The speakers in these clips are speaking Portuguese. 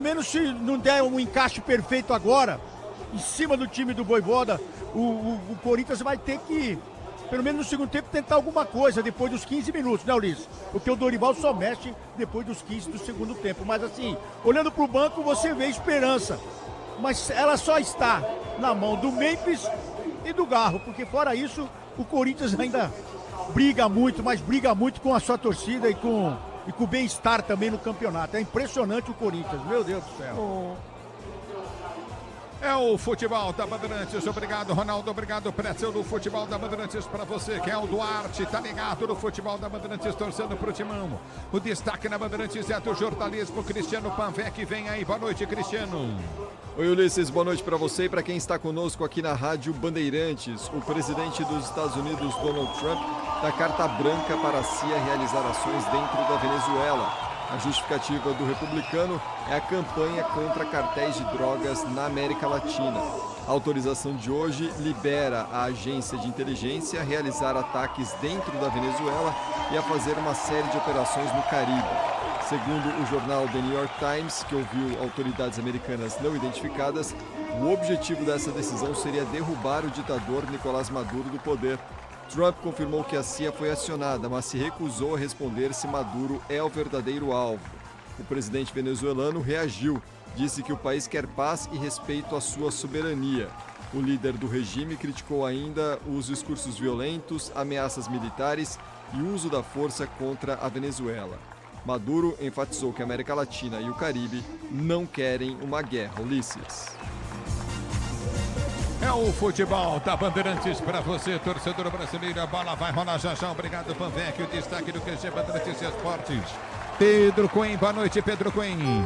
Menos se não der um encaixe perfeito agora, em cima do time do Vojvoda, o Corinthians vai ter que, pelo menos no segundo tempo, tentar alguma coisa depois dos 15 minutos, né, Ulisses? Porque o Dorival só mexe depois dos 15 do segundo tempo. Mas assim, olhando para o banco, você vê esperança. Mas ela só está na mão do Memphis e do Garro, porque fora isso, o Corinthians ainda briga muito, mas briga muito com a sua torcida e com o bem-estar também no campeonato. É impressionante o Corinthians, meu Deus do céu. É o futebol da Bandeirantes. Obrigado, Ronaldo. Obrigado, Pretzel do futebol da Bandeirantes para você, que é o Duarte. Tá ligado no futebol da Bandeirantes, torcendo pro Timão. O destaque na Bandeirantes é do jornalismo. Cristiano Panvec vem aí. Boa noite, Cristiano. Oi, Ulisses. Boa noite para você e para quem está conosco aqui na Rádio Bandeirantes. O presidente dos Estados Unidos, Donald Trump, dá carta branca para a CIA realizar ações dentro da Venezuela. A justificativa do republicano é a campanha contra cartéis de drogas na América Latina. A autorização de hoje libera a agência de inteligência a realizar ataques dentro da Venezuela e a fazer uma série de operações no Caribe. Segundo o jornal The New York Times, que ouviu autoridades americanas não identificadas, o objetivo dessa decisão seria derrubar o ditador Nicolás Maduro do poder. Trump confirmou que a CIA foi acionada, mas se recusou a responder se Maduro é o verdadeiro alvo. O presidente venezuelano reagiu, disse que o país quer paz e respeito à sua soberania. O líder do regime criticou ainda os discursos violentos, ameaças militares e uso da força contra a Venezuela. Maduro enfatizou que a América Latina e o Caribe não querem uma guerra. Ulisses. É o futebol da Bandeirantes para você, torcedor brasileiro. A bola vai rolar já já. Obrigado, Panvec. O destaque do QG Bandeirantes Esportes. Pedro Cunha, boa noite, Pedro Cunha.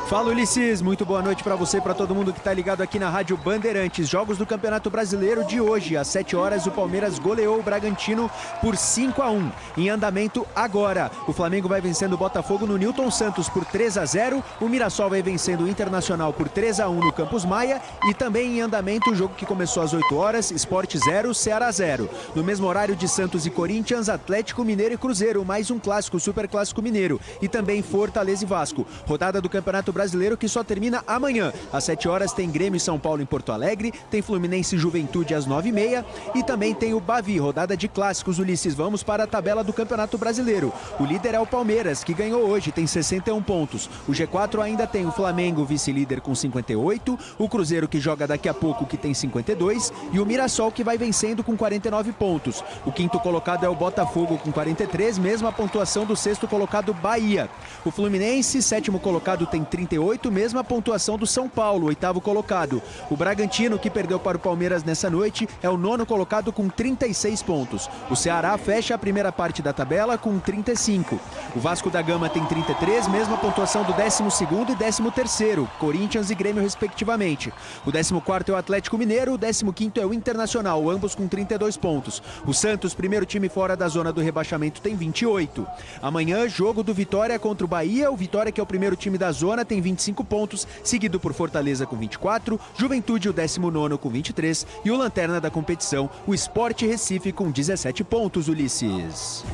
Fala, Ulisses, muito boa noite para você, para todo mundo que está ligado aqui na Rádio Bandeirantes. Jogos do Campeonato Brasileiro de hoje, às 7 horas, o Palmeiras goleou o Bragantino por 5-1. Em andamento agora, o Flamengo vai vencendo o Botafogo no Newton Santos por 3-0, o Mirassol vai vencendo o Internacional por 3-1 no Campos Maia e também em andamento o jogo que começou às 8 horas, Sport 0, Ceará 0. No mesmo horário de Santos e Corinthians, Atlético Mineiro e Cruzeiro, mais um clássico, Super Clássico Mineiro e também Fortaleza e Vasco. Rodada do Campeonato Brasileiro que só termina amanhã. Às 7 horas tem Grêmio e São Paulo em Porto Alegre, tem Fluminense e Juventude às 9h30 e também tem o Bavi, rodada de clássicos. Ulisses, vamos para a tabela do Campeonato Brasileiro. O líder é o Palmeiras, que ganhou hoje, tem 61 pontos. O G4 ainda tem o Flamengo, vice-líder com 58, o Cruzeiro, que joga daqui a pouco, que tem 52, e o Mirassol, que vai vencendo com 49 pontos. O quinto colocado é o Botafogo com 43, mesma pontuação do sexto colocado Bahia. O Fluminense, sétimo colocado, tem 38, mesma pontuação do São Paulo, oitavo colocado. O Bragantino, que perdeu para o Palmeiras nessa noite, é o nono colocado com 36 pontos. O Ceará fecha a primeira parte da tabela com 35. O Vasco da Gama tem 33, mesma pontuação do 12º e 13º, Corinthians e Grêmio respectivamente. O 14º é o Atlético Mineiro, o 15º é o Internacional, ambos com 32 pontos. O Santos, primeiro time fora da zona do rebaixamento, tem 28. Amanhã, jogo do Vitória contra o Bahia. O Vitória, que é o primeiro time da zona, tem 25 pontos, seguido por Fortaleza com 24, Juventude o 19º com 23 e o lanterna da competição, o Sport Recife com 17 pontos, Ulisses.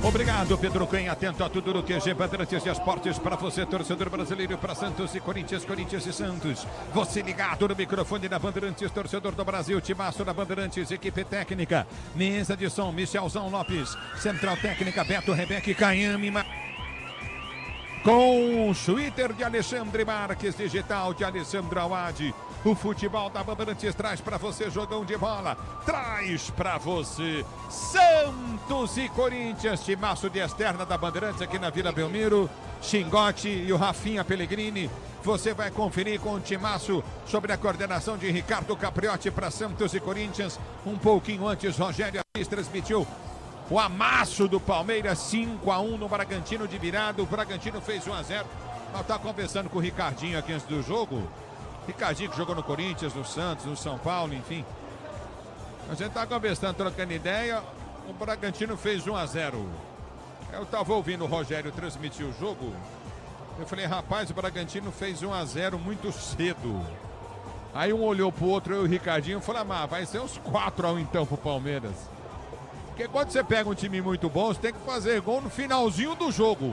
Obrigado, Pedro Cunha. Atento a tudo do QG Bandeirantes e Esportes para você, torcedor brasileiro, para Santos e Corinthians, Corinthians e Santos. Você ligado no microfone da Bandeirantes, torcedor do Brasil, timaço da Bandeirantes, equipe técnica, mesa de som, Michelzão Lopes, central técnica, Beto Rebeca e Caiame. Com o Twitter de Alexandre Marques, digital de Alessandro Awad. O futebol da Bandeirantes traz para você jogão de bola. Traz para você Santos e Corinthians. Timaço de externa da Bandeirantes aqui na Vila Belmiro. Xingote e o Rafinha Pellegrini. Você vai conferir com o timaço sobre a coordenação de Ricardo Capriotti para Santos e Corinthians. Um pouquinho antes, Rogério Assis transmitiu o amasso do Palmeiras, 5-1 no Bragantino de virada. O Bragantino fez 1-0. Nós estamos conversando com o Ricardinho aqui antes do jogo. Ricardinho que jogou no Corinthians, no Santos, no São Paulo, enfim. A gente está conversando, trocando ideia. O Bragantino fez 1-0. Eu estava ouvindo o Rogério transmitir o jogo. Eu falei, rapaz, o Bragantino fez 1-0 muito cedo. Aí um olhou pro outro, eu e o Ricardinho, falei, vai ser uns 4-1 então pro Palmeiras. Porque quando você pega um time muito bom, você tem que fazer gol no finalzinho do jogo.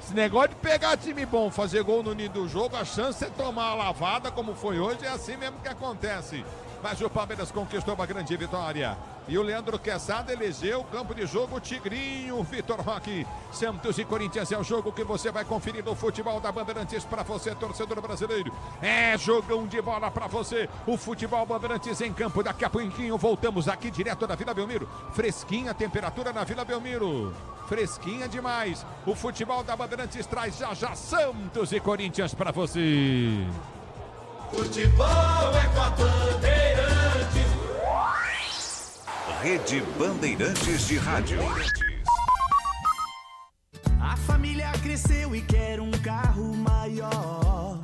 Esse negócio de pegar time bom, fazer gol no início do jogo, a chance de tomar uma lavada como foi hoje é assim mesmo que acontece. Mas o Palmeiras conquistou uma grande vitória. E o Leandro Quesada elegeu o campo de jogo Tigrinho, Vitor Roque. Santos e Corinthians é o jogo que você vai conferir no futebol da Bandeirantes para você, torcedor brasileiro. É jogão de bola para você. O futebol Bandeirantes em campo. Daqui a pouquinho voltamos aqui direto da Vila Belmiro. Fresquinha a temperatura na Vila Belmiro. Fresquinha demais. O futebol da Bandeirantes traz já Santos e Corinthians para você. Futebol é com a Bandeirantes. Rede Bandeirantes de Rádio. A família cresceu e quer um carro maior.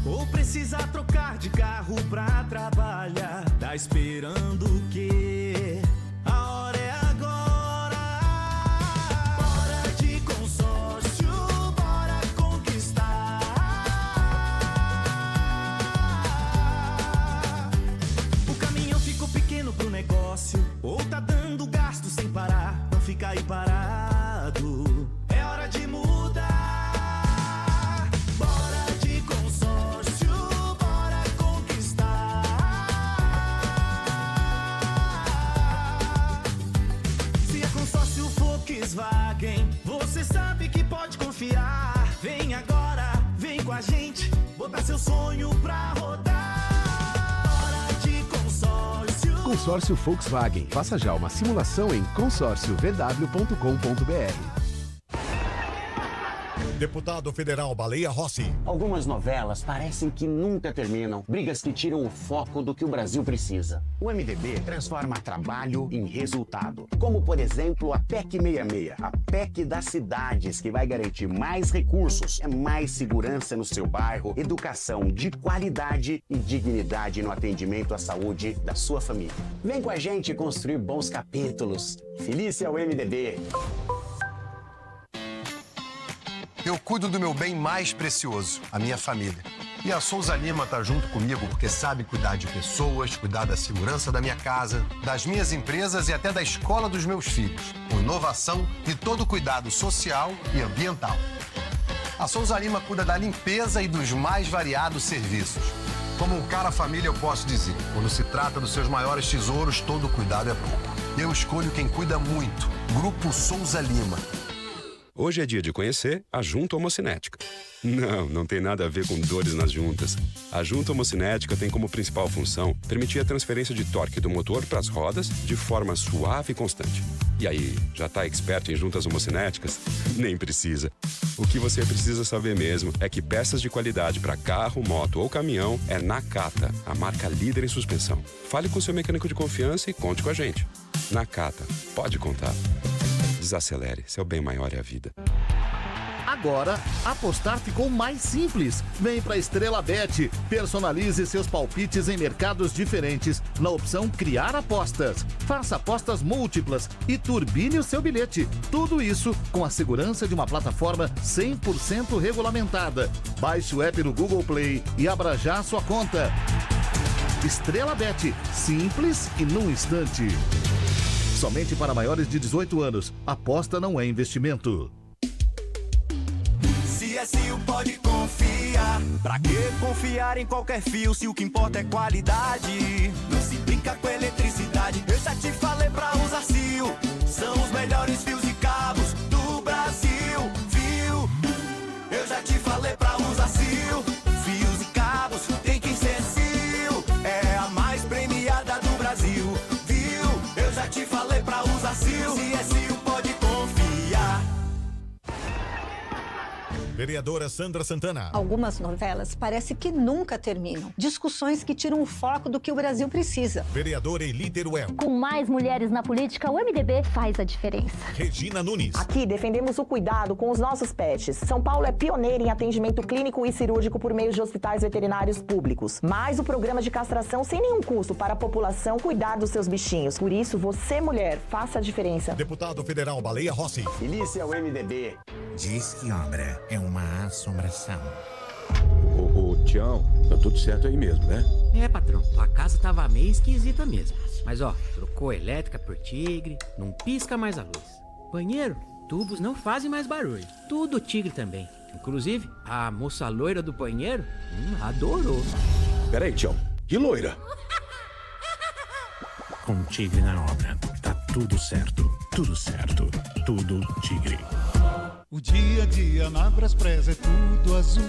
Ou precisa trocar de carro pra trabalhar. Tá esperando o quê? A hora é agora. Bora de consórcio, bora conquistar. O caminhão ficou pequeno pro negócio, ou tá dando gasto sem parar. Não fica aí parado, é hora de mudar. Bora de consórcio, bora conquistar. Se é consórcio Volkswagen, você sabe que pode confiar. Vem agora, vem com a gente, botar seu sonho pra rodar. Bora de consórcio. Consórcio Volkswagen. Faça já uma simulação em consórciovw.com.br. Deputado Federal Baleia Rossi. Algumas novelas parecem que nunca terminam. Brigas que tiram o foco do que o Brasil precisa. O MDB transforma trabalho em resultado. Como, por exemplo, a PEC 66. A PEC das cidades, que vai garantir mais recursos, mais segurança no seu bairro, educação de qualidade e dignidade no atendimento à saúde da sua família. Vem com a gente construir bons capítulos. Feliz é o MDB. Eu cuido do meu bem mais precioso, a minha família. E a Souza Lima tá junto comigo porque sabe cuidar de pessoas, cuidar da segurança da minha casa, das minhas empresas e até da escola dos meus filhos, com inovação e todo cuidado social e ambiental. A Souza Lima cuida da limpeza e dos mais variados serviços. Como um cara família, eu posso dizer, quando se trata dos seus maiores tesouros, todo cuidado é pouco. Eu escolho quem cuida muito, Grupo Souza Lima. Hoje é dia de conhecer a junta homocinética. Não tem nada a ver com dores nas juntas. A junta homocinética tem como principal função permitir a transferência de torque do motor para as rodas de forma suave e constante. E aí, já está expert em juntas homocinéticas? Nem precisa. O que você precisa saber mesmo é que peças de qualidade para carro, moto ou caminhão é Nakata, a marca líder em suspensão. Fale com seu mecânico de confiança e conte com a gente. Nakata, pode contar. Desacelere, seu bem maior é a vida. Agora, apostar ficou mais simples. Vem pra Estrela Bet. Personalize seus palpites em mercados diferentes na opção Criar Apostas. Faça apostas múltiplas e turbine o seu bilhete. Tudo isso com a segurança de uma plataforma 100% regulamentada. Baixe o app no Google Play e abra já sua conta. Estrela Bet. Simples e num instante. Somente para maiores de 18 anos. Aposta não é investimento. CSU pode confiar. Pra que confiar em qualquer fio se o que importa é qualidade? Não se brinca com eletricidade. Eu já te falei pra usar Sil. São os melhores fios e cabos do Brasil. Viu? Eu já te falei pra usar Sil. Fios e cabos tem que ser Sil. É a mais premiada do Brasil. Viu? Eu já te falei pra usar Sil. CSU pode confiar. Vereadora Sandra Santana. Algumas novelas parece que nunca terminam. Discussões que tiram o foco do que o Brasil precisa. Vereadora Eli Teruel. Com mais mulheres na política, o MDB faz a diferença. Regina Nunes. Aqui defendemos o cuidado com os nossos pets. São Paulo é pioneira em atendimento clínico e cirúrgico por meio de hospitais veterinários públicos. Mais o programa de castração sem nenhum custo para a população cuidar dos seus bichinhos. Por isso, você, mulher, faça a diferença. Deputado Federal Baleia Rossi. Feliz é o MDB. Diz que obra é uma assombração. Ô, Tião, tá tudo certo aí mesmo, né? É, patrão, tua casa tava meio esquisita mesmo. Mas ó, trocou a elétrica por Tigre, não pisca mais a luz. Banheiro, tubos não fazem mais barulho. Tudo tigre também. Inclusive, a moça loira do banheiro adorou. Peraí, Tião. Que loira? Com tigre na obra. Tá tudo certo. Tudo certo. Tudo tigre. O dia a dia na Braspress é tudo azul.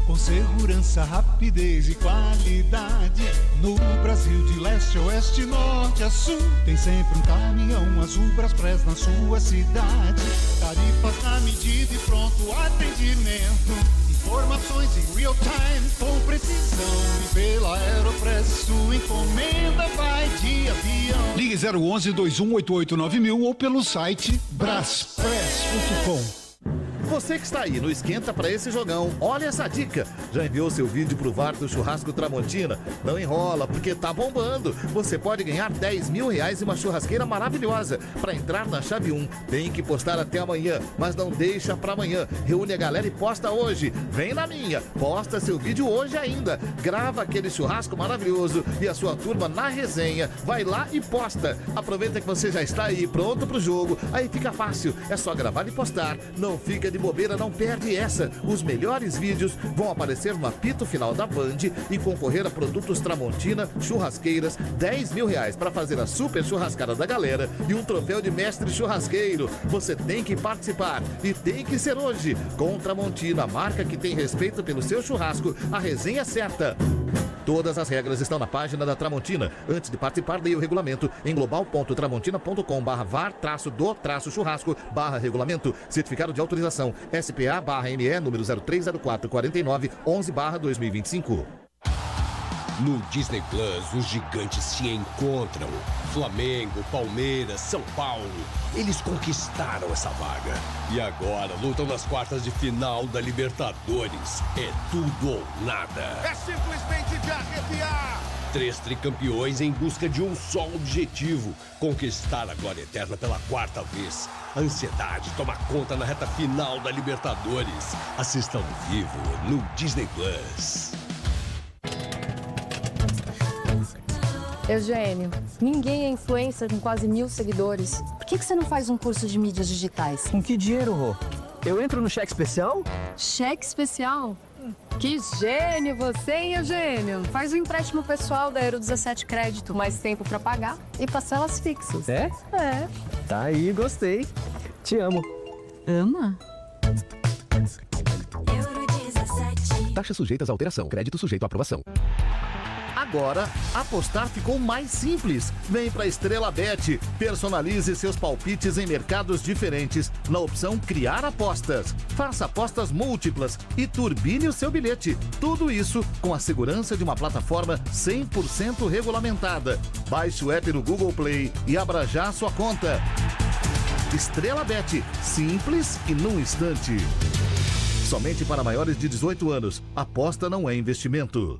Com segurança, rapidez e qualidade. No Brasil de leste a oeste, norte a sul. Tem sempre um caminhão azul Braspress na sua cidade. Tarifas na medida e pronto atendimento. Informações em real time com precisão. E pela Aeropress sua encomenda vai de avião. Ligue 011-2188-9000 ou pelo site braspress.com. Você que está aí no Esquenta para esse jogão, olha essa dica. Já enviou seu vídeo pro VAR do Churrasco Tramontina? Não enrola, porque tá bombando. Você pode ganhar R$10.000 e uma churrasqueira maravilhosa. Para entrar na chave 1, tem que postar até amanhã, mas não deixa para amanhã. Reúne a galera e posta hoje. Vem na minha, posta seu vídeo hoje ainda. Grava aquele churrasco maravilhoso e a sua turma na resenha. Vai lá e posta. Aproveita que você já está aí pronto pro jogo. Aí fica fácil, é só gravar e postar. Não fica de bobeira, não perde essa. Os melhores vídeos vão aparecer no apito final da Band e concorrer a produtos Tramontina, churrasqueiras, R$10.000 para fazer a super churrascada da galera e um troféu de mestre churrasqueiro. Você tem que participar e tem que ser hoje. Com Tramontina, a marca que tem respeito pelo seu churrasco, a resenha certa. Todas as regras estão na página da Tramontina. Antes de participar, leia o regulamento em global.tramontina.com/var-do-churrasco/regulamento. Certificado de autorização SPA/ME número 03044911/2025. No Disney Plus, os gigantes se encontram. Flamengo, Palmeiras, São Paulo. Eles conquistaram essa vaga. E agora lutam nas quartas de final da Libertadores. É tudo ou nada. É simplesmente de arrepiar. 3 tricampeões em busca de um só objetivo: conquistar a glória eterna pela 4ª vez. A ansiedade toma conta na reta final da Libertadores. Assista ao vivo no Disney Plus. Eugênio, ninguém é influencer com quase 1.000 seguidores. Por que você não faz um curso de mídias digitais? Com que dinheiro, Rô? Eu entro no cheque especial? Cheque especial? Que gênio você, hein, Eugênio? Faz um empréstimo pessoal da Euro 17 Crédito, mais tempo pra pagar e parcelas fixas. É? É. Tá aí, gostei. Te amo. Ama? Taxas sujeitas à alteração. Crédito sujeito à aprovação. Agora, apostar ficou mais simples. Vem pra Estrela Bet. Personalize seus palpites em mercados diferentes na opção Criar Apostas. Faça apostas múltiplas e turbine o seu bilhete. Tudo isso com a segurança de uma plataforma 100% regulamentada. Baixe o app no Google Play e abra já sua conta. Estrela Bet. Simples e num instante. Somente para maiores de 18 anos. Aposta não é investimento.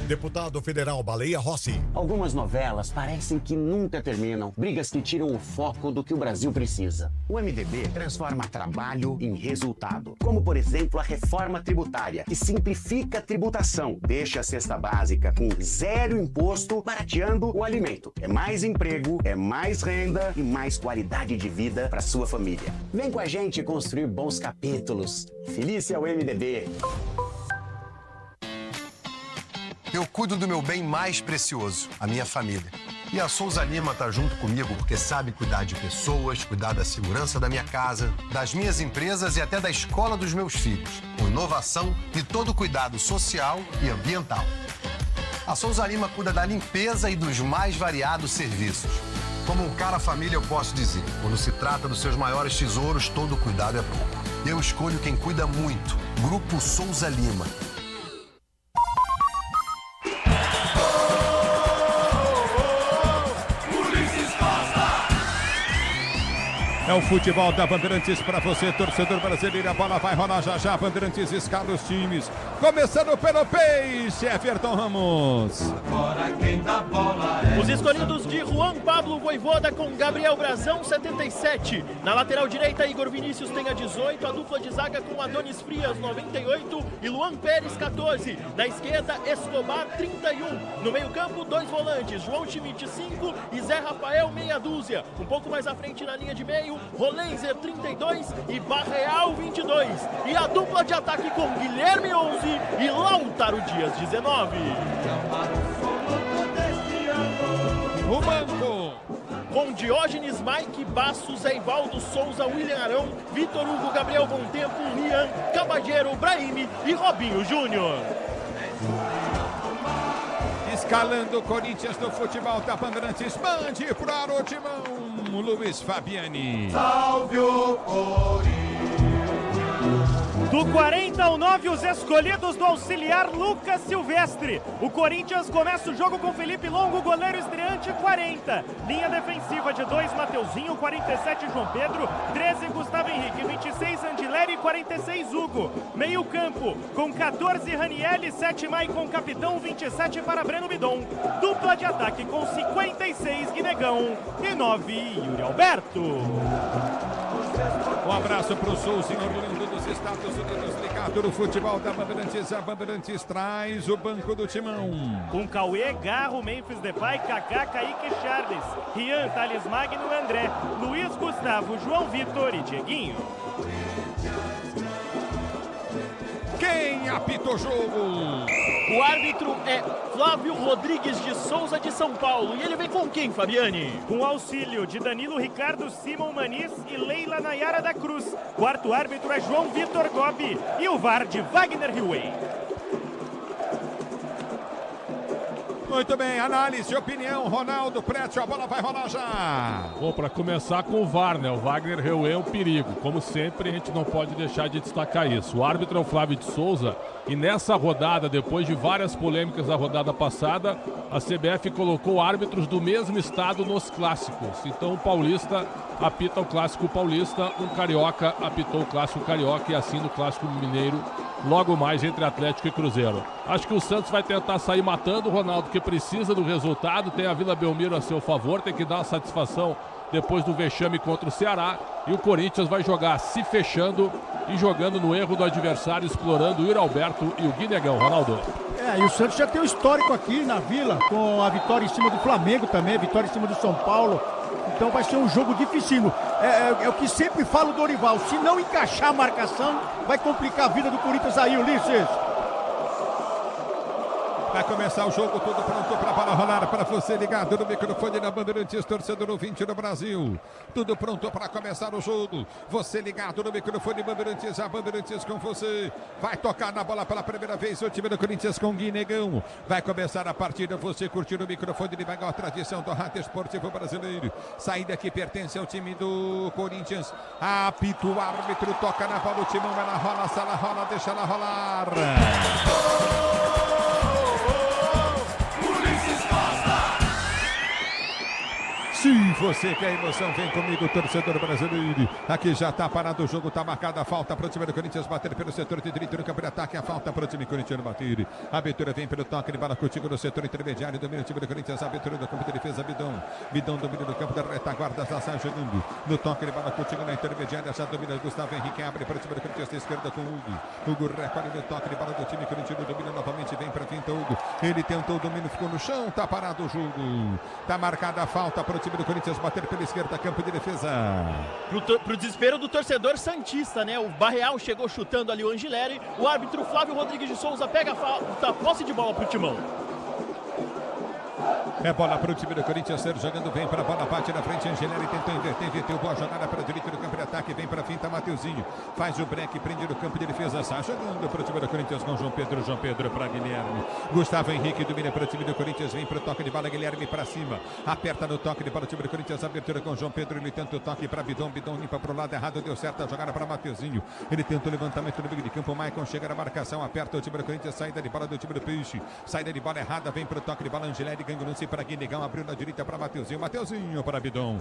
Deputado Federal Baleia Rossi. Algumas novelas parecem que nunca terminam. Brigas que tiram o foco do que o Brasil precisa. O MDB transforma trabalho em resultado. Como, por exemplo, a reforma tributária, que simplifica a tributação. Deixa a cesta básica com 0 imposto, barateando o alimento. É mais emprego, é mais renda e mais qualidade de vida para sua família. Vem com a gente construir bons capítulos. Feliz é o MDB. Eu cuido do meu bem mais precioso, a minha família. E a Souza Lima tá junto comigo porque sabe cuidar de pessoas, cuidar da segurança da minha casa, das minhas empresas e até da escola dos meus filhos, com inovação e todo cuidado social e ambiental. A Souza Lima cuida da limpeza e dos mais variados serviços. Como um cara família, eu posso dizer, quando se trata dos seus maiores tesouros, todo cuidado é pouco. Eu escolho quem cuida muito. Grupo Souza Lima. É o futebol da Bandeirantes para você, torcedor brasileiro. A bola vai rolar já já. Bandeirantes escala os times. Começando pelo Peixe, Everton Ramos. Agora quem dá bola é... Os escolhidos de Juan Pablo Voivoda com Gabriel Brazão, 77. Na lateral direita, Igor Vinícius tem a 18. A dupla de zaga com Adonis Frias, 98. E Luan Pérez, 14. Na esquerda, Escobar, 31. No meio campo, 2 volantes. João Schmidt, 5. E Zé Rafael, meia dúzia. Um pouco mais à frente na linha de meio, Rolenzer 32 e Barreal 22. E a dupla de ataque com Guilherme 11 e Lautaro Dias 19. O banco. Com Diógenes, Mike, Bastos, Eivaldo, Souza, William Arão, Vitor Hugo, Gabriel Bom Tempo, Rian, Cabageiro, Brahimi e Robinho Júnior. Escalando o Corinthians no futebol da Bandeirantes, mande para o timão, Luiz Fabiani. Salve o Corinthians! Do 40 ao 9, os escolhidos do auxiliar Lucas Silvestre. O Corinthians começa o jogo com Felipe Longo, goleiro estreante, 40. Linha defensiva de 2, Mateuzinho, 47, João Pedro, 13, Gustavo Henrique, 26, Andileri, 46, Hugo. Meio campo, com 14, Ranielli, 7, Maicon, capitão, 27 para Breno Bidon. Dupla de ataque com 56, Guinegão e 9, Yuri Alberto. Um abraço para o Sul, senhor Orlando dos Estados Unidos, ligado no futebol da Bandeirantes. A Bandeirantes traz o banco do timão. Com Cauê, Garro, Memphis Depay, Kaká, Kaique, Charles, Rian, Thales Magno, André, Luiz Gustavo, João Vitor e Dieguinho. Quem apita o jogo? O árbitro é Flávio Rodrigues de Souza de São Paulo. E ele vem com quem, Fabiani? Com auxílio de Danilo Ricardo, Simon Maniz e Leila Nayara da Cruz. Quarto árbitro é João Vitor Gobi e o VAR de Wagner Hillway. Muito bem, análise, opinião, Ronaldo Prétio, a bola vai rolar já. Bom, para começar com o VAR, né? O Wagner Hillway é um perigo. Como sempre, a gente não pode deixar de destacar isso. O árbitro é o Flávio de Souza e nessa rodada, depois de várias polêmicas da rodada passada, a CBF colocou árbitros do mesmo estado nos clássicos. Então o paulista apita o clássico paulista, um carioca apitou o clássico carioca e assim no clássico mineiro, logo mais entre Atlético e Cruzeiro. Acho que o Santos vai tentar sair matando o Ronaldo, que precisa do resultado, tem a Vila Belmiro a seu favor, tem que dar uma satisfação depois do vexame contra o Ceará, e o Corinthians vai jogar se fechando e jogando no erro do adversário, explorando o Yuri Alberto e o Guinegão. Ronaldo. E o Santos já tem um histórico aqui na Vila, com a vitória em cima do Flamengo também, a vitória em cima do São Paulo. Então vai ser um jogo dificílimo. É o que sempre falo do Dorival, se não encaixar a marcação, vai complicar a vida do Corinthians aí, Ulisses. Vai começar o jogo, tudo pronto para a bola rolar, para você ligado no microfone da Bandeirantes, torcedor ouvinte do Brasil. Tudo pronto para começar o jogo. Você ligado no microfone Bandeirantes, a Bandeirantes com você. Vai tocar na bola pela primeira vez o time do Corinthians com Guinegão. Vai começar a partida, você curtindo o microfone de Vagal, tradição do rádio esportivo brasileiro. Saída que pertence ao time do Corinthians. Apita o árbitro, toca na bola, o timão, ela rola, se ela rola, deixa ela rolar. Se você quer emoção, vem comigo, torcedor brasileiro. Aqui já está parado o jogo, está marcada a falta para o time do Corinthians bater pelo setor de direito no campo de ataque. A falta para o time corintiano bater. A abertura vem pelo toque de bola contigo no setor intermediário. Domina o time do Corinthians. A abertura do campo de defesa, Bidon. Bidon domina no campo da retaguarda, já sai jogando. No toque de bola contigo na intermediária. Já domina Gustavo Henrique. Abre para o time do Corinthians da esquerda com Hugo. Hugo recolhe no toque de bola do time corintiano. Domina novamente, vem para finta Hugo. Ele tentou o domínio, ficou no chão. Está parado o jogo. Está marcada a falta para o time do Corinthians bater pela esquerda, campo de defesa. Pro desespero do torcedor santista, né? O Barreal chegou chutando ali o Angileri. O árbitro Flávio Rodrigues de Souza pega a falta, posse de bola pro Timão. É bola para o time do Corinthians, jogando bem para a bola, bate na frente, Angeleri tentou inverteu, boa jogada para a direita do campo de ataque, vem para a finta, Mateuzinho, faz o break, prende no campo de defesa, sai jogando para o time do Corinthians com João Pedro para Guilherme, Gustavo Henrique domina para o time do Corinthians, vem para o toque de bola, Guilherme para cima, aperta no toque de bola o time do Corinthians, abertura com João Pedro, ele tenta o toque para Bidon limpa para o lado errado, deu certo a jogada para Mateuzinho, ele tenta o levantamento no meio de campo, Maicon chega na marcação, aperta o time do Corinthians, saída de bola do time do Peixe, saída de bola errada, vem para o toque de bola, Angeleri ganha o lance para Guinegão, abriu na direita para Mateuzinho para Bidon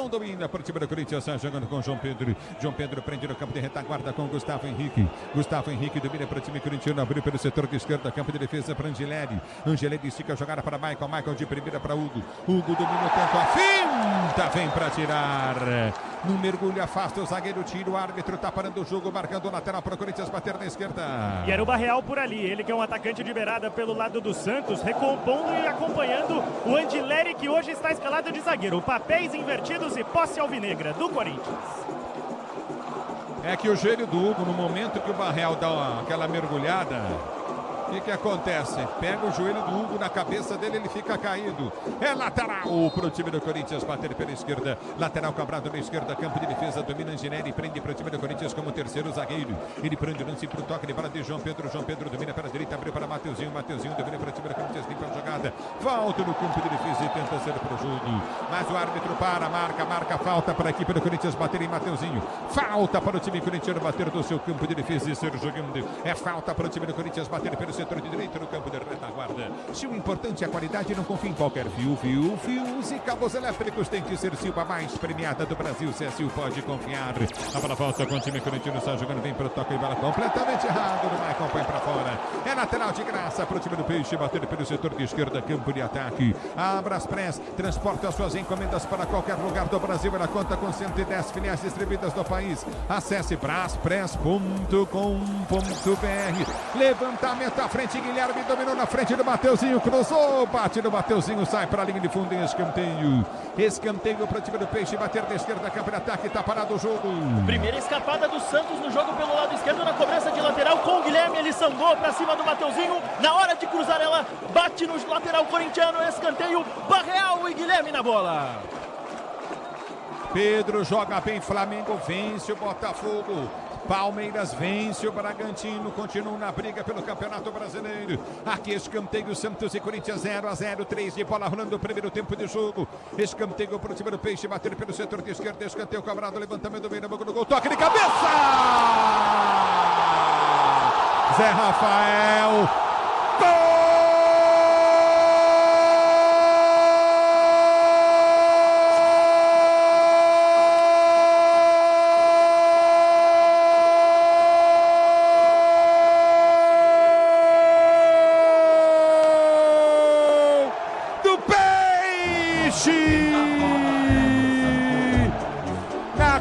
domina para o time do Corinthians, jogando com João Pedro prende no campo de retaguarda com Gustavo Henrique domina para o time corintiano, abriu pelo setor de esquerda, campo de defesa para Angeleri estica a jogada para Maicon de primeira para Hugo domina o tempo, a finta vem para tirar, no mergulho afasta o zagueiro, tira o árbitro, tá parando o jogo, marcando o lateral para o Corinthians bater na esquerda. E era o Barreal por ali, ele que é um atacante de beirada pelo lado do Santos, recompondo e acompanhando o Andileri, que hoje está escalado de zagueiro. Papéis invertidos e posse alvinegra do Corinthians. É que o joelho do Hugo, no momento que o Barreal dá aquela mergulhada, o que acontece? Pega o joelho do Hugo na cabeça dele, ele fica caído. É lateral para o time do Corinthians, bater pela esquerda. Lateral cobrado na esquerda, campo de defesa, domina Angileri, prende para o time do Corinthians como terceiro zagueiro. Ele prende o lance para o toque de bola de João Pedro. João Pedro domina para a direita, abriu para Mateuzinho. Mateuzinho domina para o time do Corinthians, limpa a jogada. Volta no campo de defesa e tenta ser para o jogo. Mas o árbitro para, marca falta para a equipe do Corinthians bater em Mateuzinho. Falta para o time corintiano bater do seu campo de defesa e ser jogando. É falta para o time do Corinthians bater pelo setor de direito no campo de retaguarda. Se o importante é a qualidade, não confie em qualquer fio. Fios e cabos elétricos tem que ser Silva, mais premiada do Brasil. Se é Sil, pode confiar. A bola volta com o time corintiano, está jogando bem para o toque e bola completamente errado. O Maicon põe para fora. É lateral de graça para o time do Peixe bater pelo setor de esquerda, campo de ataque. A Braspress transporta as suas encomendas para qualquer lugar do Brasil. Ela conta com 110 filiais distribuídas no país. Acesse braspress.com.br. Levantamento à frente, Guilherme dominou na frente do Mateuzinho, cruzou, bate no Mateuzinho, sai para a linha de fundo em escanteio. Escanteio para o time do Peixe, bater da esquerda, campo de ataque, tá parado o jogo. Primeira escapada do Santos no jogo pelo lado esquerdo, na cobrança de lateral com o Guilherme, ele sambou para cima do Mateuzinho, na hora de cruzar ela, bate no lateral corintiano, escanteio, Barreal e Guilherme na bola. Pedro joga bem, Flamengo vence o Botafogo. Palmeiras vence o Bragantino, continua na briga pelo Campeonato Brasileiro. Aqui escanteio, Santos e Corinthians 0-0, 3 de bola rolando o primeiro tempo de jogo. Escanteio para o time do Peixe, bater pelo setor de esquerda, escanteio cobrado, levantamento do meio, na boca do gol, toque de cabeça! Zé Rafael, gol!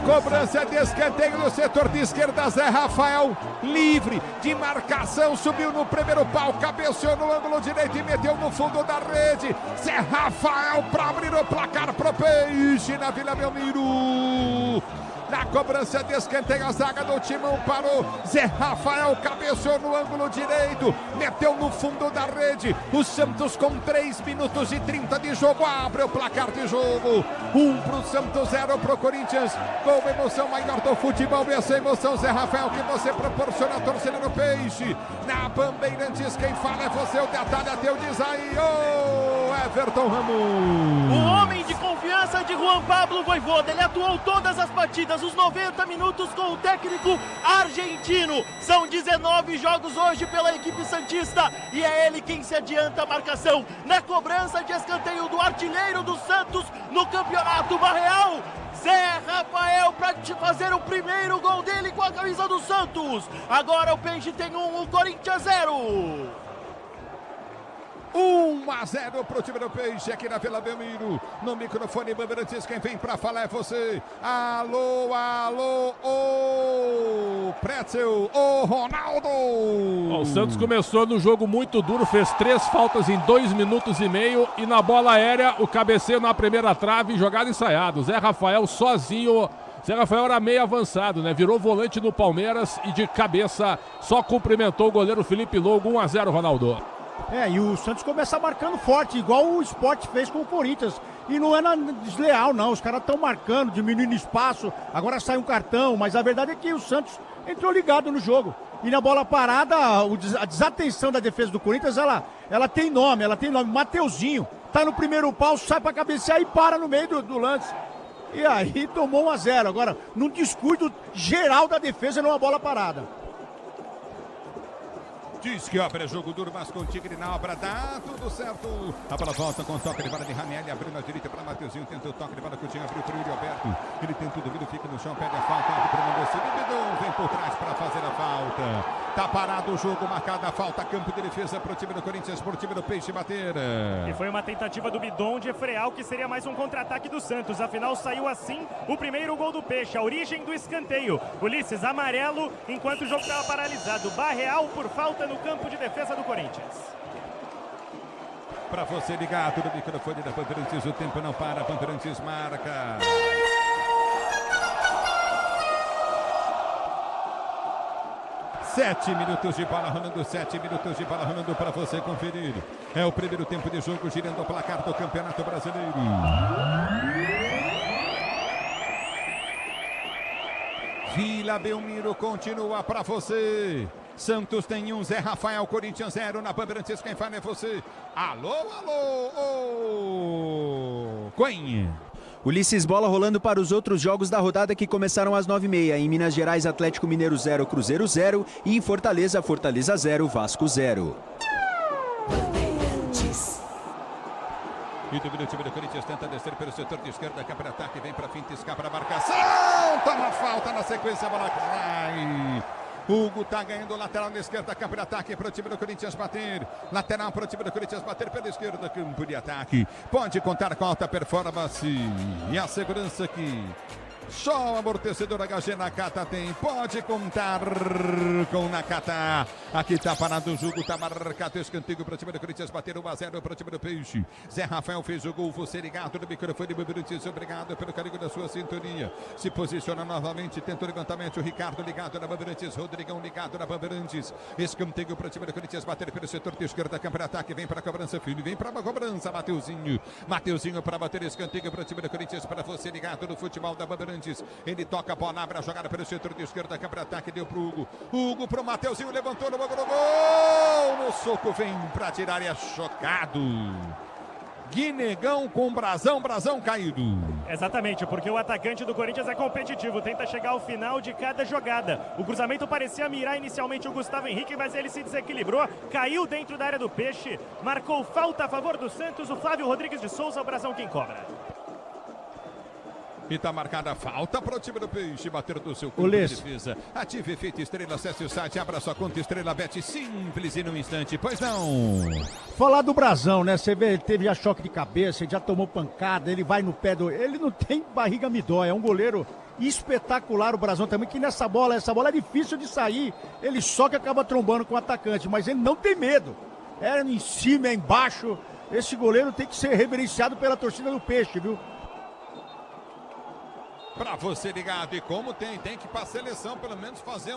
Cobrança de escanteio no setor de esquerda, Zé Rafael livre de marcação, subiu no primeiro pau, cabeceou no ângulo direito e meteu no fundo da rede. Zé Rafael para abrir o placar pro Peixe na Vila Belmiro. Na cobrança de escanteio, a zaga do Timão parou. Zé Rafael cabeceou no ângulo direito, meteu no fundo da rede. O Santos com 3 minutos e 30 de jogo abre o placar de jogo. 1 pro Santos, 0 pro Corinthians. Gol, emoção maior do futebol. Essa emoção, Zé Rafael, que você proporciona a torcida no Peixe. Na Bandeirantes, quem fala é você. O detalhe é teu, diz aí, Everton Ramos. O homem de confiança de Juan Pablo Vojvoda. Ele atuou todas as partidas, os 90 minutos com o técnico argentino. São 19 jogos hoje pela equipe santista e é ele quem se adianta a marcação na cobrança de escanteio do artilheiro do Santos no Campeonato Barreal. Zé Rafael para fazer o primeiro gol dele com a camisa do Santos. Agora o Peixe tem 1, o Corinthians 0. 1-0 pro time do Peixe aqui na Vila Belmiro. No microfone Bandeirantes, quem vem pra falar é você. Alô, Pretzel, Ronaldo. O Santos começou no jogo muito duro, fez 3 faltas em 2 minutos e meio e na bola aérea o cabeceio na primeira trave, jogada ensaiada. Zé Rafael sozinho. Zé Rafael era meio avançado, né? Virou volante no Palmeiras e de cabeça só cumprimentou o goleiro Felipe Longo. 1-0, Ronaldo. E o Santos começa marcando forte, igual o Sport fez com o Corinthians. E não é desleal, não. Os caras estão marcando, diminuindo espaço. Agora sai um cartão, mas a verdade é que o Santos entrou ligado no jogo. E na bola parada, a desatenção da defesa do Corinthians, ela tem nome, Mateuzinho. Tá no primeiro pau, sai pra cabecear e para no meio do lance. E aí tomou 1-0. Agora, num descuido geral da defesa numa bola parada. Diz que obra é jogo duro, mas com o Tigre na obra dá tudo certo. A bola volta com o toque de bola de Ranieri, abrindo a direita para Mateuzinho, tenta o toque de bola que o Tinha abriu para o Yuri Alberto. Ele tem tudo, ele fica no chão, pede a falta, vem por trás para fazer a falta. Tá parado o jogo, marcada a falta, campo de defesa para o time do Corinthians, para o time do Peixe bater. E foi uma tentativa do Bidon de frear o que seria mais um contra-ataque do Santos. Afinal, saiu assim o primeiro gol do Peixe, a origem do escanteio. Ulisses, amarelo, enquanto o jogo estava paralisado. Barreal por falta no campo de defesa do Corinthians. para você ligado no microfone da Bandeirantes. O tempo não para, Bandeirantes marca. Sete minutos de bola rolando, 7 minutos de bola rolando para você conferir. É o primeiro tempo de jogo girando o placar do Campeonato Brasileiro. Vila Belmiro continua para você. Santos tem 1, Zé Rafael, Corinthians 0. Na Bandeirantes quem fala é você. Alô, Coen. Ulisses, bola rolando para os outros jogos da rodada que começaram às 9h30. Em Minas Gerais, Atlético Mineiro 0, Cruzeiro 0. E em Fortaleza, Fortaleza 0, Vasco 0. E domina o time do Corinthians, tenta descer pelo setor de esquerda, cai para ataque, vem para finta, escapa para a marcação. Toma falta na sequência, a bola cai. Hugo tá ganhando lateral na esquerda, campo de ataque para o time do Corinthians bater. Lateral para o time do Corinthians bater pela esquerda, campo de ataque. Pode contar com alta performance e a segurança que só o amortecedor HG Nakata tem. Pode contar com Nakata. Aqui tá parado o jogo, tá marcado escanteio para o time do Corinthians bater 1-0 para o time do Peixe. Zé Rafael fez o gol, você ligado no microfone, Bandeirantes, obrigado pelo carinho da sua sintonia. Se posiciona novamente, tenta o levantamento, o Ricardo ligado na Bandeirantes, Rodrigão ligado na Bandeirantes. Escanteio para o time do Corinthians bater pelo setor de esquerda, campo de ataque, vem para a cobrança, filho, vem para a cobrança, Mateuzinho para bater escanteio para o time do Corinthians, para você ligado no futebol da Bandeirantes. Ele toca a bola, abre a jogada pelo setor de esquerda, campo de ataque, deu pro Hugo. Hugo pro Mateuzinho, levantou no gol. No soco, vem pra tirar e é chocado. Guinegão com Brazão caído. Exatamente, porque o atacante do Corinthians é competitivo, tenta chegar ao final de cada jogada. O cruzamento parecia mirar inicialmente o Gustavo Henrique, mas ele se desequilibrou, caiu dentro da área do Peixe, marcou falta a favor do Santos, o Flávio Rodrigues de Souza, o Brazão quem cobra. E tá marcada a falta para o time do Peixe bater do seu campo de defesa. Ative efeito Estrela, acesse o site, abra sua conta Estrela Bet, simples e num instante, pois não. Falar do Brazão, né? Você vê, ele teve já choque de cabeça, ele já tomou pancada, ele vai no pé do... Ele não tem barriga me dói, é um goleiro espetacular o Brazão também, que essa bola é difícil de sair. Ele só que acaba trombando com o atacante, mas ele não tem medo. É em cima, é embaixo. Esse goleiro tem que ser reverenciado pela torcida do Peixe, viu? Pra você ligado, e como tem que ir pra seleção, pelo menos fazer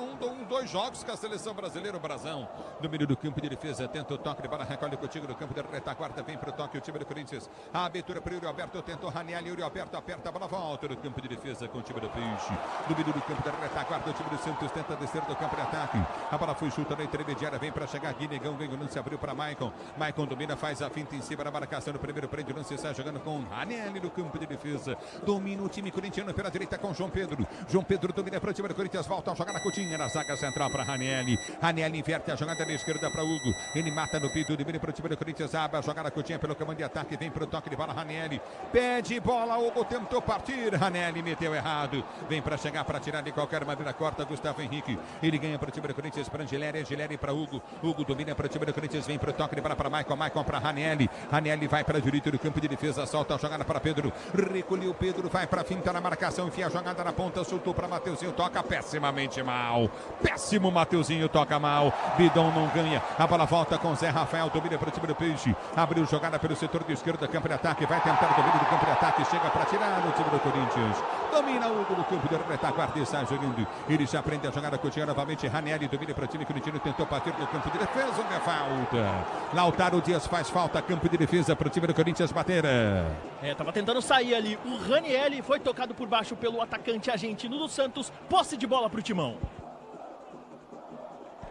dois jogos com a seleção brasileira, o Brazão. No meio do campo de defesa, tenta o toque de bola, recolhe contigo no campo de retaguarda, vem pro toque o time do Corinthians. A abertura para o Yuri Alberto, tentou Raniel, Yuri Alberto aperta a bola, volta no campo de defesa com o time do Peixe. No meio do campo de retaguarda, o time do Santos tenta descer do campo de ataque. A bola foi chuta na intermediária, vem pra chegar Guinegão, ganha o lance, abriu pra Maicon. Maicon domina, faz a finta em cima da marcação no primeiro prende, o lance sai jogando com Raniel no campo de defesa. Domina o time corintiano pela direita com João Pedro. João Pedro domina para o time do Corinthians, volta a jogar na Coutinho, na zaga central para Raniel. Raniel inverte a jogada na esquerda para Hugo. Ele mata no peito, domina para o time do Corinthians, abre a jogada Coutinho pelo comando de ataque, vem para o toque de bola Raniel. Pede bola, Hugo tentou partir, Raniel meteu errado. Vem para chegar, para tirar de qualquer maneira, corta Gustavo Henrique. Ele ganha para o time do Corinthians, para Angeleri para Hugo. Hugo domina para o time do Corinthians, vem para o toque de bola para Maicon para Raniel. Raniel vai para a direita do campo de defesa, solta a jogada para Pedro. Recolheu Pedro, vai para a finta na marcação, enfia a jogada na ponta, soltou para Mateuzinho, toca pessimamente mal. Péssimo Mateuzinho, toca mal. Bidon não ganha. A bola volta com Zé Rafael, domina para o time do Peixe. Abriu jogada pelo setor de esquerda, campo de ataque, vai tentar o domínio do campo de ataque, chega para tirar o time do Corinthians. Domina o Hugo no campo de retaguarda e sai jogando. Ele já prende a jogada, continua novamente. Raniel domina para o time corintiano, tentou partir do campo de defesa, não é falta. Lautaro Dias faz falta, campo de defesa para o time do Corinthians bater. Tava tentando sair ali. O Raniel foi tocado por baixo pelo atacante argentino do Santos. Posse de bola para o Timão.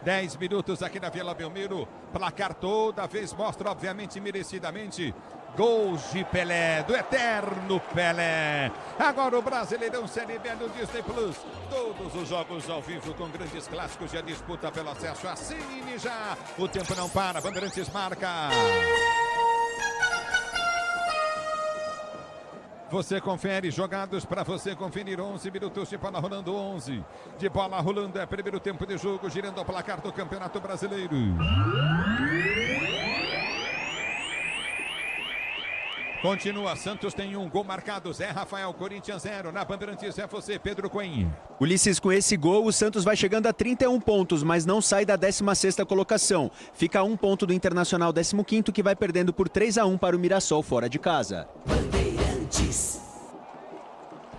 10 minutos aqui na Vila Belmiro. Placar toda vez mostra, obviamente, merecidamente, gols de Pelé, do eterno Pelé. Agora o Brasileirão Série B no Disney Plus. Todos os jogos ao vivo com grandes clássicos e a disputa pelo acesso. Assine já. O tempo não para. Bandeirantes marca. Você confere, jogados para você conferir. 11 minutos de bola rolando, 11 de bola rolando, é primeiro tempo de jogo, girando o placar do Campeonato Brasileiro. Continua, Santos tem um gol marcado, Zé Rafael, Corinthians 0. Na Bandeirantes é você, Pedro Coen. Ulisses, com esse gol, o Santos vai chegando a 31 pontos, mas não sai da 16ª colocação. Fica a 1 ponto do Internacional 15º, que vai perdendo por 3-1 para o Mirassol fora de casa. Bandeirantes.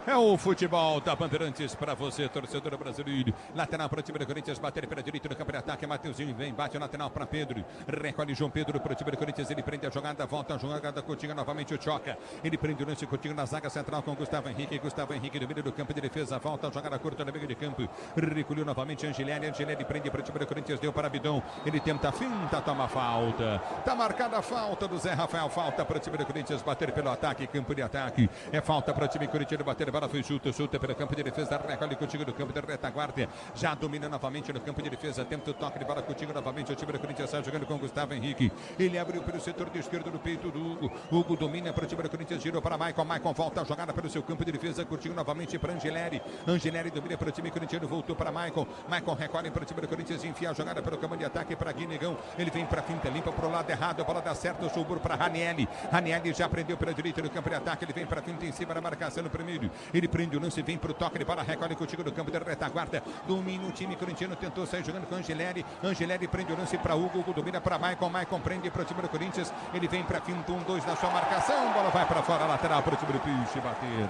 É o futebol da Bandeirantes para você, torcedor brasileiro. Lateral para o time do Corinthians, bater pela direita no campo de ataque. Mateuzinho vem, bate o lateral para Pedro. Recolhe João Pedro para o time do Corinthians. Ele prende a jogada, volta a jogada. Coutinho novamente o choca. Ele prende o lance Coutinho na zaga central com Gustavo Henrique. Gustavo Henrique no meio do campo de defesa. Volta a jogada curta no meio de campo. Recolheu novamente Angelelli. Angelelli prende para o time do Corinthians. Deu para Bidon. Ele tenta a finta, toma falta. Tá marcada a falta do Zé Rafael. Falta para o time do Corinthians bater pelo ataque. Campo de ataque. É falta para o time corintiano bater. Bola foi chuta pelo campo de defesa, recolhe Coutinho do campo de retaguarda, já domina novamente no campo de defesa, tenta o toque de bola Coutinho novamente, o time do Corinthians está jogando com Gustavo Henrique, ele abriu pelo setor de esquerdo do peito do Hugo, Hugo domina para o time do Corinthians, girou para Maicon, Maicon volta a jogada pelo seu campo de defesa, Coutinho novamente para Angelelli, Angelelli domina para o time corintiano, voltou para Maicon, Maicon recolhe para o time do Corinthians, enfia a jogada pelo campo de ataque para Guinegão, ele vem para a finta, limpa para o lado errado, a bola dá certo, sobrou para Ranielli, Ranielli já prendeu pela direita no campo de ataque, ele vem para a finta em cima da marcação no primeiro, ele prende o lance, vem para o toque de bola, recolhe Coutinho no campo de retaguarda, domina o time corintiano, tentou sair jogando com Angelelli, Angelelli prende o lance para Hugo, Hugo domina para Maicon, Maicon prende para o time do Corinthians, ele vem para finta, 1-2 na sua marcação, bola vai para fora, lateral para o time do Peixe bater.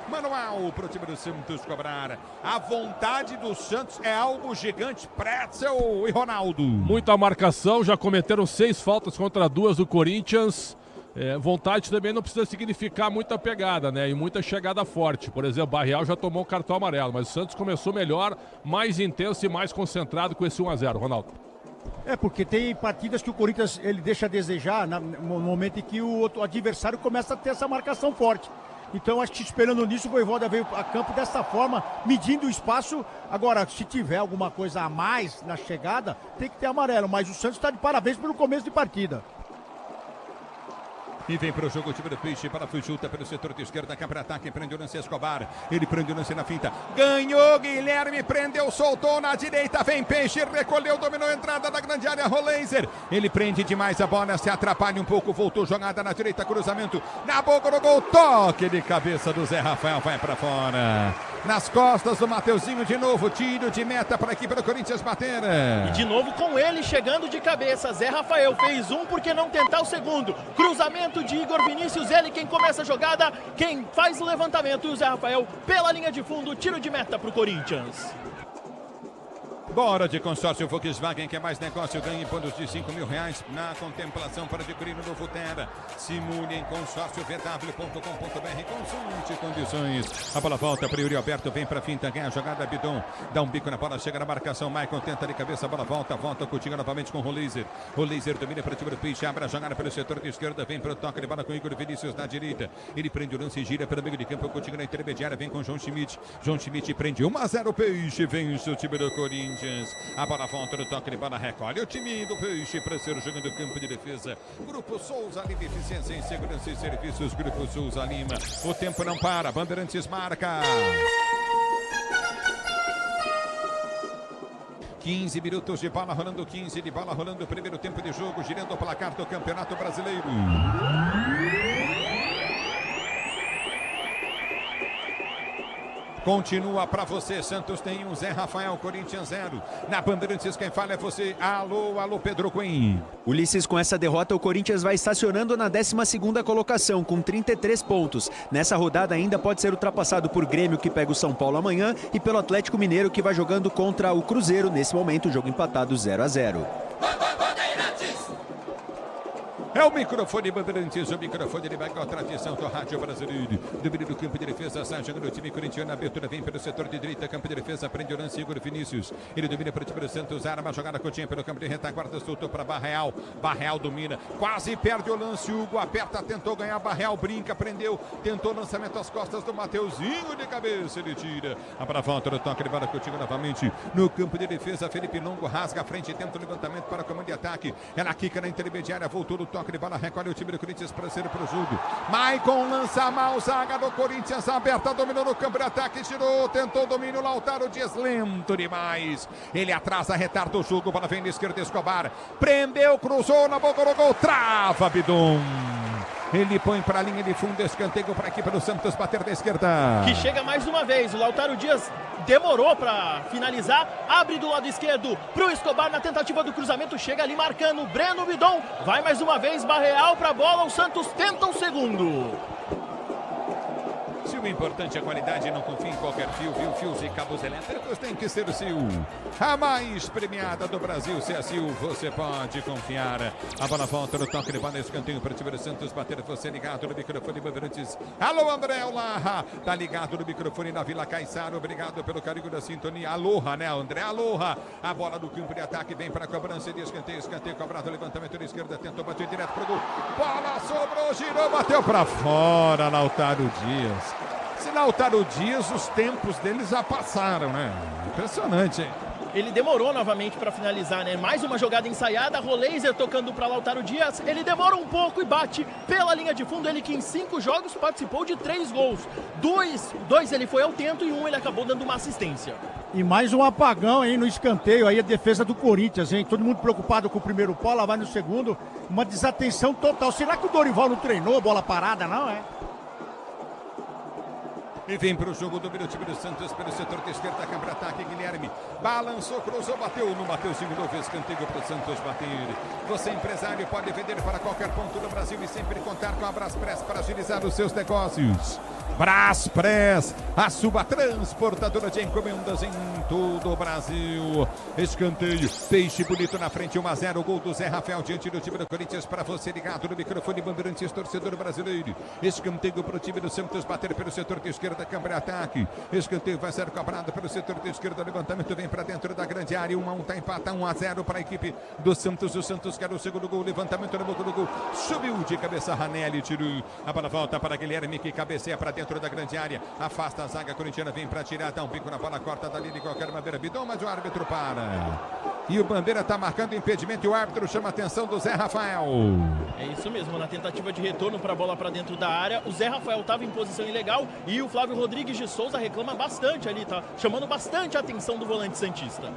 Manual para o time do Santos cobrar. A vontade do Santos é algo gigante. Pretzel e Ronaldo. Muita marcação, já cometeram 6 faltas contra 2 do Corinthians. Vontade também não precisa significar muita pegada, né? E muita chegada forte. Por exemplo, Barreal já tomou um cartão amarelo, mas o Santos começou melhor, mais intenso e mais concentrado com esse 1-0, Ronaldo. Porque tem partidas que o Corinthians ele deixa a desejar no momento em que o outro adversário começa a ter essa marcação forte. Então, acho que esperando nisso, o Vojvoda veio a campo dessa forma, medindo o espaço. Agora, se tiver alguma coisa a mais na chegada, tem que ter amarelo. Mas o Santos está de parabéns pelo começo de partida. E vem para o jogo o time do Peixe, para chuta pelo setor de esquerda, cá para ataque, prende o lance Escobar, ele prende o lance na finta, ganhou Guilherme, prendeu, soltou na direita, vem Peixe, recolheu, dominou a entrada da grande área, Roleiser, ele prende demais a bola, se atrapalha um pouco, voltou jogada na direita, cruzamento, na boca do gol, toque de cabeça do Zé Rafael, vai para fora, nas costas do Mateuzinho de novo, tiro de meta para a equipe do Corinthians bater. E de novo com ele chegando de cabeça, Zé Rafael fez um, por que não tentar o segundo, cruzamento de Igor Vinícius, ele quem começa a jogada, quem faz o levantamento, e o Zé Rafael pela linha de fundo, tiro de meta para o Corinthians. Bora de consórcio Volkswagen, que é mais negócio, ganhe bônus de R$5.000 na contemplação para adquirir o novo Terra. Simule em consórciovw.com.br, consulte condições. A bola volta para o Yuri Alberto, vem para a finta, ganha a jogada, Bidon, dá um bico na bola, chega na marcação, Maicon tenta de cabeça, a bola volta Coutinho novamente com o Roleiser. Roleiser domina para o time do Peixe, abre a jogada pelo setor de esquerda, vem para o toque de bola com o Igor Vinícius na direita. Ele prende o lance e gira pelo meio de campo, Coutinho na intermediária, vem com João Schmidt. João Schmidt prende 1-0 Peixe, vence o time do Corinthians. A bola volta no toque de bola, recolhe o time do Peixe para ser jogando campo de defesa. Grupo Souza Lima, eficiência em segurança e serviços. Grupo Souza Lima. O tempo não para. Bandeirantes marca. 15 minutos de bola rolando, 15 de bola rolando. Primeiro tempo de jogo, girando o placar do Campeonato Brasileiro. Continua para você, Santos tem um, Zé Rafael, Corinthians 0. Na Bandeirantes quem fala é você. Alô, Pedro Coen. Ulisses, com essa derrota, o Corinthians vai estacionando na 12ª colocação, com 33 pontos. Nessa rodada ainda pode ser ultrapassado por Grêmio, que pega o São Paulo amanhã, e pelo Atlético Mineiro, que vai jogando contra o Cruzeiro. Nesse momento, o jogo empatado 0-0. É o microfone Bandeirantes, o microfone de maior tradição do rádio brasileiro. Domínio do campo de defesa, sai jogando o time corintiano. A abertura vem pelo setor de direita, campo de defesa, prende o lance Igor Vinícius. Ele domina para o time do Santos, arma a jogada Coutinho pelo campo de retaguarda, soltou para Barreal. Barreal domina, quase perde o lance. Hugo aperta, tentou ganhar. Barreal brinca, prendeu, tentou lançamento às costas do Mateuzinho de cabeça. Ele tira a bola, volta no toque de bola Coutinho novamente no campo de defesa. Felipe Longo rasga a frente, tenta o levantamento para o comando de ataque. Ela quica na intermediária, voltou no toque de bola, recolhe o time do Corinthians para ser para o jogo. Maicon lança mal, zaga do Corinthians aberta, dominou no campo de ataque, tirou, tentou domínio, Lautaro Dias lento demais. Ele atrasa, retarda o jogo, bola vem na esquerda, Escobar prendeu, cruzou na boca do gol, trava Bidon. Ele põe para a linha de fundo, escanteio para a equipe do Santos bater da esquerda. Que chega mais uma vez, o Lautaro Dias demorou para finalizar, abre do lado esquerdo pro Escobar na tentativa do cruzamento, chega ali marcando Breno Bidon, vai mais uma vez, Barreal para a bola, o Santos tenta um segundo. Se o importante é a qualidade, não confie em qualquer fio, viu? Fios e cabos elétricos tem que ser o Sil. A mais premiada do Brasil, se é Sil, você pode confiar. A bola volta no toque de bola, escanteio para o time do Santos bater, você ligado no microfone Bandeirantes. Alô, André Olá, tá ligado no microfone na Vila Caiçara, obrigado pelo carinho da sintonia. Aloha, né, André? Aloha. A bola do campo de ataque vem para a cobrança de escanteio, cobrado, levantamento da esquerda, tentou bater direto para o gol. Bola sobrou, girou, bateu para fora, Lautaro Dias. Se Lautaro Dias, os tempos deles já passaram, né? Impressionante, hein? Ele demorou novamente para finalizar, né? Mais uma jogada ensaiada, Roleiser tocando para Lautaro Dias. Ele demora um pouco e bate pela linha de fundo. Ele que em 5 jogos participou de 3 gols. Dois ele foi ao tento e 1 ele acabou dando uma assistência. E mais um apagão aí no escanteio, aí a defesa do Corinthians, hein? Todo mundo preocupado com o primeiro pau, lá vai no segundo. Uma desatenção total. Será que o Dorival não treinou bola parada, não, é? E vem para o jogo do time do Santos pelo setor de esquerda, câmara ataque, Guilherme balançou, cruzou, bateu, não bateu, segundo vez, escanteio para o Santos bater. Você empresário pode vender para qualquer ponto do Brasil e sempre contar com a Braspress para agilizar os seus negócios. Braspress, a sua transportadora de encomendas em todo o Brasil. Escanteio, peixe bonito na frente, 1-0, gol do Zé Rafael diante do time do Corinthians, para você ligado no microfone Bandeirantes, torcedor brasileiro. Escanteio para o time do Santos bater pelo setor de esquerda, câmara ataque, escanteio vai ser cobrado pelo setor de esquerda, levantamento vem para dentro da grande área, 1-1, tá empata, 1-0 para a equipe do Santos. O Santos quer o segundo gol, levantamento no boca do gol, subiu de cabeça Ranelli, tirou a bola, volta para Guilherme que cabeceia para dentro da grande área, afasta a zaga corintiana, vem para tirar, dá um bico na bola, corta dali de qualquer maneira, Bidon, mas o árbitro para. E o Bandeira está marcando impedimento e o árbitro chama a atenção do Zé Rafael. É isso mesmo, na tentativa de retorno para a bola para dentro da área, o Zé Rafael estava em posição ilegal e o Flávio Rodrigues de Souza reclama bastante ali, tá chamando bastante a atenção do volante santista.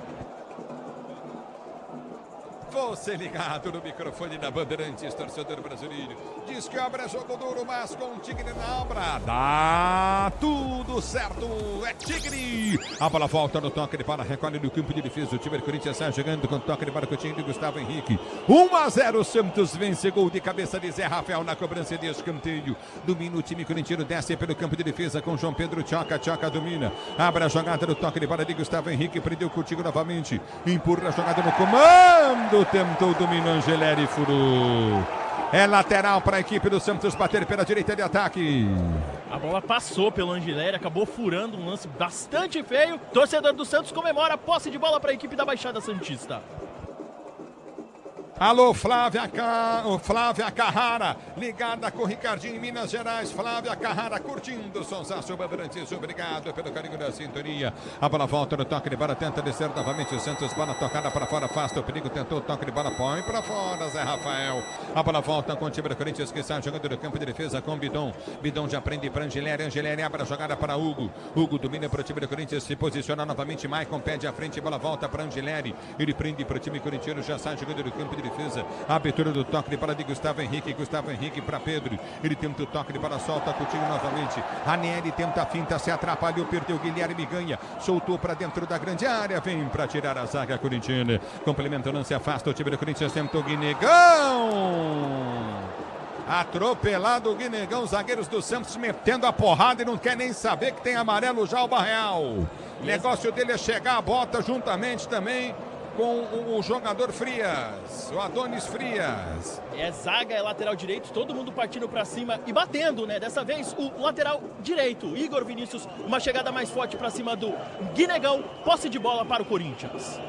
Você ligado no microfone da Bandeirantes, torcedor brasileiro. Diz que obra é jogo duro, mas com o Tigre na obra dá tudo certo. É Tigre. A bola volta no toque de bola, recolhe no campo de defesa. O time do Corinthians sai jogando com toque de bola com o time de Gustavo Henrique. 1-0, Santos vence, gol de cabeça de Zé Rafael na cobrança de escanteio. Domina o time corintiano, desce pelo campo de defesa com João Pedro Tchoca. Tchoca domina. Abre a jogada no toque de bola de Gustavo Henrique. Prendeu contigo novamente. Empurra a jogada no comando. Tentou, dominou Angeleri e furou. É lateral para a equipe do Santos bater pela direita de ataque. A bola passou pelo Angeleri, acabou furando um lance bastante feio. Torcedor do Santos comemora a posse de bola para a equipe da Baixada Santista. Alô, Flávia Carrara, ligada com o Ricardinho em Minas Gerais. Flávia Carrara curtindo o Sonsaço Bandeirantes, obrigado pelo carinho da sintonia. A bola volta no toque de bola, tenta descer novamente o Santos, bola tocada para fora, afasta o perigo, tentou o toque de bola, põe para fora, Zé Rafael. A bola volta com o time do Corinthians que está jogando no campo de defesa com Bidon. Bidon já prende para Angeleri, Angeleri abre a jogada para Hugo. Hugo domina para o time do Corinthians, se posiciona novamente, Maicon pede à frente, bola volta para Angeleri. Ele prende para o time corintiano, já sai jogando no campo de defesa. A abertura do toque de bola de Gustavo Henrique para Pedro. Ele tenta o toque de bola, solta Coutinho novamente. Ranieri tenta a finta, se atrapalhou, perdeu. Guilherme ganha, soltou para dentro da grande área, vem para tirar a zaga corintiana. Complementa o lance, afasta o time do Corinthians, tentou Guinegão. Atropelado o Guinegão, zagueiros do Santos metendo a porrada e não quer nem saber que tem amarelo já o Barreal. O negócio dele é chegar a bota juntamente também com o jogador Frias, o Adonis Frias. É zaga, é lateral direito, todo mundo partindo para cima e batendo, né? Dessa vez o lateral direito, Igor Vinícius, uma chegada mais forte para cima do Guinegão, posse de bola para o Corinthians.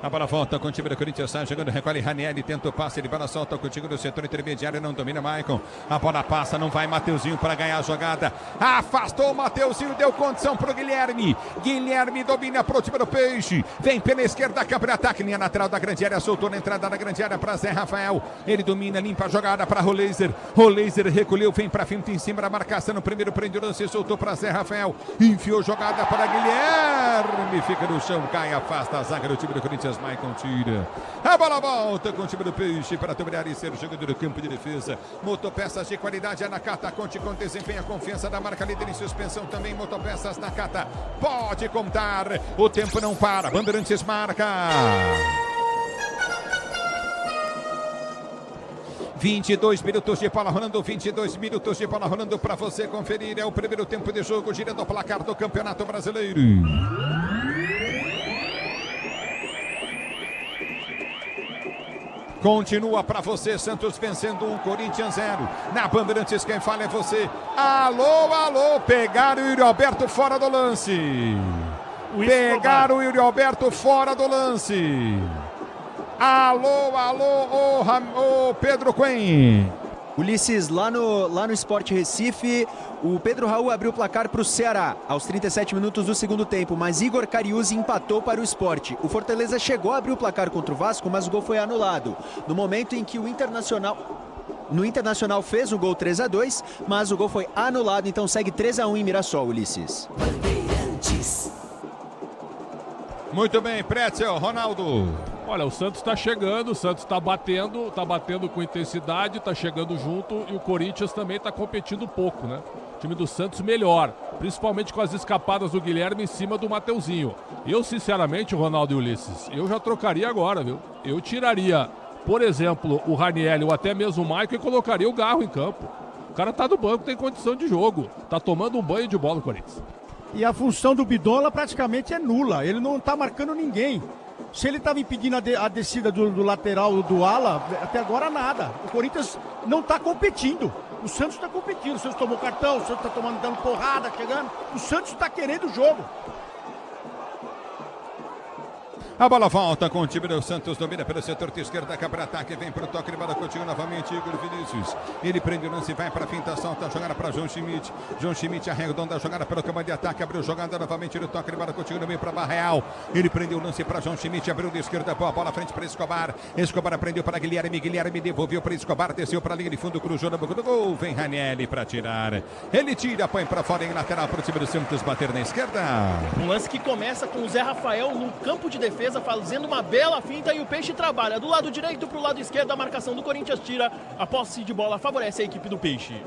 A bola volta com o time do Corinthians, sai jogando, recolhe Ranieri, tenta o passe, ele bola solta contigo no setor intermediário, não domina Maicon. A bola passa, não vai Mateuzinho para ganhar a jogada. Afastou o Mateuzinho, deu condição para o Guilherme. Guilherme domina para o time do Peixe. Vem pela esquerda, câmara ataque, linha lateral da grande área, soltou na entrada da grande área para Zé Rafael. Ele domina, limpa a jogada para Roleiser. Roleiser recolheu, vem para frente em cima da marcação. No primeiro prende o lance, soltou para Zé Rafael. Enfiou jogada para Guilherme. Fica no chão, cai, afasta a zaga do time do Corinthians. Corinthians, Maicon tira. A bola volta com o time do Peixe para dominar e ser jogador do campo de defesa. Motopeças de qualidade, a Nakata. Conte com desempenho, a confiança da marca líder em suspensão também. Motopeças Nakata. Pode contar. O tempo não para. Bandeirantes marca. 22 minutos de bola rolando, 22 minutos de bola rolando para você conferir. É o primeiro tempo de jogo, girando o placar do Campeonato Brasileiro. Continua para você, Santos vencendo 1, Corinthians 0. Na Bandeirantes quem fala é você. Alô, alô, pegaram o Yuri Alberto fora do lance. Pegaram o Yuri Alberto fora do lance. Alô, alô, Pedro Cunha. Ulisses, lá no Sport Recife, o Pedro Raul abriu o placar para o Ceará aos 37 minutos do segundo tempo, mas Igor Cariúzi empatou para o Sport. O Fortaleza chegou a abrir o placar contra o Vasco, mas o gol foi anulado. No momento em que o Internacional fez o gol 3-2, mas o gol foi anulado, então segue 3-1 em Mirassol, Ulisses. Muito bem, Pretzel, Ronaldo. Olha, o Santos está chegando, o Santos está batendo com intensidade, está chegando junto e o Corinthians também está competindo pouco, né? O time do Santos melhor, principalmente com as escapadas do Guilherme em cima do Mateuzinho. Eu, sinceramente, Ronaldo e Ulisses, eu já trocaria agora, viu? Eu tiraria, por exemplo, o Ranieri ou até mesmo o Maicon e colocaria o Garro em campo. O cara tá no banco, tem condição de jogo, tá tomando um banho de bola no Corinthians. E a função do Bidola praticamente é nula, ele não tá marcando ninguém. Se ele estava impedindo a descida do lateral do ala, até agora nada. O Corinthians não está competindo. O Santos está competindo. O Santos tomou cartão, o Santos está dando porrada, chegando. O Santos está querendo o jogo. A bola volta com o time do Santos, domina pelo setor de esquerda, cabra ataque, vem para o toque de bola contigo novamente, Igor Vinícius. Ele prende o lance, vai para a finta, solta a jogada para João Schmidt. João Schmidt arredonda a jogada pelo campo de ataque, abriu jogada novamente no toque de bola contigo no meio para Barreal. Ele prendeu o lance para João Schmidt, abriu de esquerda, boa bola frente para Escobar. Escobar prendeu para Guilherme, Guilherme devolveu para Escobar, desceu para a linha de fundo, cruzou no banco do gol, vem Ranieri para tirar. Ele tira, põe para fora em lateral para o time do Santos bater na esquerda. Um lance que começa com o Zé Rafael no campo de defesa, fazendo uma bela finta e o Peixe trabalha do lado direito para o lado esquerdo. A marcação do Corinthians tira, a posse de bola favorece a equipe do Peixe.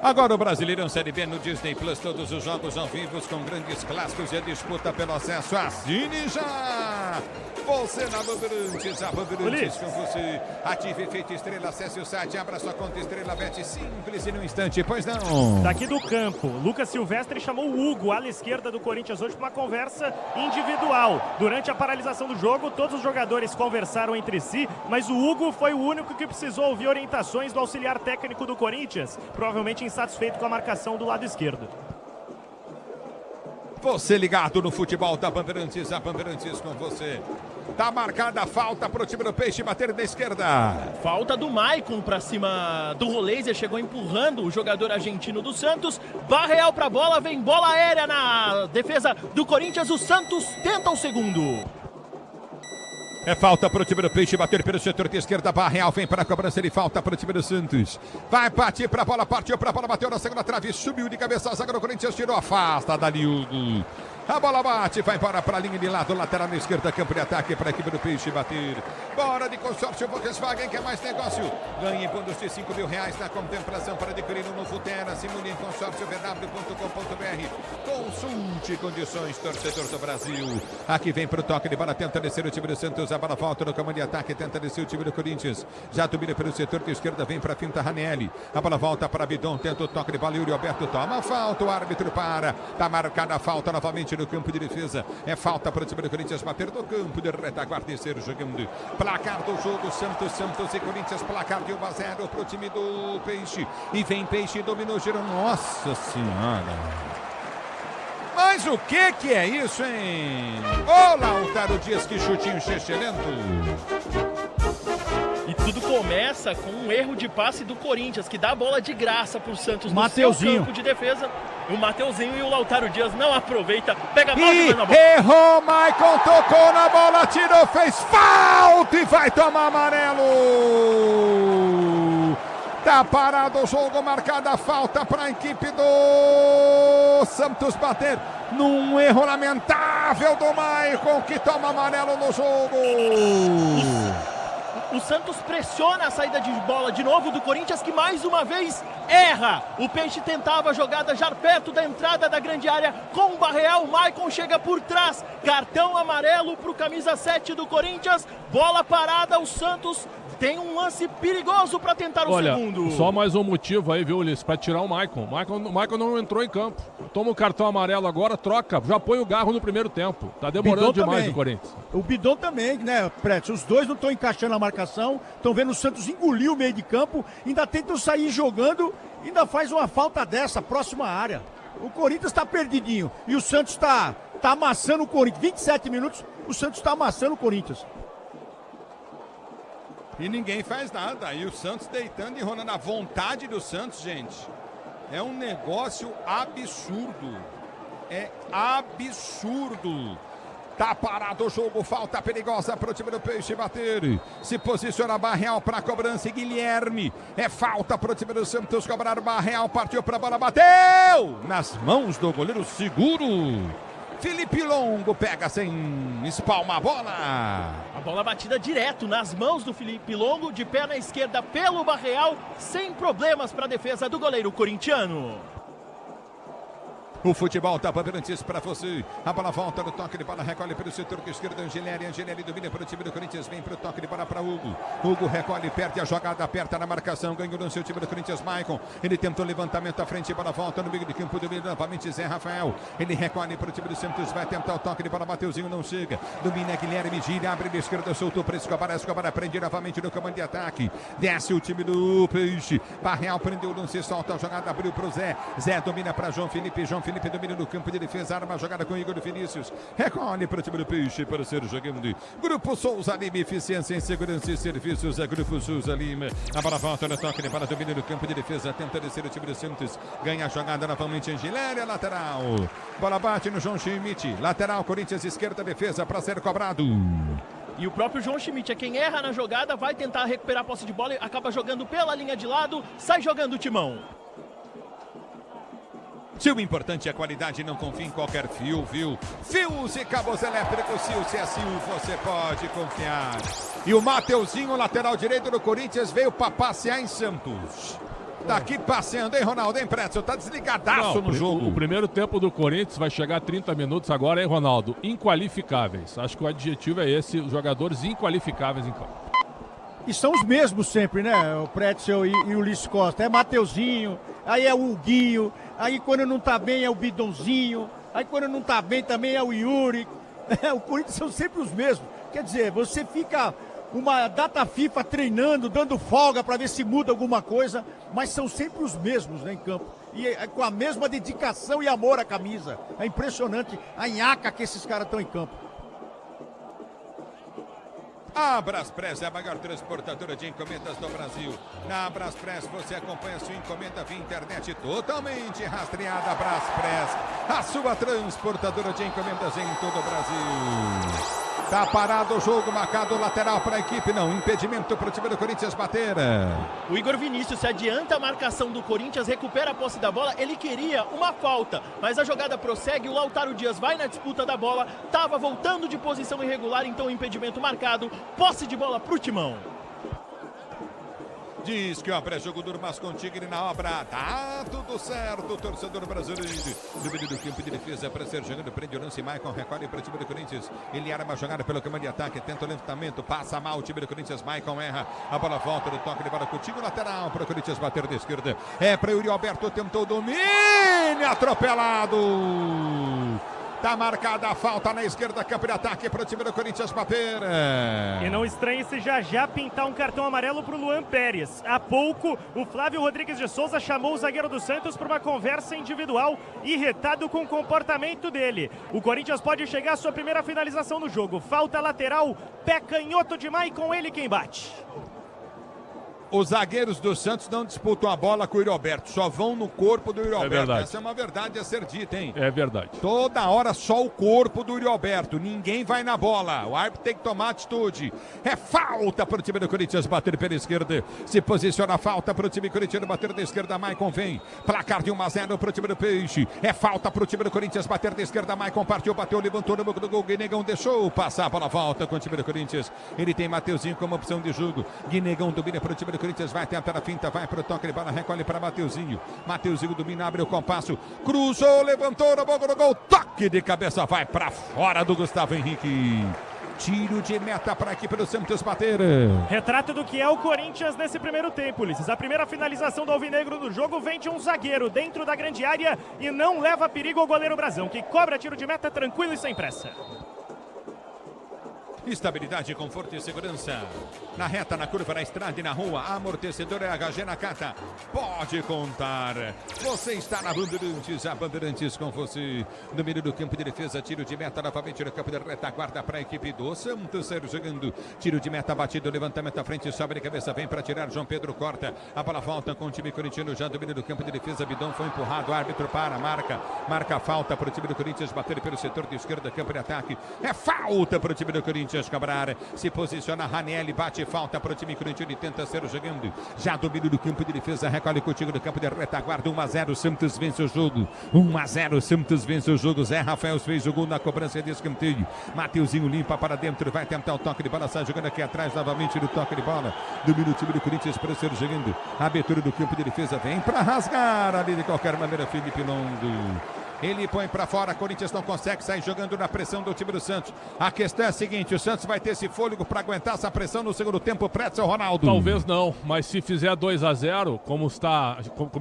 Agora o Brasileirão Série B no Disney Plus, todos os jogos ao vivo com grandes clássicos e a disputa pelo acesso. Assine já! Você na Bandeirantes, a Bandeirantes com você. Ative efeito estrela, acesse o site, abra sua conta Estrela Bet, simples e no instante, pois não. Daqui do campo, Lucas Silvestre chamou o Hugo, ala esquerda do Corinthians hoje, para uma conversa individual. Durante a paralisação do jogo, todos os jogadores conversaram entre si, mas o Hugo foi o único que precisou ouvir orientações do auxiliar técnico do Corinthians, provavelmente insatisfeito com a marcação do lado esquerdo. Você ligado no futebol da Bandeirantes, a Bandeirantes com você. Tá marcada a falta pro time do Peixe bater da esquerda. Falta do Maicon pra cima do Roleiser, chegou empurrando o jogador argentino do Santos. Barreal pra bola, vem bola aérea na defesa do Corinthians. O Santos tenta o segundo. É falta para o time do Peixe bater pelo setor de esquerda. Barreal vem para a cobrança de falta para o time do Santos. Vai partir para a bola, partiu para a bola, bateu na segunda trave, subiu de cabeça a zaga do Corinthians, tirou, afasta dali Hugo. A bola bate, vai para a linha de lado, lateral na esquerda, campo de ataque para a equipe do Peixe bater. Bora de consórcio Volkswagen, quer mais negócio? Ganhe bônus de R$5.000 na contemplação para adquirir um novo Terra. Simule em consórciovw.com.br. Consulte condições, torcedor do Brasil. Aqui vem para o toque de bola, tenta descer o time do Santos. A bola volta no comando de ataque, tenta descer o time do Corinthians. Já domina pelo setor de esquerda, vem para a finta Ranieri. A bola volta para Bidon, tenta o toque de bola. Yuri Alberto toma a falta, o árbitro para. Está marcada a falta novamente no campo de defesa. É falta para o time do Corinthians bater no campo de retaguarda e ser jogando. Placar do jogo, Santos e Corinthians. Placar de 1-0 para o time do Peixe. E vem Peixe, dominou, girou. Nossa Senhora! Mas o que é isso, hein? Ô, Lautaro Dias, que chutinho chechelento. E tudo começa com um erro de passe do Corinthians, que dá a bola de graça pro Santos no seu campo de defesa. O Mateuzinho e o Lautaro Dias não aproveita. Pega a bola e na bola. Errou, Maicon tocou na bola, tirou, fez falta e vai tomar amarelo. Tá parado o jogo, marcada a falta para a equipe do Santos bater num erro lamentável do Maicon, que toma amarelo no jogo. O Santos pressiona a saída de bola de novo do Corinthians, que mais uma vez erra. O Peixe tentava a jogada já perto da entrada da grande área com o Barreal. O Maicon chega por trás. Cartão amarelo para o camisa 7 do Corinthians. Bola parada, o Santos tem um lance perigoso para tentar o segundo. Só mais um motivo aí, viu, Ulisses, para tirar o Maicon. O Maicon não entrou em campo. Toma o cartão amarelo agora, troca, já põe o Garro no primeiro tempo. Tá demorando demais o Corinthians. O Bidon também, né, Preto? Os dois não estão encaixando a marcação, estão vendo o Santos engolir o meio de campo, ainda tentam sair jogando, ainda faz uma falta dessa, próxima área. O Corinthians está perdidinho e o Santos está amassando o Corinthians. 27 minutos, o Santos está amassando o Corinthians. E ninguém faz nada. E o Santos deitando e rolando. A vontade do Santos, gente, é um negócio absurdo. É absurdo. Tá parado o jogo, falta perigosa para o time do Peixe bater. Se posiciona Barreal para a cobrança e Guilherme. É falta para o time do Santos cobrar. Barreal partiu para a bola, bateu nas mãos do goleiro seguro. Felipe Longo pega sem espalma a bola. A bola batida direto nas mãos do Felipe Longo, de perna esquerda pelo Barreal, sem problemas para a defesa do goleiro corintiano. O futebol tá Bandeirantes para você. A bola volta no toque de bola, recolhe pelo setor esquerdo. Angelelli domina para o time do Corinthians, vem para o toque de bola para Hugo. Hugo recolhe, perde a jogada, aperta na marcação, ganhou no seu time do Corinthians, Maicon. Ele tentou levantamento à frente, bola volta no meio de campo, domina novamente Zé Rafael. Ele recolhe para o time do Santos, vai tentar o toque de bola, Mateuzinho não chega. Domina Guilherme, gira, abre de esquerda, soltou para Escobar. Escobar prende novamente no comando de ataque. Desce o time do Peixe. Barreal prendeu, não se solta a jogada, abriu para o Zé. Zé domina para João Felipe domina no campo de defesa, arma a jogada com Igor Vinícius, recolhe para o time do Peixe para ser jogando de Grupo Souza Lima, eficiência em segurança e serviços, Grupo Souza Lima, a bola volta no toque de bola, domina no campo de defesa, tenta descer o time do Santos, ganha a jogada novamente, Angelelli, lateral, bola bate no João Schmidt, lateral, Corinthians, esquerda, defesa para ser cobrado. E o próprio João Schmidt é quem erra na jogada, vai tentar recuperar a posse de bola e acaba jogando pela linha de lado, sai jogando o timão. Se o importante é a qualidade, não confie em qualquer fio, viu? Fios e cabos elétricos, se é fio, você pode confiar. E o Mateuzinho, lateral direito do Corinthians, veio para passear em Santos. Tá aqui passeando, hein, Ronaldo? Hein, Pretzel? Tá desligadaço no jogo. O primeiro tempo do Corinthians vai chegar a 30 minutos agora, hein, Ronaldo? Inqualificáveis. Acho que o adjetivo é esse, os jogadores inqualificáveis em campo. E são os mesmos sempre, né? O Pretzel e o Ulisses Costa. É Mateuzinho, aí é o Huguinho, aí quando não tá bem é o Bidonzinho, aí quando não tá bem também é o Yuri. O Corinthians são sempre os mesmos. Quer dizer, você fica uma data FIFA treinando, dando folga para ver se muda alguma coisa, mas são sempre os mesmos, né, em campo. E com a mesma dedicação e amor à camisa. É impressionante a nhaca que esses caras estão em campo. A Braspress é a maior transportadora de encomendas do Brasil. Na Braspress você acompanha sua encomenda via internet totalmente rastreada. Braspress, a sua transportadora de encomendas em todo o Brasil. Tá parado o jogo, marcado lateral para a equipe, não, impedimento para o time do Corinthians bater. O Igor Vinícius se adianta a marcação do Corinthians, recupera a posse da bola, ele queria uma falta, mas a jogada prossegue, o Lautaro Dias vai na disputa da bola, estava voltando de posição irregular, então o impedimento marcado, posse de bola para o Timão. Diz que o pré-jogo duro, mas com Tigre na obra. Tá tudo certo, torcedor brasileiro. Domínio do campo de defesa para ser jogando. Prende o lance, Maicon recolhe para o time do Corinthians. Ele arma a jogada pelo comando de ataque. Tenta o levantamento, passa mal o time do Corinthians. Maicon erra. A bola volta no toque de bola contigo. Lateral para o Corinthians bater da esquerda. É para o Yuri Alberto. Tentou o domínio. Atropelado. Tá marcada a falta na esquerda, campo de ataque para o time do Corinthians bater. E não estranhe se já pintar um cartão amarelo para o Luan Pérez. Há pouco, o Flávio Rodrigues de Souza chamou o zagueiro do Santos para uma conversa individual, irritado com o comportamento dele. O Corinthians pode chegar à sua primeira finalização no jogo. Falta lateral, pé canhoto de Maicon, ele quem bate. Os zagueiros do Santos não disputam a bola com o Yuri Alberto, só vão no corpo do Yuri Alberto. Verdade. Essa é uma verdade a ser dita, hein? É verdade. Toda hora só o corpo do Yuri Alberto, ninguém vai na bola. O árbitro tem que tomar atitude. É falta para o time do Corinthians bater pela esquerda. Se posiciona a falta para o time corintiano bater da esquerda. Maicon vem. Placar de 1-0 para o time do Peixe. É falta para o time do Corinthians bater da esquerda. Maicon partiu, bateu, levantou no boca do gol. Guinegão deixou passar a bola, volta com o time do Corinthians. Ele tem Mateuzinho como opção de jogo. Guinegão domina para o time do Corinthians, vai tentar a finta, vai para o toque de bola, recolhe para Mateuzinho. Mateuzinho domina, abre o compasso, cruzou, levantou no boca do gol, toque de cabeça, vai para fora do Gustavo Henrique. Tiro de meta para a equipe do Santos bater. Retrato do que é o Corinthians nesse primeiro tempo, Ulisses. A primeira finalização do Alvinegro no jogo vem de um zagueiro dentro da grande área e não leva perigo ao goleiro Brazão, que cobra tiro de meta tranquilo e sem pressa. Estabilidade, conforto e segurança. Na reta, na curva, na estrada e na rua. Amortecedor é HG Nakata. Pode contar. Você está na Bandeirantes. A Bandeirantes com você. No meio do campo de defesa. Tiro de meta novamente no campo de retaguarda para a equipe do Santos. Sérgio jogando. Tiro de meta batido. Levantamento à frente. Sobe de cabeça. Vem para tirar. João Pedro corta. A bola volta com o time corintiano. Já do meio do campo de defesa. Bidon foi empurrado. Árbitro para. Marca a falta para o time do Corinthians. Bater pelo setor de esquerda. Campo de ataque. É falta para o time do Corinthians. Cobrar, se posiciona Ranieri, bate falta para o time corintiano e tenta ser jogando, já domínio do campo de defesa, recolhe contigo do campo de retaguarda, 1-0, Santos vence o jogo, 1-0, Santos vence o jogo. Zé Rafael fez o gol na cobrança de escanteio, Mateuzinho limpa para dentro, vai tentar o toque de bola, sai jogando aqui atrás novamente no toque de bola, domínio o time do Corinthians para ser jogando, abertura do campo de defesa, vem para rasgar ali de qualquer maneira, Felipe Longo. Ele põe para fora, Corinthians não consegue sair jogando na pressão do time do Santos. A questão é a seguinte, o Santos vai ter esse fôlego para aguentar essa pressão no segundo tempo, Pretzel, Ronaldo? Talvez não, mas se fizer 2-0, como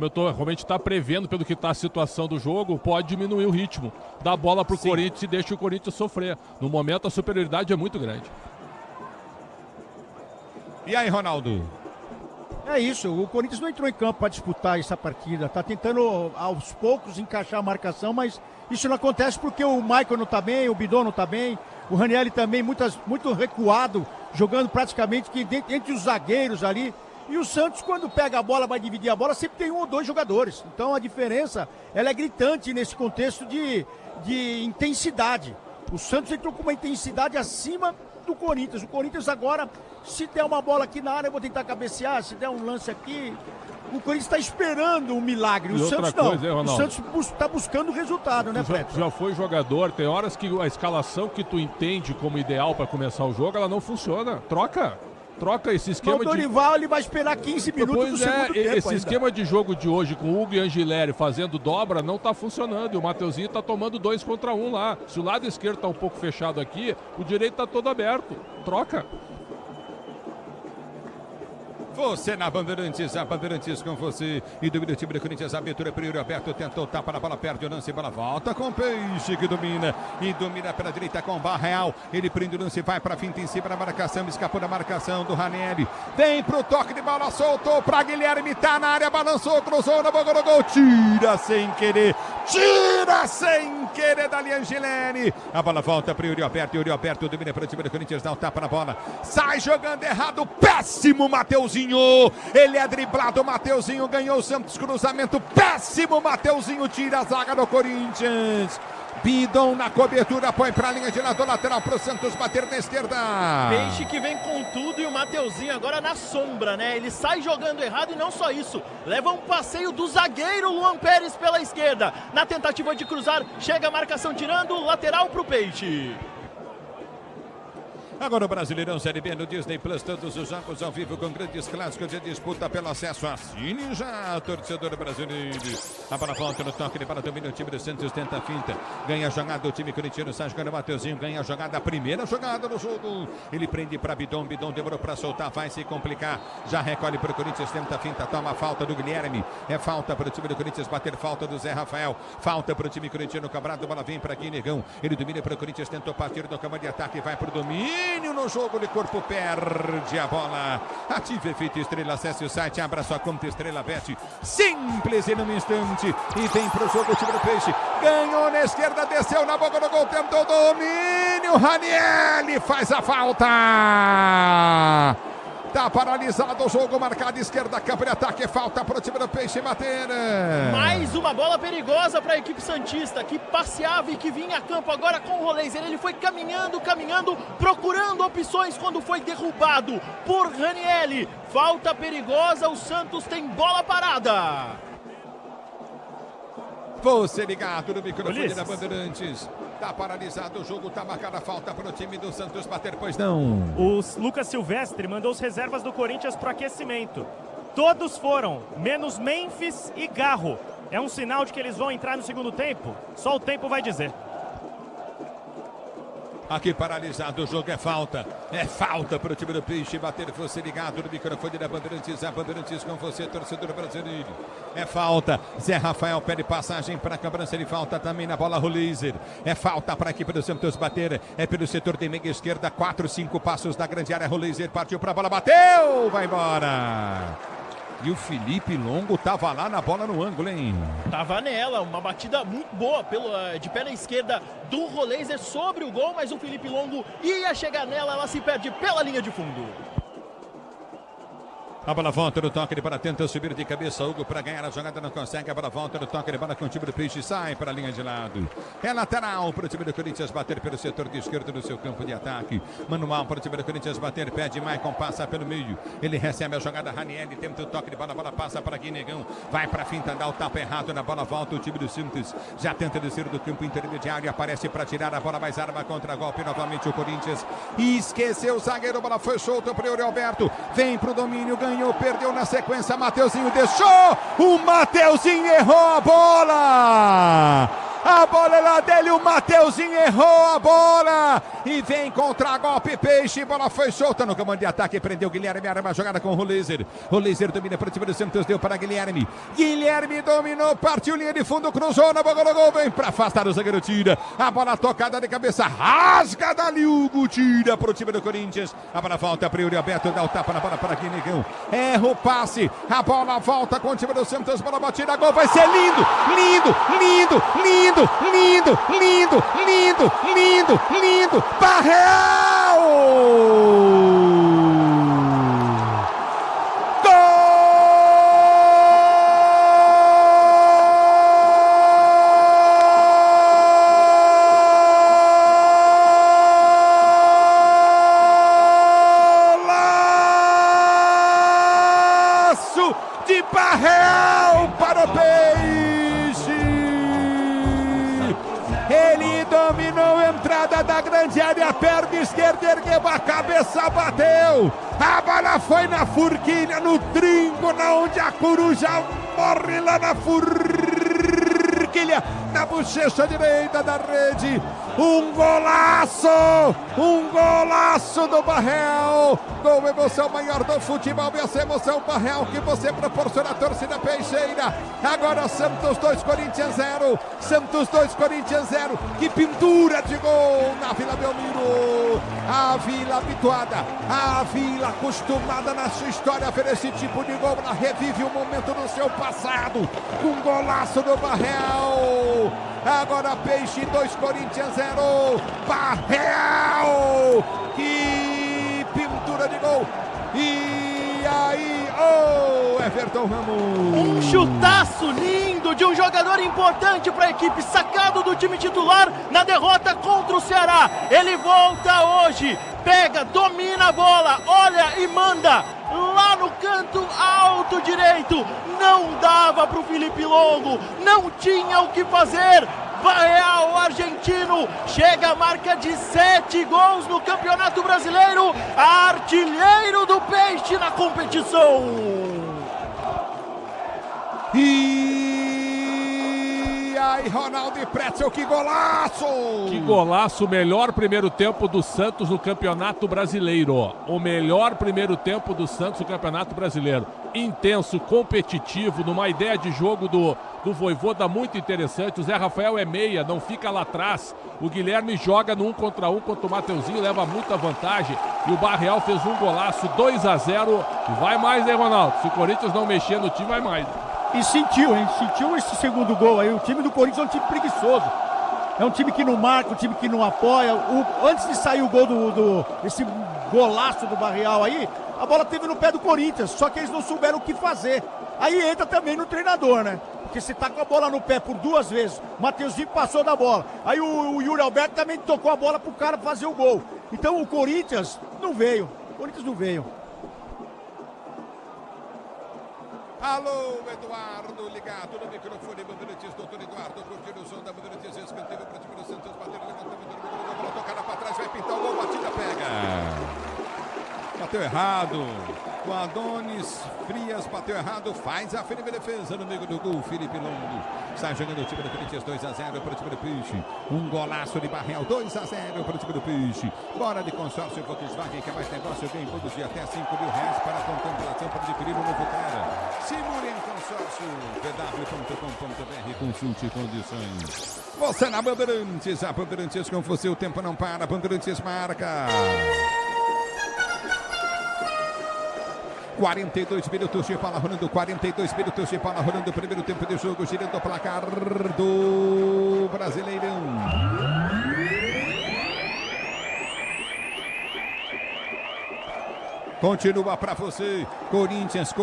eu tô realmente está prevendo pelo que está a situação do jogo, pode diminuir o ritmo. Dá a bola para o Corinthians e deixa o Corinthians sofrer. No momento a superioridade é muito grande. E aí, Ronaldo? É isso, o Corinthians não entrou em campo para disputar essa partida, está tentando aos poucos encaixar a marcação, mas isso não acontece porque o Maicon não está bem, o Bidon não está bem, o Ranieri também muito recuado, jogando praticamente entre os zagueiros ali, e o Santos quando pega a bola, vai dividir a bola, sempre tem 1 ou 2 jogadores, então a diferença ela é gritante nesse contexto de intensidade. O Santos entrou com uma intensidade acima do Corinthians. O Corinthians agora, se der uma bola aqui na área, eu vou tentar cabecear, se der um lance aqui, o Corinthians está esperando um milagre. O Santos não. O Santos está buscando o resultado, né, Preto? Já foi jogador, tem horas que a escalação que tu entende como ideal para começar o jogo, ela não funciona. Troca esse esquema. O Dorival ele vai esperar 15 minutos do segundo tempo esse ainda. Esquema de jogo de hoje com o Hugo e Angileri fazendo dobra não está funcionando. E o Mateuzinho está tomando 2 contra 1 lá. Se o lado esquerdo está um pouco fechado aqui, o direito está todo aberto. Troca. Você na Bandeirantes, a Bandeirantes com você. E domina o time do Corinthians, abertura para o Yuri Alberto, tentou tapa na bola, perde o lance, bola volta com o Peixe que domina. E domina pela direita com o Barreal. Ele prende o lance, vai para a finta em cima da marcação, escapou da marcação do Ranieri. Vem pro toque de bola, soltou para Guilherme, tá na área, balançou, cruzou na boca do gol, tira sem querer dali Angelini. A bola volta para o Yuri Alberto domina para o time do Corinthians, dá um tapa na bola, sai jogando errado, péssimo Mateuzinho. Ele é driblado, Mateuzinho ganhou o Santos, cruzamento péssimo, Mateuzinho tira a zaga do Corinthians. Bidon na cobertura, põe para a linha de lado lateral para o Santos bater na esquerda. Peixe que vem com tudo e o Mateuzinho agora na sombra, né? Ele sai jogando errado e não só isso, leva um passeio do zagueiro Luan Pérez pela esquerda. Na tentativa de cruzar, chega a marcação tirando, lateral para o Peixe. Agora o Brasileirão Série B no Disney Plus, todos os jogos ao vivo com grandes clássicos de disputa pelo acesso. Assine já, torcedor brasileiro. A bola volta no toque de bola, domina o time do Santos, tenta a finta, ganha a jogada, o time corintiano sai jogando o Mateuzinho, ganha a jogada, a primeira jogada do jogo. Ele prende para Bidon demorou para soltar, vai se complicar, já recolhe para o Corinthians, tenta a finta, toma a falta do Guilherme, é falta para o time do Corinthians, bater falta do Zé Rafael, falta para o time corintiano, cobrado, bola vem para Guinegão, ele domina para o Corinthians, tentou partir do campo de ataque, vai para o domínio no jogo de corpo, perde a bola. Ative efeito Estrela, acesse o site, abra sua conta Estrela Bet, simples e num instante, e vem pro jogo o time do Peixe, ganhou na esquerda, desceu na boca do gol, tentou domínio, Ranieri faz a falta. Tá paralisado o jogo, marcado esquerda, campo de ataque, falta pro time do Peixe bater. Mais uma bola perigosa para a equipe santista, que passeava e que vinha a campo agora com o Roleiser. Ele foi caminhando, procurando opções quando foi derrubado por Ranieri. Falta perigosa, o Santos tem bola parada. Você ligado no microfone da Bandeirantes. Tá paralisado o jogo, tá marcada a falta para o time do Santos bater, pois não. O Lucas Silvestre mandou os reservas do Corinthians para aquecimento. Todos foram, menos Memphis e Garro. É um sinal de que eles vão entrar no segundo tempo? Só o tempo vai dizer. Aqui paralisado o jogo, é falta para o time do Peixe bater. Você ligado no microfone da Bandeirantes, a Bandeirantes com você, torcedor brasileiro. É falta, Zé Rafael pede passagem para a cobrança de falta também na bola, Roleiser. É falta para a equipe do Santos bater, é pelo setor de meia esquerda, 4, 5 passos da grande área, Roleiser partiu para a bola, bateu, vai embora. E o Felipe Longo tava lá na bola no ângulo, hein? Tava nela, uma batida muito boa de pé na esquerda do Roleiser sobre o gol, mas o Felipe Longo ia chegar nela, ela se perde pela linha de fundo. A bola volta no toque de bola, tenta subir de cabeça, Hugo para ganhar a jogada, não consegue. A bola volta no toque de bola com o time do Peixe, sai para a linha de lado. É lateral para o time do Corinthians bater pelo setor de esquerdo do seu campo de ataque. Manual para o time do Corinthians bater, pede Maicon, passa pelo meio. Ele recebe a jogada, Ranieri tenta o toque de bola, a bola passa para Guinegão. Vai para a finta, dá o tapa errado na bola, volta o time do Santos. Já tenta descer do campo intermediário, aparece para tirar a bola, mais arma contra golpe novamente o Corinthians. Esqueceu o zagueiro, a bola foi solta para o Yuri Alberto. Vem para o domínio, ganhou. Perdeu na sequência, Mateuzinho deixou, o Mateuzinho errou a bola é lá dele, o Mateuzinho errou a bola e vem contra golpe Peixe, bola foi solta no comando de ataque, prendeu Guilherme, arma a jogada com o Roleiser domina para o time do Santos, deu para Guilherme dominou, partiu linha de fundo, cruzou na boca do gol, vem para afastar o zagueiro, tira a bola tocada de cabeça, rasga dali, Hugo tira para o time do Corinthians, a bola volta para o Yuri Alberto, dá o tapa na bola para Guinegão, erra o passe, a bola volta com o time do Santos, bola batida, gol, vai ser lindo, Barreal! Golaço de Barreal para o Peixe! Ele dominou a entrada da grande área, perna esquerda, ergueu a cabeça, bateu. A bola foi na forquilha, no trinco, na onde a coruja morre lá na forquilha, na bochecha direita da rede. Um golaço do Barreal. Gol, emoção maior do futebol, e essa emoção Barreal que você proporciona à torcida peixeira. Agora Santos 2, Corinthians 0. Santos 2, Corinthians 0. Que pintura de gol na Vila Belmiro. A Vila habituada, a Vila acostumada na sua história a ver esse tipo de gol. Ela revive o momento do seu passado. Um golaço do Barreal. Agora Peixe 2, Corinthians 0. Barreal! Que pintura de gol! E aí, Everton Ramos! Um chutaço lindo de um jogador importante para a equipe, sacado do time titular na derrota contra o Ceará. Ele volta hoje, pega, domina a bola, olha e manda lá no canto alto direito. Não dava para o Felipe Longo, não tinha o que fazer. Barreal, o argentino, chega à marca de 7 gols no Campeonato Brasileiro, artilheiro do Peixe na competição. E aí, Ronaldo e Pretzel, que golaço! Que golaço, melhor primeiro tempo do Santos no Campeonato Brasileiro. O melhor primeiro tempo do Santos no Campeonato Brasileiro. Intenso, competitivo, numa ideia de jogo do Vojvoda muito interessante. O Zé Rafael é meia, não fica lá atrás. O Guilherme joga no 1 contra 1 contra o Mateuzinho, leva muita vantagem. E o Barreal fez um golaço, 2-0. E vai mais, hein, Ronaldo? Se o Corinthians não mexer no time, vai mais. E sentiu, hein? Sentiu esse segundo gol aí. O time do Corinthians é um time preguiçoso. É um time que não marca, um time que não apoia. Antes de sair o gol esse golaço do Barreal aí, a bola teve no pé do Corinthians, só que eles não souberam o que fazer. Aí entra também no treinador, né? Porque você tá com a bola no pé por 2 vezes, o Mateuzinho passou da bola. Aí o Yuri Alberto também tocou a bola pro cara fazer o gol. Então o Corinthians não veio. Alô, Eduardo, ligado no microfone, Bandeirantes, doutor Eduardo, curtindo o som da Bandeirantes, escanteio para o time do Santos, bateu, levantou, tocada para trás, vai pintar o gol, batida, pega. Bateu errado, o Adonis Frias bateu errado, faz a firme defesa no meio do gol, Felipe Longo. Sai jogando o time do Corinthians, 2-0 para o time do Peixe. Um golaço de Barreal, 2-0 para o time do Peixe. Bora de consórcio Volkswagen, que é mais negócio, ganha bônus de até R$5.000 para a contemplação para adquirir um novo cara. Simule em consórcio, vw.com.br, consulte condições. Você na Bandeirantes, a Bandeirantes com você, o tempo não para, Bandeirantes marca. 42 minutos de bola rolando, 42 minutos de bola rolando, primeiro tempo de jogo, girando o placar do Brasileirão. Continua para você, Corinthians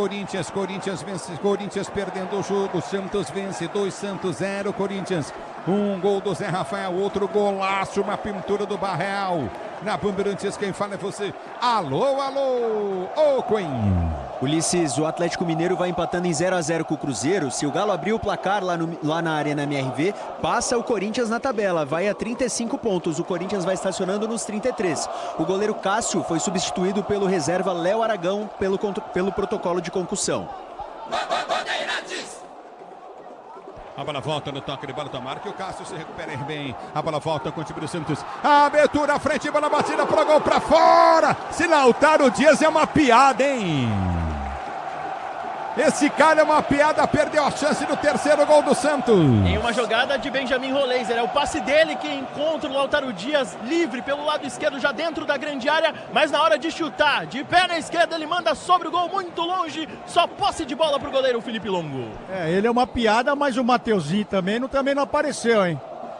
vence, Corinthians perdendo o jogo, Santos vence, 2-0, Corinthians. Um gol do Zé Rafael, outro golaço, uma pintura do Barreal. Na Bandeirantes, quem fala é você. Alô, ô Coen. Ulisses, o Atlético Mineiro vai empatando em 0-0 com o Cruzeiro. Se o Galo abrir o placar lá na Arena MRV, passa o Corinthians na tabela, vai a 35 pontos. O Corinthians vai estacionando nos 33. O goleiro Cássio foi substituído pelo reserva Léo Aragão pelo protocolo de concussão. A bola volta no toque de bola do Marco, e o Cássio se recupera bem. A bola volta com o time do Santos. A abertura à frente, bola batida para gol, para fora. Se Lautaro Dias é uma piada, hein? Esse cara é uma piada, perdeu a chance do terceiro gol do Santos. Em uma jogada de Benjamin Roleiser, é o passe dele que encontra o Lautaro Dias livre pelo lado esquerdo, já dentro da grande área, mas na hora de chutar, de pé na esquerda, ele manda sobre o gol muito longe, só posse de bola pro goleiro Felipe Longo. Ele é uma piada, mas o Mateuzinho também não apareceu, hein?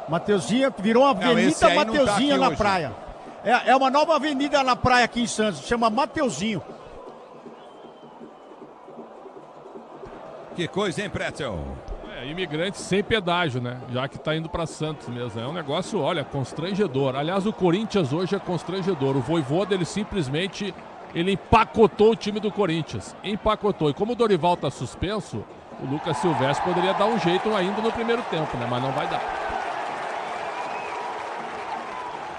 Mateuzinho virou uma avenida Mateuzinho na praia. É uma nova avenida na praia aqui em Santos, chama Mateuzinho. Que coisa, hein, Pretzel? Imigrante sem pedágio, né? Já que tá indo para Santos mesmo. É um negócio, olha, constrangedor. Aliás, o Corinthians hoje é constrangedor. O Vojvoda, ele simplesmente empacotou o time do Corinthians. Empacotou. E como o Dorival tá suspenso, o Lucas Silvestre poderia dar um jeito ainda no primeiro tempo, né? Mas não vai dar.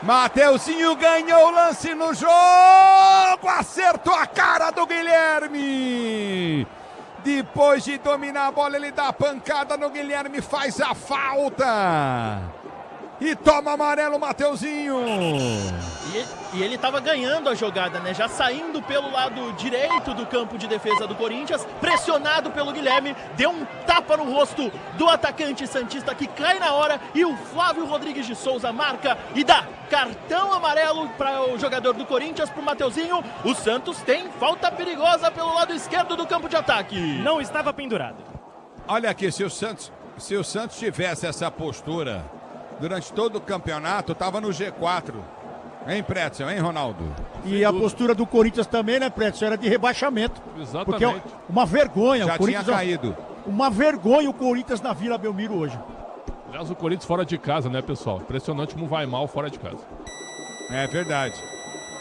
Mateuzinho ganhou o lance no jogo! Acertou a cara do Guilherme! Depois de dominar a bola, ele dá a pancada no Guilherme, faz a falta. E toma amarelo, Mateuzinho. E ele estava ganhando a jogada, né? Já saindo pelo lado direito do campo de defesa do Corinthians, pressionado pelo Guilherme, deu um tapa no rosto do atacante santista que cai na hora, e o Flávio Rodrigues de Souza marca e dá cartão amarelo para o jogador do Corinthians, para o Mateuzinho. O Santos tem falta perigosa pelo lado esquerdo do campo de ataque. Não estava pendurado. Olha aqui, se o Santos tivesse essa postura durante todo o campeonato, estava no G4. Hein, Pretzel? Hein, Ronaldo? E a postura do Corinthians também, né, Pretzel? Era de rebaixamento. Exatamente. Porque é uma vergonha. Já o Corinthians tinha caído. Uma vergonha o Corinthians na Vila Belmiro hoje. Aliás, o Corinthians fora de casa, né, pessoal? Impressionante como vai mal fora de casa. É verdade.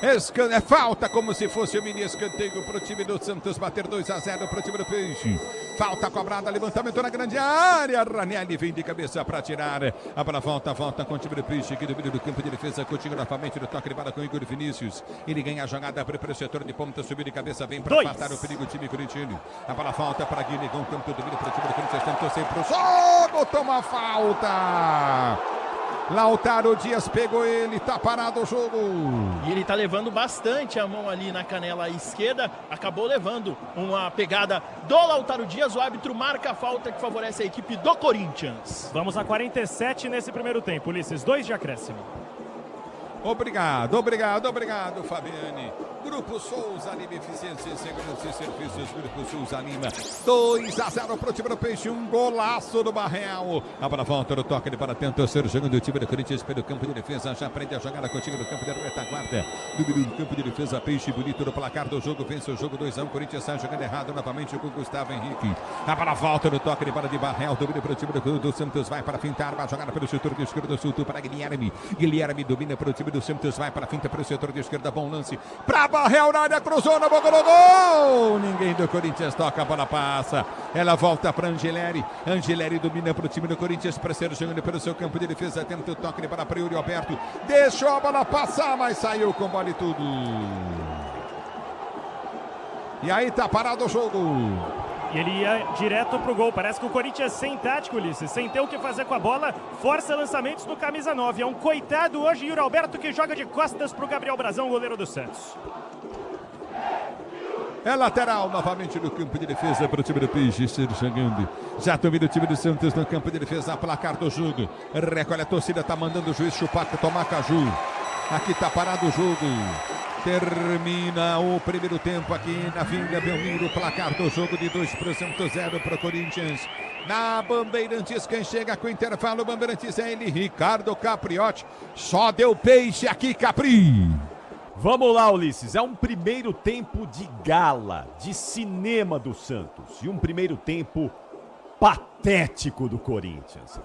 É falta, como se fosse o mini escanteio para o time do Santos bater 2-0 para o time do Peixe. Falta cobrada, levantamento na grande área. Ranieri vem de cabeça para tirar. A bola volta com o time do Peixe aqui do meio do campo de defesa. Continua novamente no toque de bola com o Igor Vinícius. Ele ganha a jogada para o setor de ponta, subiu de cabeça, vem para afastar o perigo do time corintiano. A bola volta para Guilherme, campo do meio para o time do Corinthians. Tentou sempre para o jogo, toma falta. Lautaro Dias pegou ele, tá parado o jogo. E ele tá levando bastante a mão ali na canela esquerda, acabou levando uma pegada do Lautaro Dias. O árbitro marca a falta que favorece a equipe do Corinthians. Vamos a 47 nesse primeiro tempo, Ulisses, 2 de acréscimo. Obrigado, Fabiane. Grupo Souza Lima, eficiência em segurança e serviços. Grupo Souza Lima, 2-0 para o time do Peixe, um golaço do Barreal. A bola volta no toque de para tentar ser jogando o time do Corinthians pelo campo de defesa. Já aprende a jogada com o time do campo de retaguarda. Do campo de defesa, Peixe bonito no placar do jogo. Vence o jogo 2-1. Corinthians sai jogando errado novamente com o Gustavo Henrique. A bola volta no toque de para de Barreal. Domina para o time do Santos. Vai para fintar. Vai jogada pelo setor de esquerda. Soltou para Guilherme. Guilherme domina para o time do Santos. Vai para a finta para o setor de esquerda. Bom lance para Barreal na área, cruzou na boca do gol. Ninguém do Corinthians toca, a bola passa. Ela volta para Angeleri. Angeleri domina para o time do Corinthians para ser jogando pelo seu campo de defesa. Tenta o toque para Yuri Alberto. Deixou a bola passar, mas saiu com bola e tudo. E aí tá parado o jogo. E ele ia direto pro gol. Parece que o Corinthians sem tático, Ulisses, sem ter o que fazer com a bola, força lançamentos no camisa 9. É um coitado hoje, Yuri Alberto, que joga de costas pro Gabriel Brazão, goleiro do Santos. É lateral novamente no campo de defesa para o time do Peixe, chegando. Já domina o time do Santos no campo de defesa, placar do jogo. Recolhe a torcida, tá mandando o juiz chupar, tomar caju. Aqui tá parado o jogo. Termina o primeiro tempo aqui na Vinda Belmiro, placar do jogo de 2-0 para o Corinthians. Na Bandeirantes, quem chega com o intervalo, Bandeirantes é ele, Ricardo Capriotti. Só deu Peixe aqui, Capri. Vamos lá, Ulisses, é um primeiro tempo de gala, de cinema do Santos. E um primeiro tempo patético do Corinthians.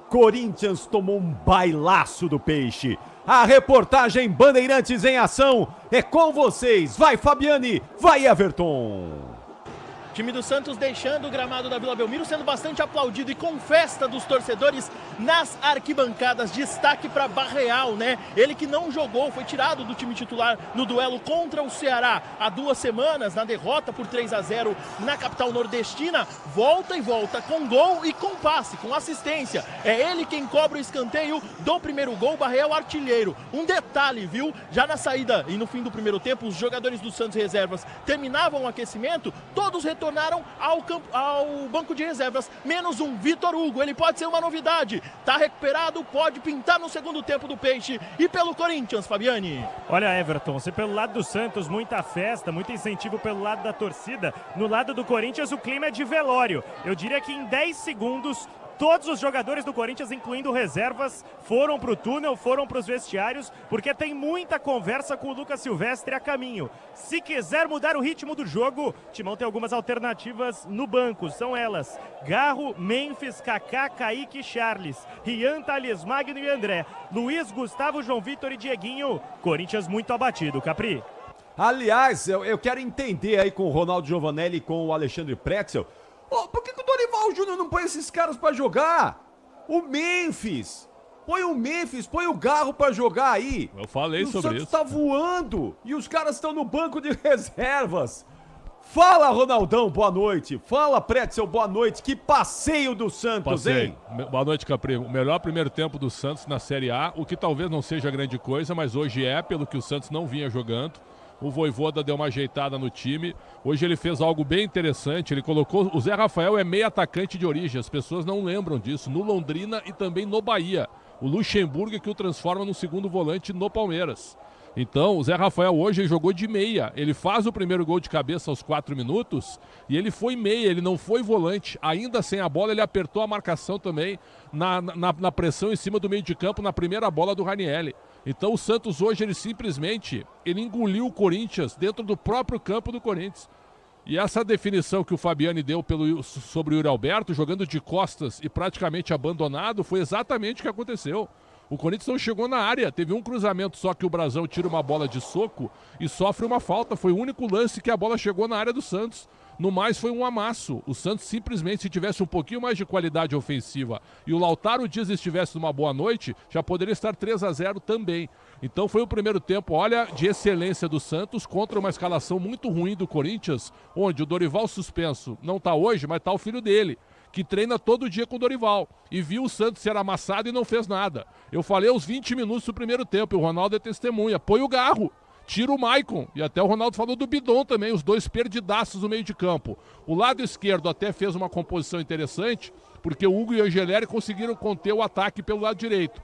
Corinthians tomou um bailaço do Peixe. A reportagem Bandeirantes em ação é com vocês. Vai, Fabiane, vai, Everton. Time do Santos deixando o gramado da Vila Belmiro, sendo bastante aplaudido e com festa dos torcedores nas arquibancadas. Destaque para Barreal, né? Ele que não jogou, foi tirado do time titular no duelo contra o Ceará há 2 semanas, na derrota por 3-0 na capital nordestina. Volta e volta com gol e com passe, com assistência. É ele quem cobra o escanteio do primeiro gol, Barreal artilheiro. Um detalhe, viu? Já na saída e no fim do primeiro tempo, os jogadores do Santos reservas terminavam o aquecimento, todos retornaram ao banco de reservas, menos um, Vitor Hugo. Ele pode ser uma novidade, tá recuperado, pode pintar no segundo tempo do Peixe. E pelo Corinthians, Fabiane? Olha, Everton, se pelo lado do Santos muita festa, muito incentivo pelo lado da torcida, no lado do Corinthians o clima é de velório. Eu diria que em 10 segundos todos os jogadores do Corinthians, incluindo reservas, foram para o túnel, foram para os vestiários, porque tem muita conversa com o Lucas Silvestre a caminho. Se quiser mudar o ritmo do jogo, Timão tem algumas alternativas no banco. São elas: Garro, Memphis, Kaká, Kaique e Charles, Rian, Thales Magno e André, Luiz, Gustavo, João Vitor e Dieguinho. Corinthians muito abatido, Capri. Aliás, eu quero entender aí com o Ronaldo Giovanelli e com o Alexandre Pretzel, por que o Dorival Júnior não põe esses caras pra jogar? O Memphis. Põe o Memphis, põe o Garro pra jogar aí. Eu falei sobre isso. O Santos tá voando e os caras estão no banco de reservas. Fala, Ronaldão, boa noite. Fala, Pretzel, boa noite. Que passeio do Santos, hein? Boa noite, Capri. O melhor primeiro tempo do Santos na Série A, o que talvez não seja grande coisa, mas hoje é, pelo que o Santos não vinha jogando. O Vojvoda deu uma ajeitada no time. Hoje ele fez algo bem interessante. Ele colocou... O Zé Rafael é meio atacante de origem. As pessoas não lembram disso. No Londrina e também no Bahia. O Luxemburgo é que o transforma no segundo volante no Palmeiras. Então, o Zé Rafael hoje jogou de meia. Ele faz o primeiro gol de cabeça aos 4 minutos e ele foi meia, ele não foi volante. Ainda sem a bola, ele apertou a marcação também na pressão em cima do meio de campo na primeira bola do Ranieri. Então o Santos hoje, ele engoliu o Corinthians dentro do próprio campo do Corinthians. E essa definição que o Fabiani deu sobre o Yuri Alberto, jogando de costas e praticamente abandonado, foi exatamente o que aconteceu. O Corinthians não chegou na área, teve um cruzamento só que o Brazão tira uma bola de soco e sofre uma falta. Foi o único lance que a bola chegou na área do Santos. No mais foi um amasso. O Santos simplesmente, se tivesse um pouquinho mais de qualidade ofensiva e o Lautaro Dias estivesse numa boa noite, já poderia estar 3-0 também. Então foi o primeiro tempo, olha, de excelência do Santos contra uma escalação muito ruim do Corinthians, onde o Dorival suspenso não está hoje, mas está o filho dele, que treina todo dia com o Dorival, e viu o Santos ser amassado e não fez nada. Eu falei aos 20 minutos do primeiro tempo, e o Ronaldo é testemunha, põe o Garro, tira o Maicon, e até o Ronaldo falou do Bidon também, os dois perdidaços no meio de campo. O lado esquerdo até fez uma composição interessante, porque o Hugo e o Angeleri conseguiram conter o ataque pelo lado direito.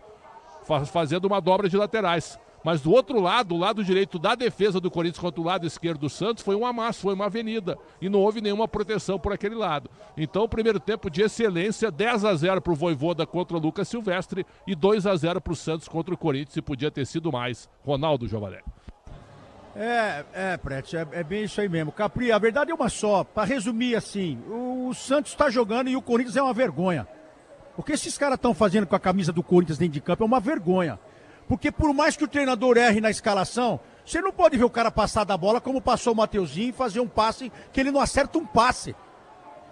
fazendo uma dobra de laterais. Mas do outro lado, o lado direito da defesa do Corinthians contra o lado esquerdo do Santos foi um amasso, foi uma avenida. E não houve nenhuma proteção por aquele lado. Então, primeiro tempo de excelência, 10-0 para o Vojvoda contra o Lucas Silvestre e 2-0 para o Santos contra o Corinthians, e podia ter sido mais. Ronaldo Giovanelli. Prete, é bem isso aí mesmo. Capri, a verdade é uma só. Para resumir assim, o Santos está jogando e o Corinthians é uma vergonha. O que esses caras estão fazendo com a camisa do Corinthians dentro de campo é uma vergonha. Porque por mais que o treinador erre na escalação, você não pode ver o cara passar da bola como passou o Mateuzinho e fazer um passe que ele não acerta um passe.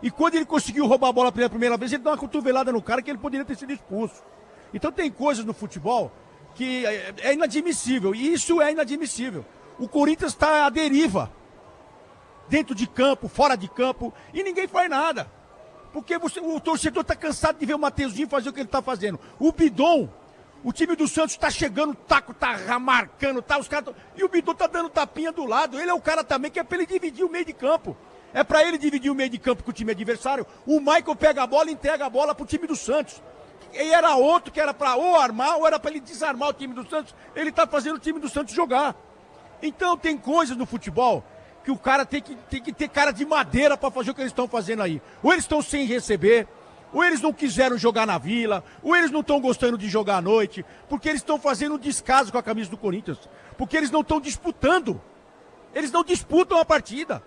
E quando ele conseguiu roubar a bola pela primeira vez, ele dá uma cotovelada no cara que ele poderia ter sido expulso. Então tem coisas no futebol que é inadmissível, e isso é inadmissível. O Corinthians está à deriva, dentro de campo, fora de campo, e ninguém faz nada. Porque o torcedor está cansado de ver o Mateuzinho fazer o que ele está fazendo. O Bidon, o time do Santos está chegando, o taco tá marcando, os caras e o Bidon tá dando tapinha do lado. Ele é o cara também que é para ele dividir o meio de campo. É para ele dividir o meio de campo com o time adversário. O Michael pega a bola e entrega a bola pro time do Santos. E era outro que era para ou armar ou era para ele desarmar o time do Santos. Ele tá fazendo o time do Santos jogar. Então tem coisas no futebol que o cara tem que ter cara de madeira para fazer o que eles estão fazendo aí. Ou eles estão sem receber, ou eles não quiseram jogar na Vila, ou eles não estão gostando de jogar à noite, porque eles estão fazendo um descaso com a camisa do Corinthians, porque eles não estão disputando. Eles não disputam a partida.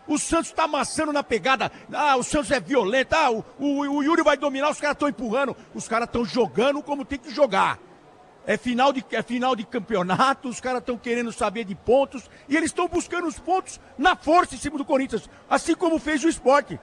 O Santos está amassando na pegada. O Santos é violento. O Yuri vai dominar, os caras estão empurrando. Os caras estão jogando como tem que jogar. É final de campeonato, os caras estão querendo saber de pontos, e eles estão buscando os pontos na força em cima do Corinthians, assim como fez o Sport.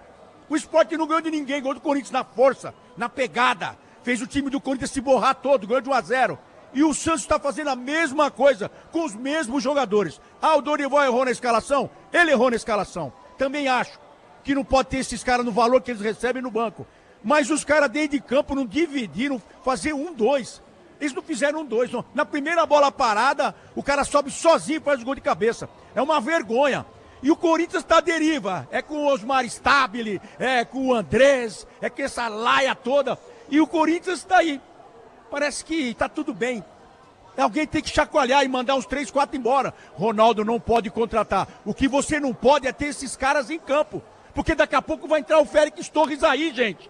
O Sport não ganhou de ninguém, ganhou do Corinthians na força, na pegada. Fez o time do Corinthians se borrar todo, ganhou de 1-0. E o Santos está fazendo a mesma coisa, com os mesmos jogadores. O Dorival errou na escalação? Ele errou na escalação. Também acho que não pode ter esses caras no valor que eles recebem no banco. Mas os caras dentro de campo não dividiram, fazer 1-2. Eles não fizeram 1-2, não. Na primeira bola parada, o cara sobe sozinho e faz o gol de cabeça. É uma vergonha. E o Corinthians está à deriva. É com o Osmar Stabile, é com o Andrés, é com essa laia toda. E o Corinthians está aí. Parece que está tudo bem. Alguém tem que chacoalhar e mandar uns 3, 4 embora. Ronaldo não pode contratar. O que você não pode é ter esses caras em campo. Porque daqui a pouco vai entrar o Félix Torres aí, gente.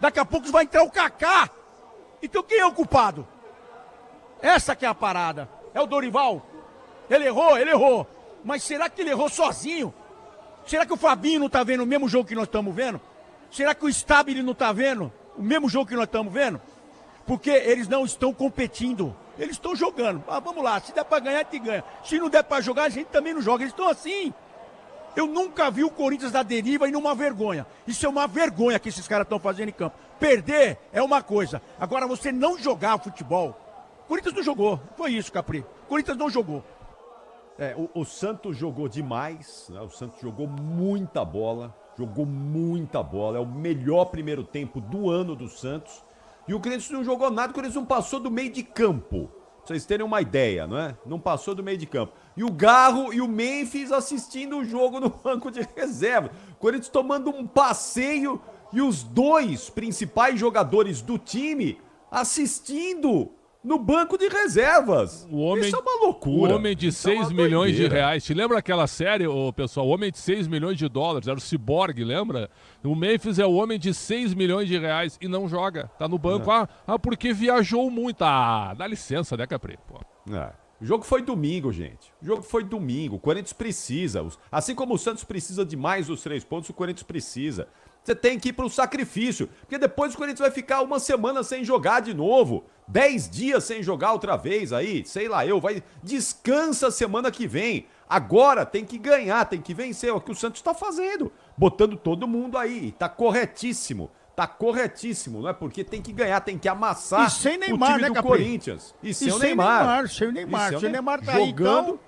Daqui a pouco vai entrar o Kaká. Então quem é o culpado? Essa que é a parada. É o Dorival. Ele errou. Mas será que ele errou sozinho? Será que o Fabinho não tá vendo o mesmo jogo que nós estamos vendo? Será que o Stabile não tá vendo o mesmo jogo que nós estamos vendo? Porque eles não estão competindo. Eles estão jogando. Vamos lá, se der pra ganhar, a gente ganha. Se não der pra jogar, a gente também não joga. Eles estão assim. Eu nunca vi o Corinthians da deriva e numa vergonha. Isso é uma vergonha que esses caras estão fazendo em campo. Perder é uma coisa. Agora, você não jogar futebol. O Corinthians não jogou. Foi isso, Capri. O Corinthians não jogou. O Santos jogou demais, né? O Santos jogou muita bola. É o melhor primeiro tempo do ano do Santos. E o Corinthians não jogou nada, o Corinthians não passou do meio de campo. Pra vocês terem uma ideia, não é? Não passou do meio de campo. E o Garro e o Memphis assistindo o jogo no banco de reserva. O Corinthians tomando um passeio e os dois principais jogadores do time assistindo no banco de reservas. Isso é uma loucura. O homem de 6 milhões de reais. Te lembra aquela série, pessoal? O homem de 6 milhões de dólares. Era o Cyborg, lembra? O Memphis é o homem de 6 milhões de reais e não joga. Tá no banco. Porque viajou muito. Dá licença, né, Capri? O jogo foi domingo, gente. O Corinthians precisa. Assim como o Santos precisa de mais os 3 pontos, o Corinthians precisa. Você tem que ir pro sacrifício, porque depois o Corinthians vai ficar uma semana sem jogar de novo, 10 dias sem jogar outra vez aí, descansa semana que vem. Agora tem que ganhar, tem que vencer, é o que o Santos tá fazendo, botando todo mundo aí, tá corretíssimo, não é? Porque tem que ganhar, tem que amassar sem Neymar, o time do Capri? Corinthians. E sem o Neymar. Sem o Neymar tá jogando,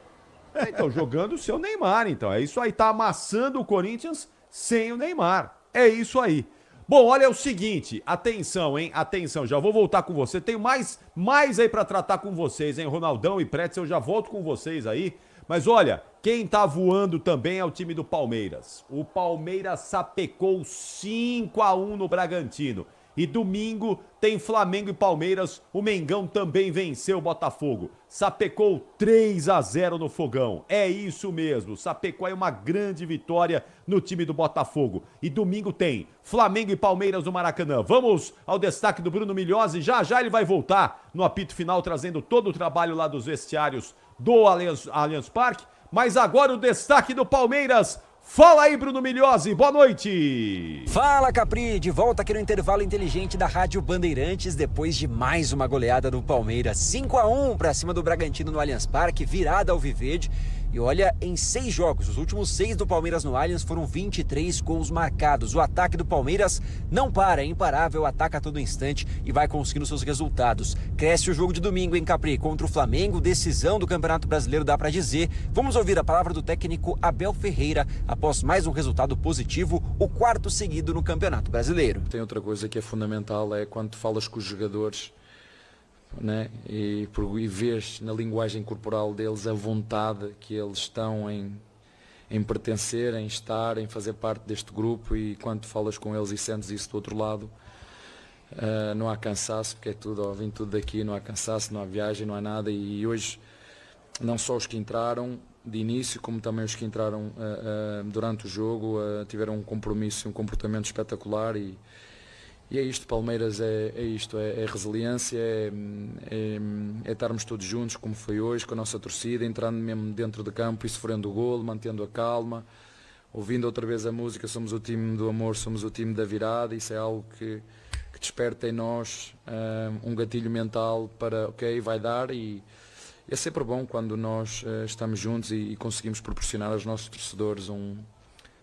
aí, então jogando o seu Neymar, então, é isso aí, tá amassando o Corinthians sem o Neymar. É isso aí. Bom, olha, é o seguinte, atenção, hein? Atenção, já vou voltar com você. Tenho mais aí pra tratar com vocês, hein? Ronaldão e Pretzel, eu já volto com vocês aí. Mas olha, quem tá voando também é o time do Palmeiras. O Palmeiras sapecou 5-1 no Bragantino. E domingo tem Flamengo e Palmeiras. O Mengão também venceu o Botafogo. Sapecou 3-0 no Fogão. É isso mesmo. Sapecou aí uma grande vitória no time do Botafogo. E domingo tem Flamengo e Palmeiras no Maracanã. Vamos ao destaque do Bruno Migliozzi. Já já ele vai voltar no apito final, trazendo todo o trabalho lá dos vestiários do Allianz Parque. Mas agora o destaque do Palmeiras. Fala aí, Bruno Migliozzi, boa noite! Fala, Capri, de volta aqui no intervalo inteligente da Rádio Bandeirantes, depois de mais uma goleada do Palmeiras, 5-1 pra cima do Bragantino no Allianz Parque, virada ao Viverde. E olha, em 6 jogos, os últimos 6 do Palmeiras no Allianz foram 23 gols marcados. O ataque do Palmeiras não para, é imparável, ataca a todo instante e vai conseguindo seus resultados. Cresce o jogo de domingo em Capri contra o Flamengo, decisão do Campeonato Brasileiro, dá pra dizer. Vamos ouvir a palavra do técnico Abel Ferreira após mais um resultado positivo, o 4º seguido no Campeonato Brasileiro. Tem outra coisa que é fundamental, é quando tu falas com os jogadores, né? E vês na linguagem corporal deles a vontade que eles estão em pertencer, em estar, em fazer parte deste grupo, e quando tu falas com eles e sentes isso do outro lado, não há cansaço, porque é tudo, vem tudo daqui, não há cansaço, não há viagem, não há nada. E hoje não só os que entraram de início, como também os que entraram durante o jogo tiveram um compromisso e um comportamento espetacular. E é isto, Palmeiras é isto, é resiliência, é estarmos todos juntos, como foi hoje, com a nossa torcida, entrando mesmo dentro de campo e sofrendo o golo, mantendo a calma, ouvindo outra vez a música, somos o time do amor, somos o time da virada. Isso é algo que desperta em nós um gatilho mental para, ok, vai dar, e é sempre bom quando nós estamos juntos e conseguimos proporcionar aos nossos torcedores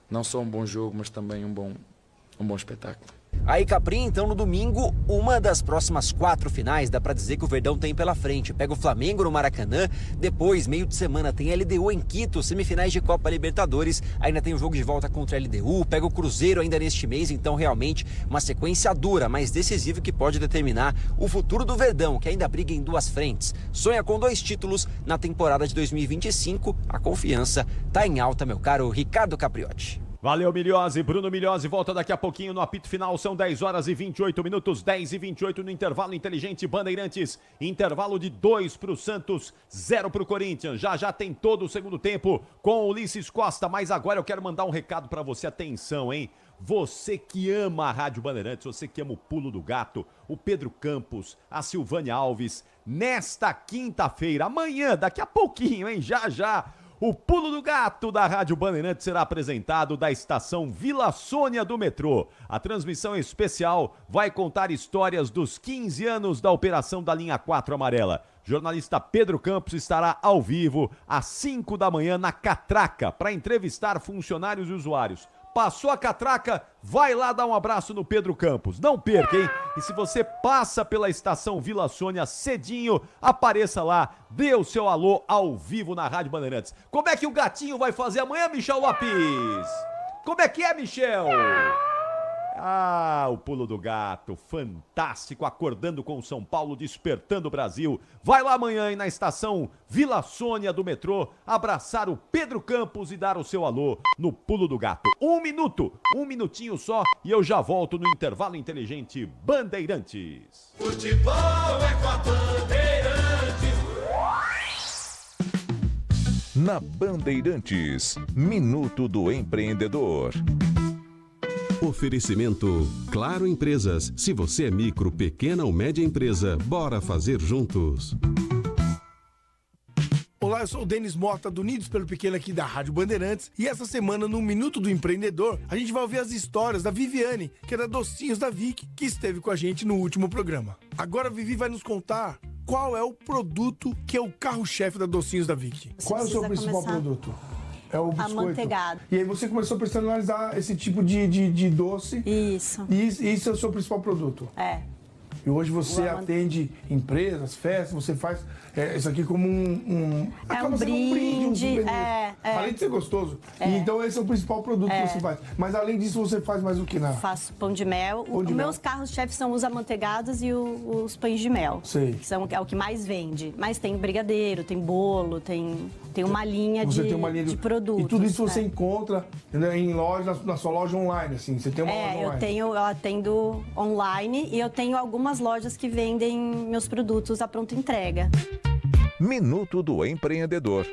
não só um bom jogo, mas também um bom espetáculo. Aí, Capri, então no domingo, uma das próximas 4 finais, dá pra dizer que o Verdão tem pela frente. Pega o Flamengo no Maracanã, depois, meio de semana, tem LDU em Quito, semifinais de Copa Libertadores, ainda tem o jogo de volta contra a LDU, pega o Cruzeiro ainda neste mês, então realmente uma sequência dura, mas decisiva, que pode determinar o futuro do Verdão, que ainda briga em 2 frentes. Sonha com 2 títulos na temporada de 2025, a confiança tá em alta, meu caro Ricardo Capriotti. Valeu, Migliozzi. Bruno Migliozzi volta daqui a pouquinho no apito final. São 10 horas e 28 minutos, 10 e 28 no intervalo inteligente Bandeirantes. Intervalo de 2 para o Santos, 0 para o Corinthians. Já tem todo o segundo tempo com o Ulisses Costa. Mas agora eu quero mandar um recado para você. Atenção, hein? Você que ama a Rádio Bandeirantes, você que ama o Pulo do Gato, o Pedro Campos, a Silvânia Alves. Nesta quinta-feira, amanhã, daqui a pouquinho, hein? Já. O Pulo do Gato da Rádio Bandeirantes será apresentado da estação Vila Sônia do metrô. A transmissão especial vai contar histórias dos 15 anos da operação da linha 4 amarela. Jornalista Pedro Campos estará ao vivo às 5 da manhã na Catraca para entrevistar funcionários e usuários. Passou a catraca, vai lá dar um abraço no Pedro Campos. Não perca, hein? E se você passa pela estação Vila Sônia cedinho, apareça lá, dê o seu alô ao vivo na Rádio Bandeirantes. Como é que o gatinho vai fazer amanhã, Michel Lopes? Como é que é, Michel? Ah, o Pulo do Gato, fantástico, acordando com o São Paulo, despertando o Brasil. Vai lá amanhã aí na estação Vila Sônia do metrô, abraçar o Pedro Campos e dar o seu alô no Pulo do Gato. Um minutinho só e eu já volto no intervalo inteligente Bandeirantes. Futebol é com a Bandeirantes. Na Bandeirantes, Minuto do Empreendedor. Oferecimento Claro Empresas. Se você é micro, pequena ou média empresa, bora fazer juntos. Olá, eu sou o Denis Mota, do Unidos pelo Pequeno aqui da Rádio Bandeirantes. E essa semana, no Minuto do Empreendedor, a gente vai ouvir as histórias da Viviane, que é da Docinhos da Vic, que esteve com a gente no último programa. Agora a Vivi vai nos contar qual é o produto que é o carro-chefe da Docinhos da Vic. Qual é o seu principal produto? É o biscoito. Amanteigado. E aí você começou a personalizar esse tipo de doce. Isso. E isso é o seu principal produto. É. E hoje você atende empresas, festas, você faz isso aqui como acaba sendo um brinde. Além de ser gostoso. E então esse é o principal produto que você faz. Mas além disso, você faz mais o que? Faço pão de mel. Os meus carros-chefes são os amanteigados e os pães de mel. Sei. Que é o que mais vende. Mas tem brigadeiro, tem bolo, tem Tem uma linha Você de, tem uma linha de produtos. E tudo isso você né? encontra em loja, na sua loja online, assim. Você tem uma loja online. Eu atendo online e eu tenho algumas lojas que vendem meus produtos à pronta entrega. Minuto do Empreendedor.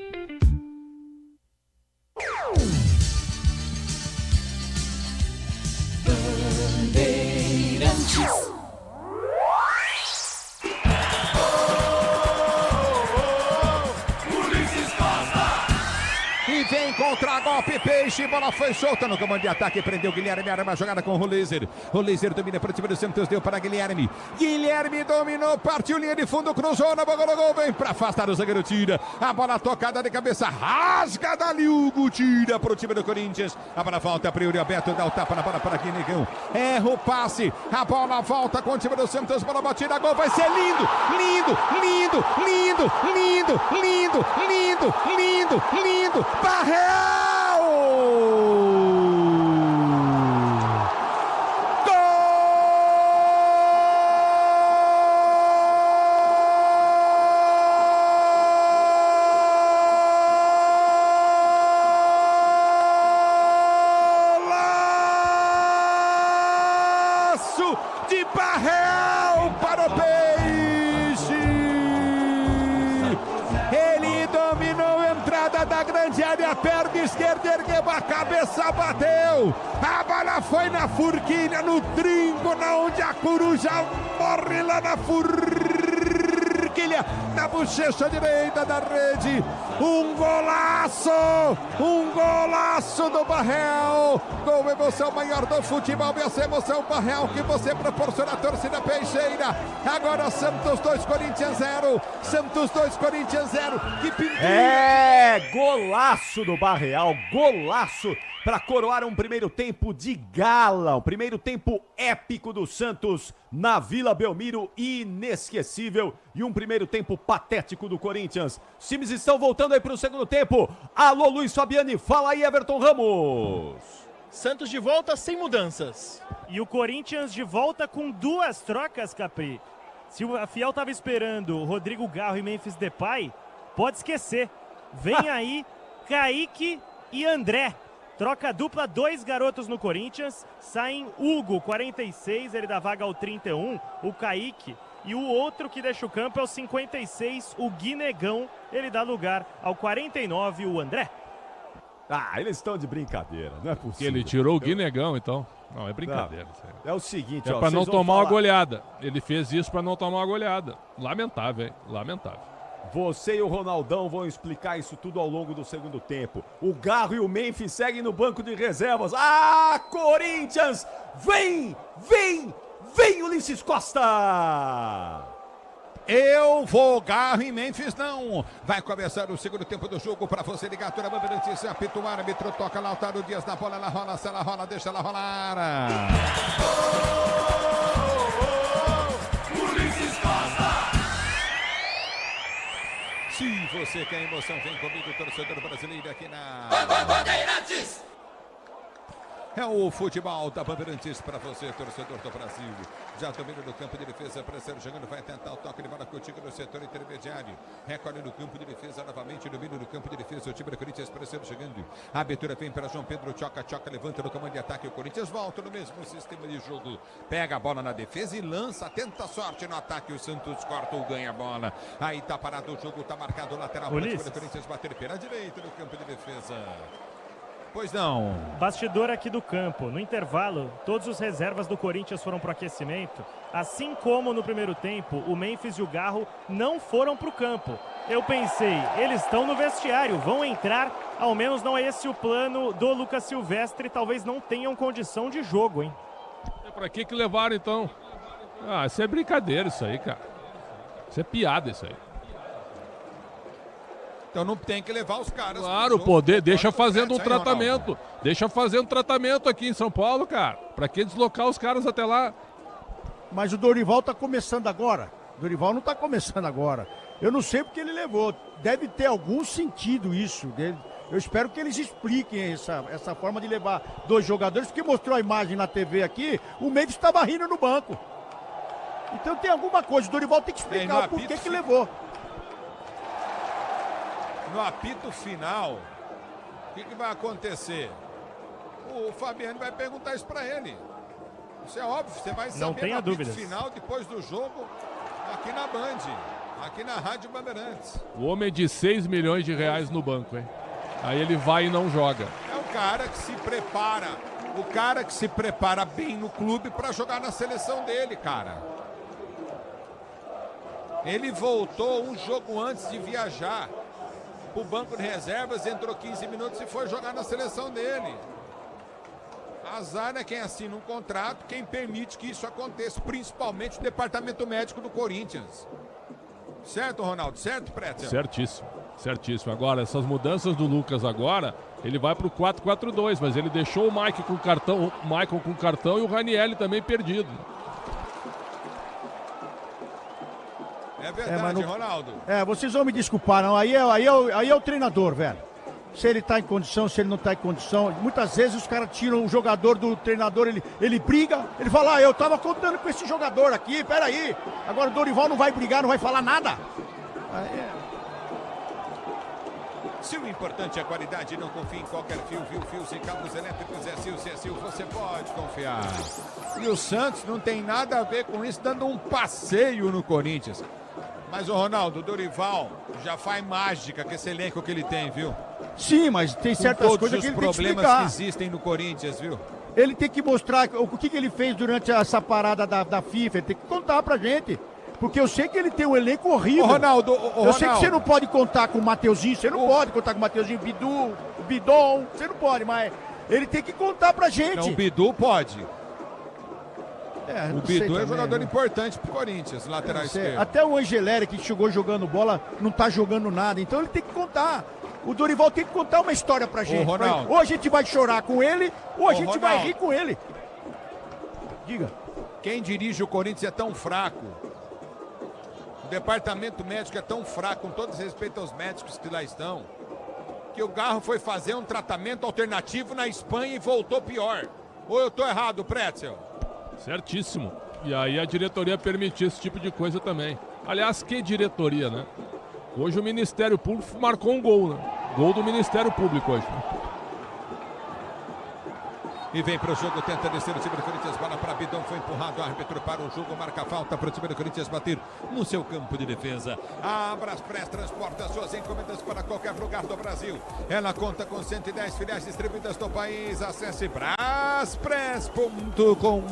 E vem contra-golpe, Peixe, bola foi solta no comando de ataque, prendeu Guilherme, arma a jogada com o Roleiser. Roleiser domina para o time do Santos, deu para Guilherme. Guilherme dominou, partiu linha de fundo, cruzou na boca do gol, vem para afastar o zagueiro, tira. A bola tocada de cabeça, rasga dali, Hugo, tira para o time do Corinthians. A bola volta, Priori Alberto, dá o tapa na bola para Guinegão. Erra o passe, a bola volta com o time do Santos, bola batida, gol, vai ser lindo, lindo, lindo, lindo, lindo, lindo, lindo, lindo, lindo. Barreal! Golaço de Barreal para o Peixe! Ele dominou a entrada da grande área, perna esquerda, ergueu a cabeça, bateu. A bola foi na forquilha, no trinco, na onde a coruja morre lá na forquilha, na bochecha direita da rede. Um golaço do Barreal. Gol, emoção maior do futebol, essa emoção Barreal que você proporciona à torcida peixeira. Agora Santos 2, Corinthians 0. Santos 2, Corinthians 0. Que pintura! Golaço do Barreal, golaço para coroar um primeiro tempo de gala, um primeiro tempo épico do Santos na Vila Belmiro, inesquecível, e um primeiro tempo patético do Corinthians. Os times estão voltando aí para o segundo tempo. Alô, Luiz Fabiani, fala aí, Everton Ramos. Santos de volta sem mudanças. E o Corinthians de volta com 2 trocas, Capri. Se a Fiel estava esperando Rodrigo Garro e Memphis Depay, pode esquecer. Vem aí Kaique e André. Troca dupla, 2 garotos no Corinthians. Saem Hugo, 46, ele dá vaga ao 31, o Kaique. E o outro que deixa o campo é o 56, o Guinegão. Ele dá lugar ao 49, o André. Ah, eles estão de brincadeira, não é possível. Ele tirou o Guinegão, então. Não, é brincadeira. Não, é o seguinte, é para não tomar uma goleada. Ele fez isso para não tomar uma goleada. Lamentável, hein? Lamentável. Você e o Ronaldão vão explicar isso tudo ao longo do segundo tempo. O Garro e o Memphis seguem no banco de reservas. Ah, Corinthians! Vem! Vem! Vem, Ulisses Costa! Eu vou, Garro e Memphis não. Vai começar o segundo tempo do jogo para você ligar toda a Bandeirantes, apita o árbitro, toca Lautaro Dias na bola, ela rola, se ela rola, deixa ela rolar. Ulisses Costa! Se você quer emoção, vem comigo, torcedor brasileiro aqui na Bandeirantes! É o futebol da Bandeirantes para você, torcedor do Brasil. Já domina no campo de defesa, Pressério jogando, vai tentar o toque de bola contigo no setor intermediário. Recolhe no campo de defesa, novamente domina no campo de defesa, o time do Corinthians, Pressério chegando. A abertura vem para João Pedro, choca, levanta no comando de ataque, o Corinthians volta no mesmo sistema de jogo. Pega a bola na defesa e lança, tenta sorte no ataque, o Santos corta ou ganha a bola. Aí tá parado o jogo, tá marcado o lateral para o time do Corinthians bater pela direita no campo de defesa. Pois não. Bastidor aqui do campo. No intervalo, todos os reservas do Corinthians foram para o aquecimento. Assim como no primeiro tempo, o Memphis e o Garro não foram para o campo. Eu pensei, eles estão no vestiário, vão entrar. Ao menos não é esse o plano do Lucas Silvestre. Talvez não tenham condição de jogo, hein? Pra que levaram, então? Ah, isso é brincadeira, isso aí, cara. Isso é piada, isso aí. Então não tem que levar os caras. Claro, pô, deixa fazendo um tratamento. Deixa fazendo um tratamento aqui em São Paulo, cara. Pra que deslocar os caras até lá? Mas o Dorival tá começando agora. O Dorival não tá começando agora. Eu não sei porque ele levou. Deve ter algum sentido isso. Eu espero que eles expliquem essa forma de levar 2 jogadores, porque mostrou a imagem na TV aqui, o Memphis estava rindo no banco. Então tem alguma coisa. O Dorival tem que explicar o porquê que levou. no apito final, o que vai acontecer? O Fabiano vai perguntar isso para ele. Isso é óbvio, você vai saber Não tenha no apito dúvidas. final, depois do jogo, aqui na Band, aqui na Rádio Bandeirantes. O homem de 6 milhões de reais no banco, hein? Aí ele vai e não joga. É o cara que se prepara, o cara que se prepara bem no clube para jogar na seleção dele, cara. Ele voltou um jogo antes de viajar pro banco de reservas, entrou 15 minutos e foi jogar na seleção dele. Azar é quem assina um contrato, quem permite que isso aconteça, principalmente o departamento médico do Corinthians. Certo, Ronaldo? Certo, Pretzel? Certíssimo, certíssimo. Agora, essas mudanças do Lucas agora, ele vai pro 4-4-2, mas ele deixou o Michael com cartão e o Ranieri também perdido. É verdade, Ronaldo. Vocês vão me desculpar, não. Aí é o treinador, velho. Se ele tá em condição, se ele não tá em condição. Muitas vezes os caras tiram o jogador do treinador, ele briga, ele fala, eu tava contando com esse jogador aqui, peraí. Agora o Dorival não vai brigar, não vai falar nada. Se o importante é a qualidade, não confie em qualquer fio, fios e cabos elétricos, é Sil, você pode confiar. E o Santos não tem nada a ver com isso, dando um passeio no Corinthians. Mas o Ronaldo, o Dorival já faz mágica com esse elenco que ele tem, viu? Sim, mas tem certas coisas que ele tem que explicar. Todos os problemas que existem no Corinthians, viu? Ele tem que mostrar o que ele fez durante essa parada da FIFA, ele tem que contar pra gente. Porque eu sei que ele tem um elenco horrível. Ronaldo, eu sei que você não pode contar com o Mateuzinho, você não pode contar com o Mateuzinho, o Bidon, você não pode, mas ele tem que contar pra gente. Não, o Bidu pode. O Bidu também, é um jogador importante pro Corinthians, lateral esquerdo. Até o Angeleri, que chegou jogando bola, não tá jogando nada, então ele tem que contar. O Dorival tem que contar uma história pra gente. Ou a gente vai chorar com ele, ou a gente vai rir com ele. Diga. Quem dirige o Corinthians é tão fraco. O departamento médico é tão fraco, com todo respeito aos médicos que lá estão, que o Garro foi fazer um tratamento alternativo na Espanha e voltou pior. Ou eu tô errado, Pretzel? Certíssimo. E aí a diretoria permitiu esse tipo de coisa também. Aliás, que diretoria, né? Hoje o Ministério Público marcou um gol, né? Gol do Ministério Público hoje. E vem para o jogo, tenta descer o time do Corinthians, bola para Bidon, foi empurrado, o árbitro para o jogo, marca a falta para o time do Corinthians bater no seu campo de defesa. A Braspress transporta suas encomendas para qualquer lugar do Brasil. Ela conta com 110 filiais distribuídas no país. Acesse braspress.com.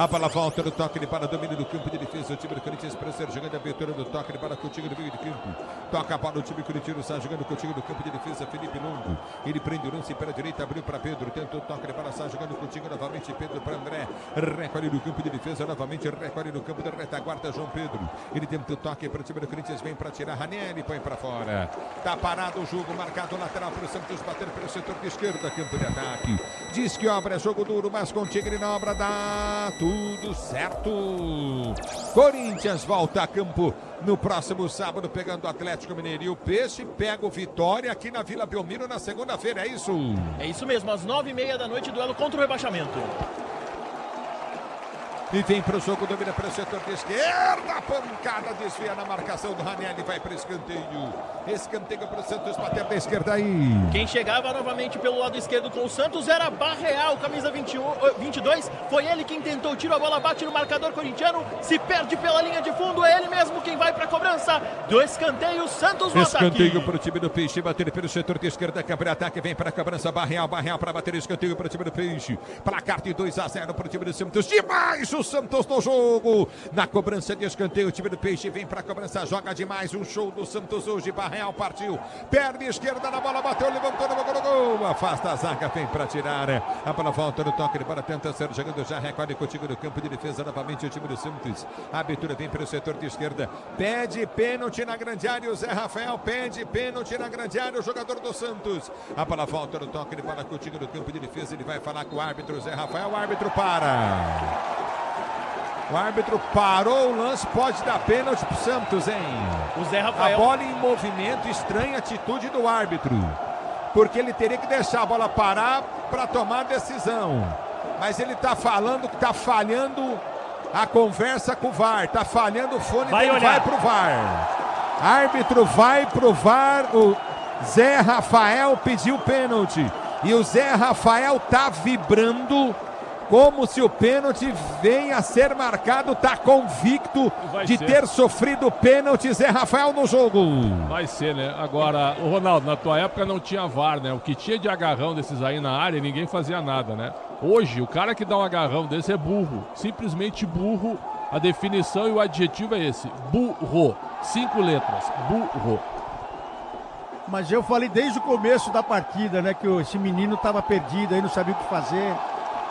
A bola volta no toque para domínio do campo de defesa. O time do Corinthians para ser jogando a abertura do toque para contigo no meio de campo. Toca a bola, o time Corinthians está jogando contigo no campo de defesa. Felipe Longo, ele prende o lance pela direita, abriu para Pedro, tentou o toque para Sá, jogando contigo novamente, Pedro para André, recolhe no campo de defesa, novamente recolhe no campo da retaguarda, João Pedro, ele tenta o toque para o time do Corinthians, vem para tirar, Ranieri põe para fora, tá parado o jogo, marcado lateral para o Santos, bater pelo setor de esquerda, campo de ataque, diz que obra é jogo duro, mas contigo ele na obra dá tudo certo. Corinthians volta a campo no próximo sábado, pegando o Atlético Mineiro, e o Peixe pega o Vitória aqui na Vila Belmiro na segunda-feira, é isso? É isso mesmo, às 9h30 da noite, duelo contra o rebaixamento. E vem para o jogo, domina para o setor de esquerda, pancada, desvia na marcação do Ranieri, vai para o escanteio. Escanteio para o Santos, bater da esquerda aí. Quem chegava novamente pelo lado esquerdo com o Santos era Barreal, camisa 22. Foi ele quem tentou o tiro, a bola bate no marcador corintiano, se perde pela linha de fundo, é ele mesmo quem vai para a cobrança do escanteio. Santos no ataque. Escanteio para o time do Peixe, bater pelo setor de esquerda, quebra ataque, vem para a cobrança, Barreal para bater escanteio para o time do Peixe. Placar de 2-0 para o time do Santos, demais o Santos no jogo, na cobrança de escanteio, o time do Peixe vem para a cobrança, joga demais, um show do Santos hoje, Barreal partiu, perna esquerda na bola, bateu, levantou, gol, afasta a zaga, vem para tirar, a bola volta no toque, de bola tenta ser jogando, já recolhe contigo no campo de defesa, novamente o time do Santos, a abertura vem para o setor de esquerda, pede pênalti na grande área, o Zé Rafael pede pênalti na grande área, o jogador do Santos, a bola volta no toque, de bola contigo no campo de defesa, ele vai falar com o árbitro, Zé Rafael, o árbitro para. O árbitro parou o lance, pode dar pênalti pro Santos, hein? O Zé Rafael. A bola em movimento, estranha atitude do árbitro. Porque ele teria que deixar a bola parar para tomar a decisão. Mas ele tá falando que tá falhando a conversa com o VAR. Tá falhando o fone dele, vai pro VAR. Árbitro vai pro VAR. Zé Rafael pediu pênalti. E o Zé Rafael tá vibrando como se o pênalti venha a ser marcado. Tá convicto de ter sofrido pênalti Zé Rafael no jogo. Vai ser, né? Agora, o Ronaldo, na tua época não tinha VAR, né? O que tinha de agarrão desses aí na área, ninguém fazia nada, né? Hoje, o cara que dá um agarrão desse é burro. Simplesmente burro. A definição e o adjetivo é esse. Burro. 5 letras. Burro. Mas eu falei desde o começo da partida, né? Que esse menino estava perdido aí, não sabia o que fazer.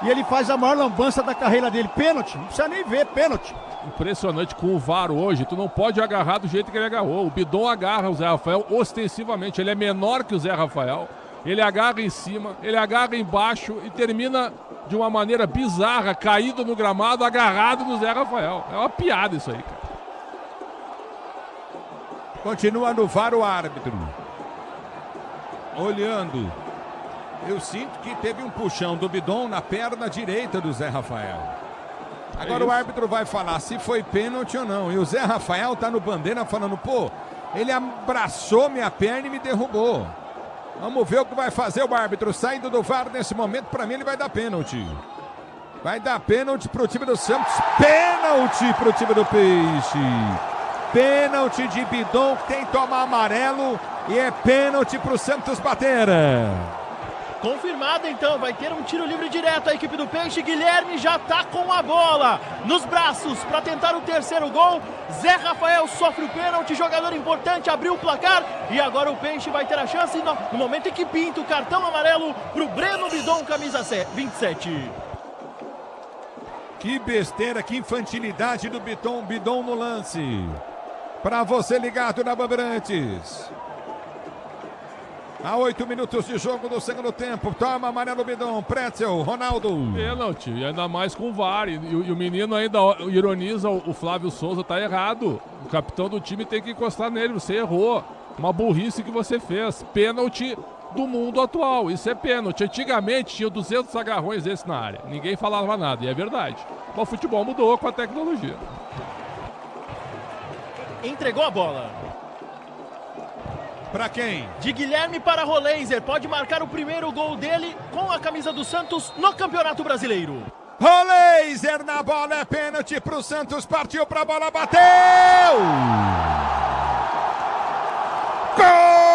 E ele faz a maior lambança da carreira dele. Pênalti, não precisa nem ver, pênalti. Impressionante com o VAR hoje. Tu não pode agarrar do jeito que ele agarrou. O Bidon agarra o Zé Rafael ostensivamente. Ele é menor que o Zé Rafael. Ele agarra em cima, ele agarra embaixo e termina de uma maneira bizarra, caído no gramado, agarrado no Zé Rafael. É uma piada isso aí, cara. Continua no VAR o árbitro. Olhando. Eu sinto que teve um puxão do Bidon na perna direita do Zé Rafael. Agora o árbitro vai falar se foi pênalti ou não. E o Zé Rafael tá no bandeira falando, pô, ele abraçou minha perna e me derrubou. Vamos ver o que vai fazer o árbitro saindo do VAR nesse momento. Para mim ele vai dar pênalti. Vai dar pênalti pro time do Santos. Pênalti pro time do Peixe. Pênalti de Bidon, que tem que tomar amarelo. E é pênalti pro Santos bater. Confirmado então, vai ter um tiro livre direto a equipe do Peixe. Guilherme já tá com a bola nos braços para tentar o terceiro gol. Zé Rafael sofre o pênalti, jogador importante, abriu o placar e agora o Peixe vai ter a chance no momento em que pinta o cartão amarelo pro Breno Bidon, camisa 27. Que besteira, que infantilidade do Bidon no lance. Para você ligado na Bandeirantes. Há 8 minutos de jogo do segundo tempo. Toma amarelo Bidon, Pretzel, Ronaldo. Pênalti, e ainda mais com o VAR. E o menino ainda ironiza, o Flávio Souza tá errado. O capitão do time tem que encostar nele, você errou. Uma burrice que você fez. Pênalti do mundo atual, isso é pênalti. Antigamente tinha 200 agarrões desse na área. Ninguém falava nada, e é verdade. Mas o futebol mudou com a tecnologia. Entregou a bola. Pra quem? De Guilherme para Roleiser. Pode marcar o primeiro gol dele com a camisa do Santos no Campeonato Brasileiro. Roleiser na bola, é pênalti pro Santos. Partiu pra bola, bateu! Gol!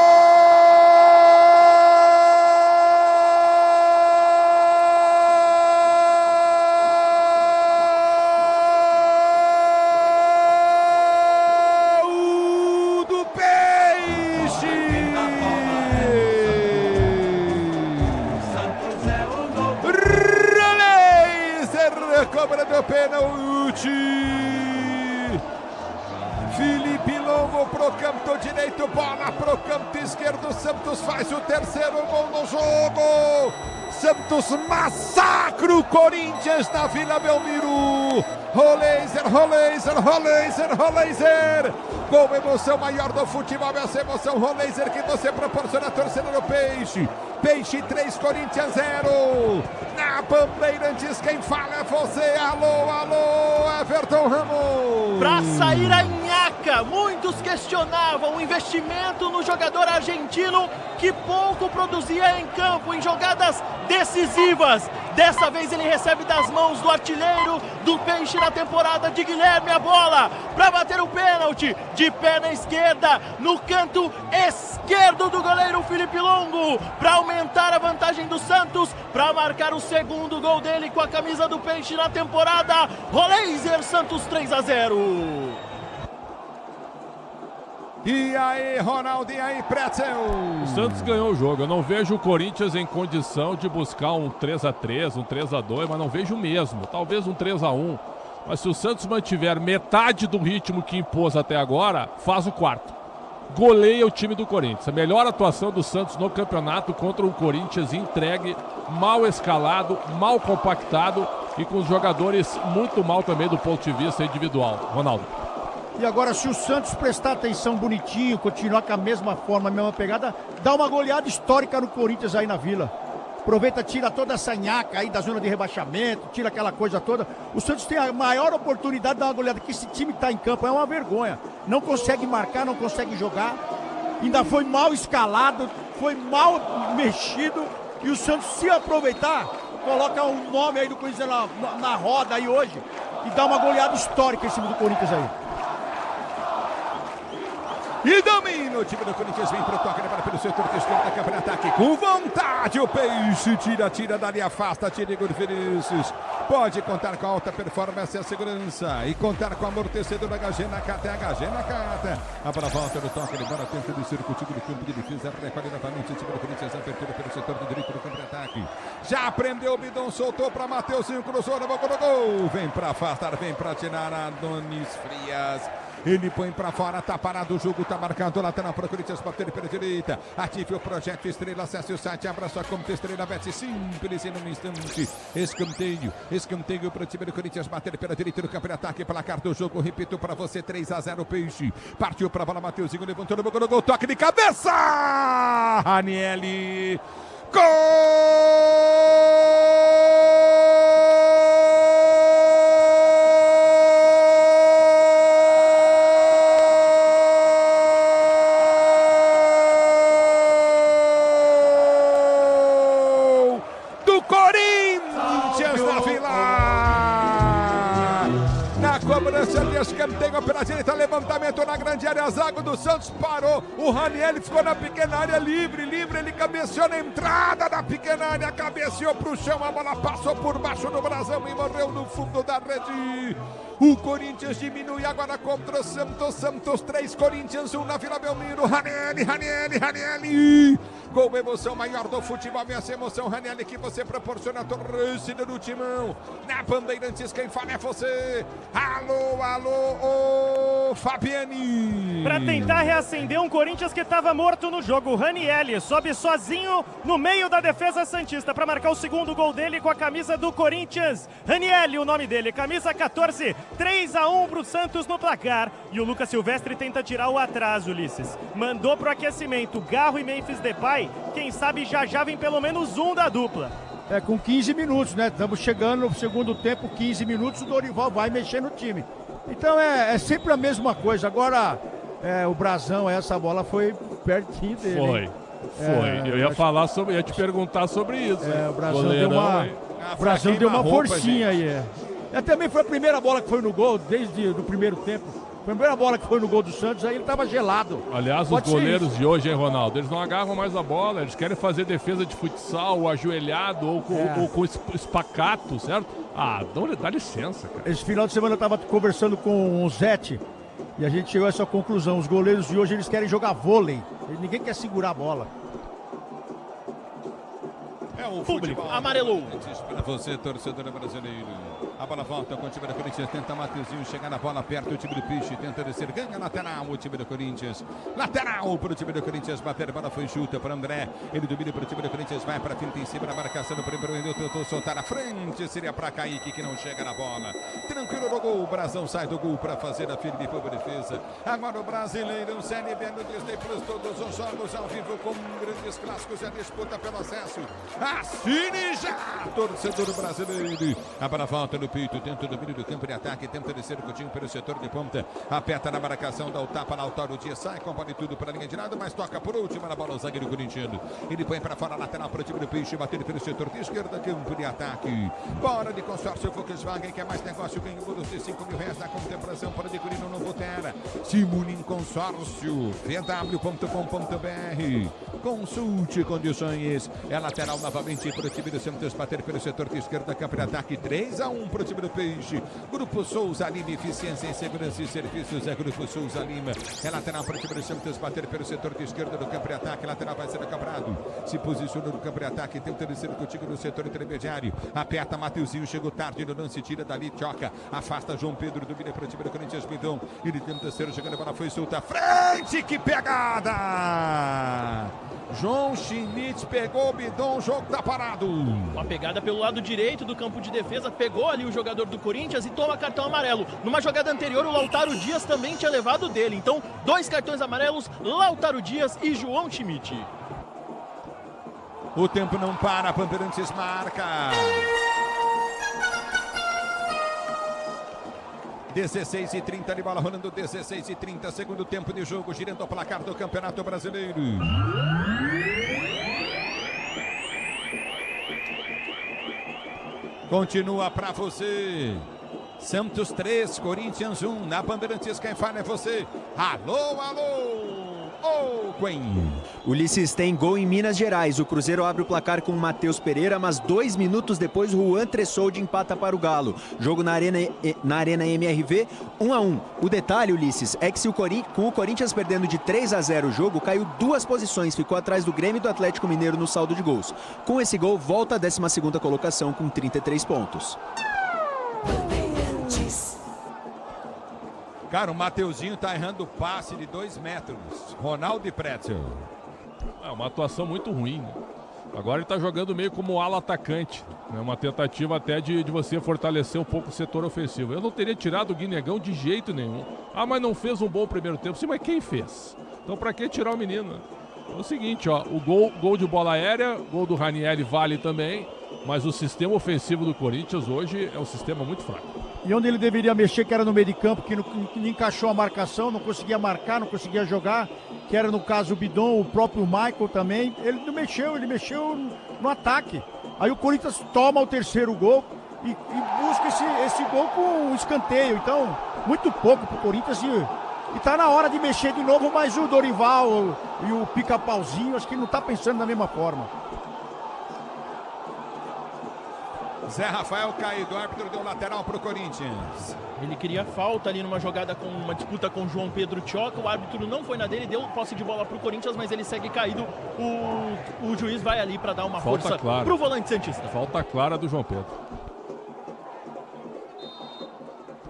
Cobra do pênalti. Felipe Longo pro canto direito, bola pro canto esquerdo. Santos faz o terceiro gol no jogo. Santos massacra o Corinthians na Vila Belmiro. Roleiser, Roleiser, Roleiser, Roleiser. Com emoção maior do futebol, essa emoção Roleiser que você proporciona a torcida do Peixe. Peixe 3, Corinthians 0. Na Bandeirantes, quem fala é você. Alô, alô, Everton Ramos. Pra sair a nhaca, muitos questionavam o investimento no jogador argentino que pouco produzia em campo, em jogadas decisivas. Dessa vez ele recebe das mãos do artilheiro do Peixe na temporada, de Guilherme, a bola para bater o pênalti de pé na esquerda, no canto esquerdo do goleiro Felipe Longo, para aumentar a vantagem do Santos, para marcar o segundo gol dele com a camisa do Peixe na temporada. Roleiser, Santos 3-0. E aí, Ronaldo, e aí, Pretzel? O Santos ganhou o jogo. Eu não vejo o Corinthians em condição de buscar um 3-3, um 3-2, mas não vejo mesmo. Talvez um 3-1. Mas se o Santos mantiver metade do ritmo que impôs até agora, faz o quarto. Goleia o time do Corinthians. A melhor atuação do Santos no campeonato contra um Corinthians entregue, mal escalado, mal compactado e com os jogadores muito mal também do ponto de vista individual. Ronaldo. E agora, se o Santos prestar atenção bonitinho, continuar com a mesma forma, a mesma pegada, dá uma goleada histórica no Corinthians aí na Vila. Aproveita, tira toda essa nhaca aí da zona de rebaixamento, tira aquela coisa toda. O Santos tem a maior oportunidade de dar uma goleada, que esse time está em campo, é uma vergonha. Não consegue marcar, não consegue jogar. ainda foi mal escalado, foi mal mexido. E o Santos, se aproveitar, coloca um nome aí do Corinthians na roda aí hoje e dá uma goleada histórica em cima do Corinthians aí. E domina o time do Corinthians, vem pro toque, levado pelo setor esquerdo da câmera de ataque. Com vontade o Peixe, tira dali, afasta, tira Igor Vinícius. Pode contar com a alta performance e a segurança. E contar com o amortecedor da HG Nakata, HG Nakata. A bola volta no toque, ele bora tenta de circuito do campo de defesa. Repare novamente o time do Corinthians, abertura pelo setor do direito do campo de ataque. Já prendeu o Bidon, soltou para Mateuzinho, cruzou na boca do gol. Vem para afastar, vem para tirar Adonis Frias. Ele põe pra fora, tá parado o jogo, tá marcado lateral para o Corinthians, bater pela direita. Ative o projeto Estrela, acesse o site, abra sua conta Estrela, Bet simples e num instante. Escanteio para o time do Corinthians, bater pela direita do campo de ataque, placar do jogo, repito para você, 3-0 Peixe. Partiu pra bola, Mateuzinho, levantou no gol, toque de cabeça! Ranieri, gol! Cobrança de escanteio pela direita, levantamento na grande área, zaga do Santos parou, o Ranieri ficou na pequena área, livre, ele cabeceou na entrada da pequena área, cabeceou pro chão, a bola passou por baixo do brasão e morreu no fundo da rede. O Corinthians diminui agora contra o Santos 3, Corinthians 1 na Vila Belmiro. Ranieri. Gol, emoção maior do futebol, essa emoção, Ranieri, que você proporciona a torcida do Timão. Na Bandeirantes, quem fala é você. Alô, Fabiani. Pra tentar reacender um Corinthians que estava morto no jogo, Ranieri sobe sozinho no meio da defesa santista para marcar o segundo gol dele com a camisa do Corinthians. Ranieri, o nome dele, camisa 14. 3-1 pro Santos no placar. E o Lucas Silvestre tenta tirar o atraso, Ulisses. Mandou pro aquecimento Garro e Memphis Depay. Quem sabe já vem pelo menos um da dupla. Com 15 minutos, né? Estamos chegando no segundo tempo, 15 minutos, o Dorival vai mexer no time. Então é sempre a mesma coisa. Agora, o Brasão, essa bola foi pertinho dele. Foi. Eu ia te perguntar sobre isso. O Brasão deu uma forcinha aí. Também foi a primeira bola que foi no gol, desde o primeiro tempo. A primeira bola que foi no gol do Santos, aí ele estava gelado. Aliás, os goleiros de hoje, hein, Ronaldo? Eles não agarram mais a bola, eles querem fazer defesa de futsal, ou ajoelhado, ou com espacato, certo? Dá licença, cara. Esse final de semana eu estava conversando com o Zete, e a gente chegou a essa conclusão. Os goleiros de hoje, eles querem jogar vôlei. Ninguém quer segurar a bola. O público amarelou. Para você, torcedor brasileiro. A bola volta com o time do Corinthians. Tenta Mateuzinho chegar na bola perto. O time do Peixe tenta descer. Ganha lateral o time do Corinthians. Lateral para o time do Corinthians. Bater a bola foi chuta para André. Ele domina para o time do Corinthians. Vai para a finta em cima da marcação do primeiro. Tentou soltar a frente. Seria para Kaique que não chega na bola. Tranquilo no gol. O Brasão sai do gol para fazer a firme e boa defesa. Agora o brasileiro. Série B no Disney Plus. Todos os jogos ao vivo com grandes clássicos. A disputa pelo acesso. Assine já, torcedor brasileiro. A bola volta no peito, dentro do meio do campo de ataque. Tenta descer o Coutinho pelo setor de ponta. Aperta na marcação, dá o tapa na Lautaro Dias. Sai, compõe tudo para a linha de lado, mas toca por último na bola o zagueiro corintiano. Ele põe para fora, lateral para o time do Peixe. Batendo pelo setor de esquerda, campo de ataque. Bora de consórcio Volkswagen, que é mais negócio. Ganha bônus de R$5.000 na contemplação para adquirir no novo Terra. Simule em consórcio. vw.com.br. Consulte condições. É lateral novamente para o time do Santos, bater pelo setor de esquerda, campo de ataque, 3-1 para o time do Peixe. Grupo Souza Lima, eficiência em segurança e serviços, Grupo Souza Lima. É lateral para o time do Santos, bater pelo setor de esquerda do campo de ataque, lateral vai ser acabrado. Se posiciona no campo de ataque, tenta descer contigo no setor intermediário. Aperta Mateuzinho, chegou tarde no lance, tira dali, choca, afasta João Pedro, domina para o time do Corinthians, Bidon. Ele tenta ser, chegando a bola, foi solta, frente, que pegada! João Schmidt pegou o Bidon, o jogo tá parado. Uma pegada pelo lado direito do campo de defesa, pegou ali o jogador do Corinthians e toma cartão amarelo. Numa jogada anterior, o Lautaro Dias também tinha levado dele. Então, 2 cartões amarelos, Lautaro Dias e João Schmidt. O tempo não para, Bandeirantes marca. 16:30 de bola rolando, 16:30, segundo tempo de jogo, girando o placar do Campeonato Brasileiro. Continua para você. Santos 3, Corinthians 1, na Bandeirantes, quem fala é você. Alô, alô! Oh, Quen. Ulisses tem gol em Minas Gerais. O Cruzeiro abre o placar com o Matheus Pereira, mas 2 minutos depois Juan Tressoldi empata para o Galo. Jogo na Arena MRV, 1-1. O detalhe, Ulisses, é que com o Corinthians perdendo de 3-0 o jogo, caiu 2 posições, ficou atrás do Grêmio e do Atlético Mineiro no saldo de gols. Com esse gol, volta à 12ª colocação com 33 pontos. Cara, o Mateuzinho tá errando o passe de 2 metros. Ronaldo e Pretzel. É uma atuação muito ruim, né? Agora ele tá jogando meio como ala atacante. É uma tentativa até de você fortalecer um pouco o setor ofensivo. Eu não teria tirado o Guinegão de jeito nenhum. Ah, mas não fez um bom primeiro tempo. Sim, mas quem fez? Então pra que tirar o menino? É o seguinte, ó, o gol de bola aérea, gol do Ranieri vale também, mas o sistema ofensivo do Corinthians hoje é um sistema muito fraco. E onde ele deveria mexer, que era no meio de campo, que não encaixou a marcação, não conseguia marcar, não conseguia jogar, que era no caso o Bidon, o próprio Michael também. Ele não mexeu, ele mexeu no ataque. Aí o Corinthians toma o terceiro gol e busca esse gol com um escanteio. Então, muito pouco pro Corinthians e tá na hora de mexer de novo, mas o Dorival e o Pica-Pauzinho, acho que ele não tá pensando da mesma forma. Zé Rafael caído, o árbitro deu lateral pro Corinthians. Ele queria falta ali numa jogada com uma disputa com o João Pedro Tchoca, o árbitro não foi na dele, deu posse de bola pro Corinthians, mas ele segue caído. O juiz vai ali para dar uma força pro volante santista. Falta clara do João Pedro.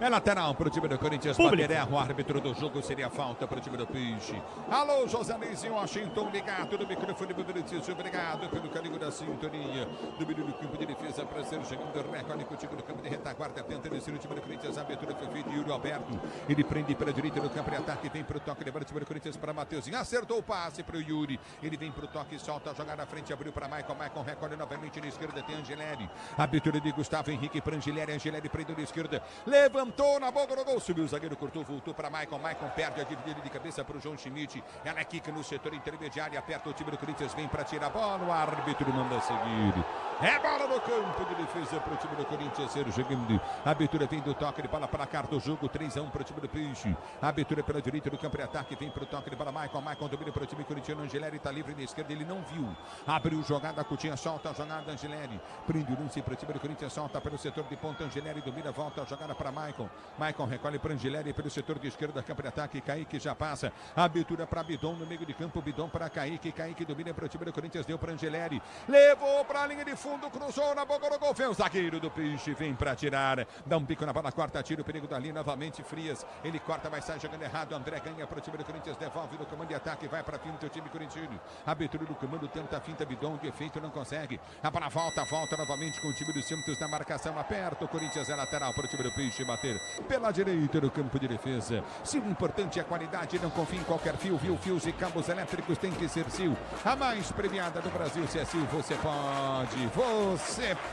É lateral para o time do Corinthians. Bateré, o árbitro do jogo, seria falta para o time do Peixe. Alô, José Luiz em Washington, ligado no microfone do Corinthians. Obrigado pelo carinho da sintonia. Do menino do campo de defesa para ser chegando. Recolhe com o time do campo de retaguarda. Tentando descer o time do Corinthians. A abertura foi feita. Yuri Alberto. Ele prende para a direita no campo de ataque. Vem para o toque. Levando o time do Corinthians para Mateuzinho. Acertou o passe para o Yuri. Ele vem para o toque. Solta a jogada à frente. Abriu para Maicon. Maicon recolhe novamente na esquerda. Tem Angeleri. Abertura de Gustavo Henrique para Angeleri. Angeleri prende na esquerda. Levantou na boca do gol, subiu o zagueiro, cortou, voltou para Maicon. Maicon perde a dividida de cabeça para o João Schmidt. Ela quica no setor intermediário, aperta o time do Corinthians, vem para tirar a bola. O árbitro manda seguir. É bola no campo de defesa para o time do Corinthians ser jogando. A abertura vem do toque de bola para cá do jogo, 3-1 para o time do Peixe. A abertura pela direita do campo de ataque, vem para o toque de bola. Maicon. Maicon domina para o time corintiano. Angeleri está livre na esquerda, ele não viu. Abriu jogada, Coutinho solta a jogada. Angeleri prende o lance para o time do Corinthians, solta pelo setor de ponta. Angeleri domina, volta a jogada para Maicon. Maicon recolhe para Angeleri pelo setor de esquerda, campo de ataque. Kaique já passa. Abertura para Bidon no meio de campo. Bidon para Kaique. Kaique domina para o time do Corinthians. Deu para Angeleri. Levou para a linha de fundo. Cruzou na boca do gol. Vem o zagueiro do Peixe. Vem para tirar. Dá um pico na bola. Corta, tira o perigo dali. Novamente Frias. Ele corta, vai sair jogando errado. André ganha para o time do Corinthians. Devolve no comando de ataque. Vai para a finta o time corintiano. Abertura do comando. Tenta a finta. Bidon de efeito. Não consegue. A bola volta novamente com o time do Santos na marcação. Aperta. O Corinthians é lateral para o time do Peixe bater pela direita do campo de defesa. Se o importante é a qualidade, não confie em qualquer fio. Viu? Fios e cabos elétricos tem que ser Sil. A mais premiada do Brasil. Se é Sil, você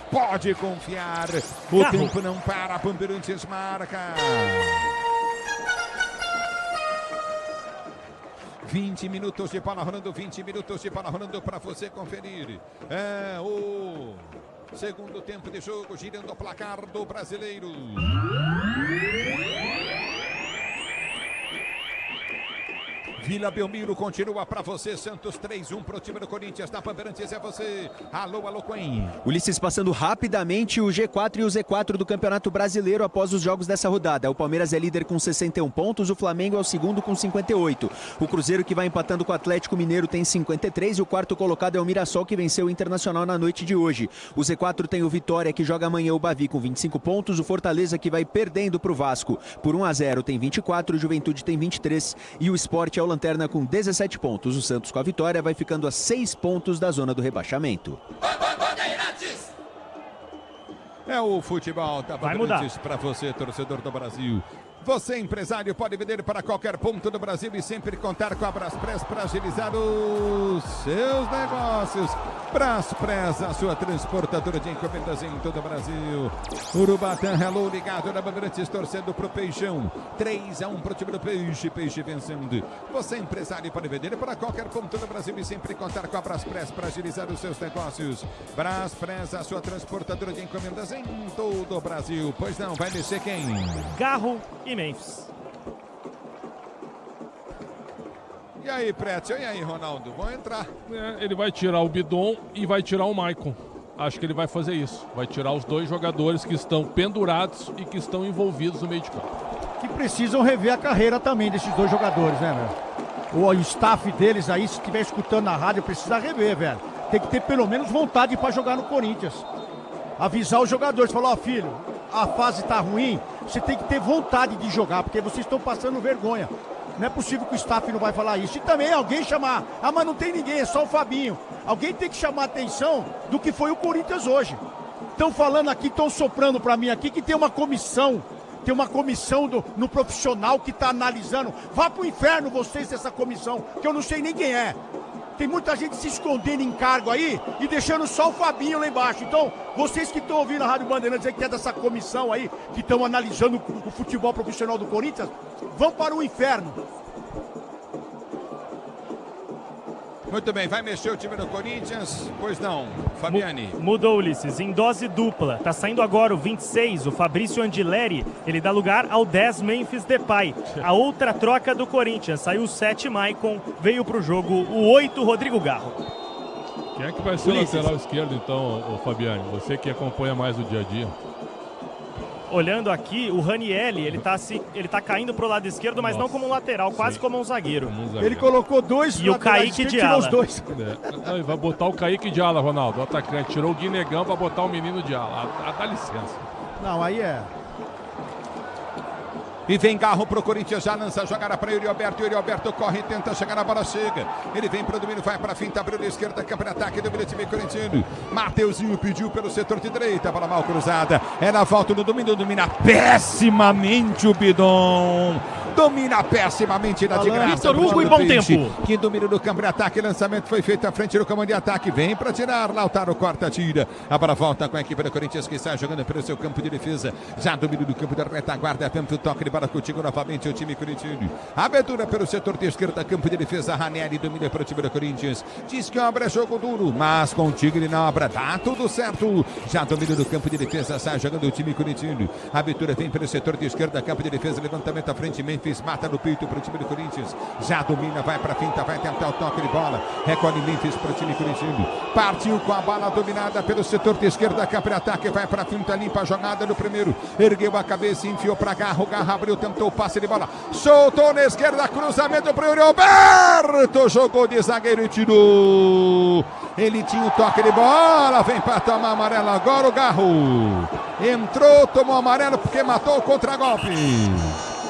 pode confiar. O tempo não para. Bandeirantes marca. 20 minutos de bola rolando, 20 minutos de bola rolando para você conferir. É o segundo tempo de jogo, girando o placar do brasileiro. Vila Belmiro continua para você, Santos 3-1 para o time do Corinthians, na Bandeirantes é você. Alô, alô, Quen. Ulisses passando rapidamente o G4 e o Z4 do Campeonato Brasileiro após os jogos dessa rodada. O Palmeiras é líder com 61 pontos, o Flamengo é o segundo com 58. O Cruzeiro, que vai empatando com o Atlético Mineiro, tem 53 e o quarto colocado é o Mirassol, que venceu o Internacional na noite de hoje. O Z4 tem o Vitória, que joga amanhã o Bavi com 25 pontos, o Fortaleza, que vai perdendo para o Vasco por 1-0, tem 24, o Juventude tem 23 e o Sport é o lanterna com 17 pontos. O Santos, com a vitória, vai ficando a 6 pontos da zona do rebaixamento. É o futebol da Bandeirantes para você, torcedor do Brasil. Você, empresário, pode vender para qualquer ponto do Brasil e sempre contar com a Braspress para agilizar os seus negócios. Braspress, a sua transportadora de encomendas em todo o Brasil. Urubatã, hello, ligado na Bandeirantes, torcendo pro Peixão. 3-1 pro time do Peixe, Peixe vencendo. Você, empresário, pode vender para qualquer ponto do Brasil e sempre contar com a Braspress para agilizar os seus negócios. Braspress, a sua transportadora de encomendas em todo o Brasil. Pois não, vai mexer quem? Garro e Memphis. E aí, Prétio? E aí, Ronaldo? Vão entrar. Ele vai tirar o Bidon e vai tirar o Maicon. Acho que ele vai fazer isso. Vai tirar os dois jogadores que estão pendurados e que estão envolvidos no meio de campo. Que precisam rever a carreira também desses dois jogadores, né, velho? O staff deles aí, se estiver escutando na rádio, precisa rever, velho. Tem que ter pelo menos vontade para jogar no Corinthians. Avisar os jogadores, falar, ó, filho, a fase tá ruim, você tem que ter vontade de jogar, porque vocês estão passando vergonha. Não é possível que o staff não vai falar isso. E também alguém chamar, mas não tem ninguém, é só o Fabinho. Alguém tem que chamar a atenção do que foi o Corinthians hoje. Estão falando aqui, estão soprando para mim aqui que tem uma comissão. Tem uma comissão no profissional que está analisando. Vá pro inferno vocês dessa comissão, que eu não sei nem quem é. Tem muita gente se escondendo em cargo aí e deixando só o Fabinho lá embaixo. Então, vocês que estão ouvindo a Rádio Bandeirantes aí, que é dessa comissão aí, que estão analisando o futebol profissional do Corinthians, vão para o inferno. Muito bem, vai mexer o time do Corinthians? Pois não, Fabiani. Mudou, Ulisses, em dose dupla. Tá saindo agora o 26, o Fabrício Andileri. Ele dá lugar ao 10, Memphis Depay. A outra troca do Corinthians. Saiu o 7, Maicon. Veio pro jogo o 8, Rodrigo Garro. Quem é que vai ser Ulisses, o lateral esquerdo, então, Fabiani? Você que acompanha mais o dia a dia. Olhando aqui, o Ranieri, ele tá caindo pro lado esquerdo, mas não como um lateral, quase como um zagueiro. Ele colocou dois e o Kaique de ala. Os dois. Vai botar o Kaique de ala, Ronaldo, o atacante. Tirou o Guinegão pra botar o menino de ala. Dá licença. Não, aí é... E vem Garro pro Corinthians, já lança a jogada para Yuri Alberto. Yuri Alberto corre, tenta chegar na bola, chega. Ele vem pro domínio, vai pra finta, abriu da esquerda, campo de ataque, domínio time corintiano. Mateuzinho pediu pelo setor de direita, bola mal cruzada. Era volta no domínio, domina pessimamente o Bidon. Domina pessimamente na de graça. Vitor Hugo e Bom Tempo. Que domínio do campo de ataque, lançamento foi feito à frente do comando de ataque. Vem para tirar, Lautaro corta, tira. A bola volta com a equipe do Corinthians que está jogando pelo seu campo de defesa. Já domínio do campo da retaguarda, tenta o toque de bola contigo novamente o time corintiano. Abertura pelo setor de esquerda, campo de defesa. Ranieri domina para o time do Corinthians. Diz que obra é jogo duro, mas contigo ele não obra. Dá tudo certo. Já domínio do campo de defesa, sai jogando o time corintiano. Abertura vem pelo setor de esquerda, campo de defesa. Levantamento à frente, Memphis mata no peito para o time do Corinthians. Já domina, vai para a finta, vai tentar o toque de bola. Recolhe Memphis para o time corintiano. Partiu com a bola dominada pelo setor de esquerda, campo de ataque. Vai para a finta, limpa a jogada no primeiro. Ergueu a cabeça, enfiou para Garro. Garro abriu, tentou o passe de bola. Soltou na esquerda, cruzamento para o Yuri Alberto. Jogou de zagueiro e tirou. Ele tinha o toque de bola. Vem para tomar amarelo agora o Garro. Entrou, tomou amarelo porque matou o contragolpe.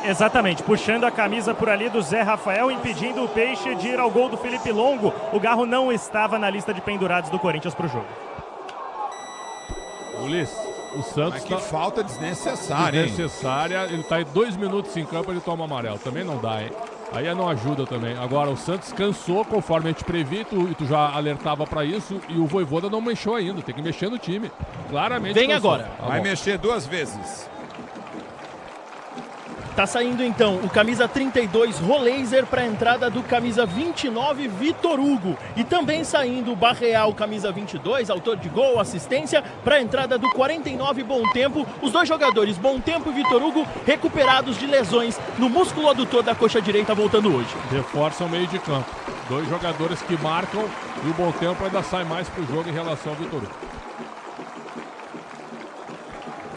Exatamente, puxando a camisa por ali do Zé Rafael, impedindo o Peixe de ir ao gol do Felipe Longo. O Garro não estava na lista de pendurados do Corinthians para o jogo. Ulisses, o Santos... Mas que falta desnecessária, desnecessária. Ele está aí 2 minutos em campo, ele toma amarelo. Também não dá, hein? Aí não ajuda também. Agora o Santos cansou, conforme a gente previa, e tu já alertava para isso, e o Vojvoda não mexeu ainda. Tem que mexer no time. Claramente vem cansou. Agora. Vai mexer 2 vezes. Tá saindo então o camisa 32 Roleiser para a entrada do camisa 29 Vitor Hugo. E também saindo o Barreal, camisa 22, autor de gol, assistência, para a entrada do 49 Bom Tempo. Os dois jogadores, Bom Tempo e Vitor Hugo, recuperados de lesões no músculo adutor da coxa direita, voltando hoje. Reforçam o meio de campo. 2 jogadores que marcam e o Bom Tempo ainda sai mais pro jogo em relação ao Vitor Hugo.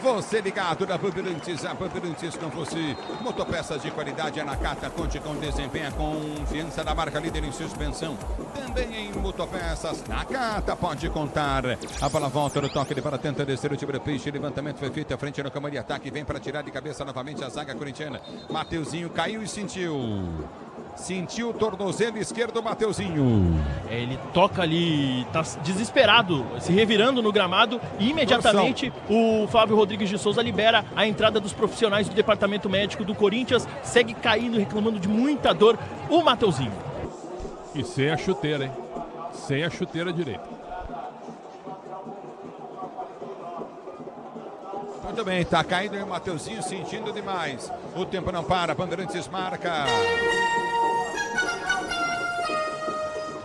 Você ligado na Bandeirantes, a Bandeirantes com você. Motopeças de qualidade é na Nakata, conte com desempenho, a confiança da marca líder em suspensão. Também em motopeças, Nakata pode contar. A bola volta no toque de bola, tenta descer o time do Peixe. Levantamento foi feito à frente no campo de ataque. Vem para tirar de cabeça novamente a zaga corintiana. Mateuzinho caiu e sentiu. Sentiu o tornozelo esquerdo, Mateuzinho. Ele toca ali, tá desesperado, se revirando no gramado e imediatamente o Flávio Rodrigues de Souza libera a entrada dos profissionais do departamento médico do Corinthians. Segue caindo, reclamando de muita dor, o Mateuzinho. E sem a chuteira, hein? Sem a chuteira direita. Muito bem, tá caindo aí o Mateuzinho, sentindo demais. O tempo não para, Bandeirantes marca.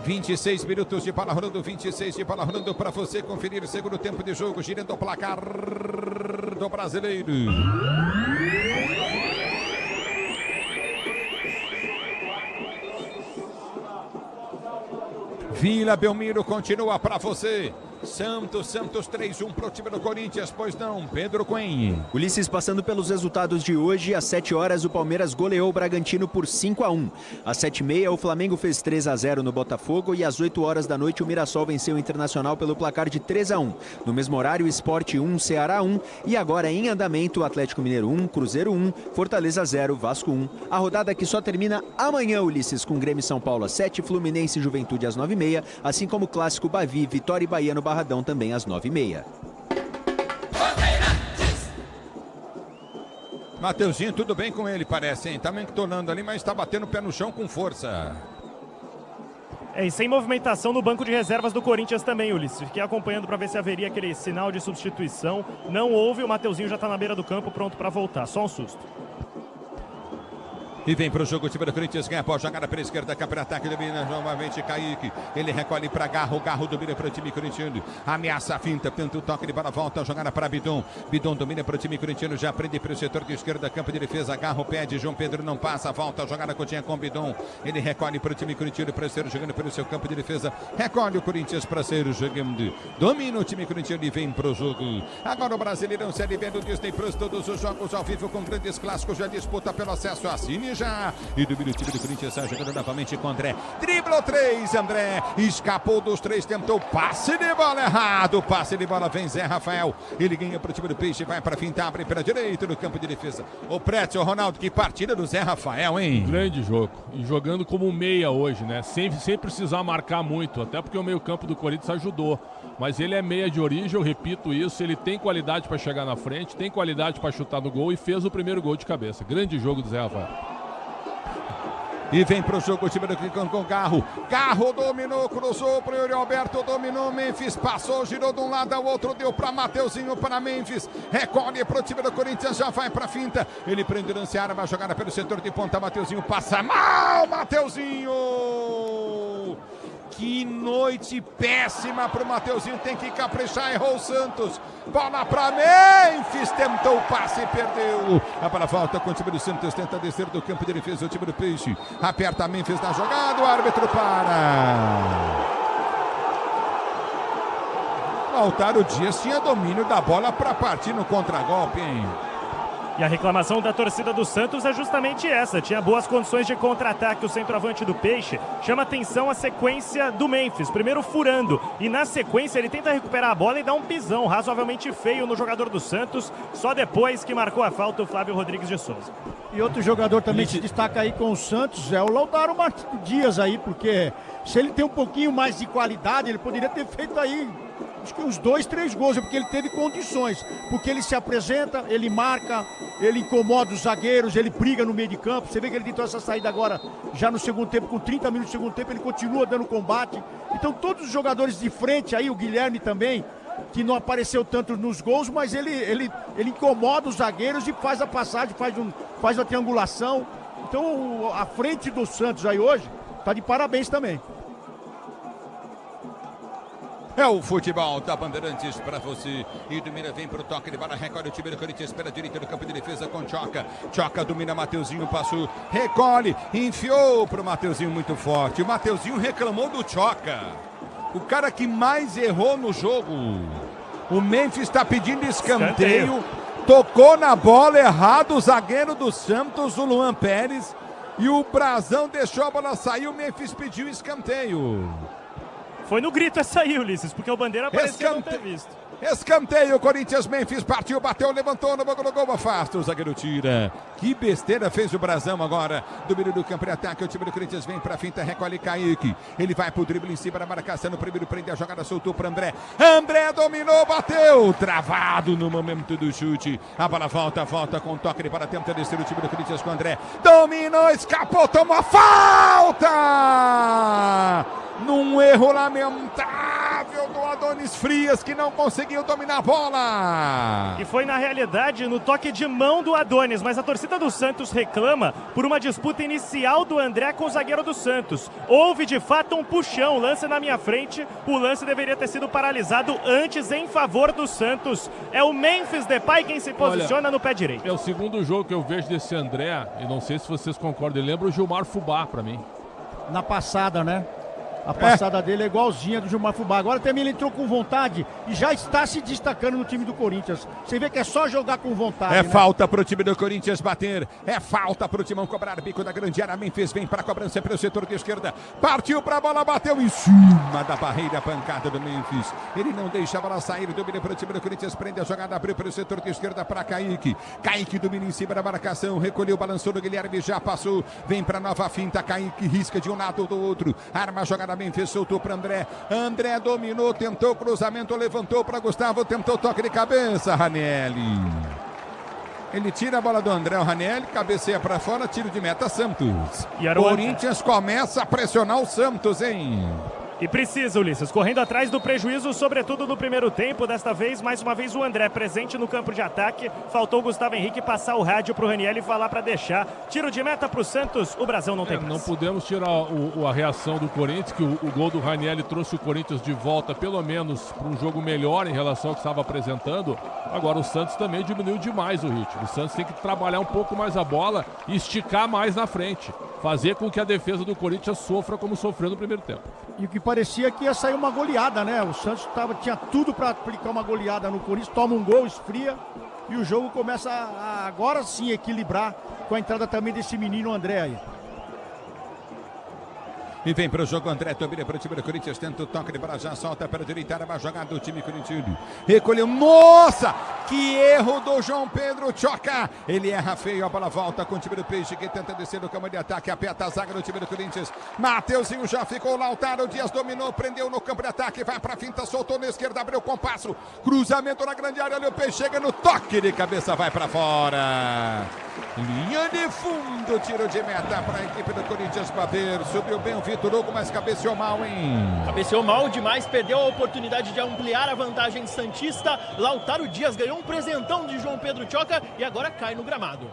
26 minutos de bola rolando, 26 de bola rolando para você conferir o segundo tempo de jogo, girando o placar do Brasileiro. Vila Belmiro continua para você. Santos 3-1 pro time do Corinthians, pois não, Pedro Cunha. Ulisses, passando pelos resultados de hoje, às 7 horas o Palmeiras goleou o Bragantino por 5-1. Às 7h30 o Flamengo fez 3-0 no Botafogo e às 8 horas da noite o Mirassol venceu o Internacional pelo placar de 3-1. No mesmo horário, Sport 1, Ceará 1 e agora em andamento, Atlético Mineiro 1, Cruzeiro 1, Fortaleza 0, Vasco 1. A rodada que só termina amanhã, Ulisses, com Grêmio e São Paulo às 7, Fluminense e Juventude às 9h30, assim como o clássico Bavi, Vitória e Bahia no Barradão também às 9h30. Mateuzinho, tudo bem com ele, parece, hein? Tá mentorando ali, mas tá batendo o pé no chão com força. E sem movimentação no banco de reservas do Corinthians também, Ulisses. Fiquei acompanhando para ver se haveria aquele sinal de substituição. Não houve, o Mateuzinho já tá na beira do campo, pronto para voltar. Só um susto. E vem pro jogo o time do Corinthians, ganha a bola, jogada pela esquerda, cá para ataque, domina novamente Kaique. Ele recolhe para Garro, Garro domina para o time corintiano. Ameaça a finta, tenta o toque de bola, volta, jogada para Bidon. Bidon domina para o time corintiano, já prende para o setor de esquerda, campo de defesa. Garro pede, João Pedro não passa, volta, jogada continha com Bidon. Ele recolhe para o time corintiano, para ser jogando pelo seu campo de defesa. Recolhe o Corinthians para ser jogando. Domina o time corintiano e vem pro jogo. Agora o Brasileirão Série B do Disney Plus, todos os jogos ao vivo com grandes clássicos, já disputa pelo acesso, assine já. E domina o time do Corinthians, está jogando novamente com André. Driblou 3, André. Escapou dos 3, tentou passe de bola errado. Passe de bola, vem Zé Rafael. Ele ganha para o time do Peixe, vai para finta, abre pela direita no campo de defesa. O Pretzel, Ronaldo, que partida do Zé Rafael, hein? Grande jogo. E jogando como meia hoje, né? Sem precisar marcar muito, até porque o meio-campo do Corinthians ajudou. Mas ele é meia de origem, eu repito isso. Ele tem qualidade para chegar na frente, tem qualidade para chutar no gol e fez o primeiro gol de cabeça. Grande jogo do Zé Rafael. E vem pro jogo o time do Clicão com Garro. Garro dominou, cruzou pro Yuri Alberto, dominou Memphis, passou, girou de um lado ao outro, deu para Mateuzinho, para Memphis. Recolhe pro time do Corinthians, já vai pra finta. Ele prende o lance, arma, jogada pelo setor de ponta. Mateuzinho passa mal, Mateuzinho! Que noite péssima pro Mateuzinho, tem que caprichar, errou o Santos. Bola pra Memphis, tentou o passe e perdeu. A bola volta com o time do Santos, tenta descer do campo de defesa, o time do Peixe. Aperta Memphis na jogada, o árbitro para. Lautaro Dias tinha domínio da bola para partir no contragolpe, hein? E a reclamação da torcida do Santos é justamente essa. Tinha boas condições de contra-ataque o centroavante do Peixe. Chama atenção a sequência do Memphis. Primeiro furando. E na sequência ele tenta recuperar a bola e dá um pisão razoavelmente feio no jogador do Santos. Só depois que marcou a falta o Flávio Rodrigues de Souza. E outro jogador também que se destaca aí com o Santos é o Lautaro Dias aí. Porque se ele tem um pouquinho mais de qualidade, ele poderia ter feito aí acho que uns 2, 3 gols, porque ele teve condições, porque ele se apresenta, ele marca, ele incomoda os zagueiros, ele briga no meio de campo. Você vê que ele tentou essa saída agora, já no segundo tempo, com 30 minutos do segundo tempo, ele continua dando combate. Então todos os jogadores de frente aí, o Guilherme também, que não apareceu tanto nos gols, mas ele incomoda os zagueiros e faz a passagem, faz a triangulação. Então a frente do Santos aí hoje tá de parabéns também. É o futebol da Bandeirantes para você. E domina, vem pro toque de bola, recolhe o time do Corinthians pela direita do campo de defesa com Choca. Choca domina, Mateuzinho passou, recolhe, enfiou pro Mateuzinho muito forte. O Mateuzinho reclamou do Choca, o cara que mais errou no jogo. O Memphis está pedindo escanteio, tocou na bola errado o zagueiro do Santos, o Luan Pérez, e o Brazão deixou a bola sair, o Memphis pediu escanteio. Foi no grito essa aí, Ulisses, porque o Bandeira parecia não ter visto. Escanteio, Corinthians, Memphis, partiu, bateu, levantou, no gol, afasta, o zagueiro tira. Que besteira fez o Brasão agora, domínio do campo de ataque, o time do Corinthians vem pra finta, recolhe Kaique, ele vai pro drible em cima da marcação, no primeiro prende a jogada, soltou pra André, André dominou, bateu, travado no momento do chute, a bola volta com toque de bola, tenta descer o time do Corinthians com o André, dominou, escapou, tomou a falta! Num erro lamentável do Adonis Frias, que não conseguiu dominar a bola. E foi, na realidade, no toque de mão do Adonis, mas a torcida do Santos reclama por uma disputa inicial do André com o zagueiro do Santos. Houve, de fato, um puxão, lance na minha frente, o lance deveria ter sido paralisado antes em favor do Santos. É o Memphis Depay quem se posiciona no pé direito. É o segundo jogo que eu vejo desse André, e não sei se vocês concordam, lembra o Gilmar Fubá pra mim. Na passada, né? A passada dele é igualzinha do Gilmar Fubá. Agora também ele entrou com vontade e já está se destacando no time do Corinthians. Você vê que é só jogar com vontade. É, né? falta pro time do Corinthians bater. É falta pro Timão cobrar bico da grande área. Memphis vem pra cobrança pelo setor de esquerda. Partiu pra bola, bateu em cima da barreira, pancada do Memphis. Ele não deixa a bola sair. Domina pro time do Corinthians. Prende a jogada, abriu pelo setor de esquerda pra Kaique. Kaique domina em cima da marcação. Recolheu, balançou no Guilherme, já passou. Vem pra nova finta. Kaique risca de um lado ou do outro. Arma a jogada, Memphis soltou para André. André dominou, tentou cruzamento, levantou para Gustavo, tentou toque de cabeça, Ranieri. Ele tira a bola do André, o Ranieri, cabeceia para fora, tiro de meta, Santos. E Corinthians começa a pressionar o Santos, hein? E precisa, Ulisses, correndo atrás do prejuízo, sobretudo no primeiro tempo. Desta vez, mais uma vez, o André presente no campo de ataque. Faltou o Gustavo Henrique passar o rádio pro Raniel e falar para deixar. Tiro de meta pro Santos, o Brasão não tem mais. Não podemos tirar a reação do Corinthians, que o gol do Raniel trouxe o Corinthians de volta, pelo menos, para um jogo melhor em relação ao que estava apresentando. Agora o Santos também diminuiu demais o ritmo. O Santos tem que trabalhar um pouco mais a bola e esticar mais na frente. Fazer com que a defesa do Corinthians sofra como sofreu no primeiro tempo. E o que parecia que ia sair uma goleada, né? O Santos tinha tudo para aplicar uma goleada no Corinthians, toma um gol, esfria e o jogo começa a agora sim equilibrar com a entrada também desse menino André aí. E vem para o jogo André, domina para o time do Corinthians, tenta o toque de bola, já solta para a direita, era uma jogada do time corintiano. Recolheu, nossa, que erro do João Pedro Choca. Ele erra feio, a bola volta com o time do Peixe, que tenta descer no campo de ataque, aperta a zaga do time do Corinthians. Mateuzinho já ficou, Lautaro Dias dominou, prendeu no campo de ataque, vai para a finta, soltou na esquerda, abriu o compasso, cruzamento na grande área, ali o Peixe chega no toque de cabeça, vai para fora. Linha de fundo, tiro de meta para a equipe do Corinthians bater. Subiu bem o Vitor Hugo, mas cabeceou mal, hein? Cabeceou mal demais, perdeu a oportunidade de ampliar a vantagem santista. Lautaro Dias ganhou um presentão de João Pedro Choca e agora cai no gramado.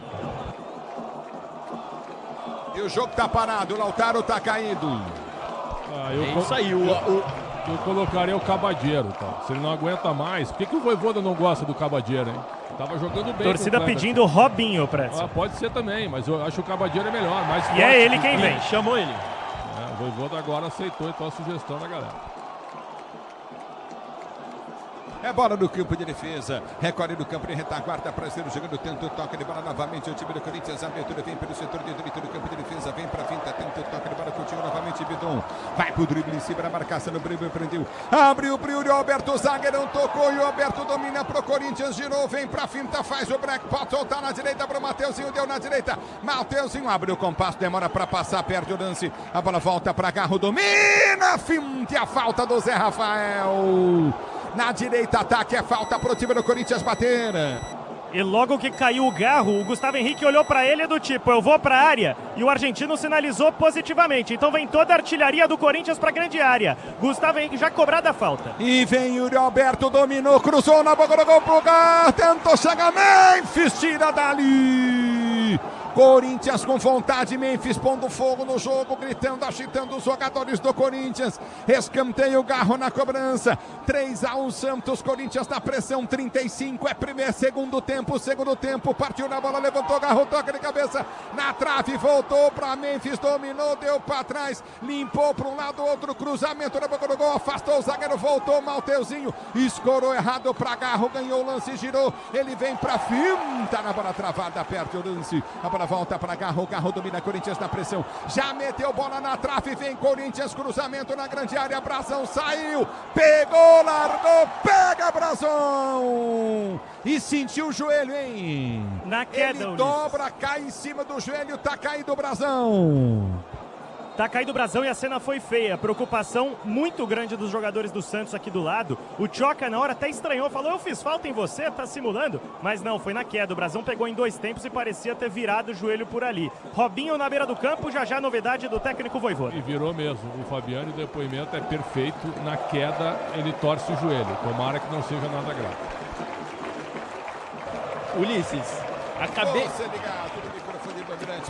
E o jogo tá parado, o Lautaro tá caído. Isso aí, eu colocaria o Cabadeiro, tá? Se ele não aguenta mais, por que o Vojvoda não gosta do Cabadeiro, hein? Tava jogando bem. Torcida pedindo Robinho, Pretzel. Pode ser também, mas eu acho que o Cabadeiro é melhor, mais forte. E é ele quem vem, chamou ele. O Vojvoda agora aceitou então a sugestão da galera. É bola no campo de defesa, recolhe no campo de retaguarda, Prazeiro jogando, tenta o toque de bola novamente, o time do Corinthians, a abertura vem pelo setor de direito do campo de defesa, vem pra finta, tenta o toque de bola, continua novamente, Bidon, vai pro drible em cima da marcação, no drible, prendeu, abriu pro Yuri Alberto, zagueirão tocou, e o Alberto domina pro Corinthians, girou, vem pra finta, faz o break, pode soltar na direita pro Mateuzinho, deu na direita, Mateuzinho abre o compasso, demora pra passar, perde o lance, a bola volta pra Garro, domina, finta e a falta do Zé Rafael. Na direita, ataque, é falta pro time do Corinthians bater. E logo que caiu o Garro, o Gustavo Henrique olhou pra ele do tipo, eu vou pra área. E o argentino sinalizou positivamente. Então vem toda a artilharia do Corinthians pra grande área. Gustavo Henrique já cobrada a falta. E vem Yuri Alberto, dominou, cruzou na boca do gol pro Gar, tentou chegar, Memphis, tira dali. Corinthians com vontade, Memphis pondo fogo no jogo, gritando, agitando os jogadores do Corinthians. Escanteio, Garro na cobrança. 3-1 Santos, Corinthians na pressão, 35 é primeiro, segundo tempo, partiu na bola, levantou, Garro, toca de cabeça na trave, voltou para Memphis, dominou, deu para trás, limpou para um lado, outro cruzamento na boca do gol, afastou o zagueiro, voltou, Mateuzinho, escorou errado para Garro, ganhou o lance, girou, ele vem para finta na bola travada, perde o lance, a bola volta para Garro. Garro domina Corinthians na pressão. Já meteu bola na trave. Vem Corinthians, cruzamento na grande área. Brazão saiu. Pegou, largou. Pega Brazão. E sentiu o joelho, hein? Na queda, ele dobra, cai em cima do joelho. Tá caído o Brazão. Tá caído o Brazão e a cena foi feia. Preocupação muito grande dos jogadores do Santos aqui do lado. O Tchoca na hora até estranhou, falou: eu fiz falta em você, tá simulando? Mas não, foi na queda. O Brazão pegou em 2 tempos e parecia ter virado o joelho por ali. Robinho na beira do campo, já novidade do técnico Vojvoda. E virou mesmo. O Fabiano, o depoimento é perfeito. Na queda, ele torce o joelho. Tomara que não seja nada grave. Ulisses, acabei...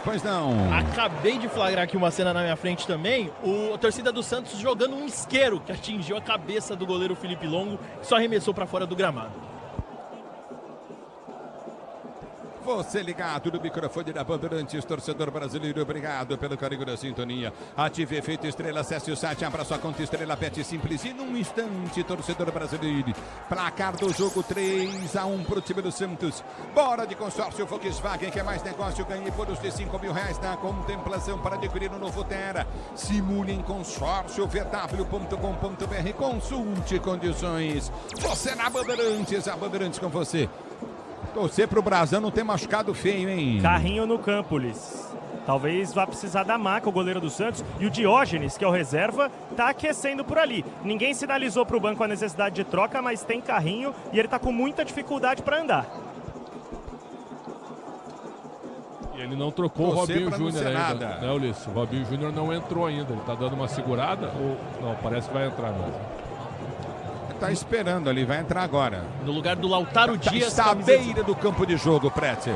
Pois não. Acabei de flagrar aqui uma cena na minha frente também. A torcida do Santos jogando um isqueiro que atingiu a cabeça do goleiro Felipe Longo, que só arremessou para fora do gramado. Você ligado no microfone da Bandeirantes, torcedor brasileiro, obrigado pelo carinho da sintonia. Ative Efeito Estrela, acesse o site, abra sua conta Estrela Bet Simples e num instante, torcedor brasileiro. Placar do jogo 3-1 pro time do Santos. Bora de consórcio Volkswagen, que é mais negócio, ganhe bônus de R$5.000 na contemplação para adquirir um novo Terra. Simule em consórcio vw.com.br, consulte condições. Você na Bandeirantes, a Bandeirantes com você. Torcer pro Brazão não ter machucado feio, hein? Carrinho no campo, Ulisses. Talvez vá precisar da Maca, o goleiro do Santos. E o Diógenes, que é o reserva, tá aquecendo por ali. Ninguém sinalizou pro banco a necessidade de troca, mas tem Carrinho e ele tá com muita dificuldade para andar. E ele não trocou o Robinho Júnior ainda, né, Ulisses? O Robinho Júnior não entrou ainda. Ele tá dando uma segurada ou... Não, parece que vai entrar mesmo. Tá esperando ali, vai entrar agora. No lugar do Lautaro Dias. Está à beira do campo de jogo, Pretzel.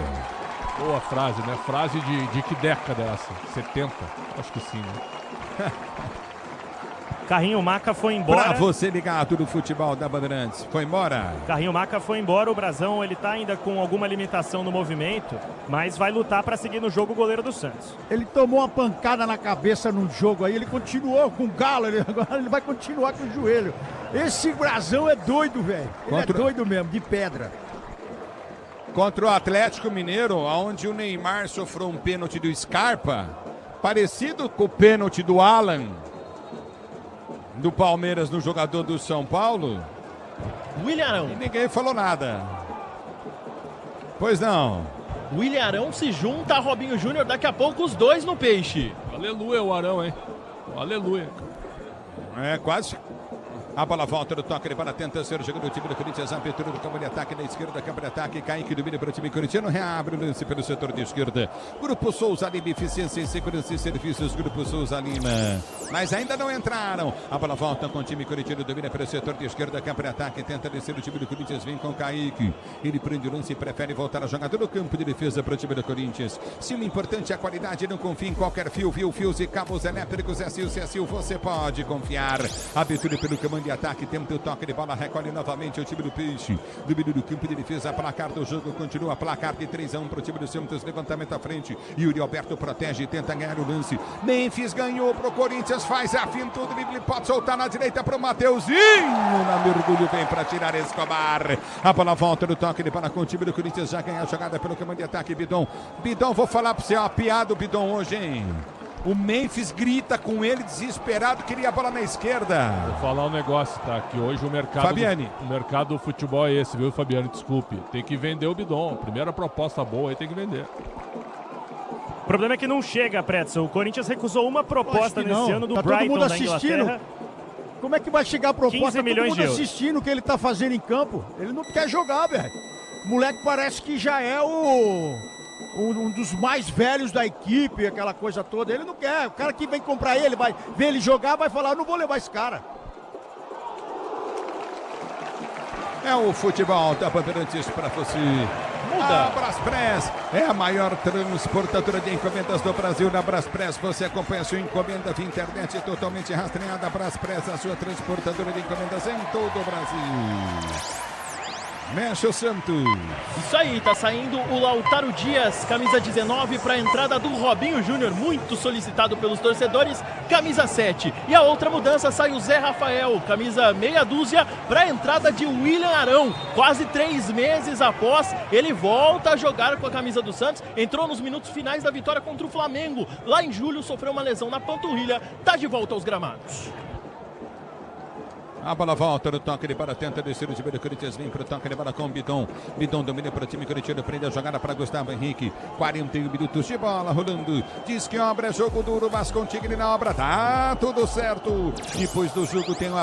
Boa frase, né? Frase de que década é essa? 70? Acho que sim, né? Carrinho Maca foi embora. Pra você ligado no futebol da Bandeirantes. Foi embora. Carrinho Maca foi embora. O Brazão, ele tá ainda com alguma limitação no movimento, mas vai lutar para seguir no jogo o goleiro do Santos. Ele tomou uma pancada na cabeça no jogo aí, ele continuou com o galo, agora ele vai continuar com o joelho. Esse Brazão é doido, velho. Ele é doido mesmo, de pedra. Contra o Atlético Mineiro, onde o Neymar sofreu um pênalti do Scarpa, parecido com o pênalti do Alan, do Palmeiras no jogador do São Paulo. William Arão. E ninguém falou nada. Pois não. William Arão se junta a Robinho Júnior, daqui a pouco os dois no peixe. Aleluia o Arão, hein? Aleluia. É, quase. A bola volta do toque, ele para tenta ser jogando o time do Corinthians, abertura do campo de ataque na esquerda, campo de ataque, Kaique domina para o time corintiano, reabre o lance pelo setor de esquerda. Grupo Souza Lima, eficiência em segurança e serviços, Grupo Souza Lima. Mas ainda não entraram. A bola volta com o time corintiano, domina para o setor de esquerda, campo de ataque, tenta descer o time do Corinthians, vem com Kaique. Ele prende o lance e prefere voltar a jogador no campo de defesa para o time do Corinthians. Se o importante é a qualidade, não confie em qualquer fio, fios e cabos elétricos, SU, você pode confiar. Abertura pelo comando de ataque, tenta o toque de bola, recolhe novamente o time do Peixe. Domínio do campo de defesa, placar do jogo continua, placar de 3-1 para o time do Santos, levantamento à frente. Yuri Alberto protege, tenta ganhar o lance. Memphis ganhou pro Corinthians, faz a finta, o drible pode soltar na direita pro Mateuzinho. Na mergulho vem para tirar Escobar. A bola volta no toque de bola com o time do Corinthians, já ganha a jogada pelo comando de ataque, Bidon. Bidon, vou falar para você, ó, piada o Bidon hoje, hein? O Memphis grita com ele, desesperado, queria a bola na esquerda. Vou falar um negócio, tá? Que hoje o mercado, Fabiane. O mercado do futebol é esse, viu, Fabiane? Desculpe. Tem que vender o Bidon. Primeira proposta boa aí tem que vender. O problema é que não chega, Pretzel. O Corinthians recusou uma proposta nesse ano do tá Brighton todo mundo da assistindo. Inglaterra. Como é que vai chegar a proposta? 15 milhões todo de mundo euros. assistindo o que ele tá fazendo em campo. Ele não quer jogar, velho. O moleque parece que já é um dos mais velhos da equipe, aquela coisa toda. Ele não quer. O cara que vem comprar ele, vai ver ele jogar, vai falar, eu não vou levar esse cara. É o futebol da Bandeirantes para você. A Braspress é a maior transportadora de encomendas do Brasil. Na Braspress você acompanha a sua encomenda via internet totalmente rastreada. A Braspress, a sua transportadora de encomendas em todo o Brasil. Mexe o Santos. Isso aí, tá saindo o Lautaro Dias, camisa 19, para a entrada do Robinho Júnior, muito solicitado pelos torcedores, camisa 7. E a outra mudança, sai o Zé Rafael, camisa meia dúzia, para a entrada de William Arão. Quase 3 meses após, ele volta a jogar com a camisa do Santos, entrou nos minutos finais da vitória contra o Flamengo. Lá em julho, sofreu uma lesão na panturrilha, tá de volta aos gramados. A bola volta no toque de bola, tenta descer o time do Corinthians, vem para o toque de bola com o Bidon. Bidon domina para o time corintiano, prende a jogada para Gustavo Henrique. 41 minutos de bola rolando. Diz que obra é jogo duro, mas com Tigre na obra tá tudo certo. Depois do jogo tem o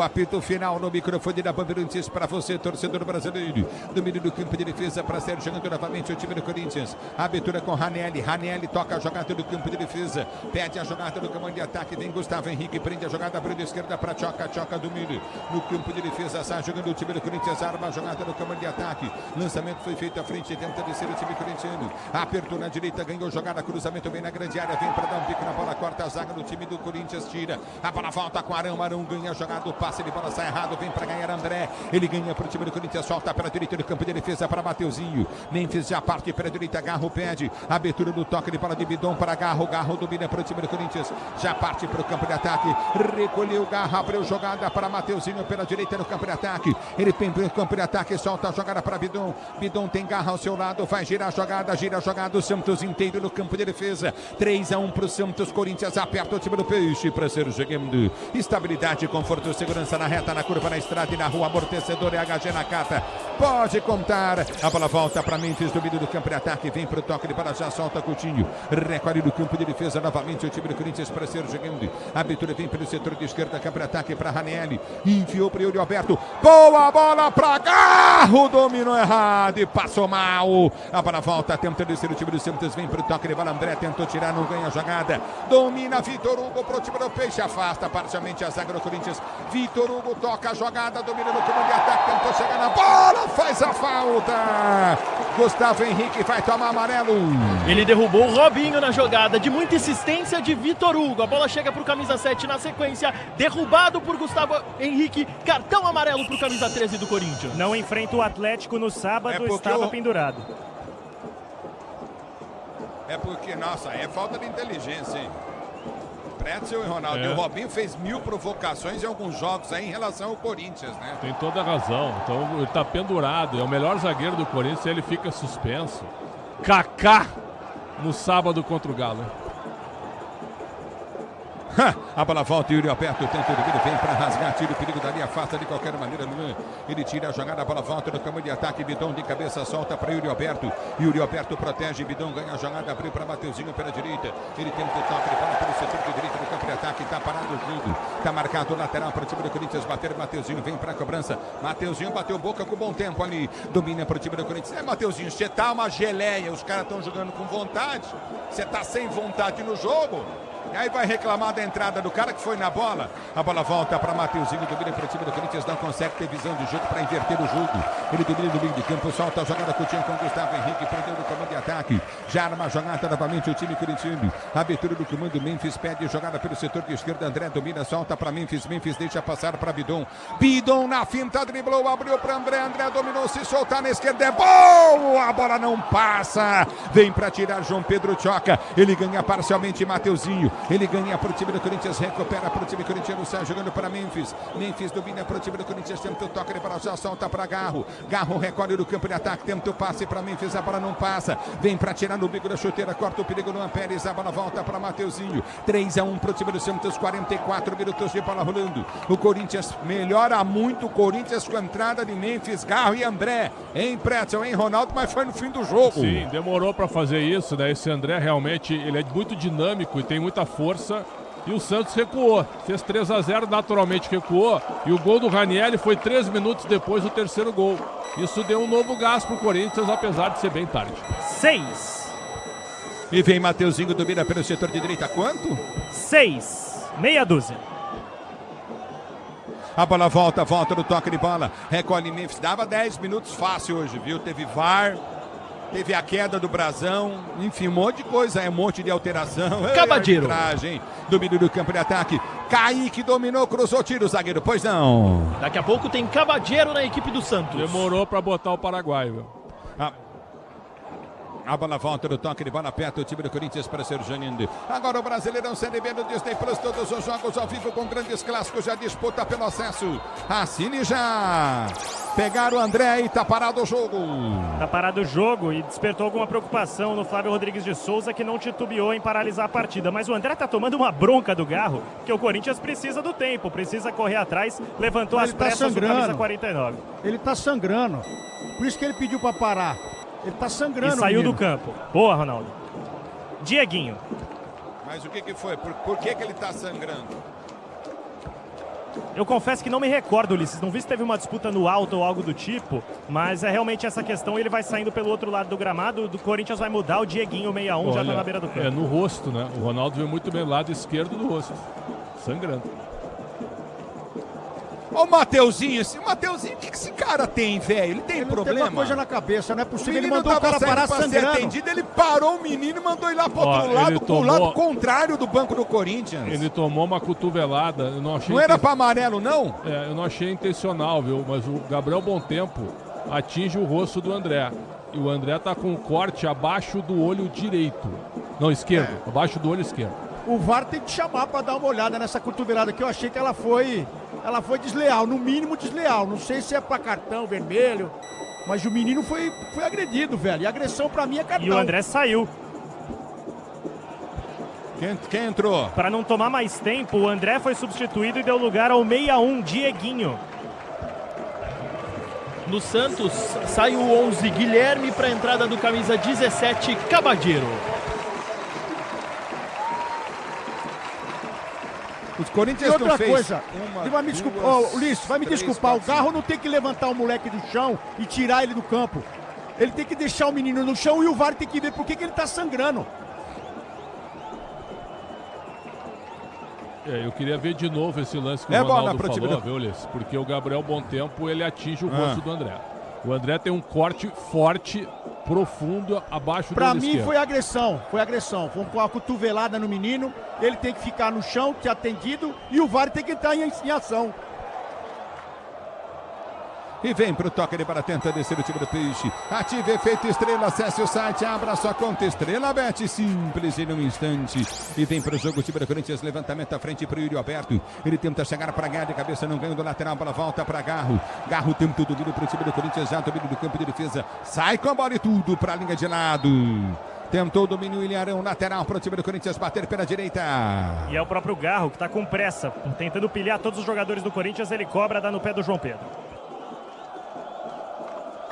apito final no microfone da Bandeirantes para você, torcedor brasileiro. Domínio do campo de defesa para ser jogando novamente o time do Corinthians. Abertura com Ranieri. Ranieri toca a jogada do campo de defesa. Pede a jogada do comando de ataque. Vem Gustavo Henrique, prende a jogada para a esquerda para Choca do no campo de defesa, sai jogando o time do Corinthians, arma a jogada no comando de ataque, lançamento foi feito à frente, tenta descer o time corintiano, apertou na direita, ganhou jogada, cruzamento bem na grande área, vem para dar um pico na bola, corta a zaga do time do Corinthians, tira, a bola volta com Arão, Arão ganha a jogada, o passe de bola sai errado, vem para ganhar André, ele ganha para o time do Corinthians, solta para a direita do campo de defesa para Mateuzinho, Memphis já parte para a direita, Garro pede, abertura do toque de bola de Bidon para Garro, Garro domina para o time do Corinthians, já parte para o campo de ataque, recolheu Garro, abriu jogada para Mateuzinho pela direita no campo de ataque. Ele vem para o campo de ataque, solta a jogada para Bidon. Bidon tem Garra ao seu lado, vai girar a jogada, gira a jogada. O Santos inteiro no campo de defesa. 3-1 para o Santos. Corinthians aperta o time do Peixe para ser jogando. Estabilidade, conforto, segurança na reta, na curva, na estrada e na rua. Amortecedor e HG na cata. Pode contar. A bola volta para Memphis, domínio do campo de ataque. Vem para o toque de bola, já solta Coutinho. Recolhe do campo de defesa novamente o time do Corinthians para ser jogando. A abertura vem pelo setor de esquerda, campo de ataque para Ranieri. Enfiou para Yuri Alberto. Boa bola para Garro. Dominou errado e passou mal. A bola volta, tenta descer o time do Santos. Vem para o toque de bola. André tentou tirar, não ganha a jogada. Domina Vitor Hugo para o time do Peixe. Afasta parcialmente a zaga do Corinthians. Vitor Hugo toca a jogada. Domina no comando de ataque. Tentou chegar na bola. Faz a falta. Gustavo Henrique vai tomar amarelo. Ele derrubou o Robinho na jogada. De muita insistência de Vitor Hugo. A bola chega para o camisa 7 na sequência. Derrubado por Gustavo Henrique. Cartão amarelo para o camisa 13 do Corinthians. Não enfrenta o Atlético no sábado, estava pendurado. É porque, nossa, é falta de inteligência, hein? Pretzel e Ronaldo. E o Robinho fez 1000 provocações em alguns jogos aí em relação ao Corinthians, né? Tem toda a razão. Então ele tá pendurado. É o melhor zagueiro do Corinthians e ele fica suspenso. Kaká no sábado contra o Galo. A bola volta, Yuri Alberto tenta o domínio, vem para rasgar, tira o perigo dali, afasta de qualquer maneira, Luan. Ele tira a jogada, a bola volta no campo de ataque, Bidon de cabeça, solta para Yuri Alberto. Yuri Alberto protege, Bidon ganha a jogada, abriu para Mateuzinho pela direita. Ele tenta o toque, ele fala pelo setor de direita do campo de ataque, está parado o jogo. Está marcado o lateral para o time do Corinthians, bater Mateuzinho, vem para a cobrança. Mateuzinho bateu boca com bom tempo ali, domina para o time do Corinthians. Mateuzinho, você tá uma geleia, os caras estão jogando com vontade, você tá sem vontade no jogo. E aí vai reclamar da entrada do cara que foi na bola. A bola volta para Mateuzinho, domina para o time do Corinthians, não consegue ter visão de jogo para inverter o jogo. Ele domina no meio de campo, solta a jogada Coutinho com Gustavo Henrique, prendeu no comando de ataque. Já arma a jogada novamente o time corintiano. Abertura do comando, Memphis pede jogada pelo setor de esquerda, André domina, solta para Memphis, Memphis deixa passar para Bidon. Bidon na finta, driblou, abriu para André, André dominou, se soltar na esquerda, é boa! A bola não passa. Vem para tirar João Pedro Choca. Ele ganha parcialmente Mateuzinho. Ele ganha para o time do Corinthians, recupera para o time corintiano, sai jogando para Memphis. Memphis domina para o time do Corinthians, tenta o toque de bola, já solta para Garro. Garro recolhe do campo de ataque, tenta o passe para Memphis, a bola não passa. Vem para tirar no bico da chuteira, corta o perigo Luan Pérez, a bola volta para Mateuzinho. 3-1 para o time do Santos, 44 minutos de bola rolando. O Corinthians melhora muito, o Corinthians com a entrada de Memphis, Garro e André. Em Pretzel, em Ronaldo, mas foi no fim do jogo. Sim, demorou para fazer isso, né? Esse André realmente, ele é muito dinâmico e tem muita força. E o Santos recuou, fez 3-0, naturalmente recuou. E o gol do Ranieri foi 3 minutos depois do terceiro gol. Isso deu um novo gás pro Corinthians, apesar de ser bem tarde. 6. E vem Mateuzinho, domina pelo setor de direita, quanto? 6, meia dúzia. A bola volta no toque de bola. Recolhe Memphis. Dava 10 minutos fácil hoje, viu? Teve VAR. Teve a queda do Brasão, enfim, um monte de coisa, um monte de alteração. Cabadeiro. Domínio do campo de ataque. Kaique dominou, cruzou, tira o zagueiro, pois não. Daqui a pouco tem Cabadeiro na equipe do Santos. Demorou para botar o Paraguai, viu? A bola volta do toque de bola perto, o time do Corinthians para ser Janinde. Agora o Brasileirão Série B no Disney Plus, todos os jogos ao vivo com grandes clássicos, já disputa pelo acesso. Assine já. Pegaram o André e tá parado o jogo. Tá parado o jogo e despertou alguma preocupação no Flávio Rodrigues de Souza, que não titubeou em paralisar a partida. Mas o André tá tomando uma bronca do Garro, que o Corinthians precisa do tempo, precisa correr atrás. Levantou as pressas do camisa 49. Ele tá sangrando. Por isso que ele pediu para parar. Ele tá sangrando. E saiu do campo. Boa, Ronaldo. Dieguinho. Mas o que foi? Por que ele tá sangrando? Eu confesso que não me recordo, Ulisses. Não vi se teve uma disputa no alto ou algo do tipo, mas é realmente essa questão. Ele vai saindo pelo outro lado do gramado. Do Corinthians vai mudar. O Dieguinho 61 já tá na beira do campo. É no rosto, né? O Ronaldo veio muito bem lado esquerdo do rosto. Sangrando. Ó o Mateuzinho, o que esse cara tem, velho? Ele tem problema? Tem uma coisa na cabeça, não é possível. Ele mandou o cara parar sangrando. Atendido, ele parou o menino e mandou ele lá pro outro lado, pro lado contrário do banco do Corinthians. Ele tomou uma cotovelada. Eu não achei era pra amarelo, não? Eu não achei intencional, viu? Mas o Gabriel Bontempo atinge o rosto do André. E o André tá com um corte abaixo do olho direito. Não, esquerdo. Abaixo do olho esquerdo. O VAR tem que chamar para dar uma olhada nessa cotovelada que eu achei que ela foi desleal, no mínimo desleal. Não sei se é para cartão vermelho, mas o menino foi agredido, velho. E agressão para mim é cartão. E o André saiu. Quem entrou? Para não tomar mais tempo, o André foi substituído e deu lugar ao 61, Dieguinho. No Santos, sai o 11, Guilherme, para a entrada do camisa 17, Cabadeiro. Os Corinthians e outra não fez coisa, Ulisses, vai me desculpar, o Garro não tem que levantar o moleque do chão e tirar ele do campo. Ele tem que deixar o menino no chão e o VAR tem que ver por que ele tá sangrando. Eu queria ver de novo esse lance que o Ronaldo falou, viu, Ulisses? Porque o Gabriel Bontempo, ele atinge o rosto do André. O André tem um corte forte, profundo, abaixo do olho esquerdo. Pra mim foi agressão. Foi uma cotovelada no menino. Ele tem que ficar no chão, ter atendido, e o VAR tem que entrar em ação. E vem pro toque de bola, tenta descer o time do Peixe. Ative efeito estrela, acesse o site, abra sua conta Estrela Bet, simples em um instante. E vem pro jogo o time do Corinthians, levantamento à frente pro Yuri Alberto. Ele tenta chegar para ganhar de cabeça, não ganha do lateral, bola volta para Garro. Garro tem tudo vindo pro time do Corinthians, já domínio do campo de defesa. Sai com a bola e tudo pra linha de lado. Tentou o domínio, Ilharão, lateral para o time do Corinthians bater pela direita. E é o próprio Garro que está com pressa, tentando pilhar todos os jogadores do Corinthians. Ele cobra, dá no pé do João Pedro.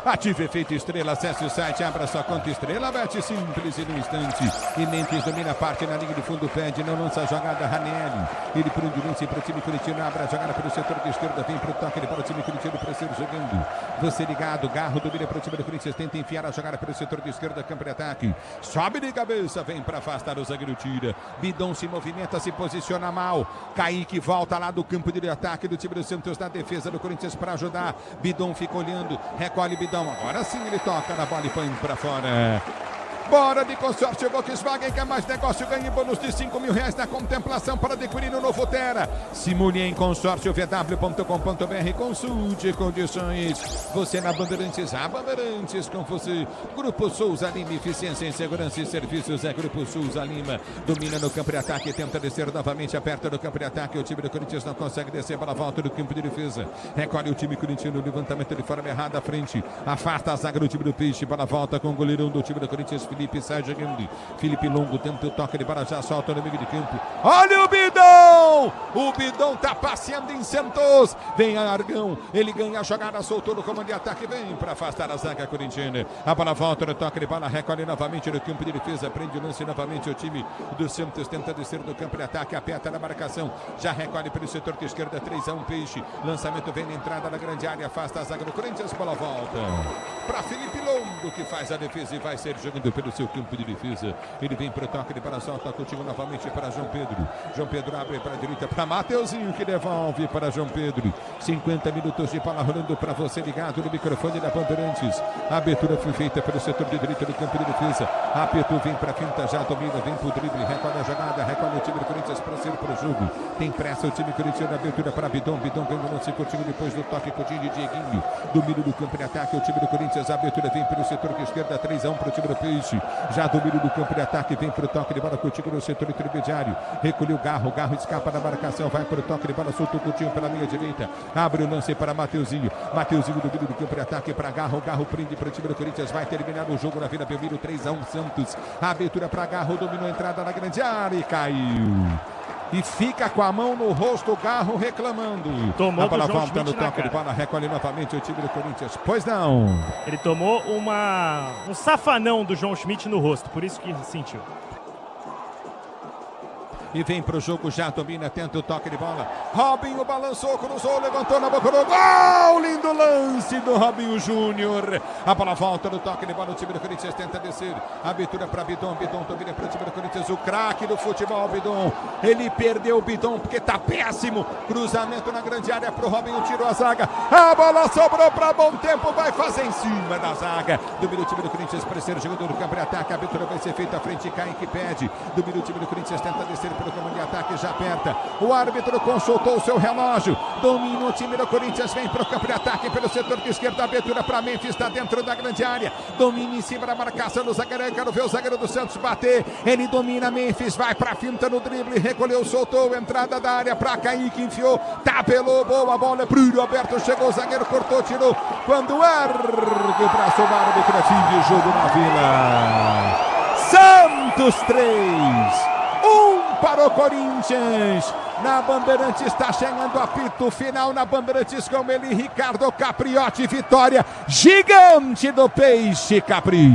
Ative efeito estrela, acesse o site, abra sua conta Estrela Bet, simples em um instante. E Mentes domina a parte na linha de fundo, pede, não lança a jogada, Ranelli. Ele por onde vence para o time corintiano, abre a jogada pelo setor de esquerda, vem para o toque para o time corintiano, para ser jogando. Você ligado, Garro domina para o time do Corinthians, tenta enfiar a jogada pelo setor de esquerda, campo de ataque. Sobe de cabeça, vem para afastar o zagueiro, tira. Bidon se movimenta, se posiciona mal. Kaique volta lá do campo de ataque do time do Santos, na defesa do Corinthians para ajudar. Bidon fica olhando, recolhe Bidon. Agora sim ele toca na bola e põe para fora. Bora de consórcio Volkswagen, quer mais negócio, ganhe bônus de R$5.000 na contemplação para adquirir o novo Terra. Simule em consórciovw.com.br, consulte condições. Você na Bandeirantes, a Bandeirantes com você. Grupo Souza Lima, eficiência em segurança e serviços, é Grupo Souza Lima. Domina no campo de ataque, tenta descer novamente, aperta no campo de ataque. O time do Corinthians não consegue descer para a volta do campo de defesa. Recolhe o time corintiano, levantamento de forma errada à frente. Afasta a zaga do time do Peixe, para a volta com o goleirão do time do Corinthians, Felipe sai jogando. Felipe Longo tenta o toque de bola, já solta no meio de campo. Olha o Bidon! O Bidon tá passeando em Santos. Vem Argão, ele ganha a jogada, soltou no comando de ataque, vem para afastar a zaga corintiana. A bola volta no toque de bola, recolhe novamente no campo de defesa, prende o lance novamente o time do Santos, tenta descer do campo de ataque, aperta na marcação, já recolhe pelo setor de esquerda, 3-1 Peixe. Lançamento vem na entrada da grande área, afasta a zaga do Corinthians, bola volta para Felipe Longo, que faz a defesa e vai ser jogando pelo seu campo de defesa. Ele vem para o toque de bola, solta contigo novamente para João Pedro. João Pedro abre para a direita para Mateuzinho, que devolve para João Pedro. 50 minutos de bola rolando para você ligado no microfone da Bandeirantes. A abertura foi feita pelo setor de direita do campo de defesa. Apertou, vem para a finta, já domina, vem para o drible, recolhe a jogada, recolhe o time do Corinthians para ser para o jogo. Tem pressa o time corintiano, abertura para Bidon. Bidon vem no lance curtinho depois do toque curtinho de Dieguinho. Domínio do campo de ataque, o time do Corinthians. A abertura vem pelo setor de esquerda, 3-1 para o time do Peixe. Já domínio do campo de ataque, vem para o toque de bola curtinho no setor intermediário. Recolheu o Garro escapa da marcação, vai para o toque de bola, soltou curtinho pela linha direita. Abre o lance para Mateuzinho. Mateuzinho domínio do campo de ataque para Garro. Garro prende para o time do Corinthians. Vai terminar o jogo na Vila Belmiro, 3-1 Santos. A abertura para Garro, dominou a entrada na grande área e caiu. E fica com a mão no rosto, o Garro reclamando. Tomou a bola do João volta no Schmidt toque de bola, recolhe novamente o time do Corinthians. Pois não. Ele tomou um safanão do João Schmidt no rosto, por isso que sentiu. E vem pro jogo, já domina, tenta o toque de bola. Robinho balançou, cruzou, levantou na boca do gol. Lindo lance do Robinho Júnior. A bola volta no toque de bola, o time do Corinthians tenta descer. Abertura para Bidon, Bidon domina para o time do Corinthians. O craque do futebol, Bidon. Ele perdeu o Bidon porque tá péssimo. Cruzamento na grande área pro Robinho, tirou a zaga. A bola sobrou para Bom Tempo, vai fazer em cima da zaga. Domina o time do Corinthians, terceiro jogador do campo de ataque. A abertura vai ser feita à frente, Kaique pede. Domina o time do Corinthians, tenta descer pelo comando de ataque, já aperta. O árbitro consultou o seu relógio. Domina o time do Corinthians, vem para o campo de ataque pelo setor de esquerda. Abertura para Memphis, está dentro da grande área. Domina em cima da marcação do zagueiro. Quero ver o zagueiro do Santos bater. Ele domina Memphis, vai para a finta no drible, recolheu, soltou, entrada da área para Kaique, enfiou, tapelou, boa bola, brilho aberto, chegou o zagueiro, cortou, tirou. Quando ergue o braço, o árbitro, fim de jogo na Vila. Santos 3. Para o Corinthians, na Bandeirantes está chegando o apito final na Bandeirantes com ele, Ricardo Capriotti, vitória gigante do Peixe, Capri.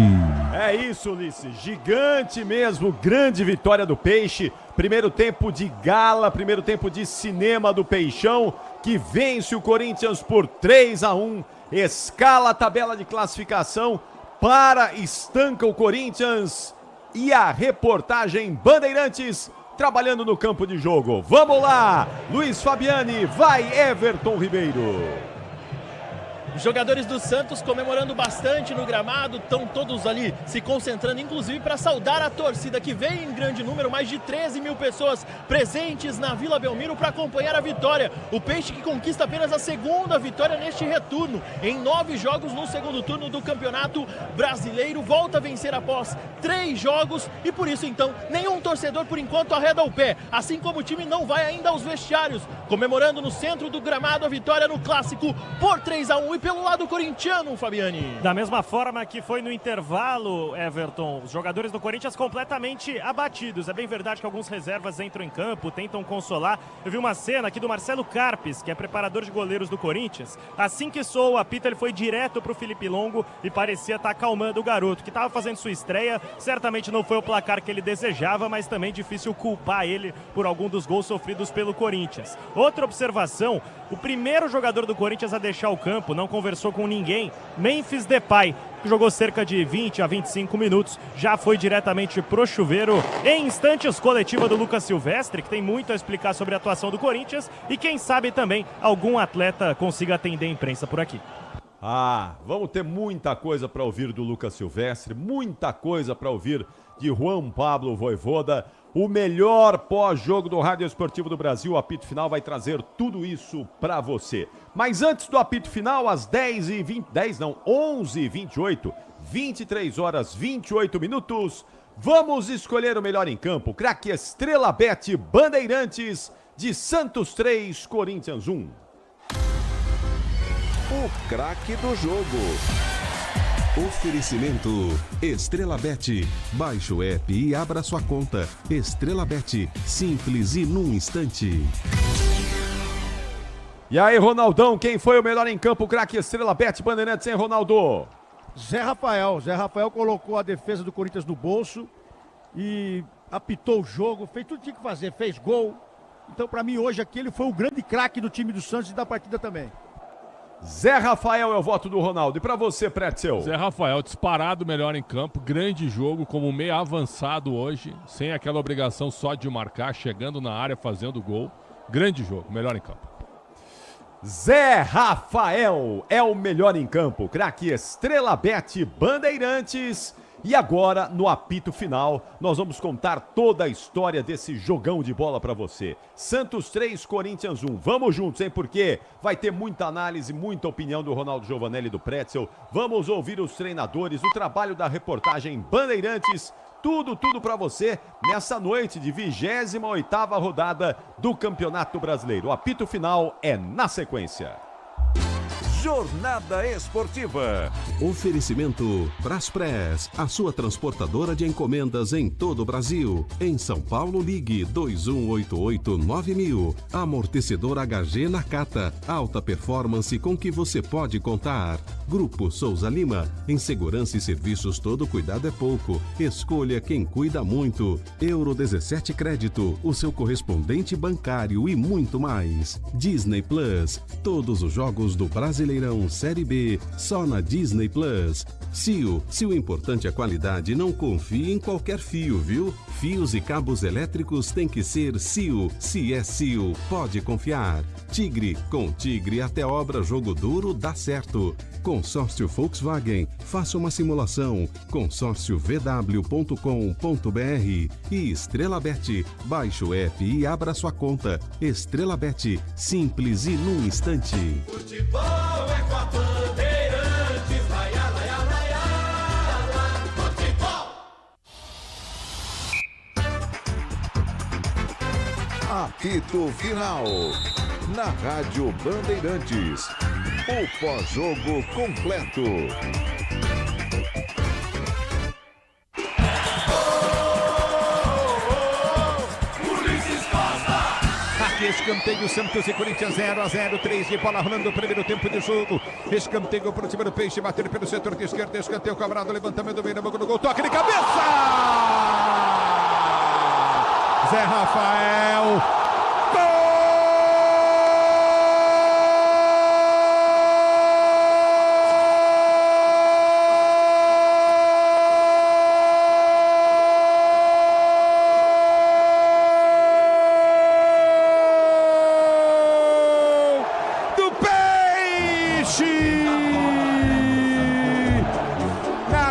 É isso, Ulisses, gigante mesmo, grande vitória do Peixe, primeiro tempo de gala, primeiro tempo de cinema do Peixão, que vence o Corinthians por 3-1, escala a tabela de classificação, estanca o Corinthians e a reportagem Bandeirantes trabalhando no campo de jogo. Vamos lá, Luiz Fabiani, vai Everton Ribeiro. Os jogadores do Santos comemorando bastante no gramado, estão todos ali se concentrando, inclusive para saudar a torcida que veio em grande número, mais de 13 mil pessoas presentes na Vila Belmiro para acompanhar a vitória. O Peixe que conquista apenas a segunda vitória neste retorno, em 9 jogos no segundo turno do Campeonato Brasileiro, volta a vencer após 3 jogos e por isso então nenhum torcedor por enquanto arreda o pé, assim como o time não vai ainda aos vestiários, comemorando no centro do gramado a vitória no Clássico por 3-1 e pelo lado corintiano, Fabiani. Da mesma forma que foi no intervalo, Everton, os jogadores do Corinthians completamente abatidos. É bem verdade que alguns reservas entram em campo, tentam consolar. Eu vi uma cena aqui do Marcelo Carpes, que é preparador de goleiros do Corinthians. Assim que soou o apito, ele foi direto pro Felipe Longo e parecia estar acalmando o garoto, que estava fazendo sua estreia. Certamente não foi o placar que ele desejava, mas também difícil culpar ele por algum dos gols sofridos pelo Corinthians. Outra observação, o primeiro jogador do Corinthians a deixar o campo, não conversou com ninguém, Memphis Depay, que jogou cerca de 20 a 25 minutos, já foi diretamente pro chuveiro. Em instantes, coletiva do Lucas Silvestre, que tem muito a explicar sobre a atuação do Corinthians e quem sabe também algum atleta consiga atender a imprensa por aqui. Vamos ter muita coisa para ouvir do Lucas Silvestre, muita coisa para ouvir de Juan Pablo Vojvoda. O melhor pós-jogo do Rádio Esportivo do Brasil, o apito final vai trazer tudo isso para você. Mas antes do apito final, às 11h28, 23 horas 28 minutos, vamos escolher o melhor em campo. Craque Estrela Bet Bandeirantes, de Santos 3, Corinthians 1. O craque do jogo. Oferecimento Estrela Bet. Baixe o app e abra sua conta. Estrela Bet, simples e num instante. E aí, Ronaldão, quem foi o melhor em campo? O craque Estrela Bet Bandeirantes, hein, Ronaldo? Zé Rafael colocou a defesa do Corinthians no bolso e apitou o jogo, fez tudo que tinha que fazer, fez gol. Então, para mim, hoje aqui ele foi o grande craque do time do Santos e da partida também. Zé Rafael é o voto do Ronaldo. E pra você, Pretzel? Zé Rafael, disparado melhor em campo, grande jogo, como meio avançado hoje, sem aquela obrigação só de marcar, chegando na área, fazendo gol. Grande jogo, melhor em campo. Zé Rafael é o melhor em campo, craque Estrela Bet Bandeirantes. E agora, no apito final, nós vamos contar toda a história desse jogão de bola pra você. Santos 3, Corinthians 1. Vamos juntos, hein? Porque vai ter muita análise, muita opinião do Ronaldo Giovanelli e do Pretzel. Vamos ouvir os treinadores, o trabalho da reportagem Bandeirantes. Tudo pra você nessa noite de 28ª rodada do Campeonato Brasileiro. O apito final é na sequência. Jornada Esportiva. Oferecimento Braspress, a sua transportadora de encomendas em todo o Brasil. Em São Paulo, ligue 2188-9000. Amortecedor HG Nakata, alta performance com que você pode contar. Grupo Souza Lima, em segurança e serviços todo cuidado é pouco. Escolha quem cuida muito. Euro 17 Crédito, o seu correspondente bancário e muito mais. Disney Plus, todos os jogos do Brasileirão Série B, só na Disney Plus. Cio, se o importante é qualidade, não confie em qualquer fio, viu? Fios e cabos elétricos tem que ser Cio. Se é Cio, pode confiar. Tigre, com Tigre até obra jogo duro dá certo. Consórcio Volkswagen, faça uma simulação. consórciovw.com.br. E Estrela Bet, baixe o app e abra sua conta. Estrela Bet, simples e num instante. Futebol é com a Bandeirantes, laia, laia, laia, futebol. Apito final. Na Rádio Bandeirantes. O pós-jogo completo. Aqui escanteio Santos e Corinthians 0-0, 3 de bola rolando o primeiro tempo de jogo. Escanteio para o time do Peixe, bater pelo setor de esquerda, escanteio cobrado, levantamento do meio, no gol, toque de cabeça! Zé Rafael,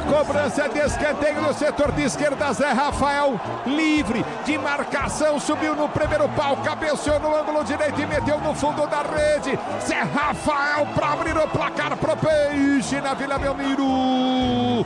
cobrança de escanteio no setor de esquerda, Zé Rafael, livre de marcação, subiu no primeiro pau, cabeceou no ângulo direito e meteu no fundo da rede. Zé Rafael para abrir o placar pro Peixe na Vila Belmiro.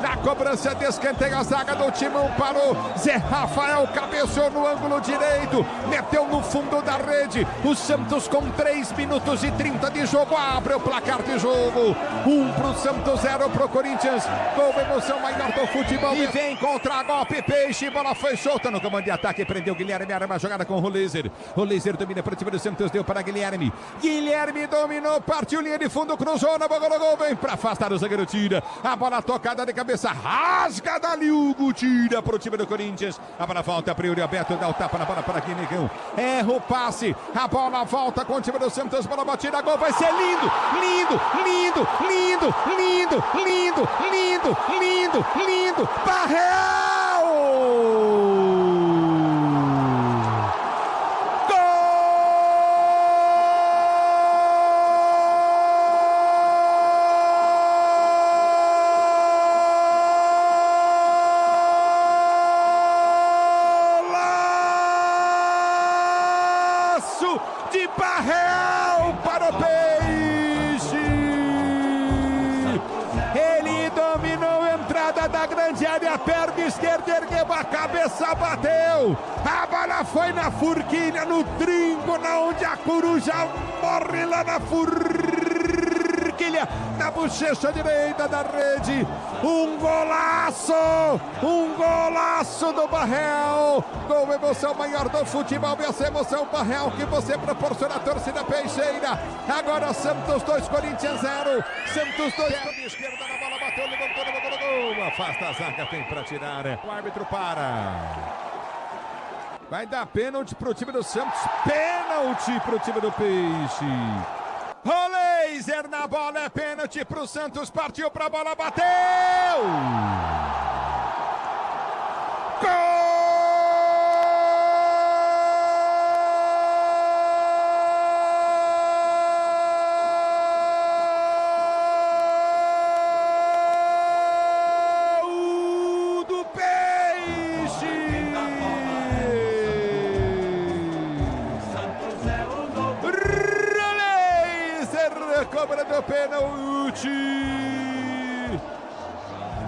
Na cobrança de escanteio, a zaga do Timão parou. Zé Rafael cabeceou no ângulo direito, meteu no fundo da rede. O Santos com 3 minutos e 30 de jogo abre o placar de jogo. 1 pro Santos, 0 pro Corinthians. Gol, emoção maior do futebol. E vem contra-golpe, Peixe. Bola foi solta no comando de ataque. Prendeu Guilherme, era uma jogada com o Roleiser. Roleiser domina para o time do Santos, deu para Guilherme. Guilherme dominou, partiu linha de fundo, cruzou na bola do gol. Vem para afastar, o zagueiro tira. A bola tocada de cabeça, rasga dali, Hugo tira para o time do Corinthians. A bola volta para o Yuri Alberto, dá o tapa na bola para Guinegão. Erra o passe, a bola volta com o time do Santos, bola batida, gol, vai ser lindo, lindo, lindo, lindo, lindo, lindo, lindo, lindo, lindo, Barreal! De Barreal para o Peixe. Ele dominou a entrada da grande área, perna esquerda, ergueu a cabeça, bateu. A bola foi na forquilha, no trinco, na onde a coruja morre lá na forquilha, na bochecha direita da rede. Um golaço do Barreal. Gol, emoção maior do futebol, essa emoção, Barreal, que você proporciona a torcida peixeira. Agora Santos 2, Corinthians 0. Santos 2, de esquerda na bola, bateu, levantou, no gol. Afasta a zaga, tem para tirar. O árbitro para. Vai dar pênalti pro time do Santos. Pênalti pro time do Peixe. Laser na bola, é pênalti pro Santos, partiu pra bola, bateu! Gol! Cobrando o pênalti.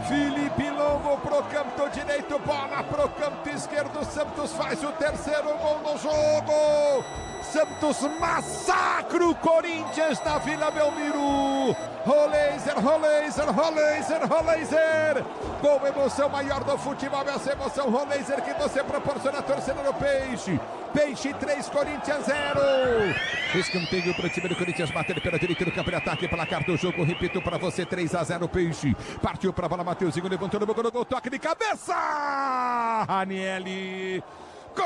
Felipe Longo pro canto direito, bola pro canto esquerdo. Santos faz o terceiro gol do jogo. Santos massacra o Corinthians na Vila Belmiro. Roleiser, Roleiser, Roleiser, Roleiser. Com emoção maior do futebol, essa emoção Roleiser que você proporciona a torcida do Peixe. Peixe 3, Corinthians 0. Escanteio para o time do Corinthians, bater pela direita do campo de ataque, placar do jogo, repito para você, 3-0 Peixe. Partiu para a bola, Mateuzinho levantou no gol, toque de cabeça. Ranieri. Gol!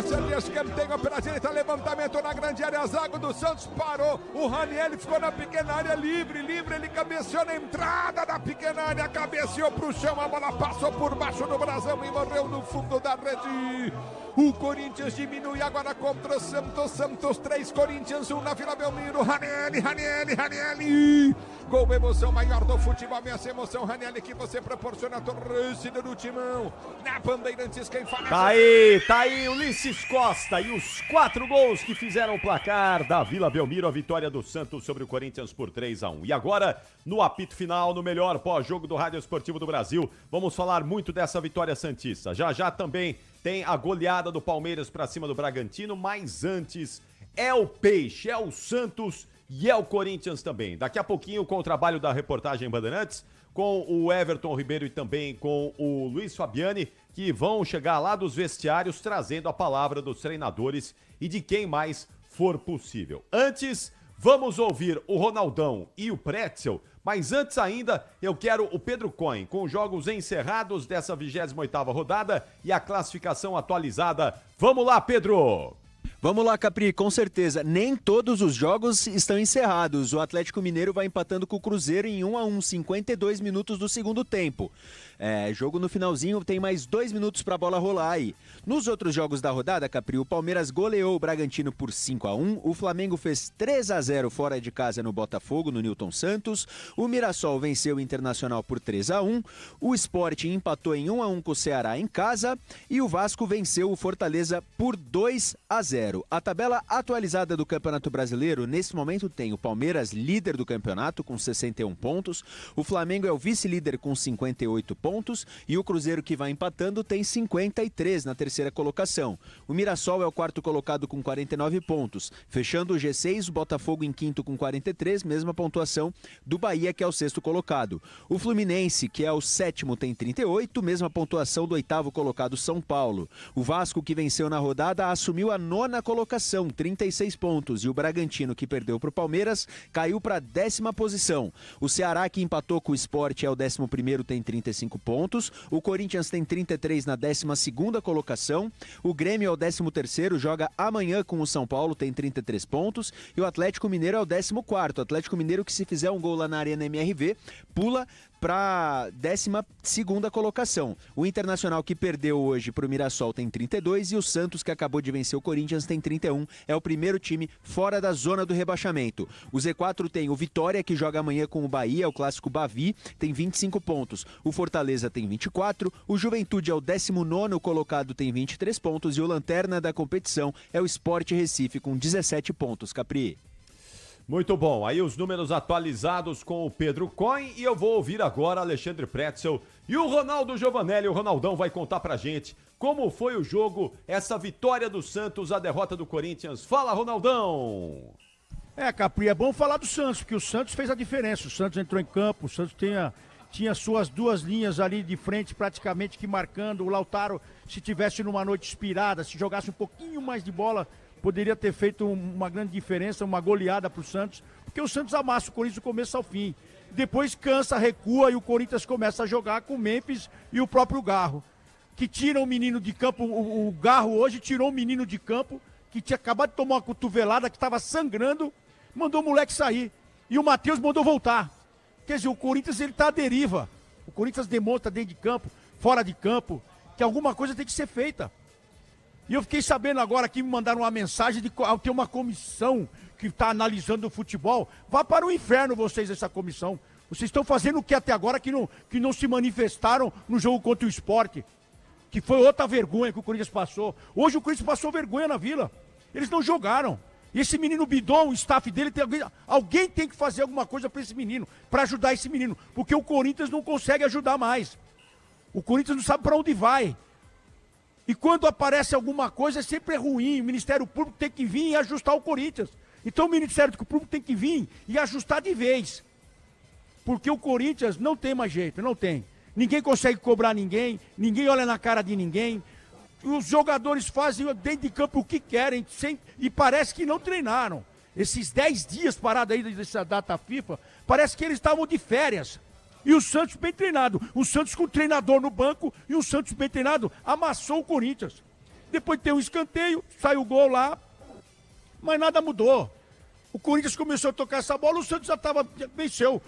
De escanteio pela direita, levantamento na grande área, zaga do Santos parou, o Ranieri ficou na pequena área, livre, ele cabeceou na entrada da pequena área, cabeceou pro chão, a bola passou por baixo do brasão e morreu no fundo da rede. O Corinthians diminui agora contra o Santos, Santos 3, Corinthians 1 na Vila Belmiro. Ranieri. Com emoção maior do futebol, essa emoção, Ranieri, que você proporciona a torcida do Timão. Na Bandeirantes, quem fala... Tá aí, Ulisses Costa e os 4 gols que fizeram o placar da Vila Belmiro, a vitória do Santos sobre o Corinthians por 3-1. E agora, no apito final, no melhor pós-jogo do Rádio Esportivo do Brasil, vamos falar muito dessa vitória santista. Já também tem a goleada do Palmeiras para cima do Bragantino, mas antes é o Peixe, é o Santos e é o Corinthians também. Daqui a pouquinho, com o trabalho da reportagem Bandeirantes, com o Everton Ribeiro e também com o Luiz Fabiani, que vão chegar lá dos vestiários trazendo a palavra dos treinadores e de quem mais for possível. Antes, vamos ouvir o Ronaldão e o Pretzel, mas antes ainda eu quero o Pedro Cohen, com os jogos encerrados dessa 28ª rodada e a classificação atualizada. Vamos lá, Pedro! Vamos lá, Capri, com certeza. Nem todos os jogos estão encerrados. O Atlético Mineiro vai empatando com o Cruzeiro em 1-1, 52 minutos do segundo tempo. Jogo no finalzinho, tem mais 2 minutos para a bola rolar aí. Nos outros jogos da rodada, Capri, o Palmeiras goleou o Bragantino por 5-1, o Flamengo fez 3-0 fora de casa no Botafogo, no Newton Santos, o Mirassol venceu o Internacional por 3-1, o Sport empatou em 1-1 com o Ceará em casa e o Vasco venceu o Fortaleza por 2-0. A tabela atualizada do Campeonato Brasileiro, nesse momento tem o Palmeiras líder do campeonato com 61 pontos, o Flamengo é o vice-líder com 58 pontos e o Cruzeiro, que vai empatando, tem 53 na terceira colocação. O Mirassol é o quarto colocado com 49 pontos. Fechando o G6, o Botafogo em quinto com 43, mesma pontuação do Bahia, que é o sexto colocado. O Fluminense, que é o sétimo, tem 38, mesma pontuação do oitavo colocado São Paulo. O Vasco, que venceu na rodada, assumiu a nona colocação, 36 pontos. E o Bragantino, que perdeu para o Palmeiras, caiu para a 10ª posição. O Ceará, que empatou com o Sport, é o 11º, tem 35 pontos. O Corinthians tem 33 na 12ª colocação. O Grêmio é o 13º, joga amanhã com o São Paulo, tem 33 pontos. E o Atlético Mineiro é o 14º. O Atlético Mineiro, que se fizer um gol lá na Arena MRV, pula para 12ª colocação. O Internacional, que perdeu hoje para o Mirassol, tem 32 e o Santos, que acabou de vencer o Corinthians, tem 31. É o primeiro time fora da zona do rebaixamento. O Z4 tem o Vitória, que joga amanhã com o Bahia, o clássico Bavi, tem 25 pontos. O Fortaleza tem 24, o Juventude é o 19º colocado, tem 23 pontos e o lanterna da competição é o Sport Recife com 17 pontos, Capri. Muito bom, aí os números atualizados com o Pedro Cohen e eu vou ouvir agora Alexandre Pretzel e o Ronaldo Giovanelli. O Ronaldão vai contar pra gente como foi o jogo, essa vitória do Santos, a derrota do Corinthians. Fala, Ronaldão! Capri, é bom falar do Santos, porque o Santos fez a diferença. O Santos entrou em campo, o Santos tinha suas duas linhas ali de frente praticamente que marcando. O Lautaro, se tivesse numa noite inspirada, se jogasse um pouquinho mais de bola, poderia ter feito uma grande diferença, uma goleada pro Santos, porque o Santos amassa o Corinthians do começo ao fim. Depois cansa, recua e o Corinthians começa a jogar com o Memphis e o próprio Garro, que tira o menino de campo. O Garro hoje tirou o menino de campo, que tinha acabado de tomar uma cotovelada, que estava sangrando, mandou o moleque sair. E o Matheus mandou voltar. Quer dizer, o Corinthians ele tá à deriva. O Corinthians demonstra dentro de campo, fora de campo, que alguma coisa tem que ser feita. E eu fiquei sabendo agora que me mandaram uma mensagem de ter uma comissão que está analisando o futebol. Vá para o inferno vocês, essa comissão. Vocês estão fazendo o que até agora que não se manifestaram no jogo contra o Sport, que foi outra vergonha que o Corinthians passou. Hoje o Corinthians passou vergonha na Vila. Eles não jogaram. E esse menino Bidon, o staff dele, alguém tem que fazer alguma coisa para esse menino, para ajudar esse menino, porque o Corinthians não consegue ajudar mais. O Corinthians não sabe para onde vai. E quando aparece alguma coisa, sempre é ruim. O Ministério Público tem que vir e ajustar o Corinthians. Então o Ministério Público tem que vir e ajustar de vez. Porque o Corinthians não tem mais jeito, não tem. Ninguém consegue cobrar ninguém, ninguém olha na cara de ninguém. Os jogadores fazem dentro de campo o que querem e parece que não treinaram. Esses 10 dias parados aí dessa data FIFA, parece que eles estavam de férias. E o Santos bem treinado. O Santos com o treinador no banco e o Santos bem treinado amassou o Corinthians. Depois tem um escanteio, sai o gol lá, mas nada mudou. O Corinthians começou a tocar essa bola, o Santos já venceu.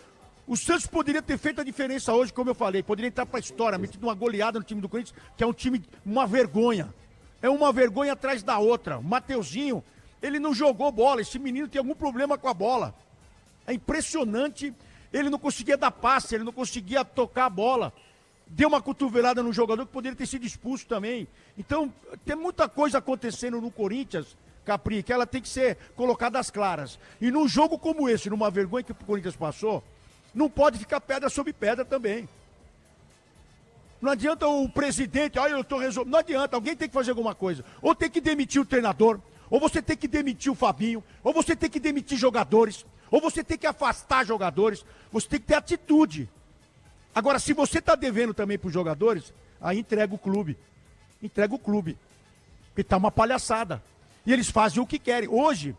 O Santos poderia ter feito a diferença hoje, como eu falei. Poderia entrar para a história, metido uma goleada no time do Corinthians, que é um time, uma vergonha. É uma vergonha atrás da outra. O Mateuzinho, ele não jogou bola. Esse menino tem algum problema com a bola. É impressionante. Ele não conseguia dar passe, ele não conseguia tocar a bola. Deu uma cotovelada no jogador que poderia ter sido expulso também. Então, tem muita coisa acontecendo no Corinthians, Capri, que ela tem que ser colocada às claras. E num jogo como esse, numa vergonha que o Corinthians passou, não pode ficar pedra sobre pedra também. Não adianta o presidente, eu estou resolvendo. Não adianta, alguém tem que fazer alguma coisa. Ou tem que demitir o treinador, ou você tem que demitir o Fabinho, ou você tem que demitir jogadores, ou você tem que afastar jogadores. Você tem que ter atitude. Agora, se você está devendo também para os jogadores, aí entrega o clube. Entrega o clube. Porque está uma palhaçada. E eles fazem o que querem. Hoje,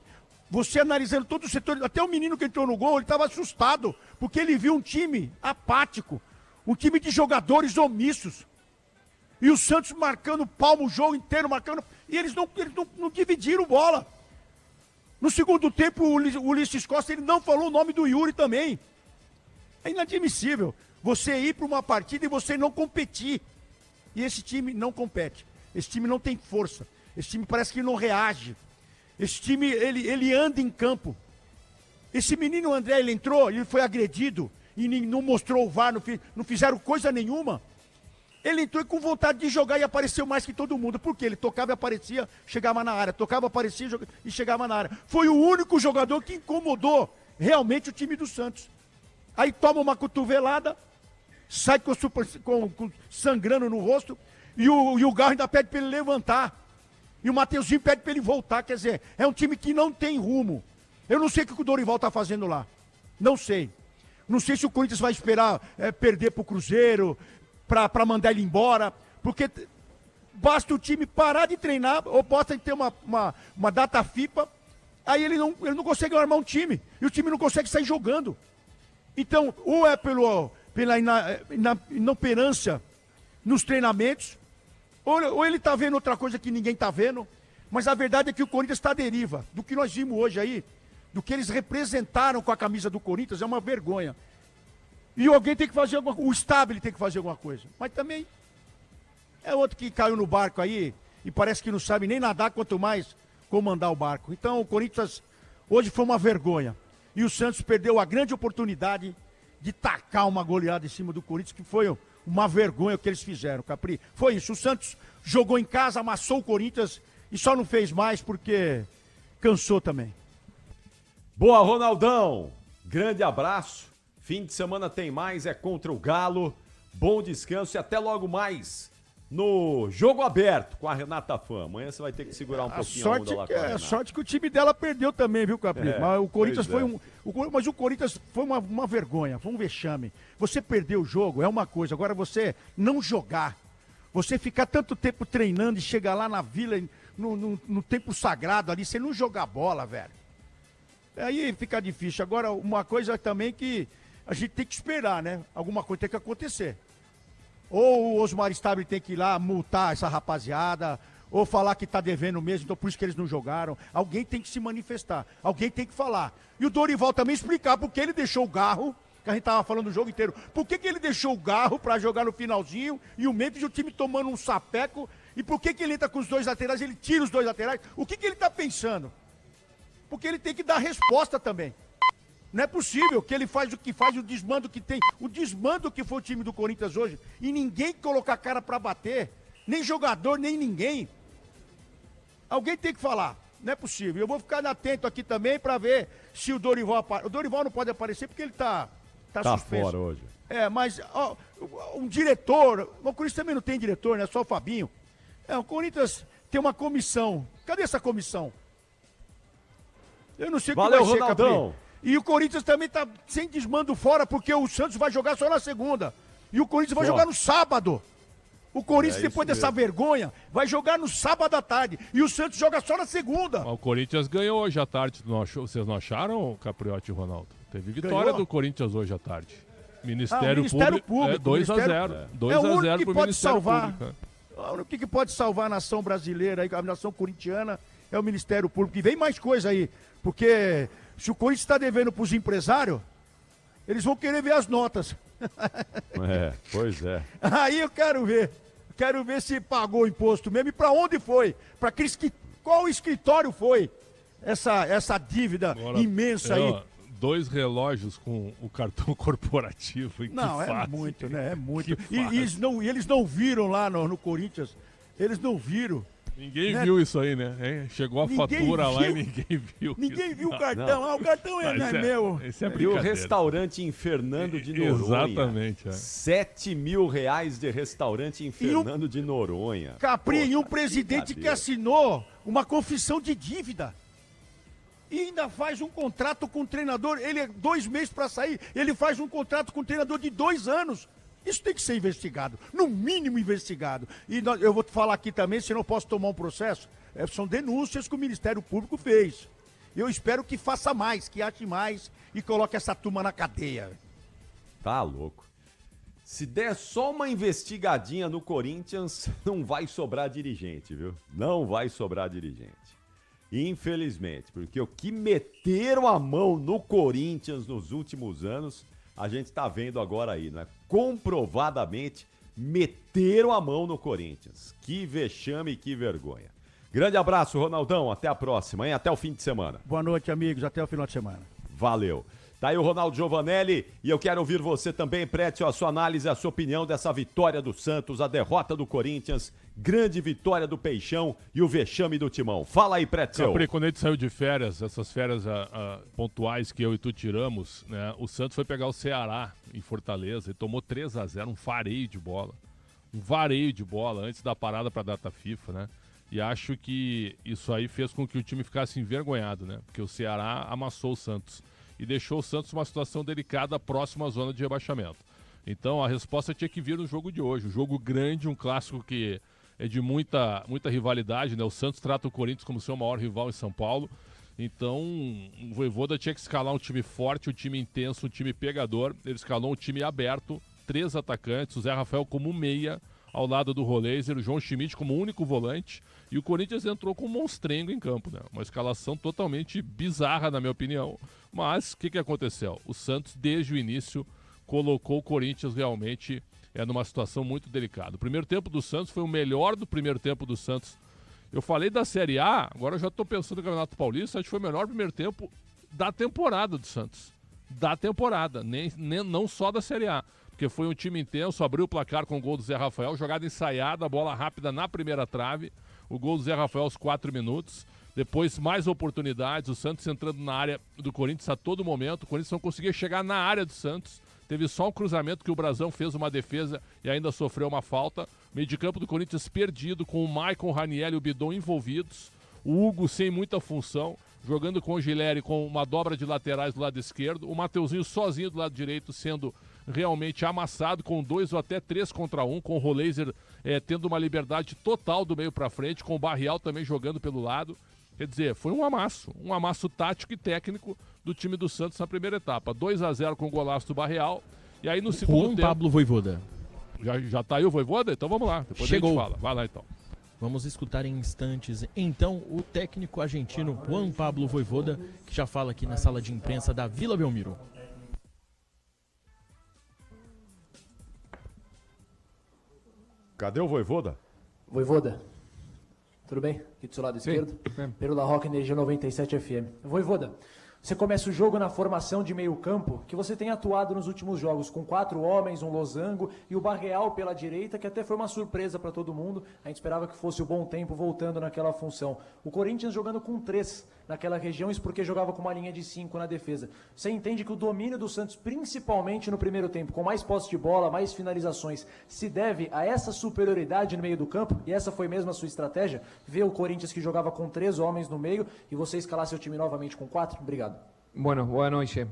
você analisando todo o setor, até o menino que entrou no gol, ele estava assustado, porque ele viu um time apático, um time de jogadores omissos. E o Santos marcando palmo o jogo inteiro, marcando, e eles não dividiram bola. No segundo tempo, o Ulisses Costa, ele não falou o nome do Yuri também. É inadmissível você ir para uma partida e você não competir. E esse time não compete. Esse time não tem força. Esse time parece que não reage. Esse time, ele anda em campo. Esse menino André, ele entrou, ele foi agredido e não mostrou o VAR, não fizeram coisa nenhuma. Ele entrou com vontade de jogar e apareceu mais que todo mundo. Por quê? Ele tocava e aparecia, chegava na área. Tocava, aparecia e chegava na área. Foi o único jogador que incomodou realmente o time do Santos. Aí toma uma cotovelada, sai com sangrando no rosto e o Garro ainda pede para ele levantar. E o Mateuzinho pede para ele voltar. Quer dizer, é um time que não tem rumo. Eu não sei o que o Dorival está fazendo lá. Não sei. Não sei se o Corinthians vai esperar perder para o Cruzeiro, para mandar ele embora. Porque basta o time parar de treinar, ou basta ter uma data FIFA, aí ele não consegue armar um time. E o time não consegue sair jogando. Então, ou é pela inoperância nos treinamentos, ou ele está vendo outra coisa que ninguém está vendo, mas a verdade é que o Corinthians está à deriva. Do que nós vimos hoje aí, do que eles representaram com a camisa do Corinthians, é uma vergonha. E alguém tem que fazer alguma coisa, o Stabile tem que fazer alguma coisa. Mas também é outro que caiu no barco aí e parece que não sabe nem nadar, quanto mais comandar o barco. Então o Corinthians hoje foi uma vergonha. E o Santos perdeu a grande oportunidade de tacar uma goleada em cima do Corinthians, que foi uma vergonha o que eles fizeram, Capri. Foi isso, o Santos jogou em casa, amassou o Corinthians e só não fez mais porque cansou também. Boa, Ronaldão. Grande abraço. Fim de semana tem mais, é contra o Galo. Bom descanso e até logo mais no jogo aberto com a Renata Fã. Amanhã você vai ter que segurar um pouquinho a onda lá com a Renata. Sorte que o time dela perdeu também, viu, Capri? Mas o Corinthians foi mas o Corinthians foi uma vergonha, foi um vexame. Você perder o jogo é uma coisa, agora você não jogar, você ficar tanto tempo treinando e chegar lá na Vila, no tempo sagrado ali, você não jogar bola, velho. Aí fica difícil. Agora, uma coisa também que a gente tem que esperar, né? Alguma coisa tem que acontecer. Ou o Osmar Stabile tem que ir lá multar essa rapaziada, ou falar que tá devendo mesmo, então por isso que eles não jogaram. Alguém tem que se manifestar, alguém tem que falar. E o Dorival também explicar porque ele deixou o Garro, que a gente tava falando o jogo inteiro, por que ele deixou o Garro pra jogar no finalzinho e o Memphis o time tomando um sapeco, e por que ele entra com os dois laterais, ele tira os dois laterais, o que ele tá pensando? Porque ele tem que dar resposta também. Não é possível que ele faz o que faz, o desmando que tem, o desmando que foi o time do Corinthians hoje, e ninguém colocar a cara pra bater, nem jogador, nem ninguém. Alguém tem que falar, não é possível. Eu vou ficar atento aqui também pra ver se o Dorival aparece. O Dorival não pode aparecer porque ele tá suspenso. Fora hoje. Mas ó, um diretor, o Corinthians também não tem diretor, né? Só o Fabinho. O Corinthians tem uma comissão. Cadê essa comissão? Eu não sei o que vai ser, Ronaldão. Capri. E o Corinthians também tá sem desmando fora, porque o Santos vai jogar só na segunda. E o Corinthians vai jogar no sábado. O Corinthians, depois dessa vergonha, vai jogar no sábado à tarde. E o Santos joga só na segunda. Mas o Corinthians ganhou hoje à tarde. Vocês não acharam, Capriotti e Ronaldo? Teve vitória do Corinthians hoje à tarde. Ministério Público. 2-0. 2-0 pro Ministério Público. O único que pode salvar a nação brasileira, a nação corintiana, é o Ministério Público. E vem mais coisa aí. Porque se o Corinthians está devendo para os empresários, eles vão querer ver as notas. Pois é. Aí eu quero ver. Quero ver se pagou o imposto mesmo e para onde foi. Qual escritório foi essa dívida agora, imensa aí. 2 relógios com o cartão corporativo. Não, é muito, né? É muito. E eles não viram lá no Corinthians. Eles não viram. Ninguém viu isso aí, né? Chegou a fatura lá e ninguém viu. Ninguém viu o cartão. O cartão não é meu. E o restaurante em Fernando de Noronha. Exatamente. R$7 mil de restaurante em Fernando de Noronha. Capri, e um presidente que assinou uma confissão de dívida. E ainda faz um contrato com o treinador. Ele é 2 meses para sair. Ele faz um contrato com o treinador de 2 anos. Isso tem que ser investigado, no mínimo investigado. E eu vou te falar aqui também, senão eu posso tomar um processo. São denúncias que o Ministério Público fez. Eu espero que faça mais, que ache mais e coloque essa turma na cadeia. Tá louco. Se der só uma investigadinha no Corinthians, não vai sobrar dirigente, viu? Não vai sobrar dirigente. Infelizmente, porque o que meteram a mão no Corinthians nos últimos anos, a gente tá vendo agora aí, né? Comprovadamente meteram a mão no Corinthians. Que vexame, que vergonha. Grande abraço, Ronaldão. Até a próxima, hein? Até o fim de semana. Boa noite, amigos. Até o final de semana. Valeu. Tá aí o Ronaldo Giovanelli e eu quero ouvir você também, Prétio, a sua análise, a sua opinião dessa vitória do Santos, a derrota do Corinthians, grande vitória do Peixão e o vexame do Timão. Fala aí, Prétio. Capri, quando a gente saiu de férias, essas férias pontuais que eu e tu tiramos, né, o Santos foi pegar o Ceará em Fortaleza e tomou 3-0, um vareio de bola. Um vareio de bola antes da parada para a data FIFA, né? E acho que isso aí fez com que o time ficasse envergonhado, né? Porque o Ceará amassou o Santos e deixou o Santos numa situação delicada próxima à zona de rebaixamento. Então a resposta tinha que vir no jogo de hoje. Um jogo grande, um clássico que é de muita rivalidade, né? O Santos trata o Corinthians como seu maior rival em São Paulo. Então o Vojvoda tinha que escalar um time forte, um time intenso, um time pegador. Ele escalou um time aberto, 3 atacantes, o Zé Rafael como meia, ao lado do Roleiser, o João Schmidt como único volante, e o Corinthians entrou com um monstrengo em campo, né? Uma escalação totalmente bizarra, na minha opinião. Mas o que aconteceu? O Santos, desde o início, colocou o Corinthians realmente numa situação muito delicada. O primeiro tempo do Santos foi o melhor do primeiro tempo do Santos. Eu falei da Série A, agora eu já estou pensando no Campeonato Paulista, acho que foi o melhor primeiro tempo da temporada do Santos. Da temporada, não só da Série A. Porque foi um time intenso, abriu o placar com o gol do Zé Rafael, jogada ensaiada, bola rápida na primeira trave, o gol do Zé Rafael aos 4 minutos, depois mais oportunidades, o Santos entrando na área do Corinthians a todo momento, o Corinthians não conseguia chegar na área do Santos, teve só um cruzamento que o Brazão fez uma defesa e ainda sofreu uma falta, Meio de campo do Corinthians perdido, com o Maicon, o Raniel e o Bidon envolvidos. O Hugo sem muita função, jogando com o Gileri com uma dobra de laterais do lado esquerdo. O Mateuzinho sozinho do lado direito, sendo realmente amassado, com 2 ou até 3 contra 1, com o Roleiser tendo uma liberdade total do meio para frente, com o Barrial também jogando pelo lado. Quer dizer, foi um amasso tático e técnico do time do Santos na primeira etapa. 2-0 com o golaço do Barrial. E aí no segundo tempo... Pablo Vojvoda. Já tá aí o Vojvoda? Então vamos lá, depois Chegou. a gente fala. Vai lá então. Vamos escutar em instantes, então, o técnico argentino Juan Pablo Vojvoda, que já fala aqui na sala de imprensa da Vila Belmiro. Cadê o Vojvoda? Vojvoda, tudo bem? Aqui do seu lado esquerdo? Pelo La Roca Energia 97 FM. Vojvoda, você começa o jogo na formação de meio campo que você tem atuado nos últimos jogos, com 4 homens, um losango e o Barreal pela direita, que até foi uma surpresa para todo mundo. A gente esperava que fosse o Bom Tempo voltando naquela função. O Corinthians jogando com 3 naquela região, isso porque jogava com uma linha de 5 na defesa. Você entende que o domínio do Santos, principalmente no primeiro tempo, com mais posse de bola, mais finalizações, se deve a essa superioridade no meio do campo? E essa foi mesmo a sua estratégia? Ver o Corinthians que jogava com 3 homens no meio e você escalar seu time novamente com 4? Obrigado. Bueno, boa noche.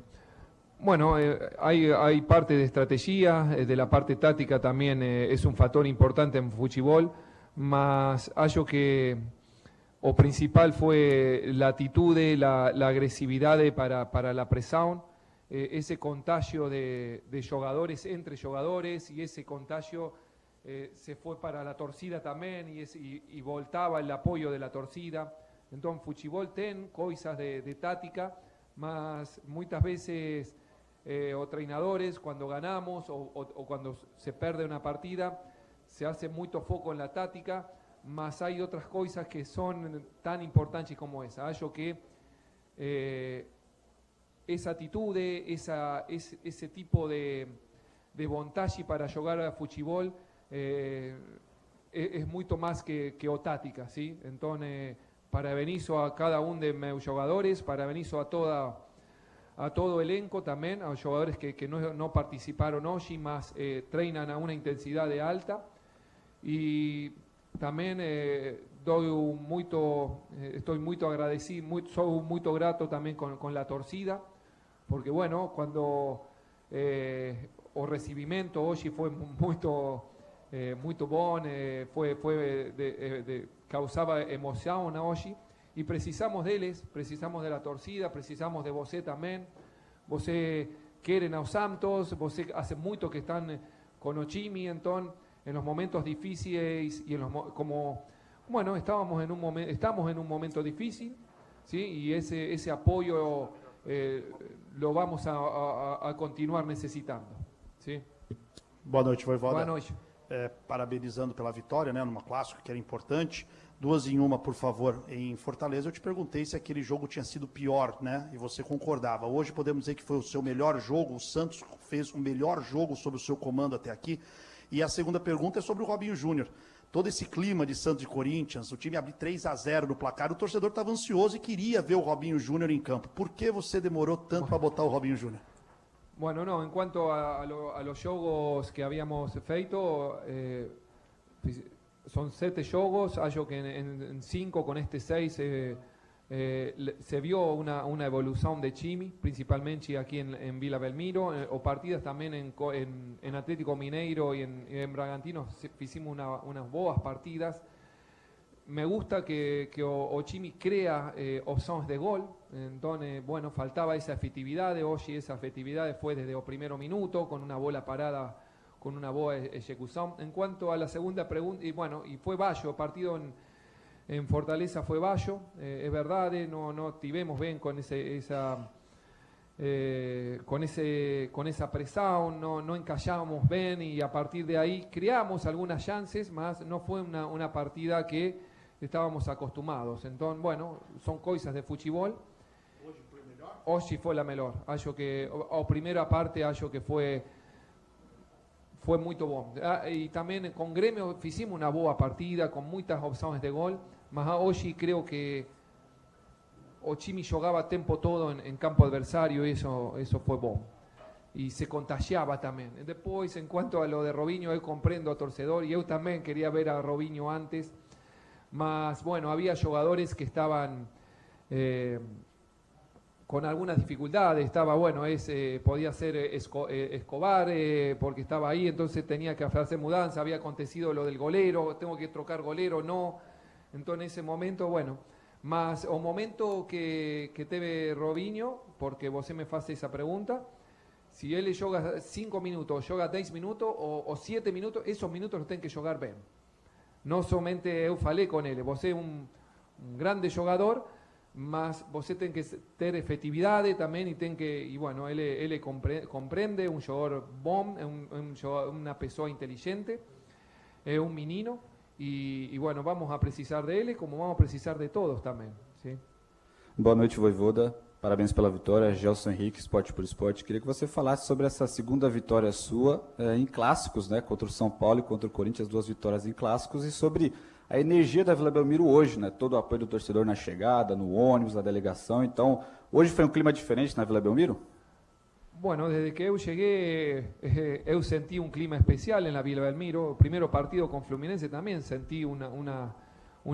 Bueno, hay parte de estrategia, de la parte táctica también es un factor importante en fútbol, mas hallo que o principal fue la actitud, la agresividad para la presión, ese contagio de jugadores entre jugadores y ese contagio se fue para la torcida también y voltaba el apoyo de la torcida. Entonces, fútbol ten cosas de táctica, mas muchas veces o treinadores cuando ganamos o cuando se pierde una partida se hace mucho foco en la táctica, mas hay otras cosas que son tan importantes como esa. Hallo que esa actitud, ese tipo de vontade para jugar a fútbol es mucho más que o táctica, ¿sí? Entonces, parabenizo a cada uno de mis jugadores, parabenizo a todo elenco también, a los jugadores que no participaron hoy, más treinan a una intensidad de alta. Y también estoy muy agradecido, soy muy grato también con la torcida, porque bueno, cuando o recibimiento hoy fue muy bom, causaba emoción hoy, y precisamos de ellos, precisamos de la torcida, precisamos de você también. Você quieren a los Santos, você hace mucho que están con o time, entonces en los momentos difíciles y como bueno, estamos en un momento difícil, ¿sí? Y ese apoyo lo vamos a continuar necesitando, ¿sí? Boa noite, Vojvoda. Boa noite. Parabenizando pela vitória, né, numa clássica que era importante. 2 em 1, por favor. Em Fortaleza, eu te perguntei se aquele jogo tinha sido pior, né? E você concordava. Hoje podemos dizer que foi o seu melhor jogo. O Santos fez o melhor jogo sob o seu comando até aqui. E a segunda pergunta é sobre o Robinho Júnior. Todo esse clima de Santos e Corinthians, o time abriu 3-0 no placar, o torcedor estava ansioso e queria ver o Robinho Júnior em campo. Por que você demorou tanto para botar o Robinho Júnior? Bueno, no, en cuanto a los jogos que habíamos feito, son 7 jogos, hallo que en 5 con este 6 se vio una evolución de Chimi, principalmente aquí en Vila Belmiro, o partidas también en Atlético Mineiro y en Bragantino hicimos unas boas partidas. Me gusta que o Chimi crea opciones de gol, entonces, bueno, faltaba esa efectividad, hoy esa efectividad fue desde el primer minuto, con una bola parada, con una boa ejecución. En cuanto a la segunda pregunta, y bueno, y fue Bayo, el partido en Fortaleza fue Bayo, es verdad, no tivemos bien con esa presión, no encallábamos bien y a partir de ahí creamos algunas chances, más no fue una partida que estábamos acostumbrados. Entonces, bueno, son cosas de fútbol. Hoy fue la mejor. Hallo que, a primera parte, hallo que fue muy bom. Y también con Gremio hicimos una boa partida, con muchas opciones de gol, mas hoy creo que o Chimi jugaba a tempo todo en campo adversario y eso fue bom. e se contagiava também. Depois, em quanto a lo de Robinho, eu compreendo a torcedor e eu também queria ver a Robinho antes, mas bueno, había jogadores que estaban con algunas dificultades. Estaba, bueno, podía ser Escobar porque estaba ahí, entonces tenía que hacer mudanza, había acontecido lo del golero, tengo que trocar golero, no. Entonces en ese momento, bueno, mas o momento que teve Robinho, porque você me faz esa pregunta, si él joga 5 minutos, joga 10 minutos o 7 minutos, esos minutos los tem que jogar bem. Não somente eu falei com ele, você é um grande jogador, mas você tem que ter efetividade também e tem que, e bueno, ele compreende, um jogador bom, uma pessoa inteligente, é um menino e bueno, vamos a precisar dele como vamos a precisar de todos também. Sim? Boa noite, Voivoda. Parabéns pela vitória, Gelson Henrique, Esporte por Esporte. Queria que você falasse sobre essa segunda vitória sua em clássicos, né, contra o São Paulo e contra o Corinthians, 2 vitórias em clássicos, e sobre a energia da Vila Belmiro hoje, né, todo o apoio do torcedor na chegada, no ônibus, na delegação. Então, hoje foi um clima diferente na Vila Belmiro? Bueno, desde que eu cheguei, eu senti um clima especial na Vila Belmiro. O primeiro partido com Fluminense também senti uma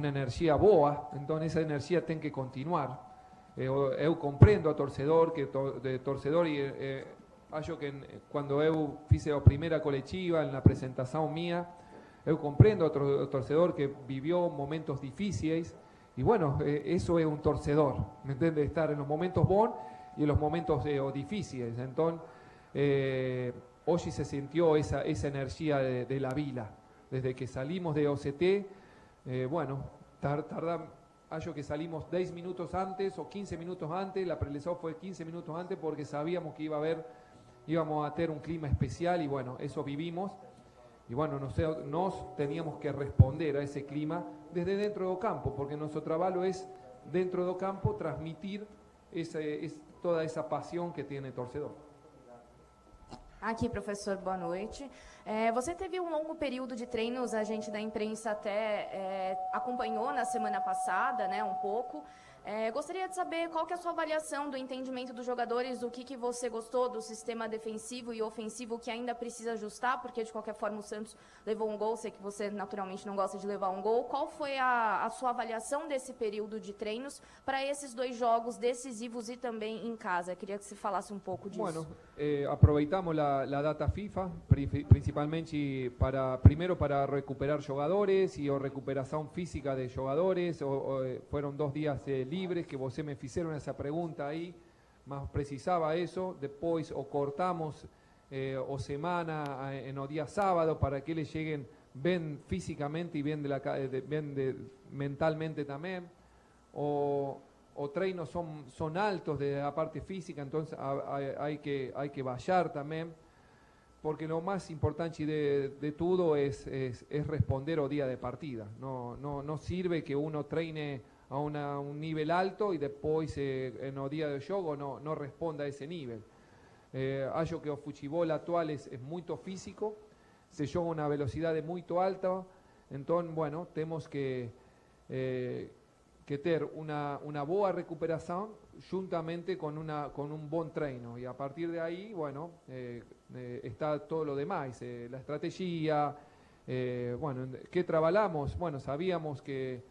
energia boa, então essa energia tem que continuar. Eu compreendo a torcedor, e acho que quando eu fiz a primeira coletiva, na apresentação minha, eu compreendo a torcedor que viveu momentos difíceis, e bueno, isso é um torcedor, me entende? Estar nos momentos bons e nos momentos difíceis. Então, hoje se sentiu essa energia de la Vila, desde que salimos de OCT, bueno, acho que salimos 10 minutos antes o 15 minutos antes, la preleção foi 15 minutos antes porque sabíamos que íbamos a ter un clima especial y bueno, eso vivimos. Y bueno, nos teníamos que responder a ese clima desde dentro do campo, porque nuestro trabajo es dentro do campo transmitir toda essa paixão que tem o torcedor. Aqui, professor, boa noite. Você teve um longo período de treinos, a gente da imprensa até acompanhou na semana passada, né, um pouco. Gostaria de saber qual que é a sua avaliação do entendimento dos jogadores, o que você gostou do sistema defensivo e ofensivo que ainda precisa ajustar, porque de qualquer forma o Santos levou um gol, sei que você naturalmente não gosta de levar um gol. Qual foi a sua avaliação desse período de treinos para esses 2 jogos decisivos e também em casa? Queria que você falasse um pouco disso. Bueno, aproveitamos la data FIFA, principalmente primero para recuperar jogadores y recuperación física de jogadores. Fueron 2 días libres que você me fizeram essa pergunta aí, mas precisava isso. Depois o cortamos o semana no dia sábado para que eles cheguem bem fisicamente e bem mentalmente também. O treinos son altos de la parte física, entonces hay que bajar también, porque lo más importante de todo es responder o día de partida. No sirve que uno treine a un nivel alto y después en el día de juego no responda a ese nivel. Acho que el futebol actual es muy físico, se juega a una velocidad muy alta, entonces bueno, tenemos que ter una boa recuperación juntamente con un buen treino, y a partir de ahí, bueno, está todo lo demás, la estrategia, bueno, ¿qué trabajamos? Bueno, sabíamos que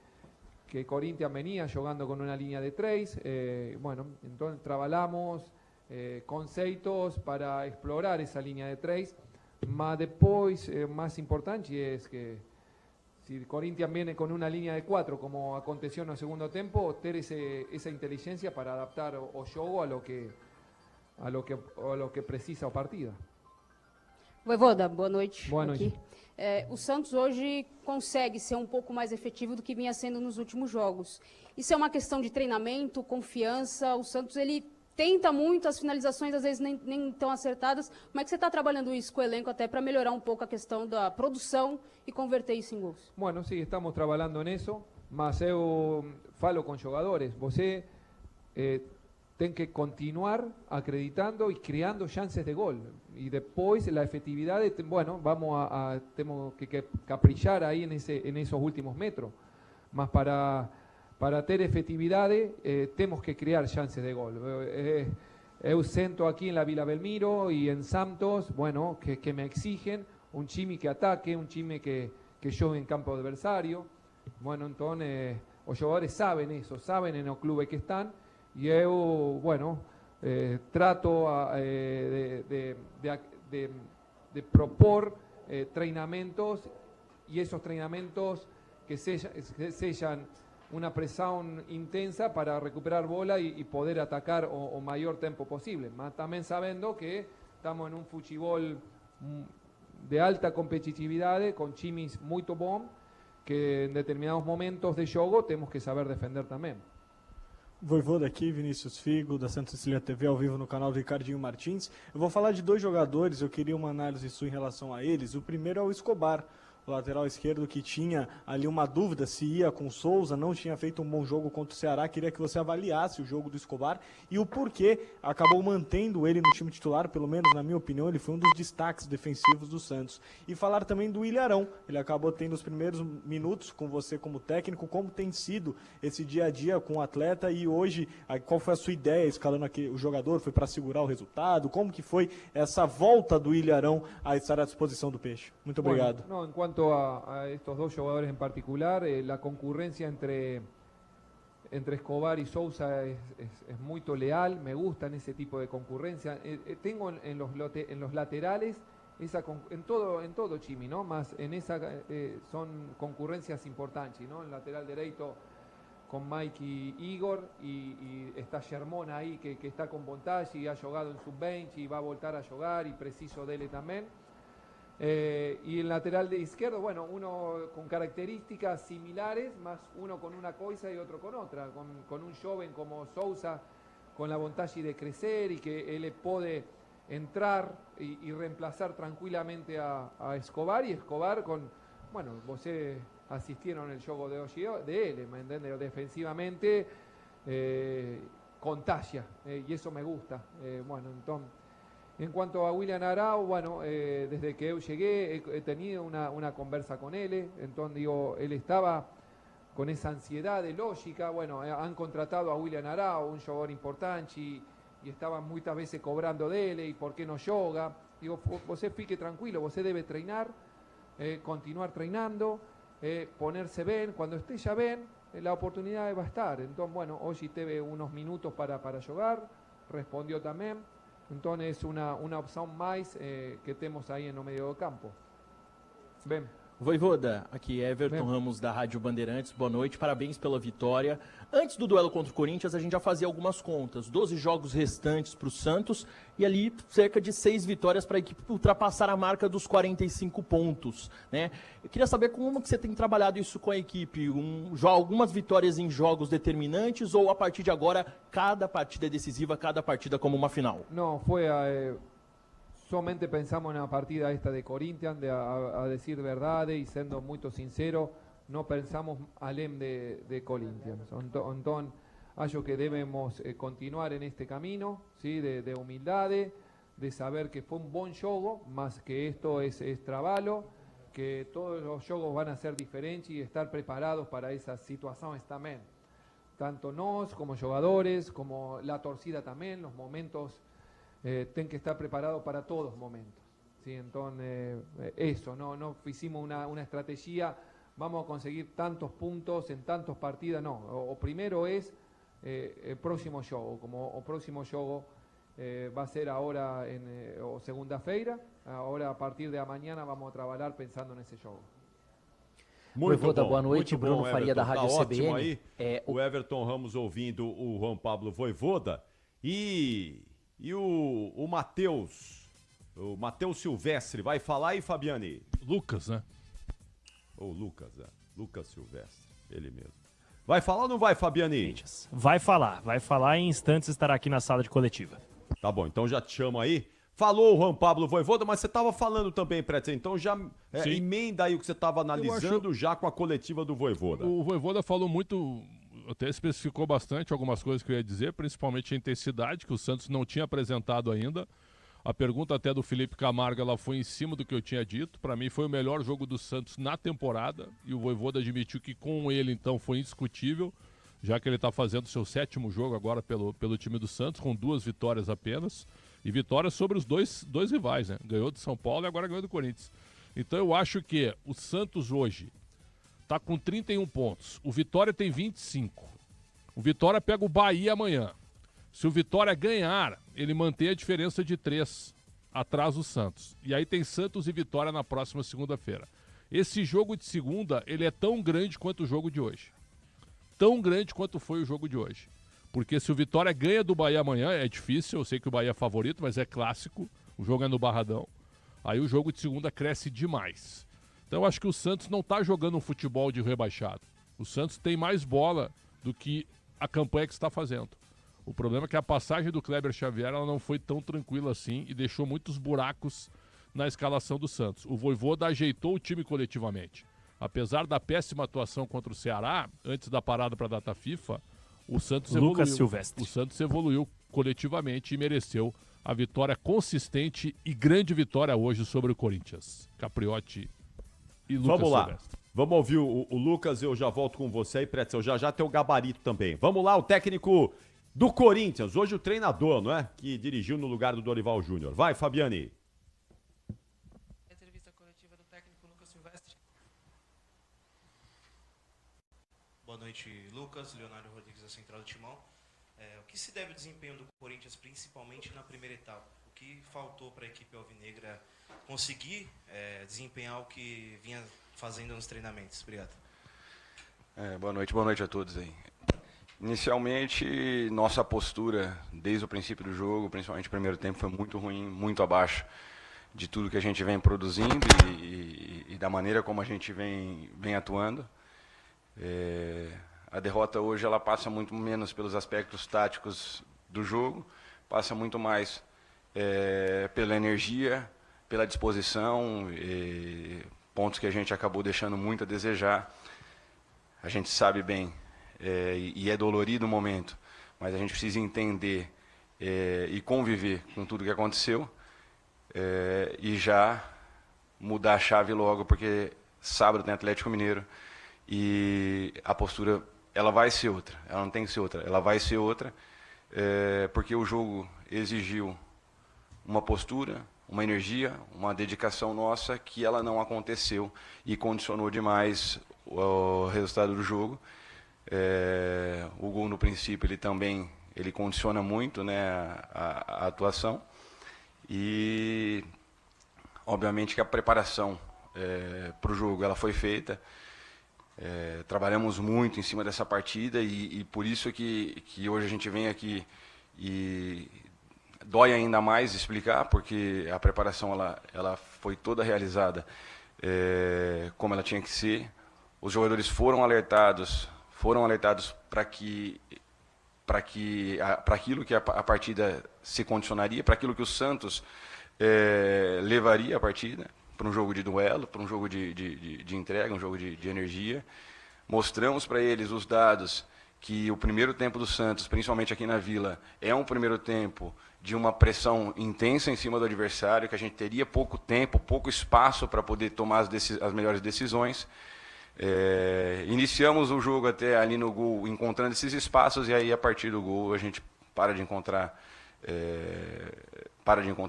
Corinthians venía jugando con una línea de 3, bueno, entonces trabajamos conceitos para explorar esa línea de 3, mas después, más importante es que si Corinthians viene con una línea de 4, como aconteció en el segundo tiempo, tener esa inteligencia para adaptar o juego a lo que precisa a partida. Voivoda, boa noite. Boa noite. O Santos hoje consegue ser um pouco mais efetivo do que vinha sendo nos últimos jogos. Isso é uma questão de treinamento, confiança. O Santos ele tenta muito, as finalizações às vezes nem tão acertadas. Como é que você está trabalhando isso com o elenco até para melhorar um pouco a questão da produção e converter isso em gols? Bueno, sí, estamos trabalhando nisso, mas eu falo com jogadores. Você tem que continuar acreditando y creando chances de gol. Y después la efectividad, bueno, tenemos que caprichar ahí en esos últimos metros. Mas para tener efectividad tenemos que crear chances de gol. Eu sento aqui na Vila Belmiro e em Santos, bueno, que me exigen um time que ataque, um time que jogue em campo adversário. Bueno, então os jogadores sabem isso, sabem no clube que estão e eu, bueno, trato de propor treinamentos e esses treinamentos que sejam una presión intensa para recuperar bola y poder atacar o mayor tiempo posible. Mas también sabiendo que estamos en un futebol de alta competitividad, con times muy bons, que en determinados momentos de jogo temos que saber defender também. Voivoda aqui, Vinícius Figo, da Santa Cecília TV, ao vivo no canal do Ricardinho Martins. Eu vou falar de 2 jogadores, eu queria uma análise sua em relação a eles. O primeiro é o Escobar, o lateral esquerdo, que tinha ali uma dúvida se ia com o Souza, não tinha feito um bom jogo contra o Ceará. Queria que você avaliasse o jogo do Escobar e o porquê acabou mantendo ele no time titular, pelo menos na minha opinião, ele foi um dos destaques defensivos do Santos. E falar também do Ilharão, ele acabou tendo os primeiros minutos com você como técnico, como tem sido esse dia a dia com o atleta e hoje, qual foi a sua ideia escalando aqui o jogador? Foi para segurar o resultado? Como que foi essa volta do Ilharão a estar à disposição do Peixe? Muito obrigado. Bueno, en cuanto a estos 2 jugadores en particular, la concurrencia entre Escobar y Souza es muy leal, me gustan ese tipo de concurrencia. Tengo en los laterales, en todo Chimi, ¿no? Más en esa son concurrencias importantes, ¿no? En lateral derecho con Mike y Igor y está Germón ahí que está con vontade y ha jugado en sub-20 y va a voltar a jugar y preciso de él también. Y el lateral de izquierdo, bueno, uno con características similares, más uno con una cosa y otro con otra, con un joven como Souza, con la vontade de crecer y que él puede entrar y reemplazar tranquilamente a Escobar, y Escobar bueno, ustedes asistieron el juego de hoy de él, ¿me entiendes? Defensivamente contagia, y eso me gusta. Bueno, entonces, en cuanto a William Arao, bueno, desde que yo llegué he tenido una conversa con él, entonces digo, él estaba con esa ansiedad de lógica, bueno, han contratado a William Arao, un jugador importante, y estaban muchas veces cobrando de él, y por qué no yoga. Digo, usted fique tranquilo, usted debe treinar, continuar treinando, ponerse bien, cuando esté ya bien, la oportunidad va a estar. Entonces, bueno, hoy tuve unos minutos para jugar, respondió también. Entonces es una opção mais que temos aí no meio do campo. Bem. Voivoda, aqui Everton Ramos da Rádio Bandeirantes, boa noite, parabéns pela vitória. Antes do duelo contra o Corinthians, a gente já fazia algumas contas, 12 jogos restantes para o Santos e ali cerca de 6 vitórias para a equipe ultrapassar a marca dos 45 pontos, né? Eu queria saber como que você tem trabalhado isso com a equipe, algumas vitórias em jogos determinantes ou a partir de agora, cada partida é decisiva, cada partida como uma final? Não, foi somente pensamos en la partida esta de Corinthians, a decir verdad y siendo muy sincero, no pensamos além de Corinthians. Entonces, acho que debemos continuar en este camino, ¿sí? de humildad, de saber que fue un buen juego, más que esto es trabalho, que todos los juegos van a ser diferentes y estar preparados para esas situaciones también. Tanto nos como jugadores, como la torcida también, los momentos ten que estar preparado para todos los momentos, ¿sí? Entonces, eso, no hicimos una estrategia, vamos a conseguir tantos puntos en tantos partidos, no. O primero es el próximo juego, como el próximo juego va a ser ahora o segunda-feira, ahora a partir de mañana vamos a trabalhar pensando nesse jogo. Muito Voivoda, bom, boa noite, muito bom, Bruno Faria da Rádio tá CBN. Ótimo aí, o Everton Ramos ouvindo o Juan Pablo Voivoda e o Matheus Silvestre vai falar aí, Fabiani? Lucas, né? Ou Lucas Silvestre, ele mesmo. Vai falar ou não vai, Fabiani? Vai falar em instantes, estará aqui na sala de coletiva. Tá bom, então já te chamo aí. Falou o Juan Pablo Voivoda, mas você estava falando também, Pretzel, então já emenda aí o que você estava analisando já com a coletiva do Voivoda. O Voivoda falou muito, até especificou bastante algumas coisas que eu ia dizer, principalmente a intensidade, que o Santos não tinha apresentado ainda. A pergunta até do Felipe Camargo, ela foi em cima do que eu tinha dito. Para mim foi o melhor jogo do Santos na temporada, e o Voivoda admitiu que com ele, então, foi indiscutível. já que ele está fazendo seu 7º jogo agora pelo time do Santos, com 2 vitórias apenas, e vitórias sobre os dois rivais, né? Ganhou do São Paulo e agora ganhou do Corinthians. Então eu acho que o Santos hoje está com 31 pontos, o Vitória tem 25. O Vitória pega o Bahia amanhã. Se o Vitória ganhar, ele mantém a diferença de 3 atrás do Santos. E aí tem Santos e Vitória na próxima segunda-feira. Esse jogo de segunda, ele é tão grande quanto o jogo de hoje. Tão grande quanto foi o jogo de hoje. Porque se o Vitória ganha do Bahia amanhã, é difícil, eu sei que o Bahia é favorito, mas é clássico, o jogo é no Barradão. Aí o jogo de segunda cresce demais. Então eu acho que o Santos não está jogando um futebol de rebaixado. O Santos tem mais bola do que a campanha que está fazendo. O problema é que a passagem do Kleber Xavier ela não foi tão tranquila assim e deixou muitos buracos na escalação do Santos. O Vojvoda ajeitou o time coletivamente. Apesar da péssima atuação contra o Ceará, antes da parada para a data FIFA, o Santos Lucas Silvestre. O Santos evoluiu coletivamente e mereceu a vitória consistente e grande vitória hoje sobre o Corinthians. Capriotti e Lucas Vamos lá. Silvestre. Vamos ouvir o Lucas, eu já volto com você aí, Pretzel, já tem o gabarito também. Vamos lá, o técnico do Corinthians, hoje o treinador, não é? Que dirigiu no lugar do Dorival Júnior. Vai, Fabiane. Entrevista coletiva do técnico Lucas Silvestre. Boa noite, Lucas. Leonardo Rodrigues, da Central do Timão. O que se deve ao desempenho do Corinthians, principalmente na primeira etapa? O que faltou para a equipe alvinegra conseguir desempenhar o que vinha fazendo nos treinamentos? Obrigado. Boa noite a todos aí. Inicialmente, nossa postura desde o princípio do jogo, principalmente no primeiro tempo, foi muito ruim, muito abaixo de tudo que a gente vem produzindo e da maneira como a gente vem atuando. A derrota hoje ela passa muito menos pelos aspectos táticos do jogo, passa muito mais pela energia, pela disposição, pontos que a gente acabou deixando muito a desejar. A gente sabe bem, e é dolorido o momento, mas a gente precisa entender e conviver com tudo que aconteceu e já mudar a chave logo, porque sábado tem Atlético Mineiro e a postura ela vai ser outra, ela não tem que ser outra, ela vai ser outra, porque o jogo exigiu uma postura, uma energia, uma dedicação nossa que ela não aconteceu e condicionou demais o resultado do jogo. O gol no princípio ele condiciona muito, né, a atuação e obviamente que a preparação para o jogo ela foi feita. Trabalhamos muito em cima dessa partida e por isso que hoje a gente vem aqui e dói ainda mais explicar, porque a preparação ela foi toda realizada como ela tinha que ser. Os jogadores foram alertados para aquilo que a partida se condicionaria, para aquilo que o Santos levaria a partida, para um jogo de duelo, para um jogo de entrega, um jogo de energia. Mostramos para eles os dados que o primeiro tempo do Santos, principalmente aqui na Vila, é um primeiro tempo de uma pressão intensa em cima do adversário, que a gente teria pouco tempo, pouco espaço para poder tomar as melhores decisões. Iniciamos o jogo até ali no gol, encontrando esses espaços, e aí a partir do gol a gente para de encontrar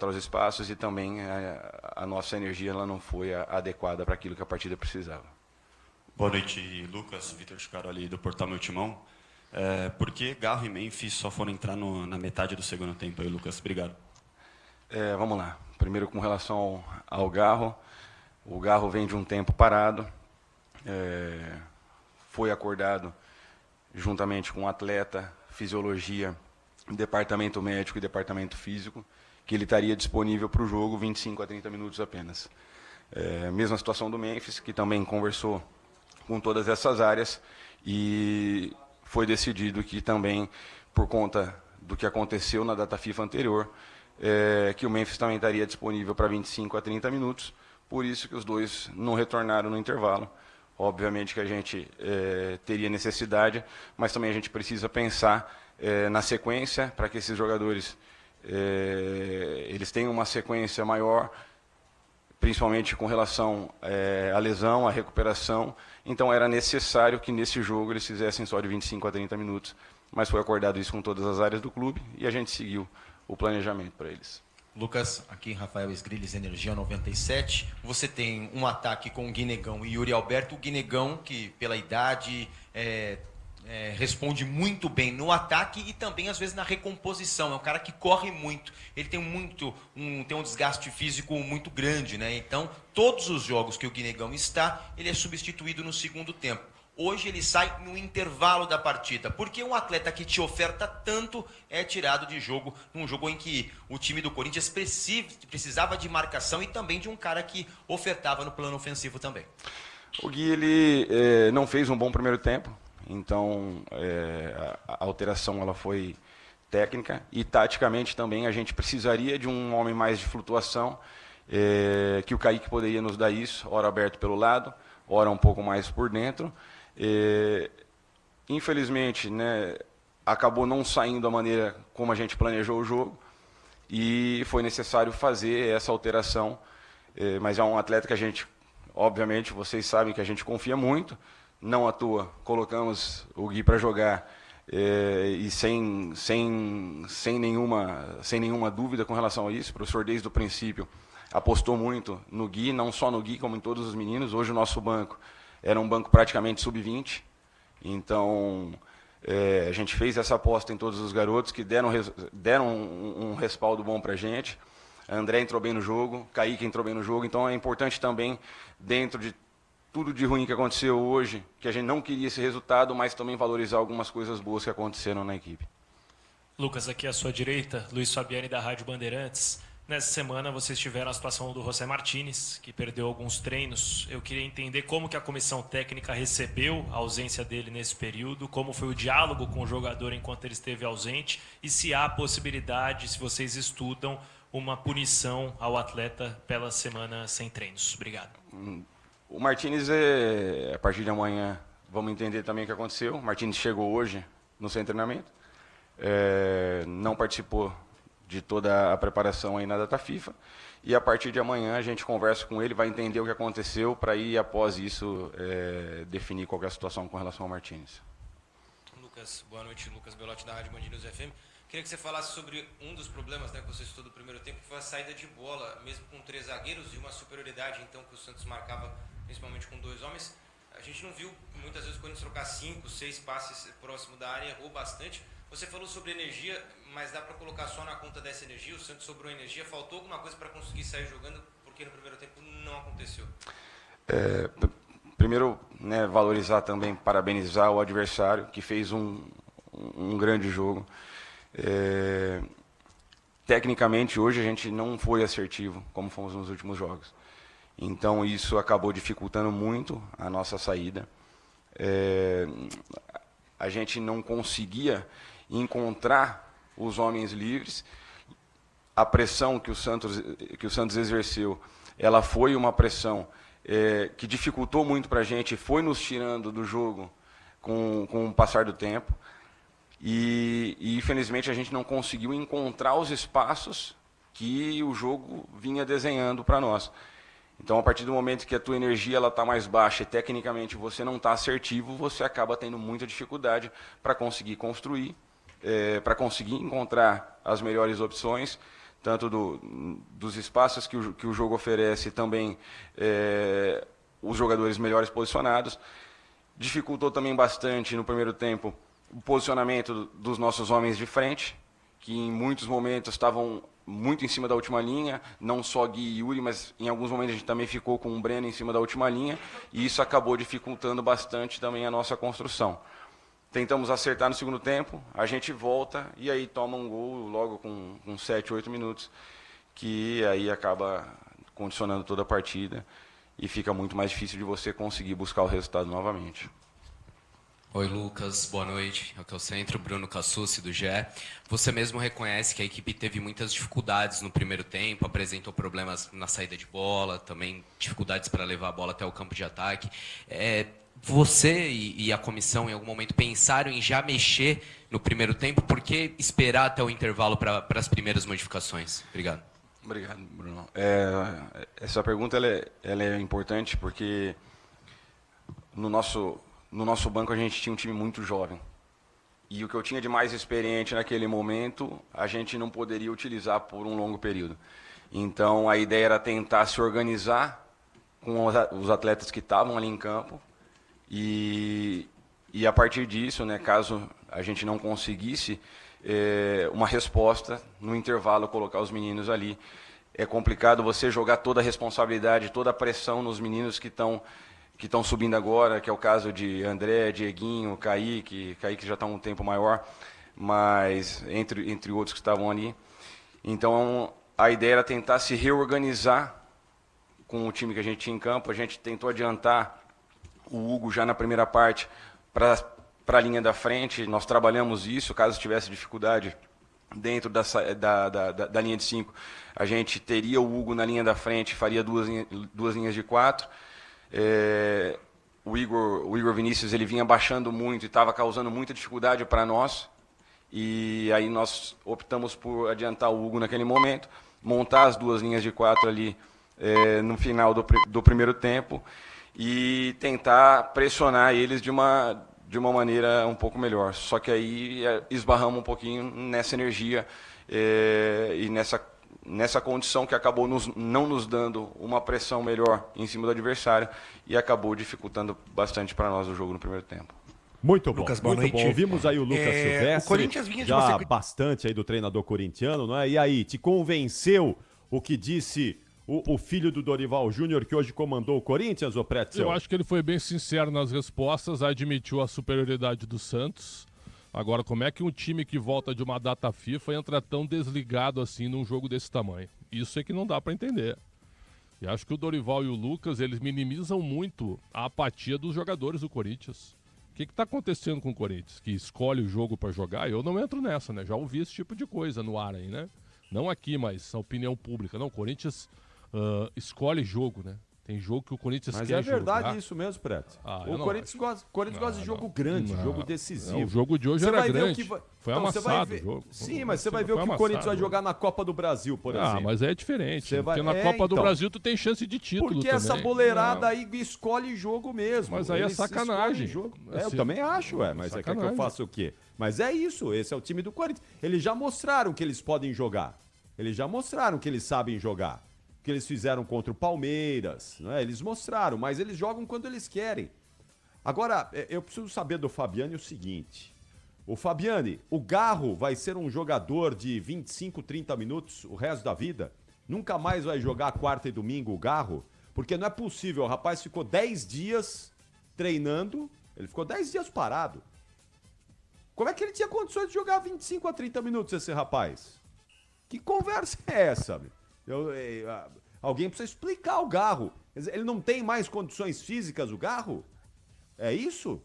os espaços e também a nossa energia ela não foi adequada para aquilo que a partida precisava. Boa noite, Lucas. Vitor Chicaroli do Portal Meu Timão. Por que Garro e Memphis só foram entrar na metade do segundo tempo aí, Lucas? Obrigado. Vamos lá. Primeiro com relação ao Garro. O Garro vem de um tempo parado. Foi acordado juntamente com o atleta, fisiologia, departamento médico e departamento físico, que ele estaria disponível para o jogo 25 a 30 minutos apenas. Mesma situação do Memphis, que também conversou com todas essas áreas e foi decidido que também, por conta do que aconteceu na data FIFA anterior, que o Memphis também estaria disponível para 25 a 30 minutos, por isso que os dois não retornaram no intervalo. Obviamente que a gente teria necessidade, mas também a gente precisa pensar na sequência, para que esses jogadores eles tenham uma sequência maior, principalmente com relação à lesão, à recuperação. Então era necessário que nesse jogo eles fizessem só de 25 a 30 minutos, mas foi acordado isso com todas as áreas do clube e a gente seguiu o planejamento para eles. Lucas, aqui Rafael Esgrilles, Energia 97. Você tem um ataque com o Guinegão e Yuri Alberto. O Guinegão, que pela idade responde muito bem no ataque e também às vezes na recomposição. É um cara que corre muito. Ele tem um desgaste físico muito grande, né? Então, todos os jogos que o Guinegão está, ele é substituído no segundo tempo. Hoje ele sai no intervalo da partida, porque um atleta que te oferta tanto é tirado de jogo, num jogo em que o time do Corinthians precisava de marcação e também de um cara que ofertava no plano ofensivo também. O Gui, ele não fez um bom primeiro tempo, então a alteração ela foi técnica e taticamente também a gente precisaria de um homem mais de flutuação, que o Kaique poderia nos dar isso, ora aberto pelo lado, ora um pouco mais por dentro. Infelizmente, né, acabou não saindo da maneira como a gente planejou o jogo e foi necessário fazer essa alteração, mas é um atleta que a gente, obviamente, vocês sabem que a gente confia muito, não à toa colocamos o Gui para jogar e sem nenhuma dúvida com relação a isso. O professor desde o princípio apostou muito no Gui, não só no Gui como em todos os meninos. Hoje o nosso banco era um banco praticamente sub-20, então a gente fez essa aposta em todos os garotos que deram um respaldo bom para a gente. André entrou bem no jogo, Kaique entrou bem no jogo, então é importante também, dentro de tudo de ruim que aconteceu hoje, que a gente não queria esse resultado, mas também valorizar algumas coisas boas que aconteceram na equipe. Lucas, aqui à sua direita, Luiz Fabiani da Rádio Bandeirantes. Nessa semana vocês tiveram a situação do José Martínez, que perdeu alguns treinos. Eu queria entender como que a comissão técnica recebeu a ausência dele nesse período, como foi o diálogo com o jogador enquanto ele esteve ausente e se há possibilidade, se vocês estudam, uma punição ao atleta pela semana sem treinos. Obrigado. O Martínez, a partir de amanhã, vamos entender também o que aconteceu. O Martínez chegou hoje no seu treinamento, não participou de toda a preparação aí na data FIFA, e a partir de amanhã a gente conversa com ele, vai entender o que aconteceu, para ir após isso definir qual é a situação com relação ao Martínez. Lucas, boa noite, Lucas Belotti da Rádio Band News FM. Queria que você falasse sobre um dos problemas, né, que você citou do primeiro tempo, que foi a saída de bola, mesmo com 3 zagueiros e uma superioridade então que o Santos marcava principalmente com 2 homens. A gente não viu muitas vezes o Corinthians trocar 5, 6 passes próximo da área, errou bastante. Você falou sobre energia, mas dá para colocar só na conta dessa energia? O Santos sobrou energia, faltou alguma coisa para conseguir sair jogando, porque no primeiro tempo não aconteceu? Primeiro, né, valorizar também, parabenizar o adversário, que fez um grande jogo. Tecnicamente, hoje a gente não foi assertivo, como fomos nos últimos jogos. Então, isso acabou dificultando muito a nossa saída. A gente não conseguia encontrar os homens livres. A pressão que o Santos exerceu, ela foi uma pressão que dificultou muito para a gente, foi nos tirando do jogo com o passar do tempo. E infelizmente a gente não conseguiu encontrar os espaços que o jogo vinha desenhando para nós. Então, a partir do momento que a tua energia está mais baixa e tecnicamente você não está assertivo, você acaba tendo muita dificuldade para conseguir construir, para conseguir encontrar as melhores opções, tanto dos espaços que o jogo oferece, também os jogadores melhores posicionados. Dificultou também bastante no primeiro tempo o posicionamento dos nossos homens de frente, que em muitos momentos estavam muito em cima da última linha, não só Gui e Yuri, mas em alguns momentos a gente também ficou com o Breno em cima da última linha, e isso acabou dificultando bastante também a nossa construção. Tentamos acertar no segundo tempo, a gente volta e aí toma um gol logo com 7, 8 minutos, que aí acaba condicionando toda a partida e fica muito mais difícil de você conseguir buscar o resultado novamente. Oi, Lucas, boa noite. Aqui é o Centro, Bruno Cassucci, do GE. Você mesmo reconhece que a equipe teve muitas dificuldades no primeiro tempo, apresentou problemas na saída de bola, também dificuldades para levar a bola até o campo de ataque. Você e a comissão, em algum momento, pensaram em já mexer no primeiro tempo? Por que esperar até o intervalo para as primeiras modificações? Obrigado. Obrigado, Bruno. Essa pergunta ela é importante porque no nosso banco a gente tinha um time muito jovem. E o que eu tinha de mais experiente naquele momento, a gente não poderia utilizar por um longo período. Então, a ideia era tentar se organizar com os atletas que estavam ali em campo. E a partir disso, né, caso a gente não conseguisse uma resposta, no intervalo colocar os meninos ali. É complicado você jogar toda a responsabilidade, toda a pressão nos meninos que estão subindo agora, que é o caso de André, Dieguinho, Kaique já está um tempo maior, mas entre outros que estavam ali. Então, a ideia era tentar se reorganizar com o time que a gente tinha em campo. A gente tentou adiantar o Hugo já na primeira parte para a linha da frente. Nós trabalhamos isso, caso tivesse dificuldade dentro da linha de 5, a gente teria o Hugo na linha da frente, faria duas linhas de 4. O Igor Vinícius ele vinha baixando muito e estava causando muita dificuldade para nós, e aí nós optamos por adiantar o Hugo naquele momento, montar as 2 linhas de 4 ali no final do primeiro tempo e tentar pressionar eles de uma maneira um pouco melhor. Só que aí esbarramos um pouquinho nessa energia e nessa condição que acabou não nos dando uma pressão melhor em cima do adversário e acabou dificultando bastante para nós o jogo no primeiro tempo. Muito bom, Lucas, boa muito noite. bom. Ouvimos aí o Lucas Silvestre, o Corinthians vinha de já bastante aí do treinador corintiano, não é? E aí, te convenceu o que disse o filho do Dorival Júnior, que hoje comandou o Corinthians, ô Pretzel? Eu acho que ele foi bem sincero nas respostas, admitiu a superioridade do Santos. Agora, como é que um time que volta de uma data FIFA entra tão desligado assim num jogo desse tamanho? Isso é que não dá para entender. E acho que o Dorival e o Lucas, eles minimizam muito a apatia dos jogadores do Corinthians. O que está acontecendo com o Corinthians? Que escolhe o jogo para jogar? Eu não entro nessa, né? Já ouvi esse tipo de coisa no ar aí, né? Não aqui, mas na opinião pública. Não, o Corinthians escolhe jogo, né? Tem jogo que o Corinthians Mas quer é verdade jogar. isso mesmo, Preto. Eu o não Corinthians gosta de jogo grande, jogo decisivo. Não, o jogo de hoje era grande. Foi amassado o jogo. Sim, mas você vai ver o que o Corinthians vai jogar na Copa do Brasil, por exemplo. Mas é diferente. Porque na Copa do Brasil tu tem chance de título porque também. essa boleirada aí escolhe jogo mesmo. Mas aí é sacanagem. Jogo. Eu também acho, mas é que eu faço o quê? Mas é isso, esse é o time do Corinthians. Eles já mostraram que eles podem jogar. Eles já mostraram que eles sabem jogar. Que eles fizeram contra o Palmeiras, né? Eles mostraram, mas eles jogam quando eles querem. Agora, eu preciso saber do Fabiani o seguinte. O Fabiani, o Garro vai ser um jogador de 25, 30 minutos o resto da vida? Nunca mais vai jogar quarta e domingo o Garro? Porque não é possível, o rapaz ficou 10 dias treinando, ele ficou 10 dias parado. Como é que ele tinha condições de jogar 25 a 30 minutos esse rapaz? Que conversa é essa, meu? Alguém precisa explicar o Garro. Ele não tem mais condições físicas, o Garro? É isso?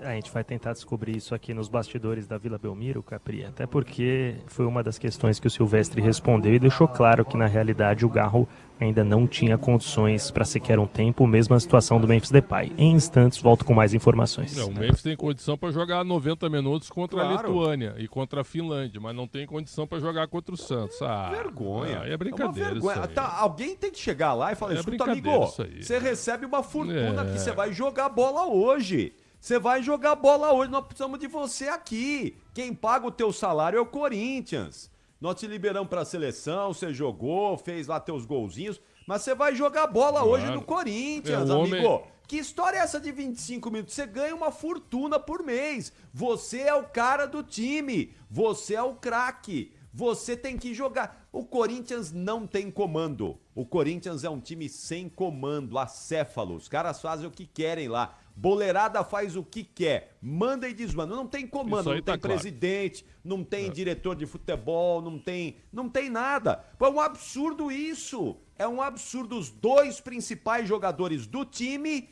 A gente vai tentar descobrir isso aqui nos bastidores da Vila Belmiro, Capri, até porque foi uma das questões que o Silvestre respondeu e deixou claro que, na realidade, o Garro ainda não tinha condições para sequer um tempo, mesmo a situação do Memphis Depay. Em instantes, volto com mais informações. Não, o Memphis tem condição para jogar 90 minutos contra a Lituânia e contra a Finlândia, mas não tem condição para jogar contra o Santos. Vergonha. É brincadeira isso aí. Alguém tem que chegar lá e falar, escuta, amigo, você recebe uma fortuna aqui, você vai jogar bola hoje. Você vai jogar bola hoje, nós precisamos de você aqui. Quem paga o teu salário é o Corinthians. Nós te liberamos pra seleção, você jogou, fez lá teus golzinhos, mas você vai jogar bola hoje no Corinthians, amigo. Que história é essa de 25 minutos? Você ganha uma fortuna por mês. Você é o cara do time. Você é o craque. Você tem que jogar. O Corinthians não tem comando. O Corinthians é um time sem comando, acéfalo. Os caras fazem o que querem lá. Boleirada faz o que quer, manda e desmanda. Não tem comando, não tem presidente, não tem diretor de futebol, não tem nada. É um absurdo isso. É um absurdo os 2 principais jogadores do time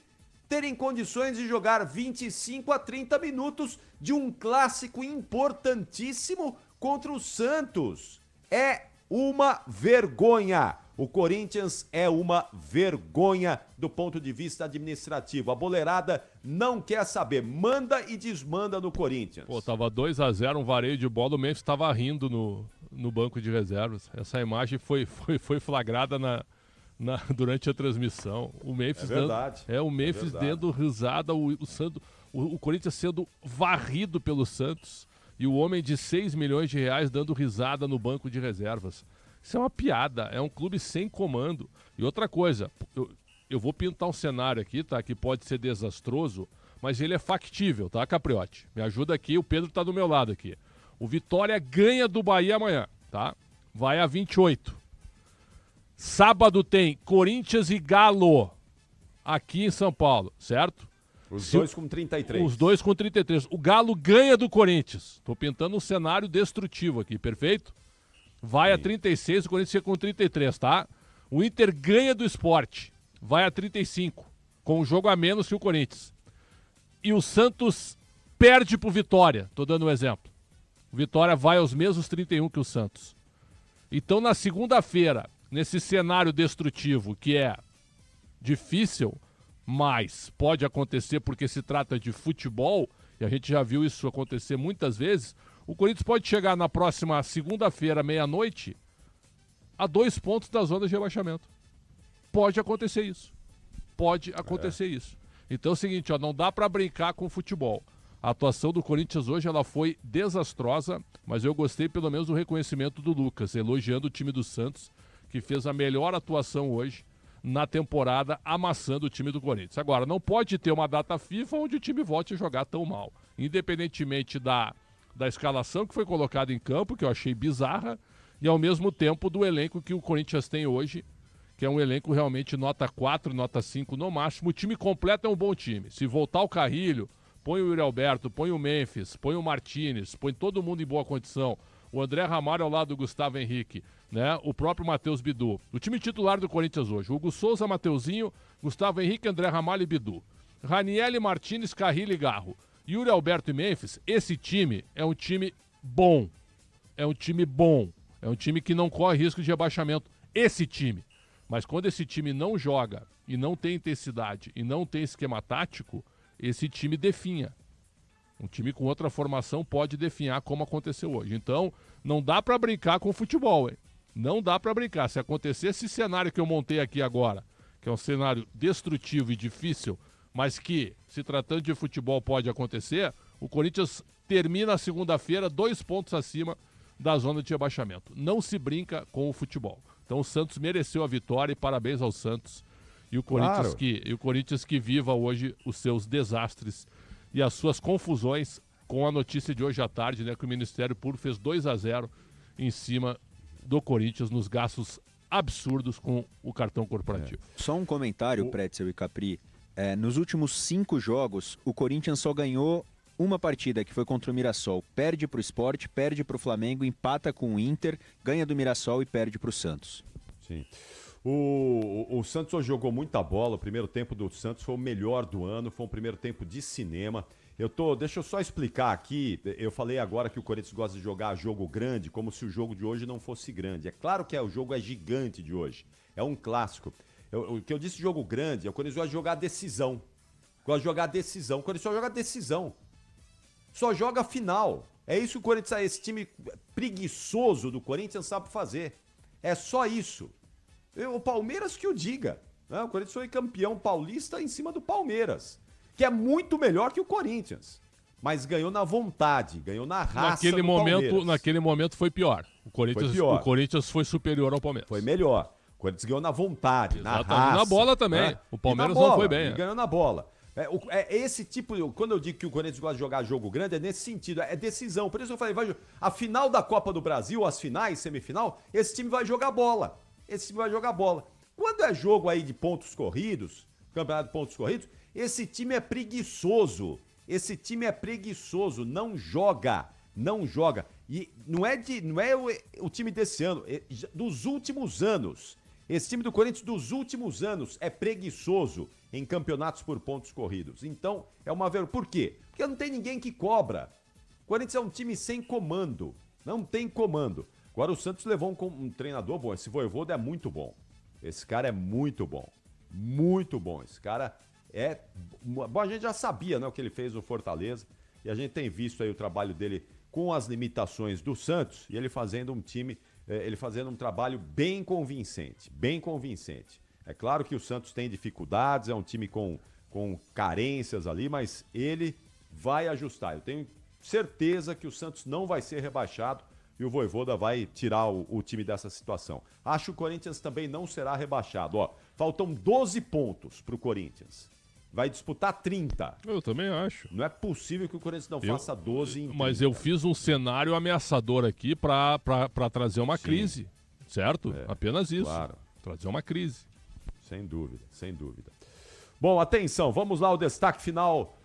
terem condições de jogar 25 a 30 minutos de um clássico importantíssimo contra o Santos. É uma vergonha. O Corinthians é uma vergonha do ponto de vista administrativo. A boleirada não quer saber, manda e desmanda no Corinthians. Pô, tava 2-0, um vareio de bola, o Memphis tava rindo no banco de reservas. Essa imagem foi flagrada durante a transmissão. O Memphis o Memphis dando risada, o Corinthians sendo varrido pelo Santos e o homem de 6 milhões de reais dando risada no banco de reservas. Isso é uma piada, é um clube sem comando. E outra coisa, eu vou pintar um cenário aqui, tá? Que pode ser desastroso, mas ele é factível, tá, Capriotti? Me ajuda aqui, o Pedro tá do meu lado aqui. O Vitória ganha do Bahia amanhã, tá? Vai a 28. Sábado tem Corinthians e Galo aqui em São Paulo, certo? Os dois com 33. Os dois com 33. O Galo ganha do Corinthians. Tô pintando um cenário destrutivo aqui, perfeito? Vai a 36, o Corinthians fica com 33, tá? O Inter ganha do Sport. Vai a 35, com um jogo a menos que o Corinthians. E o Santos perde pro Vitória, tô dando um exemplo. O Vitória vai aos mesmos 31 que o Santos. Então, na segunda-feira, nesse cenário destrutivo, que é difícil, mas pode acontecer porque se trata de futebol, e a gente já viu isso acontecer muitas vezes, o Corinthians pode chegar na próxima segunda-feira, meia-noite, a 2 pontos da zona de rebaixamento. Pode acontecer isso. Pode acontecer isso. Então é o seguinte, ó, não dá para brincar com o futebol. A atuação do Corinthians hoje ela foi desastrosa, mas eu gostei pelo menos do reconhecimento do Lucas, elogiando o time do Santos, que fez a melhor atuação hoje na temporada, amassando o time do Corinthians. Agora, não pode ter uma data FIFA onde o time volte a jogar tão mal. Independentemente da escalação que foi colocada em campo, que eu achei bizarra, e ao mesmo tempo do elenco que o Corinthians tem hoje, que é um elenco realmente nota 4, nota 5 no máximo. O time completo é um bom time. Se voltar o Carrilho, põe o Yuri Alberto, põe o Memphis, põe o Martinez, põe todo mundo em boa condição. O André Ramalho ao lado do Gustavo Henrique, né? O próprio Matheus Bidu. O time titular do Corinthians hoje, Hugo Souza, Mateuzinho, Gustavo Henrique, André Ramalho e Bidu. Raniel, Martinez, Carrilho e Garro. Yuri Alberto e Memphis, esse time é um time bom. É um time bom. É um time que não corre risco de rebaixamento. Esse time. Mas quando esse time não joga e não tem intensidade e não tem esquema tático, esse time definha. Um time com outra formação pode definhar como aconteceu hoje. Então, não dá para brincar com o futebol, hein? Não dá para brincar. Se acontecer esse cenário que eu montei aqui agora, que é um cenário destrutivo e difícil, mas que, se tratando de futebol, pode acontecer, o Corinthians termina a segunda-feira 2 pontos acima da zona de rebaixamento. Não se brinca com o futebol. Então o Santos mereceu a vitória e parabéns ao Santos. E o Corinthians que viva hoje os seus desastres e as suas confusões com a notícia de hoje à tarde, né, que o Ministério Público fez 2-0 em cima do Corinthians nos gastos absurdos com o cartão corporativo. Só um comentário, Pretzel e Capri. Nos últimos 5 jogos, o Corinthians só ganhou uma partida, que foi contra o Mirassol. Perde para o Sport, perde para o Flamengo, empata com o Inter, ganha do Mirassol e perde para o Santos. Sim. O Santos hoje jogou muita bola. O primeiro tempo do Santos foi o melhor do ano. Foi um primeiro tempo de cinema. Deixa eu só explicar aqui. Eu falei agora que o Corinthians gosta de jogar jogo grande, como se o jogo de hoje não fosse grande. É claro que o jogo é gigante de hoje. É um clássico. O que eu disse jogo grande é o Corinthians gosta de jogar decisão. Gosta de jogar decisão. O Corinthians só joga decisão. Só joga final. É isso que o Corinthians, esse time preguiçoso do Corinthians sabe fazer. É só isso. O Palmeiras que o diga. Né? O Corinthians foi campeão paulista em cima do Palmeiras, que é muito melhor que o Corinthians. Mas ganhou na vontade, ganhou na raça do Palmeiras. Naquele momento foi pior. O Corinthians foi superior ao Palmeiras. Foi melhor. O Corinthians ganhou na vontade, na raça. Na bola também. Né? O Palmeiras não foi bem. Ganhou na bola. Esse tipo, quando eu digo que o Corinthians gosta de jogar jogo grande, é nesse sentido, é decisão. Por isso eu falei, a final da Copa do Brasil, as finais, semifinal, esse time vai jogar bola. Quando é jogo aí de pontos corridos, campeonato de pontos corridos, esse time é preguiçoso. Não joga. E não é o time desse ano, dos últimos anos. Esse time do Corinthians dos últimos anos é preguiçoso em campeonatos por pontos corridos. Então, é uma vergonha. Por quê? Porque não tem ninguém que cobra. O Corinthians é um time sem comando. Não tem comando. Agora o Santos levou um treinador bom. Esse Vojvoda é muito bom. Esse cara é muito bom. Muito bom. Esse cara Bom, a gente já sabia, né, o que ele fez no Fortaleza. E a gente tem visto aí o trabalho dele com as limitações do Santos e ele fazendo um trabalho bem convincente, bem convincente. É claro que o Santos tem dificuldades, é um time com carências ali, mas ele vai ajustar. Eu tenho certeza que o Santos não vai ser rebaixado e o Vojvoda vai tirar o time dessa situação. Acho que o Corinthians também não será rebaixado. Ó, faltam 12 pontos para o Corinthians. Vai disputar 30. Eu também acho. Não é possível que o Corinthians não faça 12 em 30. Mas eu fiz um cenário ameaçador aqui para trazer uma crise, certo? Apenas isso. Claro. Trazer uma crise. Sem dúvida, sem dúvida. Bom, atenção, vamos lá, o destaque final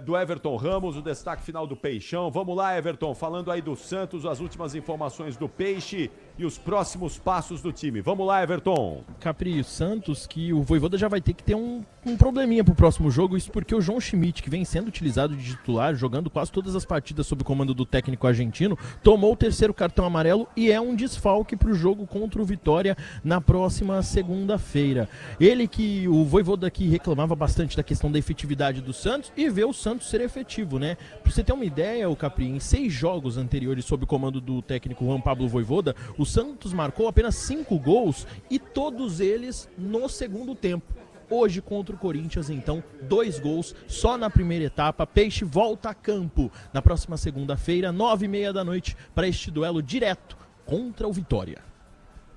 do Everton Ramos, o destaque final do Peixão. Vamos lá, Everton, falando aí do Santos, as últimas informações do Peixe e os próximos passos do time. Vamos lá, Everton. Capri, o Santos, que o Vojvoda já vai ter que ter um probleminha pro próximo jogo, isso porque o João Schmidt, que vem sendo utilizado de titular, jogando quase todas as partidas sob o comando do técnico argentino, tomou o terceiro cartão amarelo e é um desfalque pro jogo contra o Vitória na próxima segunda-feira. Ele que o Vojvoda aqui reclamava bastante da questão da efetividade do Santos e vê o Santos ser efetivo, né? Pra você ter uma ideia, o Capri, em 6 jogos anteriores sob o comando do técnico Juan Pablo Vojvoda, o Santos marcou apenas 5 gols e todos eles no segundo tempo. Hoje contra o Corinthians, então, 2 gols só na primeira etapa. Peixe volta a campo na próxima segunda-feira, 9h30 da noite, para este duelo direto contra o Vitória.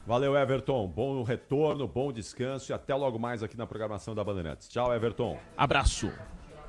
Valeu, Everton. Bom retorno, bom descanso e até logo mais aqui na programação da Bandeirantes. Tchau, Everton. Abraço.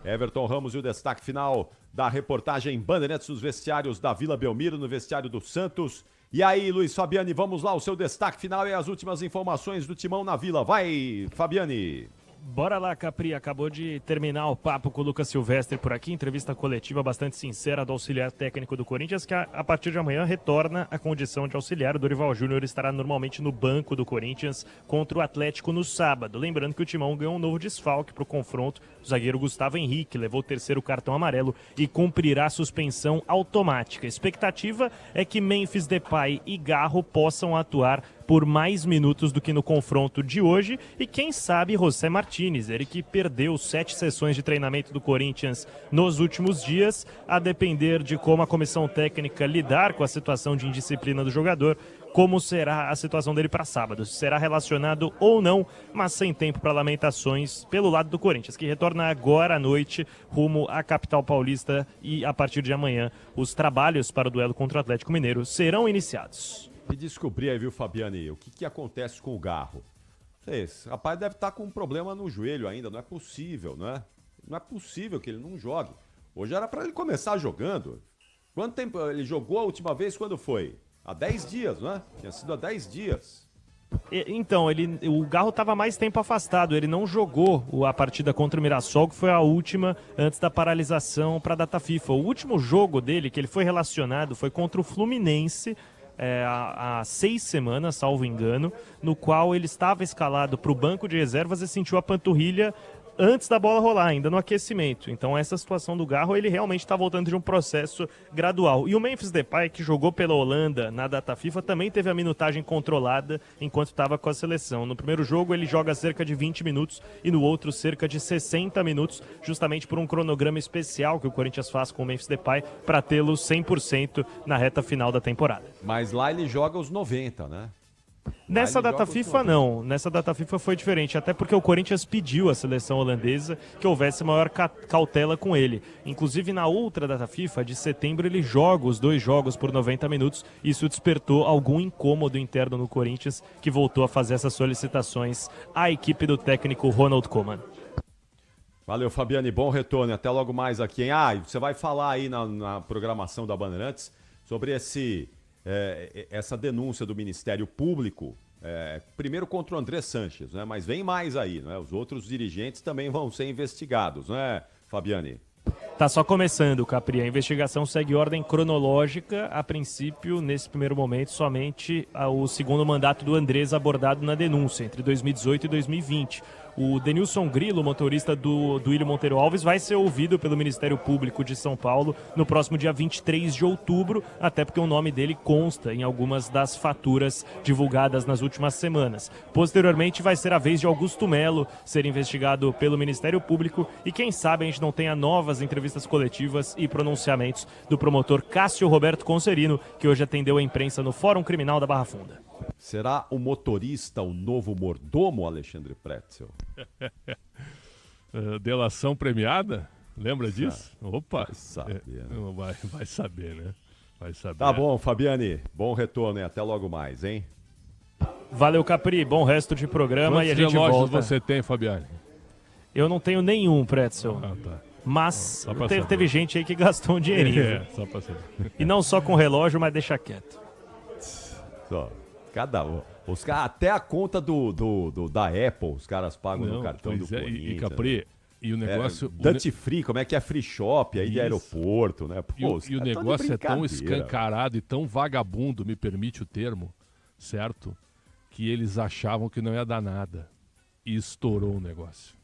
Everton Ramos e o destaque final da reportagem Bandeirantes nos vestiários da Vila Belmiro, no vestiário do Santos. E aí, Luiz Fabiani, vamos lá, o seu destaque final e as últimas informações do Timão na Vila. Vai, Fabiani! Bora lá, Capri. Acabou de terminar o papo com o Lucas Silvestre por aqui. Entrevista coletiva bastante sincera do auxiliar técnico do Corinthians, que a partir de amanhã retorna à condição de auxiliar. O Dorival Júnior estará normalmente no banco do Corinthians contra o Atlético no sábado. Lembrando que o Timão ganhou um novo desfalque para o confronto. O zagueiro Gustavo Henrique levou o terceiro cartão amarelo e cumprirá suspensão automática. A expectativa é que Memphis Depay e Garro possam atuar por mais minutos do que no confronto de hoje e quem sabe José Martínez, ele que perdeu 7 sessões de treinamento do Corinthians nos últimos dias, a depender de como a comissão técnica lidar com a situação de indisciplina do jogador, como será a situação dele para sábado, se será relacionado ou não, mas sem tempo para lamentações pelo lado do Corinthians, que retorna agora à noite rumo à capital paulista e a partir de amanhã os trabalhos para o duelo contra o Atlético Mineiro serão iniciados. E descobri aí, viu, Fabiani, o que acontece com o Garro. Esse rapaz deve estar com um problema no joelho ainda, não é possível, não é? Não é possível que ele não jogue. Hoje era para ele começar jogando. Quanto tempo ele jogou a última vez? Quando foi? Há 10 dias, não é? Tinha sido há 10 dias. Então, o Garro estava mais tempo afastado, ele não jogou a partida contra o Mirassol, que foi a última antes da paralisação para a data FIFA. O último jogo dele, que ele foi relacionado, foi contra o Fluminense, há 6 semanas, salvo engano, no qual ele estava escalado para o banco de reservas e sentiu a panturrilha antes da bola rolar, ainda no aquecimento. Então essa situação do Garro, ele realmente está voltando de um processo gradual. E o Memphis Depay, que jogou pela Holanda na data FIFA, também teve a minutagem controlada enquanto estava com a seleção. No primeiro jogo ele joga cerca de 20 minutos e no outro cerca de 60 minutos, justamente por um cronograma especial que o Corinthians faz com o Memphis Depay para tê-lo 100% na reta final da temporada. Mas lá ele joga os 90, né? Nessa data FIFA não, nessa data FIFA foi diferente, até porque o Corinthians pediu à seleção holandesa que houvesse maior cautela com ele. Inclusive na outra data FIFA, de setembro, ele joga os 2 jogos por 90 minutos, isso despertou algum incômodo interno no Corinthians, que voltou a fazer essas solicitações à equipe do técnico Ronald Koeman. Valeu, Fabiane, bom retorno, até logo mais aqui, hein? Você vai falar aí na programação da Bandeirantes sobre essa denúncia do Ministério Público, primeiro contra o André Sanches, né? Mas vem mais aí, né? Os outros dirigentes também vão ser investigados, não é, Fabiane? Tá só começando, Capri. A investigação segue ordem cronológica. A princípio, nesse primeiro momento, somente o segundo mandato do Andrés abordado na denúncia, entre 2018 e 2020. O Denilson Grilo, motorista do Duílio Monteiro Alves, vai ser ouvido pelo Ministério Público de São Paulo no próximo dia 23 de outubro, até porque o nome dele consta em algumas das faturas divulgadas nas últimas semanas. Posteriormente, vai ser a vez de Augusto Melo ser investigado pelo Ministério Público e quem sabe a gente não tenha novas entrevistas entrevistas coletivas e pronunciamentos do promotor Cássio Roberto Concerino, que hoje atendeu a imprensa no Fórum Criminal da Barra Funda. Será o motorista o novo mordomo, Alexandre Pretzel? Delação premiada? Lembra disso? Opa! Vai saber, né? Vai saber, né? Vai saber. Tá bom, Fabiane. Bom retorno e até logo mais, hein? Valeu, Capri. Bom resto de programa. Quantos e a gente relógios volta. você tem, Fabiane? Eu não tenho nenhum, Pretzel. Tá. Mas teve gente aí que gastou um dinheirinho. Só pra saber. E não só com relógio, mas deixa quieto. Só, cada um. Os caras, até a conta da Apple, os caras pagam no cartão do Corinthians. E Capri, e o negócio... Duty Free, como é que é? Free Shop aí de aeroporto, né? Pô, E o negócio é tão escancarado e tão vagabundo, me permite o termo, certo? Que eles achavam que não ia dar nada. E estourou o negócio.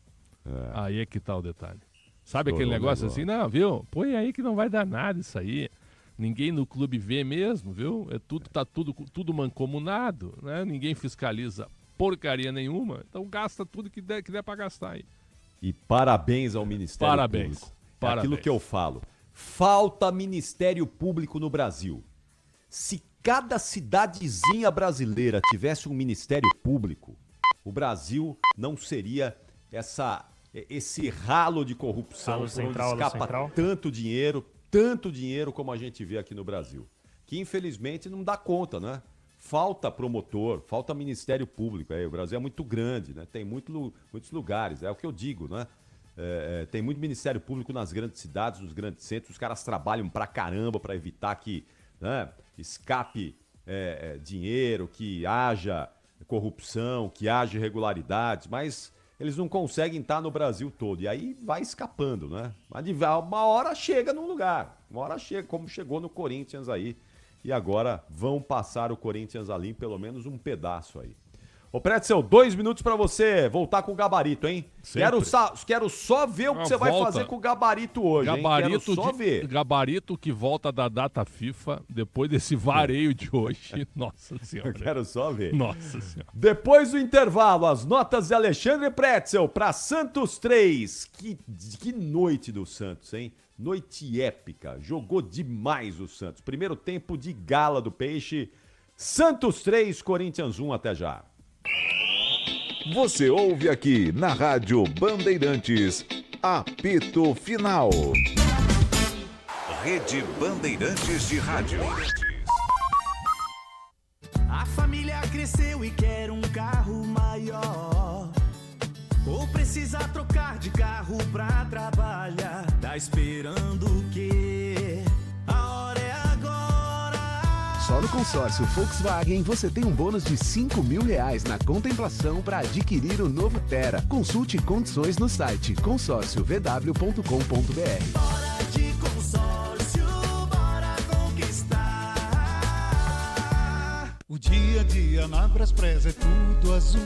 Aí é que tá o detalhe. Sabe aquele negócio assim? Não, viu? Põe aí que não vai dar nada isso aí. Ninguém no clube vê mesmo, viu? Tá tudo mancomunado, né? Ninguém fiscaliza porcaria nenhuma. Então gasta tudo que der pra gastar aí. E parabéns ao Ministério Público. Parabéns. Aquilo que eu falo. Falta Ministério Público no Brasil. Se cada cidadezinha brasileira tivesse um Ministério Público, o Brasil não seria esse ralo de corrupção onde escapa tanto dinheiro como a gente vê aqui no Brasil. Que infelizmente não dá conta, né? Falta promotor, falta Ministério Público. O Brasil é muito grande, né? Tem muitos lugares, é o que eu digo, né? Tem muito Ministério Público nas grandes cidades, nos grandes centros. Os caras trabalham pra caramba para evitar que, né, escape dinheiro, que haja corrupção, que haja irregularidades, mas eles não conseguem estar no Brasil todo. E aí vai escapando, né? Mas uma hora chega num lugar. Uma hora chega, como chegou no Corinthians aí. E agora vão passar o Corinthians ali em pelo menos um pedaço aí. Ô, Pretzel, 2 minutos pra você voltar com o gabarito, hein? Quero só ver o que você vai fazer com o gabarito hoje, hein? Quero só ver. Gabarito que volta da data FIFA, depois desse vareio de hoje. Nossa Senhora. Eu quero só ver. Nossa Senhora. Depois do intervalo, as notas de Alexandre Pretzel pra Santos 3. Que noite do Santos, hein? Noite épica. Jogou demais o Santos. Primeiro tempo de gala do Peixe. Santos 3, Corinthians 1. Até já. Você ouve aqui na Rádio Bandeirantes, apito final. Rede Bandeirantes de Rádio. A família cresceu e quer um carro maior. Ou precisa trocar de carro pra trabalhar. Tá esperando o quê? A hora é agora. Só no consórcio Volkswagen você tem um bônus de R$5.000 na contemplação para adquirir o novo Tera. Consulte condições no site consórciovw.com.br. Bora de consórcio, bora conquistar. O dia a dia na Braspress é tudo azul.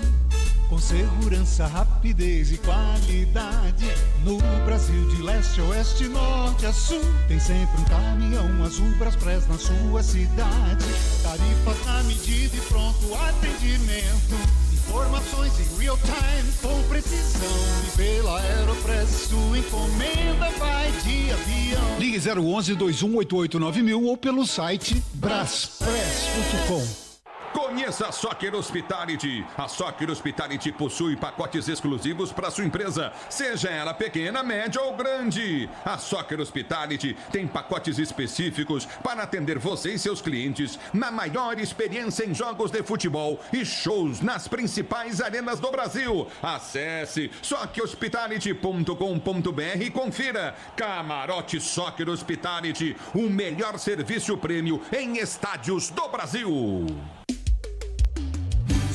Com segurança, rapidez e qualidade. No Brasil de leste a oeste, norte a sul. Tem sempre um caminhão azul Braspress na sua cidade. Tarifas na medida e pronto atendimento. Informações em real time com precisão. E pela Aeropress sua encomenda vai de avião. Ligue 011-2188-9000 ou pelo site braspress.com. Conheça a Soccer Hospitality. A Soccer Hospitality possui pacotes exclusivos para sua empresa, seja ela pequena, média ou grande. A Soccer Hospitality tem pacotes específicos para atender você e seus clientes na maior experiência em jogos de futebol e shows nas principais arenas do Brasil. Acesse soccerhospitality.com.br e confira. Camarote Soccer Hospitality, o melhor serviço prêmio em estádios do Brasil.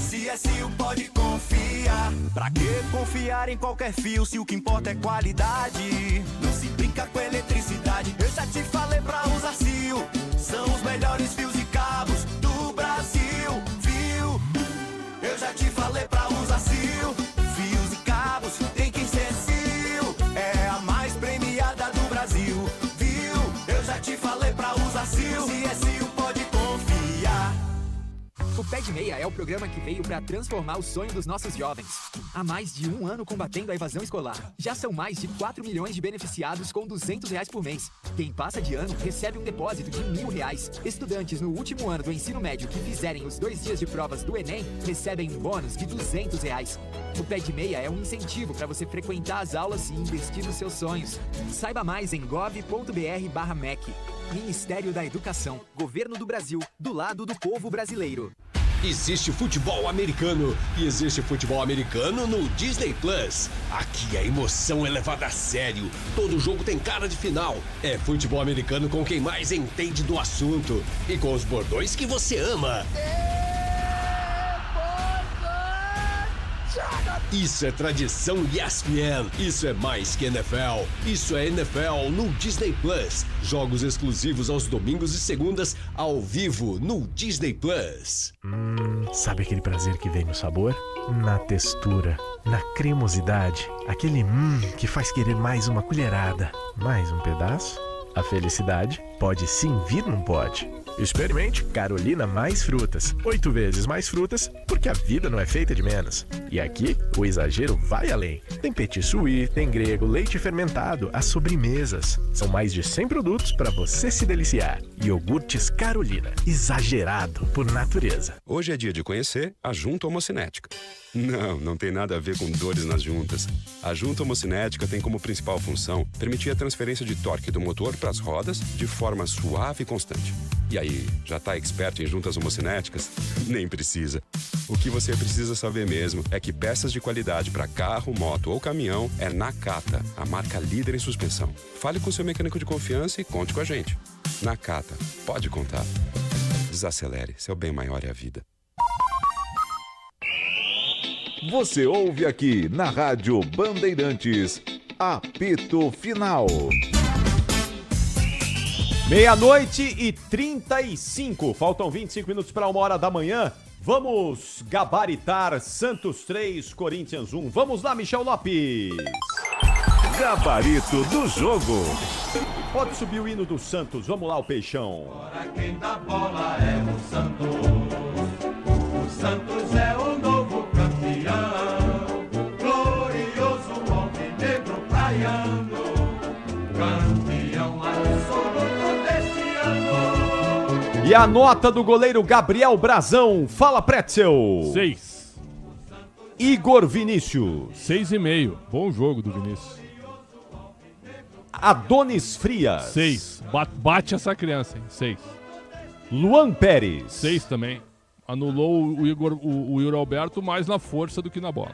CSU pode confiar. Pra que confiar em qualquer fio se o que importa é qualidade? Não se brinca com eletricidade. Eu já te falei pra usar CIO. São os melhores fios e cabos do Brasil, viu? Eu já te falei pra usar CIO. Fios e cabos tem que ser CIO. É a mais premiada do Brasil, viu? Eu já te falei pra usar CIO. CSU pode confiar. O Pé de Meia é o programa que veio para transformar o sonho dos nossos jovens. Há mais de 1 ano combatendo a evasão escolar. Já são mais de 4 milhões de beneficiados com R$200 por mês. Quem passa de ano recebe um depósito de R$1.000. Estudantes no último ano do ensino médio que fizerem os 2 dias de provas do Enem recebem um bônus de R$200. O Pé de Meia é um incentivo para você frequentar as aulas e investir nos seus sonhos. Saiba mais em gov.br/MEC. Ministério da Educação, Governo do Brasil, do lado do povo brasileiro. Existe futebol americano e existe futebol americano no Disney Plus. Aqui a emoção é levada a sério. Todo jogo tem cara de final. É futebol americano com quem mais entende do assunto e com os bordões que você ama. Isso é tradição ESPN. Isso é mais que NFL. Isso é NFL no Disney Plus. Jogos exclusivos aos domingos e segundas, ao vivo no Disney Plus. Sabe aquele prazer que vem no sabor? Na textura, na cremosidade. Aquele que faz querer mais uma colherada. Mais um pedaço? A felicidade pode sim vir num pote. Experimente Carolina Mais Frutas. 8 vezes mais frutas, porque a vida não é feita de menos. E aqui, o exagero vai além. Tem petit suí, tem grego, leite fermentado, as sobremesas. São mais de 100 produtos para você se deliciar. Iogurtes Carolina. Exagerado por natureza. Hoje é dia de conhecer a junta homocinética. Não tem nada a ver com dores nas juntas. A junta homocinética tem como principal função permitir a transferência de torque do motor para as rodas de forma suave e constante. E aí, já tá expert em juntas homocinéticas? Nem precisa. O que você precisa saber mesmo é que peças de qualidade para carro, moto ou caminhão é Nakata, a marca líder em suspensão. Fale com seu mecânico de confiança e conte com a gente. Nakata, pode contar. Desacelere, seu bem maior é a vida. Você ouve aqui na Rádio Bandeirantes, apito final. 00:35, faltam 25 minutos para 1h da manhã. Vamos gabaritar Santos 3, Corinthians 1. Vamos lá, Michel Lopes. Gabarito do jogo. Pode subir o hino do Santos, vamos lá, o Peixão. Agora quem dá bola é o Santos. O Santos é o novo campeão. Glorioso alvinegro praiano. Campeão absoluto deste ano. E a nota do goleiro Gabriel Brazão. Fala, Pretzel. 6. Igor Vinícius. 6,5. Bom jogo do Vinícius. Adonis Frias. 6. Bate essa criança, hein? 6. Luan Pérez. 6 também. Anulou o Yuri Alberto mais na força do que na bola.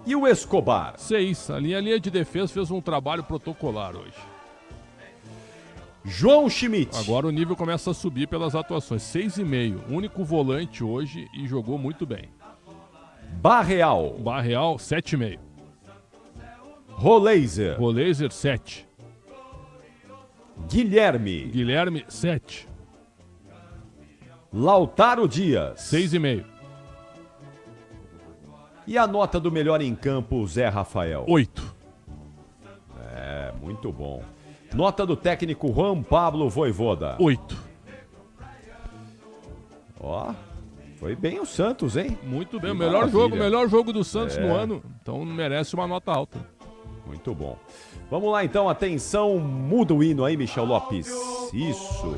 E o Escobar? 6. A linha de defesa fez um trabalho protocolar hoje. João Schmidt. Agora o nível começa a subir pelas atuações. 6,5. Único volante hoje e jogou muito bem. Barreal. 7,5. Roleiser. 7. Guilherme. 7. Lautaro Dias. 6,5. E a nota do melhor em campo, Zé Rafael? 8. É, muito bom. Nota do técnico Juan Pablo Vojvoda? 8. Ó, foi bem o Santos, hein? Muito bem, Que melhor jogo do Santos É. no ano. Então merece uma nota alta. Muito bom. Vamos lá então, atenção, muda o hino aí, Michel Lopes. Isso.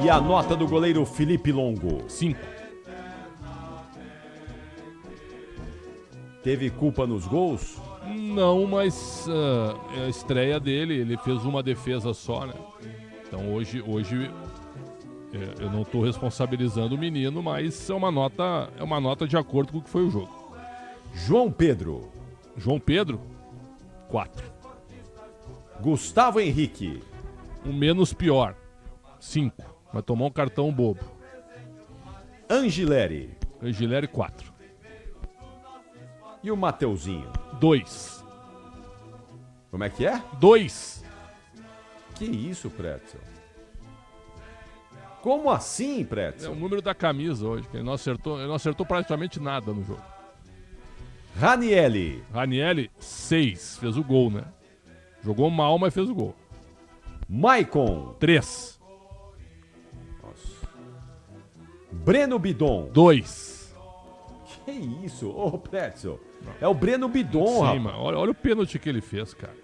E a nota do goleiro Felipe Longo? 5. Teve culpa nos gols? Não, mas a estreia dele, ele fez uma defesa só, né? Então hoje eu não estou responsabilizando o menino, mas é uma nota de acordo com o que foi o jogo. João Pedro. 4. Gustavo Henrique. O menos pior. 5. Vai tomar um cartão bobo. Angileri. 4. E o Mateuzinho? 2. Como é que é? 2. Que isso, Pretzel? Como assim, Pretzel? É o número da camisa hoje, que ele não acertou praticamente nada no jogo. Ranieri. 6. Fez o gol, né? Jogou mal, mas fez o gol. Maicon. 3. Breno Bidon. 2. Que isso? Ô, Pretzel. É o Breno Bidon, Sim, rapaz. mano. Olha o pênalti que ele fez, cara.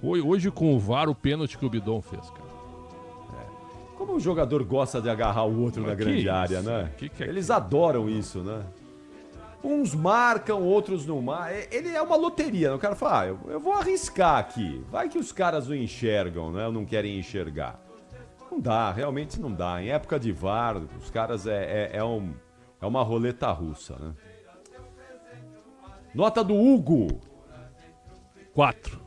Hoje com o VAR, o pênalti que o Bidon fez, cara. Como o jogador gosta de agarrar o outro na grande área, né? Eles adoram isso, né? Uns marcam, outros não marcam. Ele é uma loteria, né? O cara fala, eu vou arriscar aqui. Vai que os caras não enxergam, né? Ou não querem enxergar. Não dá, realmente não dá. Em época de VAR, os caras é uma roleta russa, né? Nota do Hugo. 4.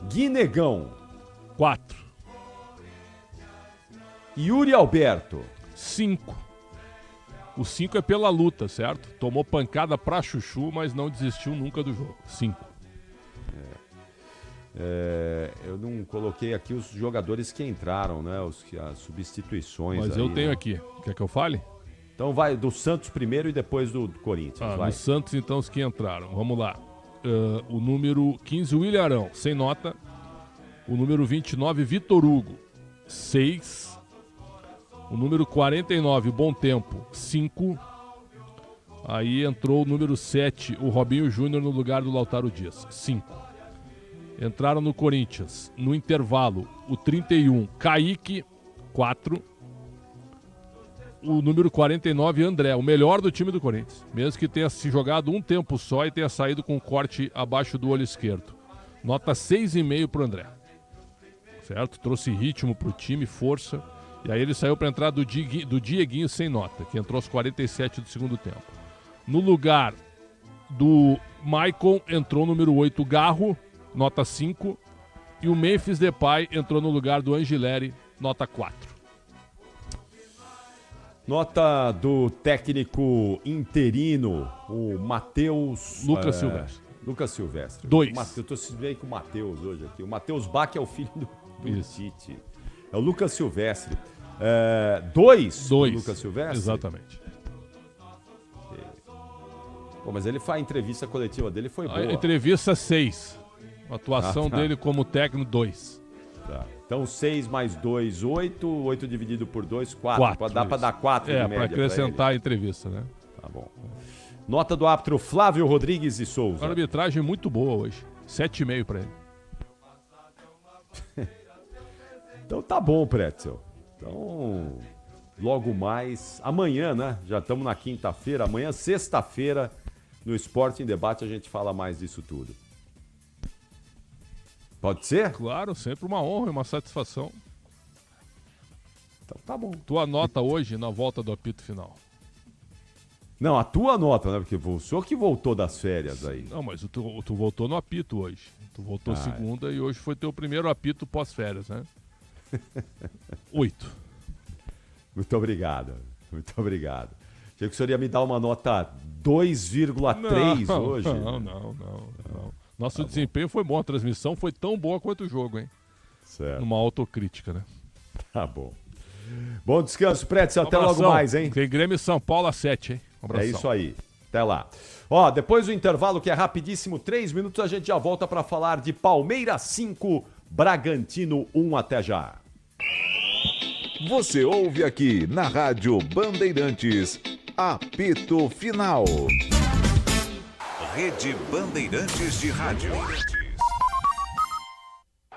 Guinegão. 4. Yuri Alberto. 5. O 5 é pela luta, certo? Tomou pancada pra chuchu, mas não desistiu nunca do jogo. 5. Eu não coloquei aqui os jogadores que entraram, né? As substituições. Mas aí, eu tenho né? aqui. Quer que eu fale? Então vai do Santos primeiro e depois do Corinthians. Vai. No Santos, então, os que entraram. Vamos lá. O número 15, William Arão, sem nota. O número 29, Vitor Hugo, 6. O número 49, Bom Tempo, 5. Aí entrou o número 7, o Robinho Júnior, no lugar do Lautaro Dias, 5. Entraram no Corinthians, no intervalo, o 31, Kaique, 4. O número 49, André, o melhor do time do Corinthians. Mesmo que tenha se jogado um tempo só e tenha saído com um corte abaixo do olho esquerdo. Nota 6,5 pro André. Certo? Trouxe ritmo pro time, força. E aí ele saiu para entrar do Dieguinho sem nota, que entrou aos 47 do segundo tempo. No lugar do Maicon entrou o número 8, Garro, nota 5. E o Memphis Depay entrou no lugar do Angileri, nota 4. Nota do técnico interino, o Matheus... Lucas Silvestre. Lucas Silvestre. 2. Eu tô se bem com o Matheus hoje aqui. O Matheus Bach é o filho do Tite. É o Lucas Silvestre. 2. Lucas Silvestre? Exatamente. Pô, mas ele faz a entrevista coletiva dele, foi boa. A entrevista 6. A atuação dele como técnico 2. Tá. Então 6 mais 2, 8. 8 dividido por 2, 4. Dá pra dar 4 de média pra acrescentar a entrevista, né? Tá bom. Nota do árbitro Flávio Rodrigues de Souza. Uma arbitragem muito boa hoje. 7,5 pra ele. Então tá bom, Pretzel. Então, logo mais, amanhã, né? Já estamos na quinta-feira. Amanhã, sexta-feira, no Esporte em Debate, a gente fala mais disso tudo. Pode ser? Claro, sempre uma honra e uma satisfação. Então tá bom. Tua nota hoje na volta do apito final. Não, a tua nota, né? Porque o senhor que voltou das férias aí. Não, mas tu voltou no apito hoje. Tu voltou segunda e hoje foi teu primeiro apito pós-férias, né? 8. Muito obrigado. Muito obrigado. Achei que o senhor ia me dar uma nota 2,3 hoje. Não. Nosso desempenho foi bom. A transmissão foi tão boa quanto o jogo, hein? Certo. Numa autocrítica, né? Tá bom. Bom descanso, Pretzel. Até logo mais, hein? Tem Grêmio e São Paulo às 7, hein? Um abração. É isso aí. Até lá. Ó, depois do intervalo, que é rapidíssimo, 3 minutos, a gente já volta para falar de Palmeiras 5, Bragantino 1. Até já. Você ouve aqui na Rádio Bandeirantes, apito final. Rede Bandeirantes de Rádio.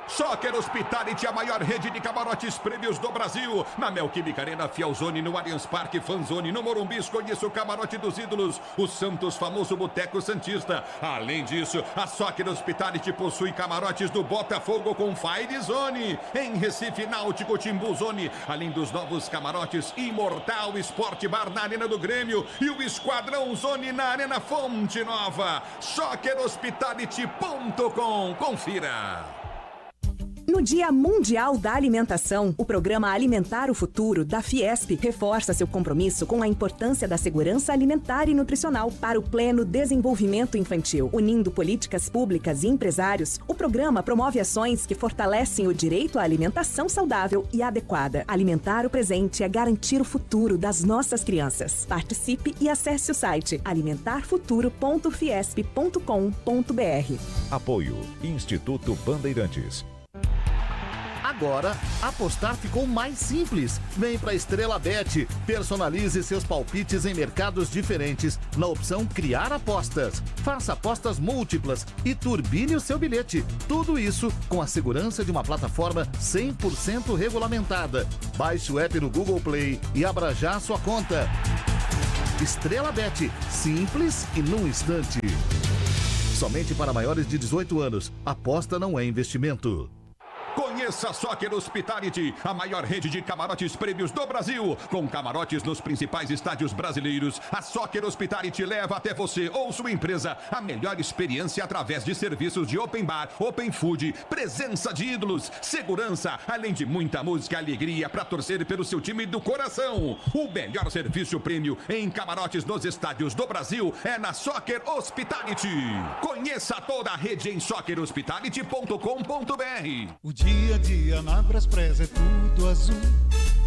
Soccer Hospitality, a maior rede de camarotes prêmios do Brasil. Na Neoquímica Arena, Fielzone, no Allianz Parque, Fanzone, no Morumbi, conheça o camarote dos ídolos, o Santos, famoso Boteco Santista. Além disso, a Soccer Hospitality possui camarotes do Botafogo com Fire Zone. Em Recife, Náutico, Timbu Zone. Além dos novos camarotes Imortal Sport Bar na Arena do Grêmio e o Esquadrão Zone na Arena Fonte Nova. SoccerHospitality.com. Confira. No Dia Mundial da Alimentação, o programa Alimentar o Futuro, da Fiesp, reforça seu compromisso com a importância da segurança alimentar e nutricional para o pleno desenvolvimento infantil. Unindo políticas públicas e empresários, o programa promove ações que fortalecem o direito à alimentação saudável e adequada. Alimentar o presente é garantir o futuro das nossas crianças. Participe e acesse o site alimentarfuturo.fiesp.com.br. Apoio Instituto Bandeirantes. Agora, apostar ficou mais simples. Vem pra Estrela Bet. Personalize seus palpites em mercados diferentes na opção Criar Apostas. Faça apostas múltiplas e turbine o seu bilhete. Tudo isso com a segurança de uma plataforma 100% regulamentada. Baixe o app no Google Play e abra já a sua conta. Estrela Bet. Simples e num instante. Somente para maiores de 18 anos. Aposta não é investimento. Conheça a Soccer Hospitality, a maior rede de camarotes prêmios do Brasil. Com camarotes nos principais estádios brasileiros, a Soccer Hospitality leva até você ou sua empresa a melhor experiência através de serviços de open bar, open food, presença de ídolos, segurança, além de muita música e alegria para torcer pelo seu time do coração. O melhor serviço prêmio em camarotes nos estádios do Brasil é na Soccer Hospitality. Conheça toda a rede em soccerhospitality.com.br. Dia a dia na Braspress é tudo azul,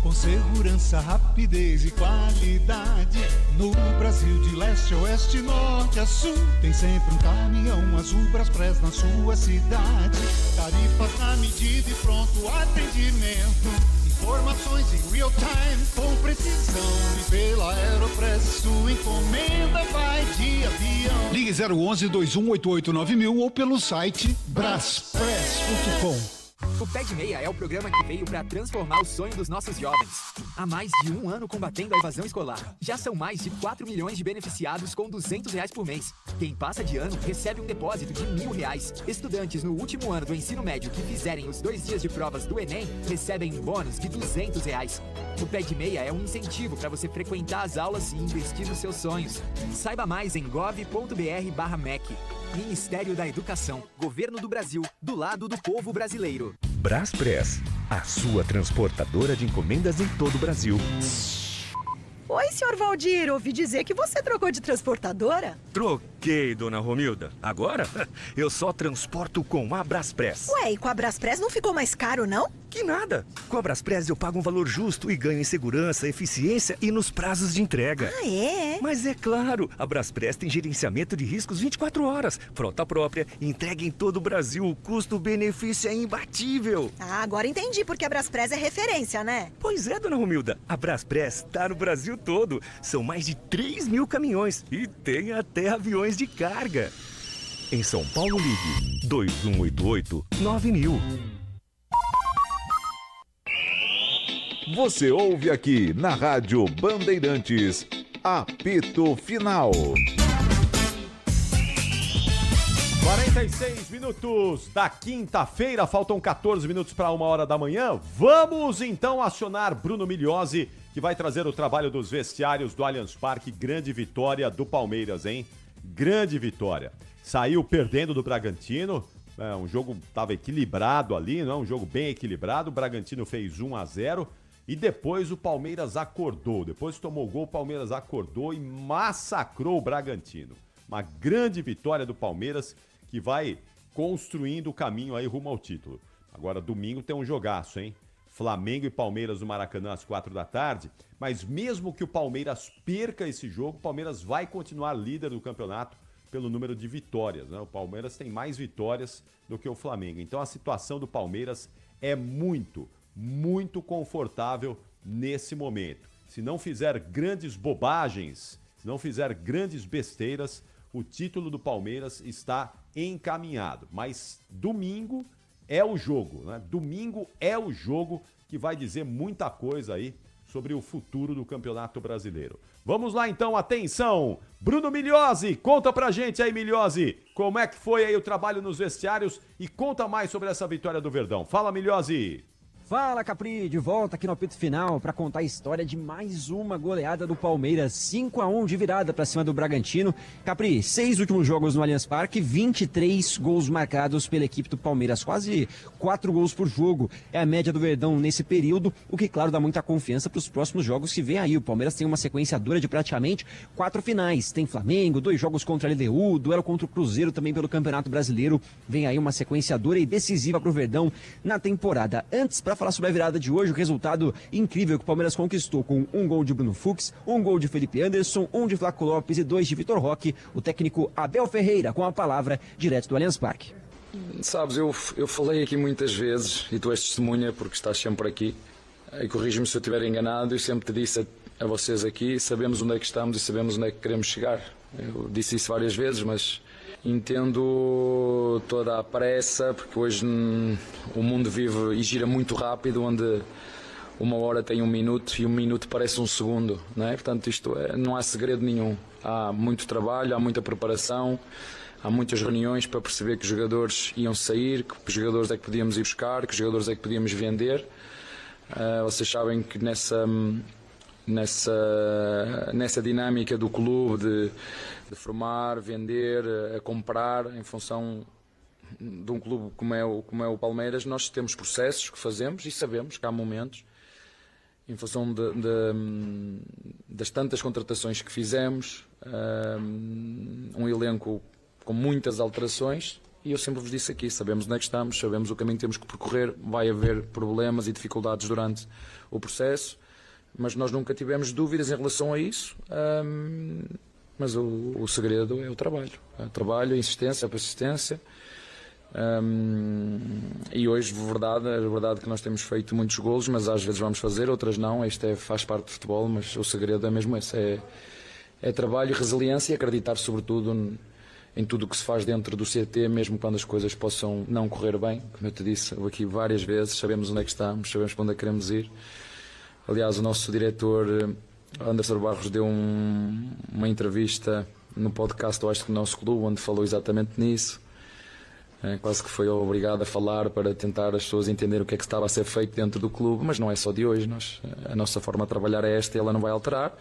com segurança, rapidez e qualidade. No Brasil de leste a oeste, norte a sul, tem sempre um caminhão azul Braspress na sua cidade. Tarifas na medida e pronto atendimento. Informações em real time com precisão. E pela Aeropress sua encomenda vai de avião. Ligue 011-2188-9000 ou pelo site braspress.com. O Pé de Meia é o programa que veio para transformar o sonho dos nossos jovens. Há mais de um ano combatendo a evasão escolar. Já são mais de 4 milhões de beneficiados com R$200 por mês. Quem passa de ano recebe um depósito de R$1.000. Estudantes no último ano do ensino médio que fizerem os 2 dias de provas do Enem recebem um bônus de R$200. O Pé de Meia é um incentivo para você frequentar as aulas e investir nos seus sonhos. Saiba mais em gov.br/MEC. Ministério da Educação, Governo do Brasil, do lado do povo brasileiro. Braspress, a sua transportadora de encomendas em todo o Brasil. Oi, senhor Valdir, ouvi dizer que você trocou de transportadora? Troquei, dona Romilda. Agora, eu só transporto com a Braspress. Ué, e com a Braspress não ficou mais caro, não? Que nada. Com a Braspress eu pago um valor justo e ganho em segurança, eficiência e nos prazos de entrega. Ah, é? Mas é claro, a Braspress tem gerenciamento de riscos 24 horas, frota própria, entrega em todo o Brasil, o custo-benefício é imbatível. Ah, agora entendi porque a Braspress é referência, né? Pois é, dona Romilda, a Braspress tá no Brasil todo. São mais de 3.000 caminhões e tem até aviões de carga. Em São Paulo, ligue 2188-9000. Você ouve aqui na Rádio Bandeirantes, apito final. 46 minutos da quinta-feira, faltam 14 minutos para 1h da manhã. Vamos então acionar Bruno Migliosi, que vai trazer o trabalho dos vestiários do Allianz Parque. Grande vitória do Palmeiras, hein? Grande vitória. Saiu perdendo do Bragantino, um jogo estava equilibrado ali, não? Um jogo bem equilibrado. O Bragantino fez 1-0 e depois o Palmeiras acordou. Depois que tomou o gol, o Palmeiras acordou e massacrou o Bragantino. Uma grande vitória do Palmeiras que vai construindo o caminho aí rumo ao título. Agora, domingo tem um jogaço, hein? Flamengo e Palmeiras no Maracanã às 4h, mas mesmo que o Palmeiras perca esse jogo, o Palmeiras vai continuar líder do campeonato pelo número de vitórias, né? O Palmeiras tem mais vitórias do que o Flamengo. Então a situação do Palmeiras é muito confortável nesse momento. Se não fizer grandes bobagens, se não fizer grandes besteiras, o título do Palmeiras está encaminhado. Mas domingo é o jogo, né? Domingo é o jogo que vai dizer muita coisa aí sobre o futuro do Campeonato Brasileiro. Vamos lá então, atenção! Bruno Migliosi, conta pra gente aí, Migliosi, como é que foi aí o trabalho nos vestiários e conta mais sobre essa vitória do Verdão. Fala, Migliosi! Fala, Capri, de volta aqui no apito final para contar a história de mais uma goleada do Palmeiras, 5-1 de virada para cima do Bragantino. Capri, 6 últimos jogos no Allianz Parque, 23 gols marcados pela equipe do Palmeiras, quase 4 gols por jogo. É a média do Verdão nesse período, o que, claro, dá muita confiança para os próximos jogos que vem aí. O Palmeiras tem uma sequência dura de praticamente 4 finais. Tem Flamengo, 2 jogos contra a LDU, duelo contra o Cruzeiro também pelo Campeonato Brasileiro. Vem aí uma sequência dura e decisiva para o Verdão na temporada. Antes, para falar sobre a virada de hoje, o resultado incrível que o Palmeiras conquistou com 1 gol de Bruno Fux, 1 gol de Felipe Anderson, 1 de Flaco Lopes e 2 de Vitor Roque. O técnico Abel Ferreira com a palavra direto do Allianz Parque. Sabes, eu falei aqui muitas vezes, e tu és testemunha porque estás sempre aqui, e corrige-me se eu estiver enganado, eu sempre te disse a vocês aqui, sabemos onde é que estamos e sabemos onde é que queremos chegar. Eu disse isso várias vezes, mas entendo toda a pressa, porque hoje o mundo vive e gira muito rápido, onde uma hora tem 1 minuto e 1 minuto parece 1 segundo, não é? Portanto, não há segredo nenhum. Há muito trabalho, há muita preparação, há muitas reuniões para perceber que os jogadores iam sair, que jogadores é que podíamos ir buscar, que jogadores é que podíamos vender. Vocês sabem que nessa dinâmica do clube de formar, vender, comprar, em função de um clube como é o Palmeiras, nós temos processos que fazemos e sabemos que há momentos, em função das tantas contratações que fizemos, um elenco com muitas alterações, e eu sempre vos disse aqui, sabemos onde é que estamos, sabemos o caminho que temos que percorrer, vai haver problemas e dificuldades durante o processo, mas nós nunca tivemos dúvidas em relação a isso, mas o segredo é o trabalho. É o trabalho, a insistência, a persistência. E hoje, é verdade que nós temos feito muitos golos, mas às vezes vamos fazer, outras não. Isto faz parte do futebol, mas o segredo é mesmo esse. É trabalho, resiliência e acreditar sobretudo em tudo o que se faz dentro do CT, mesmo quando as coisas possam não correr bem. Como eu te disse aqui várias vezes, sabemos onde é que estamos, sabemos para onde é que queremos ir. Aliás, o nosso diretor Anderson Barros deu uma entrevista no podcast do Acho que Nosso Clube, onde falou exatamente nisso. Quase que foi obrigado a falar para tentar as pessoas entenderem o que é que estava a ser feito dentro do clube, mas não é só de hoje. A nossa forma de trabalhar é esta e ela não vai alterar.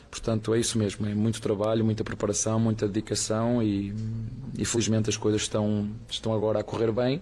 Portanto, é isso mesmo, é muito trabalho, muita preparação, muita dedicação e felizmente as coisas estão agora a correr bem.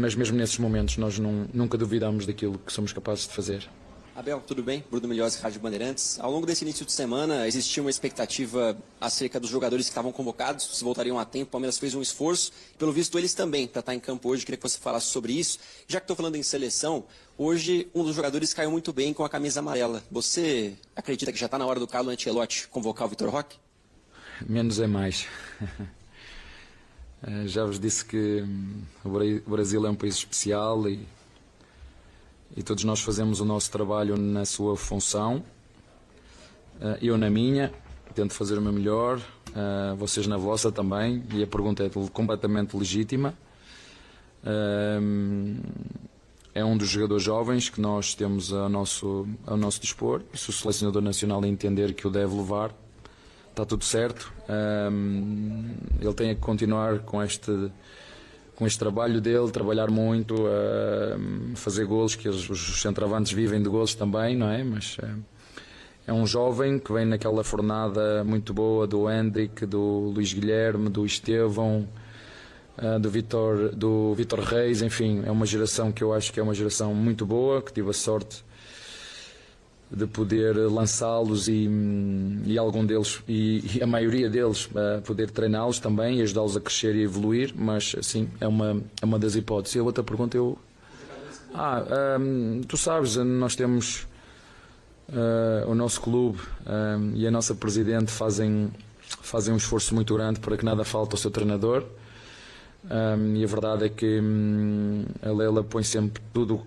Mas mesmo nesses momentos nós nunca duvidamos daquilo que somos capazes de fazer. Abel, tudo bem? Bruno Milhozzi, Rádio Bandeirantes. Ao longo desse início de semana existia uma expectativa acerca dos jogadores que estavam convocados, se voltariam a tempo. O Palmeiras fez um esforço, pelo visto eles também, para estar em campo hoje. Queria que você falasse sobre isso. Já que estou falando em seleção, hoje um dos jogadores caiu muito bem com a camisa amarela. Você acredita que já está na hora do Carlo Ancelotti convocar o Vitor Roque? Menos é mais. Já vos disse que o Brasil é um país especial e todos nós fazemos o nosso trabalho na sua função. Eu na minha, tento fazer o meu melhor, vocês na vossa também, e a pergunta é completamente legítima. É um dos jogadores jovens que nós temos ao nosso dispor, e se o selecionador nacional entender que o deve levar, está tudo certo. Ele tem que continuar com este trabalho dele, trabalhar muito, fazer golos, que os centroavantes vivem de golos também, não é? Mas é um jovem que vem naquela fornada muito boa do Hendrick, do Luís Guilherme, do Estevão, do Vitor Reis, enfim, é uma geração que eu acho que é uma geração muito boa, que tive a sorte de poder lançá-los e algum deles, e a maioria deles, poder treiná-los também e ajudá-los a crescer e evoluir, mas sim, é uma das hipóteses. E a outra pergunta tu sabes, nós temos o nosso clube e a nossa presidente fazem um esforço muito grande para que nada falte ao seu treinador, e a verdade é que a Leila põe sempre tudo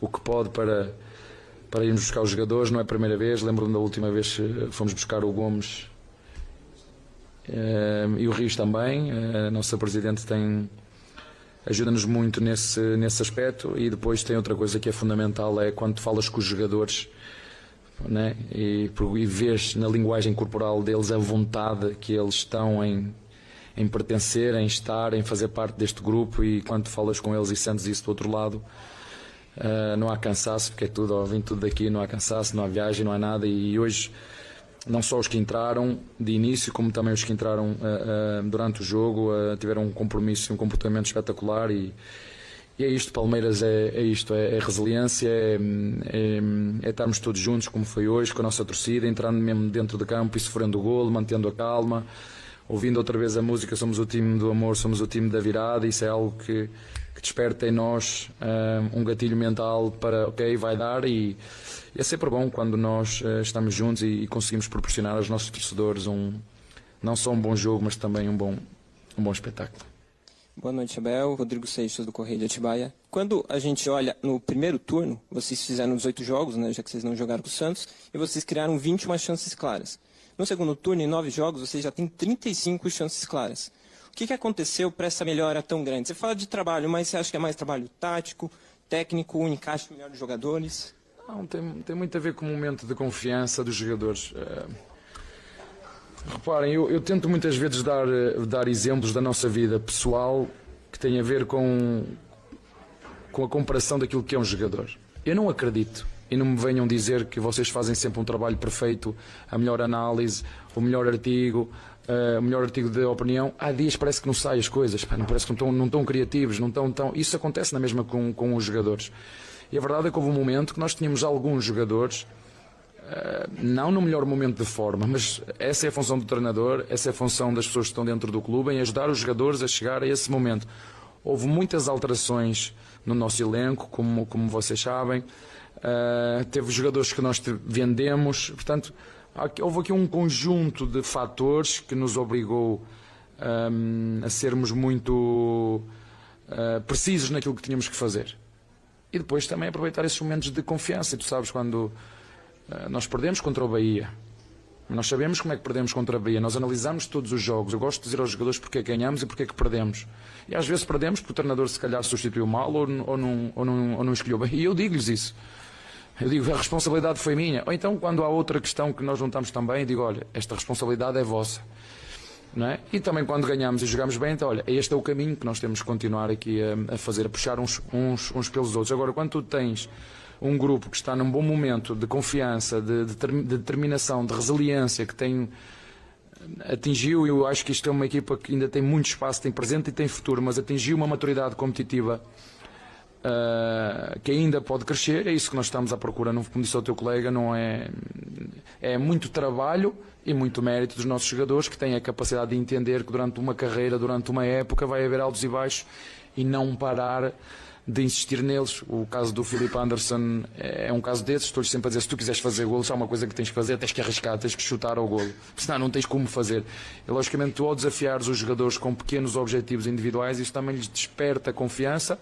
o que pode para irmos buscar os jogadores. Não é a primeira vez, lembro-me da última vez que fomos buscar o Gomes e o Rios também. A nossa Presidente ajuda-nos muito nesse aspecto, e depois tem outra coisa que é fundamental, é quando falas com os jogadores, né? e vês na linguagem corporal deles a vontade que eles estão em pertencer, em estar, em fazer parte deste grupo, e quando falas com eles e sentes isso do outro lado, não há cansaço, porque vem tudo daqui, não há cansaço, não há viagem, não há nada. E hoje, não só os que entraram de início, como também os que entraram durante o jogo, tiveram um compromisso e um comportamento espetacular, e é isto. Palmeiras é isto, é resiliência, é estarmos todos juntos como foi hoje, com a nossa torcida, entrando mesmo dentro do campo e sofrendo o golo, mantendo a calma, ouvindo outra vez a música, somos o time do amor, somos o time da virada. Isso é algo que desperta em nós um gatilho mental para, ok, vai dar, e é sempre bom quando nós estamos juntos e conseguimos proporcionar aos nossos torcedores não só um bom jogo, mas também um bom espetáculo. Boa noite, Abel. Rodrigo Seixas, do Correio de Atibaia. Quando a gente olha no primeiro turno, vocês fizeram 18 jogos, né, já que vocês não jogaram com o Santos, e vocês criaram 21 chances claras. No segundo turno, em 9 jogos, vocês já têm 35 chances claras. O que aconteceu para essa melhora tão grande? Você fala de trabalho, mas você acha que é mais trabalho tático, técnico, um encaixe melhor dos jogadores? Não, tem muito a ver com o momento de confiança dos jogadores. Reparem, eu tento muitas vezes dar exemplos da nossa vida pessoal que têm a ver com a comparação daquilo que é um jogador. Eu não acredito, e não me venham dizer que vocês fazem sempre um trabalho perfeito, a melhor análise, o melhor artigo de opinião. Há dias parece que não saem as coisas, não parece que não estão criativos, não estão tão... Isso acontece na mesma com os jogadores. E a verdade é que houve um momento que nós tínhamos alguns jogadores, não no melhor momento de forma, mas essa é a função do treinador, essa é a função das pessoas que estão dentro do clube, em ajudar os jogadores a chegar a esse momento. Houve muitas alterações no nosso elenco, como vocês sabem, teve jogadores que nós vendemos, portanto, houve aqui um conjunto de fatores que nos obrigou a sermos muito precisos naquilo que tínhamos que fazer. E depois também aproveitar esses momentos de confiança. E tu sabes, quando nós perdemos contra o Bahia, nós sabemos como é que perdemos contra o Bahia, nós analisamos todos os jogos. Eu gosto de dizer aos jogadores porque é que ganhamos e porque é que perdemos. E às vezes perdemos porque o treinador se calhar substituiu mal ou não escolheu bem. E eu digo-lhes isso. Eu digo, a responsabilidade foi minha. Ou então, quando há outra questão que nós não estamos tão bem, eu digo, olha, esta responsabilidade é vossa. Não é? E também quando ganhamos e jogamos bem, então olha, este é o caminho que nós temos que continuar aqui a fazer, a puxar uns pelos outros. Agora, quando tu tens um grupo que está num bom momento de confiança, de determinação, de resiliência, que atingiu, e eu acho que isto é uma equipa que ainda tem muito espaço, tem presente e tem futuro, mas atingiu uma maturidade competitiva que ainda pode crescer. É isso que nós estamos à procura, como disse o teu colega, não é muito trabalho e muito mérito dos nossos jogadores, que têm a capacidade de entender que durante uma carreira, durante uma época, vai haver altos e baixos e não parar de insistir neles. O caso do Filipe Anderson é um caso desses. Estou-lhe sempre a dizer, se tu quiseres fazer golos, há uma coisa que tens que fazer, tens que arriscar, tens que chutar ao golo, senão não tens como fazer. E logicamente tu, ao desafiares os jogadores com pequenos objetivos individuais, isso também lhes desperta confiança.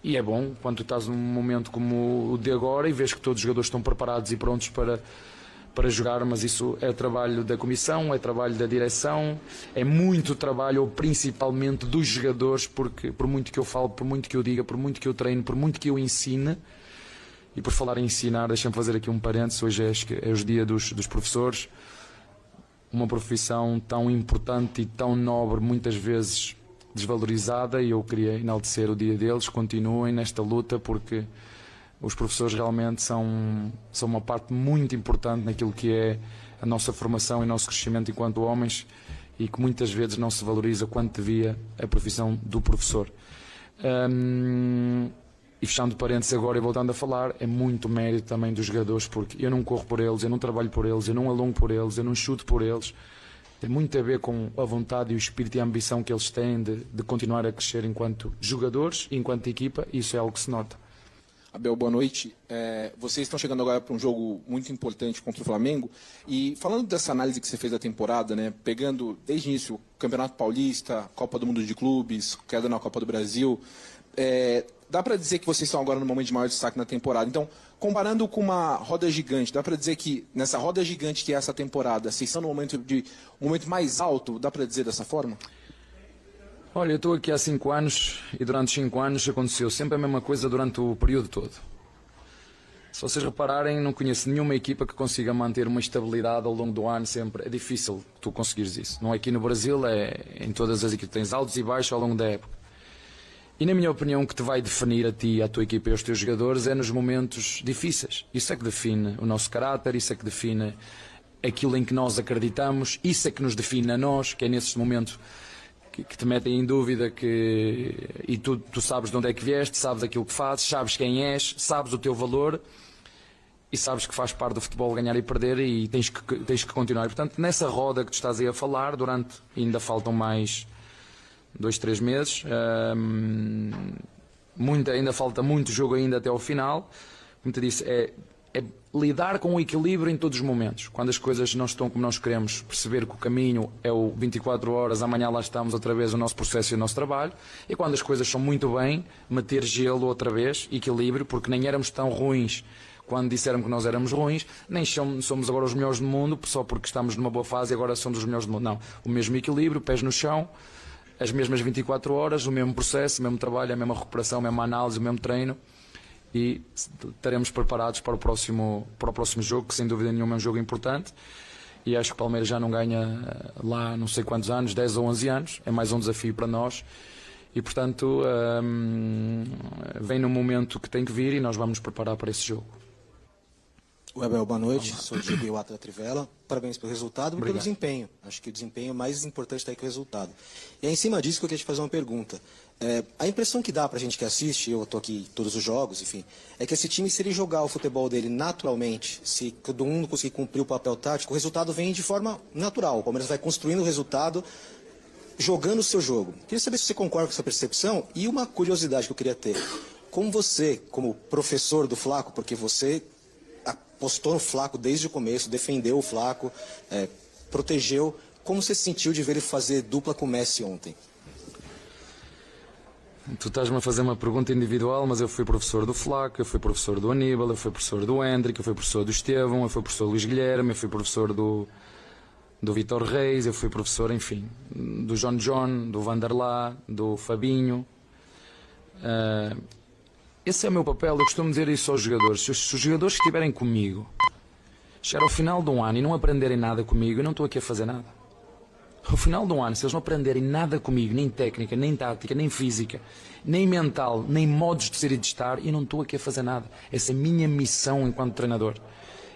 E é bom quando tu estás num momento como o de agora e vês que todos os jogadores estão preparados e prontos para jogar, mas isso é trabalho da comissão, é trabalho da direção, é muito trabalho, principalmente dos jogadores, porque por muito que eu falo, por muito que eu diga, por muito que eu treine, por muito que eu ensine, e por falar em ensinar, deixa-me fazer aqui um parênteses, hoje é o dia dos professores, uma profissão tão importante e tão nobre, muitas vezes desvalorizada, e eu queria enaltecer o dia deles. Continuem nesta luta, porque os professores realmente são uma parte muito importante naquilo que é a nossa formação e o nosso crescimento enquanto homens, e que muitas vezes não se valoriza quanto devia a profissão do professor. E fechando parênteses agora e voltando a falar, é muito mérito também dos jogadores, porque eu não corro por eles, eu não trabalho por eles, eu não alongo por eles, eu não chuto por eles. Tem muito a ver com a vontade e o espírito e a ambição que eles têm de continuar a crescer enquanto jogadores e enquanto equipa, e isso é algo que se nota. Abel, boa noite. Vocês estão chegando agora para um jogo muito importante contra o Flamengo, e falando dessa análise que você fez da temporada, né, pegando desde o início Campeonato Paulista, Copa do Mundo de Clubes, queda na Copa do Brasil, dá para dizer que vocês estão agora no momento de maior destaque na temporada. Então, comparando com uma roda gigante, dá para dizer que nessa roda gigante que é essa temporada, vocês estão no momento mais alto, dá para dizer dessa forma? Olha, eu estou aqui há 5 anos e durante 5 anos aconteceu sempre a mesma coisa durante o período todo. Se vocês repararem, não conheço nenhuma equipa que consiga manter uma estabilidade ao longo do ano sempre. É difícil tu conseguires isso. Não é aqui no Brasil, é em todas as equipes. Tens altos e baixos ao longo da época. E na minha opinião, o que te vai definir a ti, a tua equipa e aos teus jogadores é nos momentos difíceis. Isso é que define o nosso caráter, isso é que define aquilo em que nós acreditamos, isso é que nos define a nós, que é nesses momentos que te metem em dúvida, e tu sabes de onde é que vieste, sabes aquilo que fazes, sabes quem és, sabes o teu valor e sabes que faz parte do futebol ganhar e perder, e tens que continuar. Portanto, nessa roda que tu estás aí a falar, ainda faltam mais 2, 3 meses, ainda falta muito jogo ainda até ao final. Como te disse, é lidar com o equilíbrio em todos os momentos. Quando as coisas não estão como nós queremos, perceber que o caminho é o 24 horas, amanhã lá estamos outra vez, o nosso processo e o nosso trabalho. E quando as coisas são muito bem, meter gelo outra vez, equilíbrio, porque nem éramos tão ruins quando disseram que nós éramos ruins, nem somos agora os melhores do mundo, só porque estamos numa boa fase e agora somos os melhores do mundo. Não, o mesmo equilíbrio, pés no chão, as mesmas 24 horas, o mesmo processo, o mesmo trabalho, a mesma recuperação, a mesma análise, o mesmo treino. E estaremos preparados para o próximo jogo, que sem dúvida nenhuma é um jogo importante. E acho que o Palmeiras já não ganha lá não sei quantos anos, 10 ou 11 anos, é mais um desafio para nós. E portanto, vem no momento que tem que vir e nós vamos preparar para esse jogo. Abel, boa noite, sou o Diego Iwata da Trivela. Parabéns pelo resultado e pelo Obrigado. desempenho. Acho que o desempenho é mais importante está aí que o resultado. E é em cima disso que eu queria te fazer uma pergunta. A impressão que dá pra gente que assiste, eu estou aqui todos os jogos, enfim, é que esse time, se ele jogar o futebol dele naturalmente, se todo mundo conseguir cumprir o papel tático, o resultado vem de forma natural. O Palmeiras vai construindo o resultado jogando o seu jogo. Queria saber se você concorda com essa percepção e uma curiosidade que eu queria ter. Como você, como professor do Flaco, porque você apostou no Flaco desde o começo, defendeu o Flaco, protegeu, como você se sentiu de ver ele fazer dupla com o Messi ontem? Tu estás-me a fazer uma pergunta individual, mas eu fui professor do Flaco, eu fui professor do Aníbal, eu fui professor do Hendrick, eu fui professor do Estevão, eu fui professor do Luís Guilherme, eu fui professor do Vitor Reis, eu fui professor, enfim, do John, do Vanderlá, do Fabinho. Esse é o meu papel, eu costumo dizer isso aos jogadores. Se os jogadores que estiverem comigo chegar ao final de um ano e não aprenderem nada comigo, eu não estou aqui a fazer nada. Ao final de um ano, se eles não aprenderem nada comigo, nem técnica, nem tática, nem física, nem mental, nem modos de ser e de estar, eu não estou aqui a fazer nada. Essa é a minha missão enquanto treinador.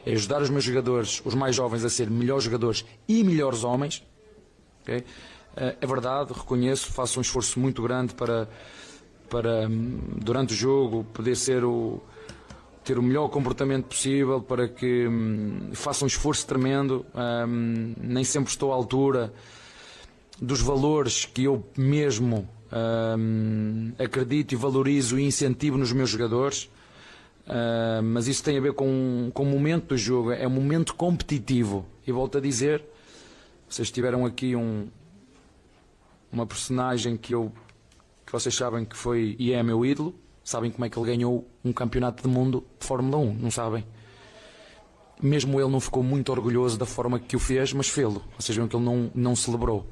É ajudar os meus jogadores, os mais jovens, a ser melhores jogadores e melhores homens. Okay? É verdade, reconheço, faço um esforço muito grande para durante o jogo, poder ter o melhor comportamento possível, para que faça um esforço tremendo. Nem sempre estou à altura dos valores que eu mesmo acredito e valorizo e incentivo nos meus jogadores. Mas isso tem a ver com o momento do jogo, é um momento competitivo. E volto a dizer, vocês tiveram aqui uma personagem que vocês sabem que foi e é meu ídolo. Sabem como é que ele ganhou um campeonato do mundo de Fórmula 1, não sabem? Mesmo ele não ficou muito orgulhoso da forma que o fez, mas fê-lo. Vocês viram que ele não celebrou.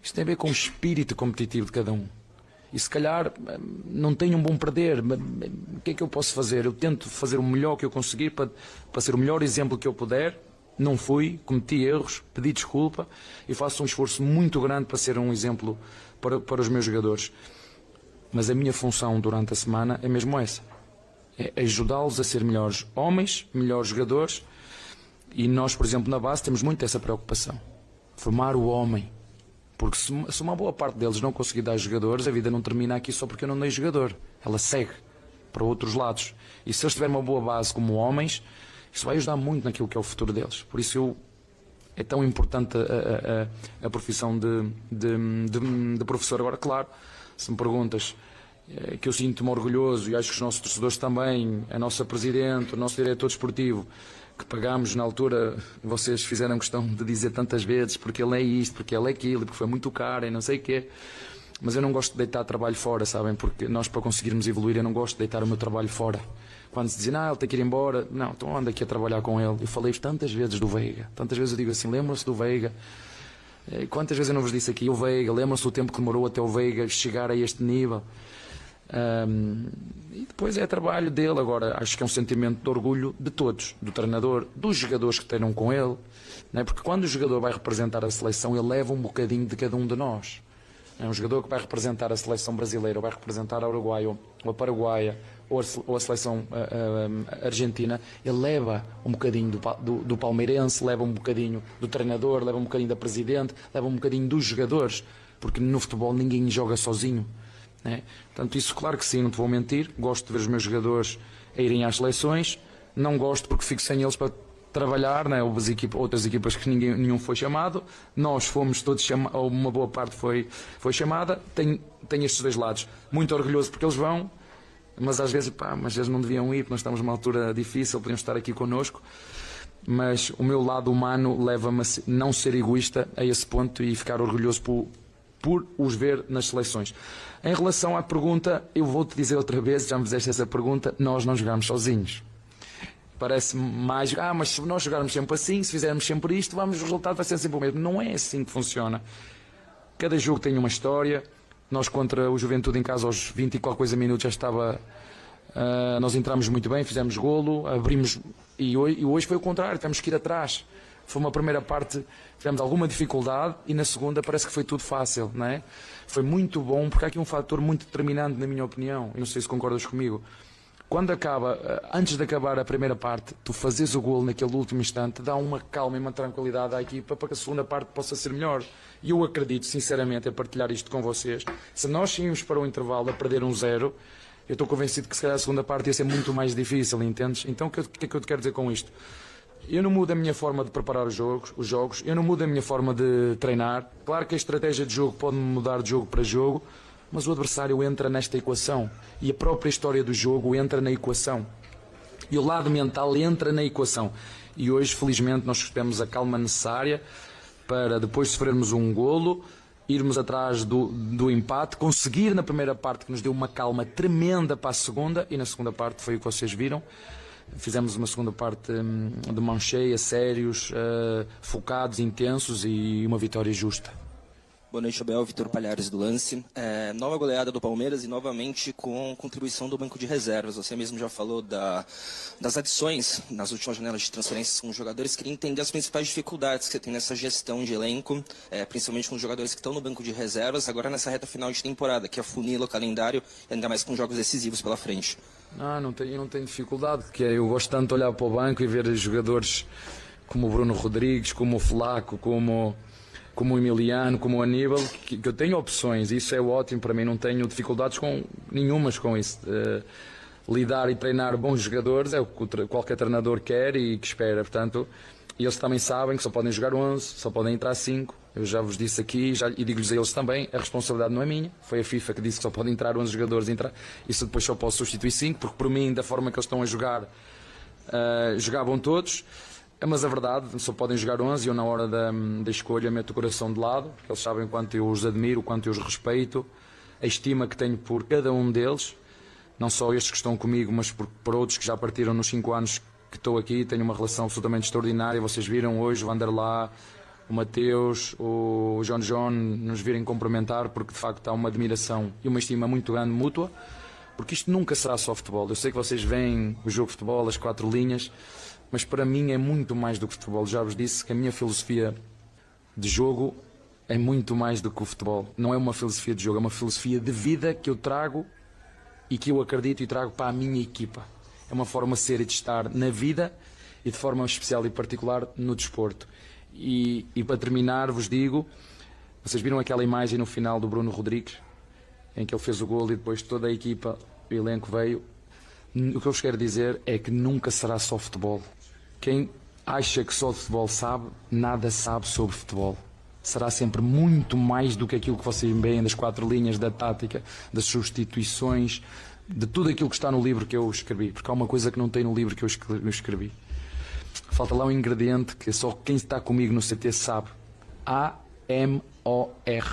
Isto tem a ver com o espírito competitivo de cada um. E se calhar não tenho um bom perder, o que é que eu posso fazer? Eu tento fazer o melhor que eu conseguir para ser o melhor exemplo que eu puder. Não fui, cometi erros, pedi desculpa e faço um esforço muito grande para ser um exemplo para os meus jogadores. Mas a minha função durante a semana é mesmo essa. É ajudá-los a ser melhores homens, melhores jogadores. E nós, por exemplo, na base temos muito essa preocupação. Formar o homem. Porque se uma boa parte deles não conseguir dar jogadores, a vida não termina aqui só porque eu não dei jogador. Ela segue para outros lados. E se eles tiverem uma boa base como homens, isso vai ajudar muito naquilo que é o futuro deles. Por isso é tão importante a profissão de professor. Agora, claro, se me perguntas, que eu sinto-me orgulhoso, e acho que os nossos torcedores também, a nossa presidente, o nosso diretor desportivo, que pagámos na altura, vocês fizeram questão de dizer tantas vezes, porque ele é isto, porque ele é aquilo, porque foi muito caro e não sei o quê. Mas eu não gosto de deitar trabalho fora, sabem? Porque nós, para conseguirmos evoluir, eu não gosto de deitar o meu trabalho fora. Quando se dizem, ele tem que ir embora, não, então ando aqui a trabalhar com ele. Eu falei tantas vezes do Veiga, tantas vezes eu digo assim, lembram-se do Veiga? Quantas vezes eu não vos disse aqui, o Veiga, lembram-se do tempo que demorou até o Veiga chegar a este nível? E depois é trabalho dele. Agora, acho que é um sentimento de orgulho de todos, do treinador, dos jogadores que treinam com ele, não é? Porque quando o jogador vai representar a seleção, ele leva um bocadinho de cada um de nós. É um jogador que vai representar a seleção brasileira, ou vai representar a Uruguai, ou a Paraguaia, ou a seleção argentina, ele leva um bocadinho do palmeirense, leva um bocadinho do treinador, leva um bocadinho da presidente, leva um bocadinho dos jogadores, porque no futebol ninguém joga sozinho, né? Portanto, isso claro que sim, não te vou mentir, gosto de ver os meus jogadores a irem às seleções, não gosto porque fico sem eles para trabalhar, né? Houve outras equipas que nenhum foi chamado, nós fomos todos chamados, ou uma boa parte foi chamada. Tenho estes dois lados, muito orgulhoso porque eles vão, mas às vezes não deviam ir, porque nós estamos numa altura difícil, podiam estar aqui connosco. Mas o meu lado humano leva-me a não ser egoísta a esse ponto e ficar orgulhoso por os ver nas seleções. Em relação à pergunta, eu vou-te dizer outra vez, já me fizeste essa pergunta, nós não jogamos sozinhos. Parece mais, mas se nós jogarmos sempre assim, se fizermos sempre isto, o resultado vai ser sempre o mesmo. Não é assim que funciona. Cada jogo tem uma história. Nós contra o Juventude em casa aos 20 e qualquer coisa minutos já estava... nós entramos muito bem, fizemos golo, abrimos... E hoje foi o contrário, tivemos que ir atrás. Foi uma primeira parte, tivemos alguma dificuldade e na segunda parece que foi tudo fácil, não é? Foi muito bom, porque há aqui um fator muito determinante, na minha opinião. Eu não sei se concordas comigo. Quando antes de acabar a primeira parte, tu fazes o golo naquele último instante, dá uma calma e uma tranquilidade à equipa para que a segunda parte possa ser melhor. E eu acredito, sinceramente, a partilhar isto com vocês. Se nós saímos para o intervalo a perder 1-0, eu estou convencido que se calhar a segunda parte ia ser muito mais difícil, entendes? Então o que é que eu te quero dizer com isto? Eu não mudo a minha forma de preparar os jogos, eu não mudo a minha forma de treinar. Claro que a estratégia de jogo pode mudar de jogo para jogo, mas o adversário entra nesta equação e a própria história do jogo entra na equação. E o lado mental entra na equação. E hoje, felizmente, nós tivemos a calma necessária para, depois de sofrermos um golo, irmos atrás do empate, conseguir na primeira parte, que nos deu uma calma tremenda para a segunda, e na segunda parte foi o que vocês viram. Fizemos uma segunda parte de mão cheia, sérios, focados, intensos e uma vitória justa. Boa noite, Abel. Vitor Palhares do Lance. Nova goleada do Palmeiras e novamente com contribuição do banco de reservas. Você mesmo já falou das adições nas últimas janelas de transferências com os jogadores. Queria entender as principais dificuldades que você tem nessa gestão de elenco, principalmente com os jogadores que estão no banco de reservas, agora nessa reta final de temporada, que afunila o calendário, ainda mais com jogos decisivos pela frente. Não tenho dificuldade, porque eu gosto tanto de olhar para o banco e ver jogadores como o Bruno Rodrigues, como o Flaco, como o Emiliano, como o Aníbal, que eu tenho opções, e isso é ótimo para mim, não tenho dificuldades nenhumas com isso. Lidar e treinar bons jogadores é o que qualquer treinador quer e que espera, portanto, eles também sabem que só podem jogar 11, só podem entrar 5, eu já vos disse aqui e digo-lhes a eles também, a responsabilidade não é minha, foi a FIFA que disse que só podem entrar 11 jogadores, isso depois só posso substituir 5, porque por mim, da forma que eles estão a jogar, jogavam todos. Mas a verdade, só podem jogar 11 e eu na hora da escolha meto o coração de lado, porque eles sabem o quanto eu os admiro, o quanto eu os respeito, a estima que tenho por cada um deles, não só estes que estão comigo, mas por outros que já partiram nos 5 anos que estou aqui, tenho uma relação absolutamente extraordinária. Vocês viram hoje o Vanderlá, o Mateus, o John nos virem cumprimentar, porque de facto há uma admiração e uma estima muito grande mútua, porque isto nunca será só futebol. Eu sei que vocês veem o jogo de futebol, as 4 linhas, mas para mim é muito mais do que futebol. Já vos disse que a minha filosofia de jogo é muito mais do que o futebol. Não é uma filosofia de jogo, é uma filosofia de vida que eu trago e que eu acredito e trago para a minha equipa. É uma forma de ser e de estar na vida e de forma especial e particular no desporto. E para terminar vos digo, vocês viram aquela imagem no final do Bruno Rodrigues, em que ele fez o golo e depois toda a equipa, o elenco veio. O que eu vos quero dizer é que nunca será só futebol. Quem acha que só de futebol sabe, nada sabe sobre futebol. Será sempre muito mais do que aquilo que vocês veem das 4 linhas, da tática, das substituições, de tudo aquilo que está no livro que eu escrevi. Porque há uma coisa que não tem no livro que eu escrevi. Falta lá um ingrediente que só quem está comigo no CT sabe. A-M-O-R.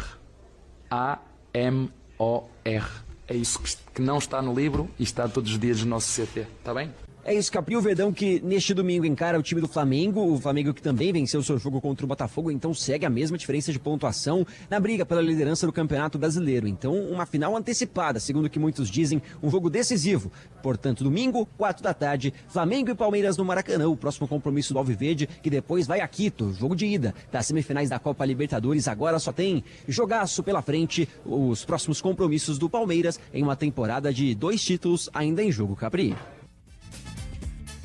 A-M-O-R. É isso que não está no livro e está todos os dias no nosso CT. Está bem? É isso, Capri. O Verdão que neste domingo encara o time do Flamengo, o Flamengo que também venceu seu jogo contra o Botafogo, então segue a mesma diferença de pontuação na briga pela liderança do Campeonato Brasileiro. Então, uma final antecipada, segundo o que muitos dizem, um jogo decisivo. Portanto, domingo, 4 da tarde, Flamengo e Palmeiras no Maracanã, o próximo compromisso do Alviverde, que depois vai a Quito, jogo de ida das semifinais da Copa Libertadores. Agora só tem jogaço pela frente, os próximos compromissos do Palmeiras em uma temporada de 2 títulos ainda em jogo, Capri.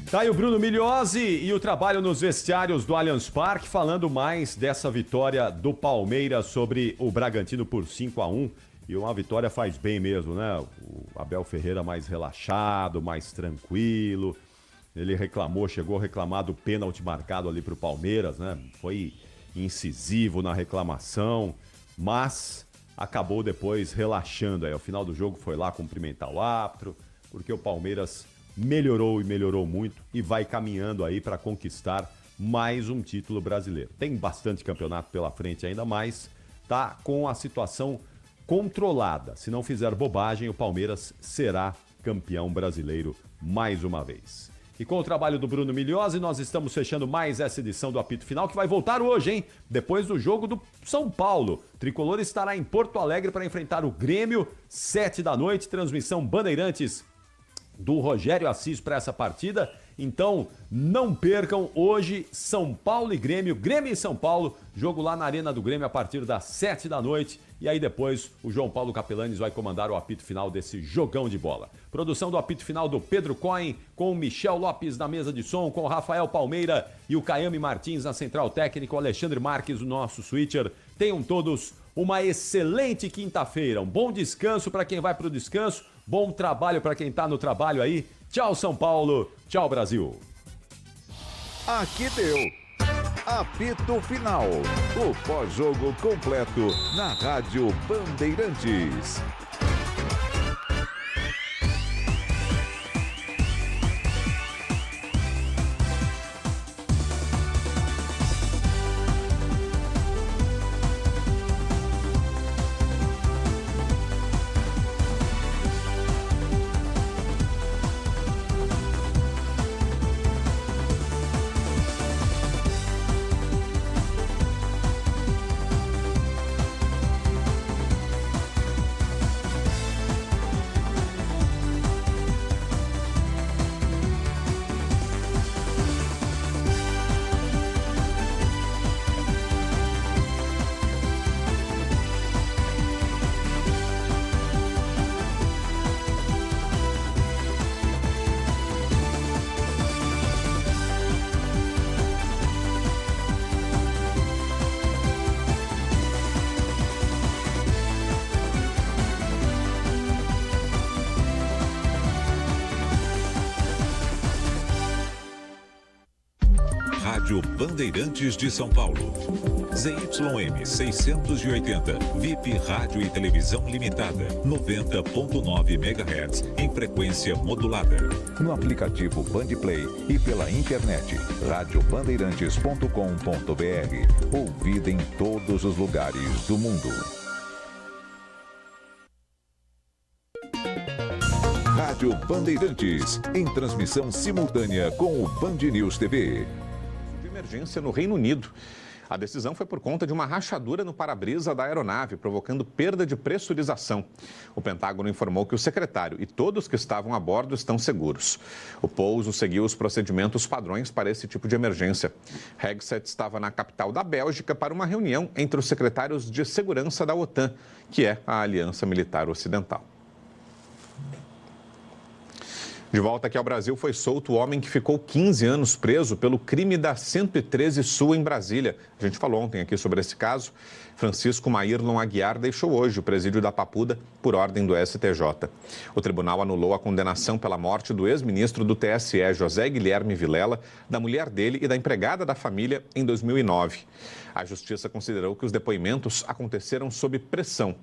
Tá aí o Bruno Migliozzi e o trabalho nos vestiários do Allianz Parque, falando mais dessa vitória do Palmeiras sobre o Bragantino por 5-1. E uma vitória faz bem mesmo, né? O Abel Ferreira mais relaxado, mais tranquilo. Ele chegou a reclamar do pênalti marcado ali pro Palmeiras, né? Foi incisivo na reclamação, mas acabou depois relaxando aí. Ao final do jogo foi lá cumprimentar o árbitro, porque o Palmeiras melhorou e melhorou muito e vai caminhando aí para conquistar mais um título brasileiro. Tem bastante campeonato pela frente ainda, mas tá com a situação controlada. Se não fizer bobagem, o Palmeiras será campeão brasileiro mais uma vez. E com o trabalho do Bruno Migliosi, nós estamos fechando mais essa edição do Apito Final, que vai voltar hoje, hein? Depois do jogo do São Paulo. O Tricolor estará em Porto Alegre para enfrentar o Grêmio, 7 da noite, transmissão Bandeirantes do Rogério Assis para essa partida. Então, não percam hoje São Paulo e Grêmio, Grêmio e São Paulo, jogo lá na Arena do Grêmio a partir das 7 da noite. E aí depois o João Paulo Capelanes vai comandar o apito final desse jogão de bola. Produção do apito final do Pedro Cohen, com o Michel Lopes na mesa de som, com o Rafael Palmeira e o Caiame Martins na central técnica, o Alexandre Marques, o nosso switcher. Tenham todos uma excelente quinta-feira, um bom descanso para quem vai para o descanso, bom trabalho para quem está no trabalho aí. Tchau, São Paulo. Tchau, Brasil. Aqui deu. Apito Final. O pós-jogo completo na Rádio Bandeirantes. Rádio Bandeirantes de São Paulo. ZYM 680, VIP Rádio e Televisão Limitada, 90.9 MHz, em frequência modulada. No aplicativo Bandplay e pela internet, radiobandeirantes.com.br. Ouvida em todos os lugares do mundo. Rádio Bandeirantes, em transmissão simultânea com o Band News TV. Emergência no Reino Unido. A decisão foi por conta de uma rachadura no para-brisa da aeronave, provocando perda de pressurização. O Pentágono informou que o secretário e todos que estavam a bordo estão seguros. O pouso seguiu os procedimentos padrões para esse tipo de emergência. Hegseth estava na capital da Bélgica para uma reunião entre os secretários de segurança da OTAN, que é a Aliança Militar Ocidental. De volta aqui ao Brasil, foi solto o homem que ficou 15 anos preso pelo crime da 113 Sul em Brasília. A gente falou ontem aqui sobre esse caso. Francisco Maírlon Aguiar deixou hoje o presídio da Papuda por ordem do STJ. O tribunal anulou a condenação pela morte do ex-ministro do TSE, José Guilherme Vilela, da mulher dele e da empregada da família em 2009. A justiça considerou que os depoimentos aconteceram sob pressão.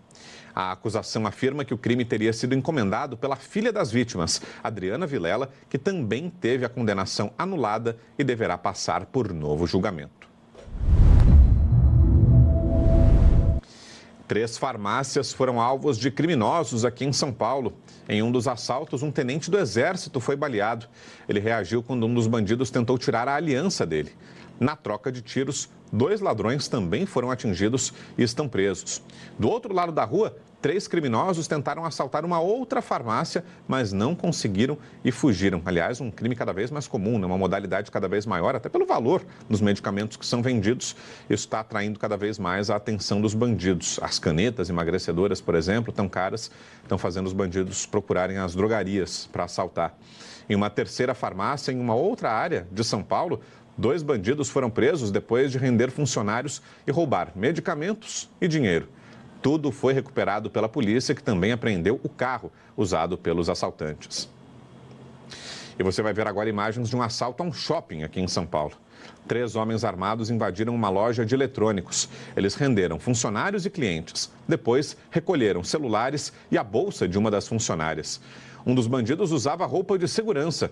A acusação afirma que o crime teria sido encomendado pela filha das vítimas, Adriana Vilela, que também teve a condenação anulada e deverá passar por novo julgamento. 3 farmácias foram alvos de criminosos aqui em São Paulo. Em um dos assaltos, um tenente do Exército foi baleado. Ele reagiu quando um dos bandidos tentou tirar a aliança dele. Na troca de tiros, 2 ladrões também foram atingidos e estão presos. Do outro lado da rua, 3 criminosos tentaram assaltar uma outra farmácia, mas não conseguiram e fugiram. Aliás, um crime cada vez mais comum, uma modalidade cada vez maior, até pelo valor dos medicamentos que são vendidos. Isso está atraindo cada vez mais a atenção dos bandidos. As canetas emagrecedoras, por exemplo, tão caras, estão fazendo os bandidos procurarem as drogarias para assaltar. Em uma terceira farmácia, em uma outra área de São Paulo, 2 bandidos foram presos depois de render funcionários e roubar medicamentos e dinheiro. Tudo foi recuperado pela polícia, que também apreendeu o carro usado pelos assaltantes. E você vai ver agora imagens de um assalto a um shopping aqui em São Paulo. 3 homens armados invadiram uma loja de eletrônicos. Eles renderam funcionários e clientes. Depois, recolheram celulares e a bolsa de uma das funcionárias. Um dos bandidos usava roupa de segurança.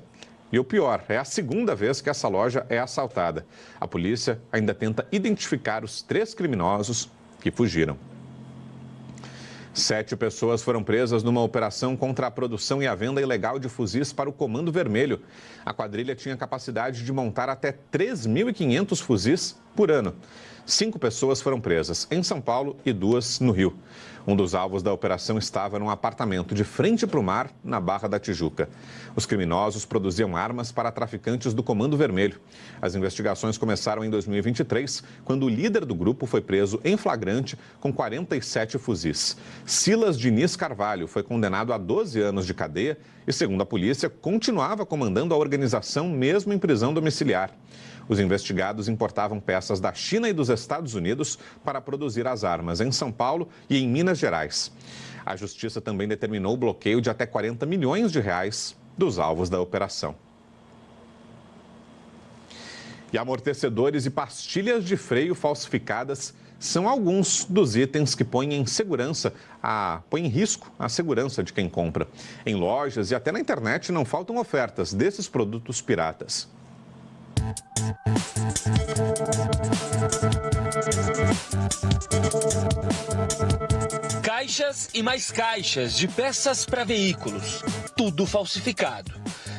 E o pior, é a segunda vez que essa loja é assaltada. A polícia ainda tenta identificar os 3 criminosos que fugiram. 7 pessoas foram presas numa operação contra a produção e a venda ilegal de fuzis para o Comando Vermelho. A quadrilha tinha capacidade de montar até 3.500 fuzis por ano. 5 pessoas foram presas em São Paulo e 2 no Rio. Um dos alvos da operação estava num apartamento de frente para o mar, na Barra da Tijuca. Os criminosos produziam armas para traficantes do Comando Vermelho. As investigações começaram em 2023, quando o líder do grupo foi preso em flagrante com 47 fuzis. Silas Diniz Carvalho foi condenado a 12 anos de cadeia e, segundo a polícia, continuava comandando a organização mesmo em prisão domiciliar. Os investigados importavam peças da China e dos Estados Unidos para produzir as armas em São Paulo e em Minas Gerais. A justiça também determinou o bloqueio de até 40 milhões de reais dos alvos da operação. E amortecedores e pastilhas de freio falsificadas são alguns dos itens que põem em risco a segurança de quem compra. Em lojas e até na internet não faltam ofertas desses produtos piratas. Caixas e mais caixas de peças para veículos, tudo falsificado.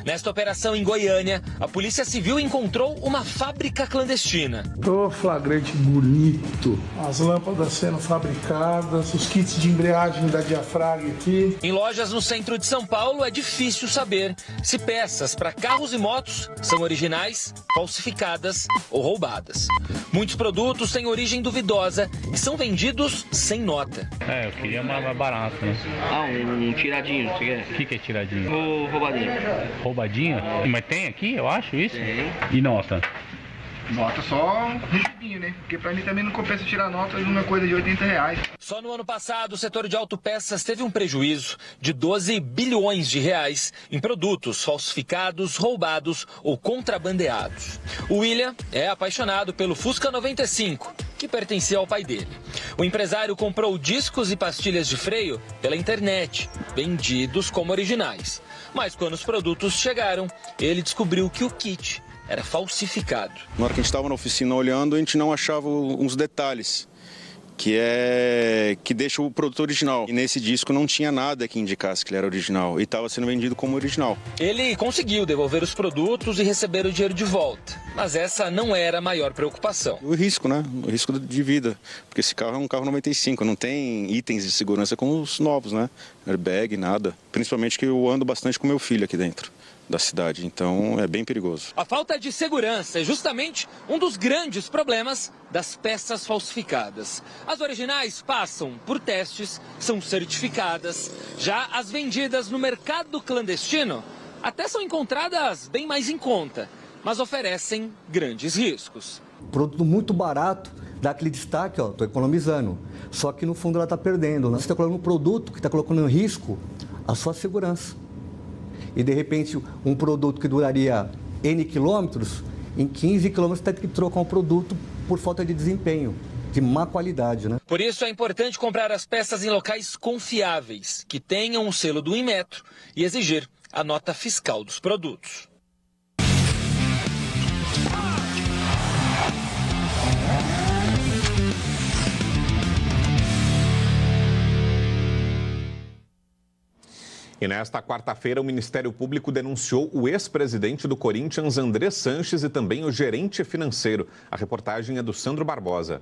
Nesta operação em Goiânia, a Polícia Civil encontrou uma fábrica clandestina. Ô, flagrante bonito. As lâmpadas sendo fabricadas, os kits de embreagem da diafragma aqui. Em lojas no centro de São Paulo, é difícil saber se peças para carros e motos são originais, falsificadas ou roubadas. Muitos produtos têm origem duvidosa e são vendidos sem nota. Eu queria mais barato, né? Um tiradinho, você quer? O que é tiradinho? Ou roubadinho. Roubadinho? Mas tem aqui, eu acho, isso? Tem. E nota? Nota só recibinho, né? Porque pra mim também não compensa tirar nota de uma coisa de R$80. Só no ano passado, o setor de autopeças teve um prejuízo de 12 bilhões de reais em produtos falsificados, roubados ou contrabandeados. O William é apaixonado pelo Fusca 95, que pertencia ao pai dele. O empresário comprou discos e pastilhas de freio pela internet, vendidos como originais. Mas quando os produtos chegaram, ele descobriu que o kit era falsificado. Na hora que a gente estava na oficina olhando, a gente não achava uns detalhes que deixa o produto original. E nesse disco não tinha nada que indicasse que ele era original e estava sendo vendido como original. Ele conseguiu devolver os produtos e receber o dinheiro de volta, mas essa não era a maior preocupação. O risco, né? O risco de vida, porque esse carro é um carro 95, não tem itens de segurança como os novos, né? Airbag, nada. Principalmente que eu ando bastante com meu filho aqui dentro da cidade, então é bem perigoso. A falta de segurança é justamente um dos grandes problemas das peças falsificadas. As originais passam por testes, são certificadas. Já as vendidas no mercado clandestino até são encontradas bem mais em conta, mas oferecem grandes riscos. Produto muito barato, dá aquele destaque, tô economizando. Só que no fundo ela está perdendo, né? Você está colocando um produto que está colocando em risco a sua segurança. E de repente um produto que duraria N quilômetros, em 15 quilômetros você tem que trocar um produto por falta de desempenho, de má qualidade, né? Por isso é importante comprar as peças em locais confiáveis, que tenham o selo do Inmetro e exigir a nota fiscal dos produtos. E nesta quarta-feira, o Ministério Público denunciou o ex-presidente do Corinthians, André Sanches, e também o gerente financeiro. A reportagem é do Sandro Barbosa.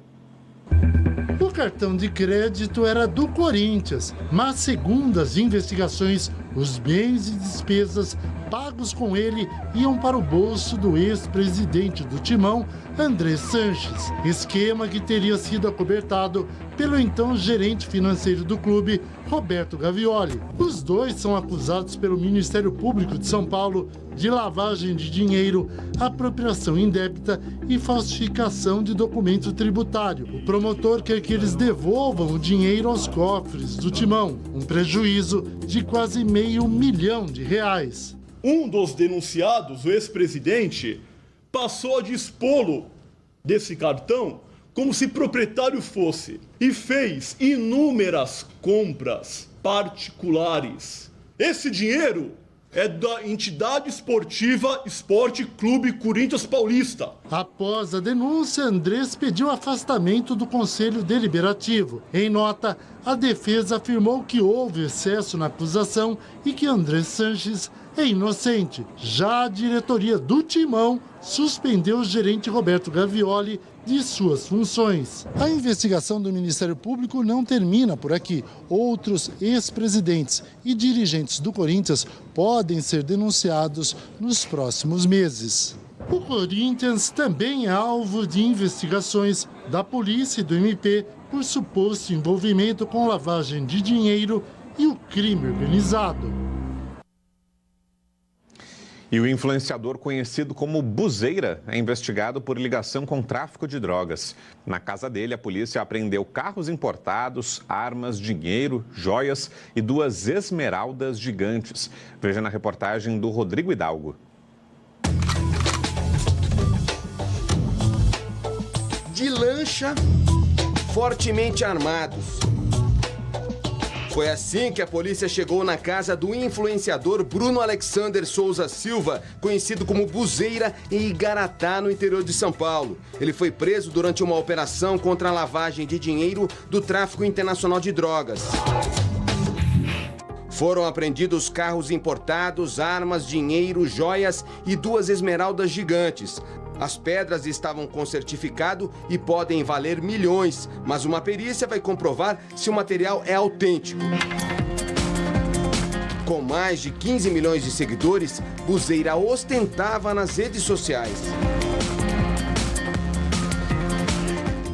O cartão de crédito era do Corinthians, mas segundo as investigações, os bens e despesas pagos com ele iam para o bolso do ex-presidente do Timão, André Sanches. Esquema que teria sido acobertado pelo então gerente financeiro do clube, Roberto Gavioli. Os dois são acusados pelo Ministério Público de São Paulo de lavagem de dinheiro, apropriação indébita e falsificação de documento tributário. O promotor quer que eles devolvam o dinheiro aos cofres do Timão, um prejuízo de quase R$500 mil. Um dos denunciados, o ex-presidente, passou a dispô-lo desse cartão como se proprietário fosse e fez inúmeras compras particulares. Esse dinheiro é da entidade esportiva Esporte Clube Corinthians Paulista. Após a denúncia, Andrés pediu afastamento do Conselho Deliberativo. Em nota, a defesa afirmou que houve excesso na acusação e que Andrés Sanches é inocente. Já a diretoria do Timão suspendeu o gerente Roberto Gavioli de suas funções. A investigação do Ministério Público não termina por aqui. Outros ex-presidentes e dirigentes do Corinthians podem ser denunciados nos próximos meses. O Corinthians também é alvo de investigações da polícia e do MP por suposto envolvimento com lavagem de dinheiro e o crime organizado. E o influenciador conhecido como Buzeira é investigado por ligação com tráfico de drogas. Na casa dele, a polícia apreendeu carros importados, armas, dinheiro, joias e 2 esmeraldas gigantes. Veja na reportagem do Rodrigo Hidalgo. De lancha, fortemente armados. Foi assim que a polícia chegou na casa do influenciador Bruno Alexander Souza Silva, conhecido como Buzeira, em Igaratá, no interior de São Paulo. Ele foi preso durante uma operação contra a lavagem de dinheiro do tráfico internacional de drogas. Foram apreendidos carros importados, armas, dinheiro, joias e 2 esmeraldas gigantes. As pedras estavam com certificado e podem valer milhões, mas uma perícia vai comprovar se o material é autêntico. Com mais de 15 milhões de seguidores, Buzeira ostentava nas redes sociais.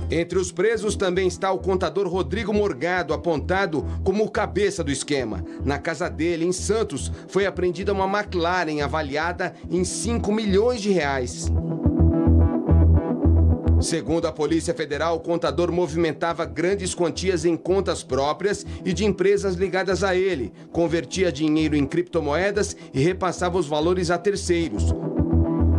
Entre os presos também está o contador Rodrigo Morgado, apontado como o cabeça do esquema. Na casa dele, em Santos, foi apreendida uma McLaren avaliada em 5 milhões de reais. Segundo a Polícia Federal, o contador movimentava grandes quantias em contas próprias e de empresas ligadas a ele, convertia dinheiro em criptomoedas e repassava os valores a terceiros.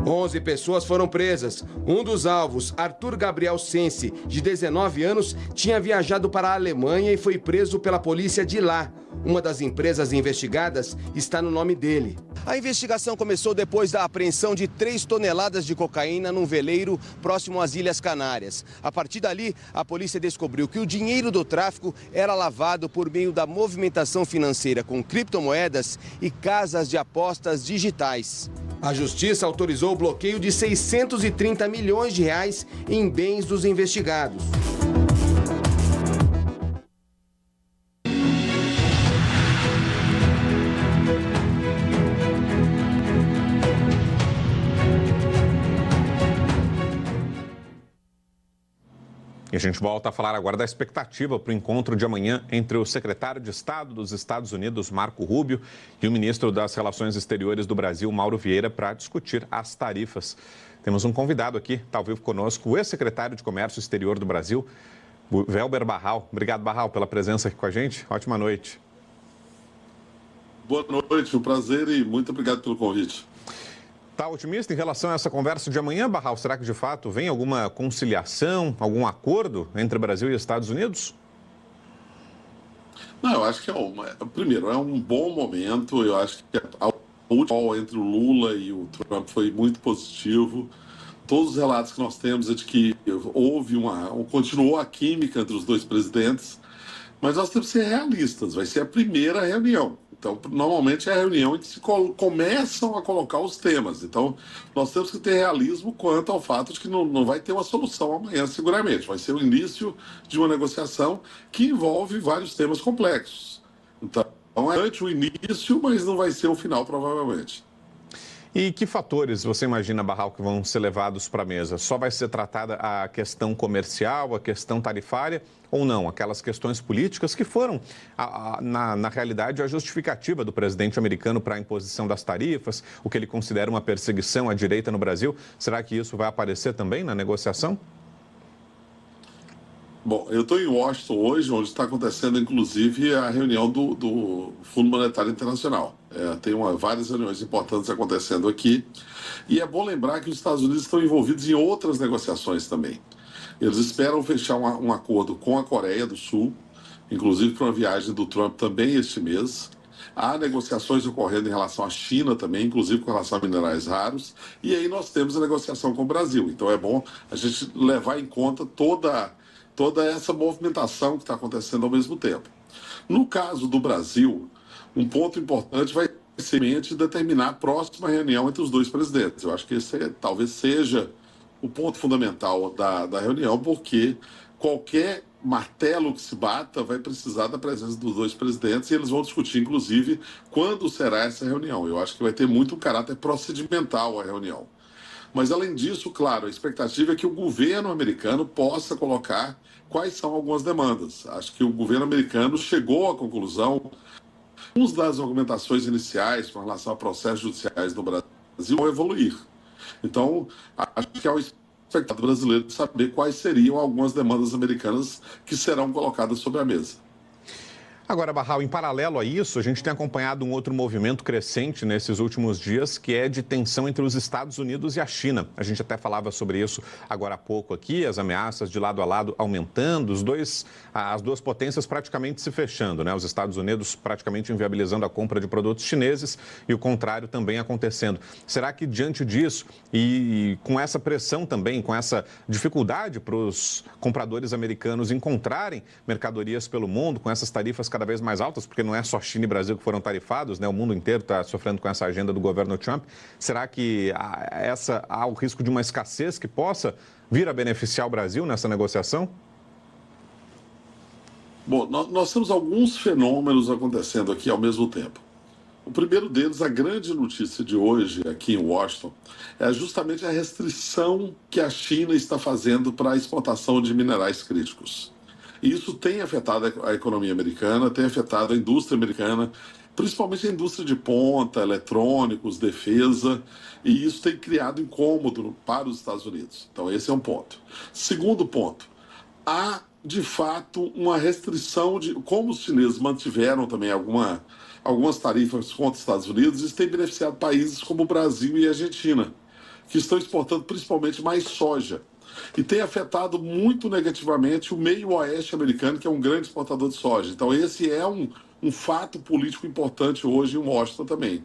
11 pessoas foram presas. Um dos alvos, Arthur Gabriel Sense, de 19 anos, tinha viajado para a Alemanha e foi preso pela polícia de lá. Uma das empresas investigadas está no nome dele. A investigação começou depois da apreensão de 3 toneladas de cocaína num veleiro próximo às Ilhas Canárias. A partir dali, a polícia descobriu que o dinheiro do tráfico era lavado por meio da movimentação financeira com criptomoedas e casas de apostas digitais. A justiça autorizou o bloqueio de 630 milhões de reais em bens dos investigados. E a gente volta a falar agora da expectativa para o encontro de amanhã entre o secretário de Estado dos Estados Unidos, Marco Rubio, e o ministro das Relações Exteriores do Brasil, Mauro Vieira, para discutir as tarifas. Temos um convidado aqui, está ao vivo conosco, o ex-secretário de Comércio Exterior do Brasil, Welber Barral. Obrigado, Barral, pela presença aqui com a gente. Ótima noite. Boa noite, um prazer e muito obrigado pelo convite. Está otimista em relação a essa conversa de amanhã, Barral? Será que, de fato, vem alguma conciliação, algum acordo entre Brasil e Estados Unidos? Não, eu acho que primeiro, é um bom momento. Eu acho que a última entre o Lula e o Trump foi muito positivo. Todos os relatos que nós temos é de que continuou a química entre os dois presidentes, mas nós temos que ser realistas. Vai ser a primeira reunião. Então, normalmente é a reunião em que se começam a colocar os temas. Então, nós temos que ter realismo quanto ao fato de que não vai ter uma solução amanhã, seguramente. Vai ser o início de uma negociação que envolve vários temas complexos. Então, é durante o início, mas não vai ser o final, provavelmente. E que fatores você imagina, Barral, que vão ser levados para a mesa? Só vai ser tratada a questão comercial, a questão tarifária ou não? Aquelas questões políticas que foram, na realidade, a justificativa do presidente americano para a imposição das tarifas, o que ele considera uma perseguição à direita no Brasil. Será que isso vai aparecer também na negociação? Bom, eu estou em Washington hoje, onde está acontecendo, inclusive, a reunião do Fundo Monetário Internacional. Tem várias reuniões importantes acontecendo aqui. E é bom lembrar que os Estados Unidos estão envolvidos em outras negociações também. Eles esperam fechar um acordo com a Coreia do Sul, inclusive para uma viagem do Trump também este mês. Há negociações ocorrendo em relação à China também, inclusive com relação a minerais raros. E aí nós temos a negociação com o Brasil. Então é bom a gente levar em conta toda essa movimentação que está acontecendo ao mesmo tempo. No caso do Brasil, um ponto importante vai ser determinar a próxima reunião entre os dois presidentes. Eu acho que esse talvez seja o ponto fundamental da reunião, porque qualquer martelo que se bata vai precisar da presença dos dois presidentes e eles vão discutir, inclusive, quando será essa reunião. Eu acho que vai ter muito caráter procedimental a reunião. Mas, além disso, claro, a expectativa é que o governo americano possa colocar quais são algumas demandas. Acho que o governo americano chegou à conclusão, algumas das argumentações iniciais com relação a processos judiciais no Brasil vão evoluir. Então, acho que é o expectado brasileiro de saber quais seriam algumas demandas americanas que serão colocadas sobre a mesa. Agora, Barral, em paralelo a isso, a gente tem acompanhado um outro movimento crescente nesses últimos dias, que é de tensão entre os Estados Unidos e a China. A gente até falava sobre isso agora há pouco aqui, as ameaças de lado a lado aumentando, as duas potências praticamente se fechando, né? Os Estados Unidos praticamente inviabilizando a compra de produtos chineses e o contrário também acontecendo. Será que diante disso e com essa pressão também, com essa dificuldade para os compradores americanos encontrarem mercadorias pelo mundo, com essas tarifas cada vez mais altas, porque não é só China e Brasil que foram tarifados, né? O mundo inteiro está sofrendo com essa agenda do governo Trump. Será que há o risco de uma escassez que possa vir a beneficiar o Brasil nessa negociação? Bom, nós temos alguns fenômenos acontecendo aqui ao mesmo tempo. O primeiro deles, a grande notícia de hoje aqui em Washington, é justamente a restrição que a China está fazendo para a exportação de minerais críticos. E isso tem afetado a economia americana, tem afetado a indústria americana, principalmente a indústria de ponta, eletrônicos, defesa, e isso tem criado incômodo para os Estados Unidos. Então, esse é um ponto. Segundo ponto, há, de fato, uma restrição de... Como os chineses mantiveram também algumas tarifas contra os Estados Unidos, isso tem beneficiado países como o Brasil e a Argentina, que estão exportando principalmente mais soja. E tem afetado muito negativamente o meio oeste americano, que é um grande exportador de soja. Então, esse é um fato político importante hoje em Washington também.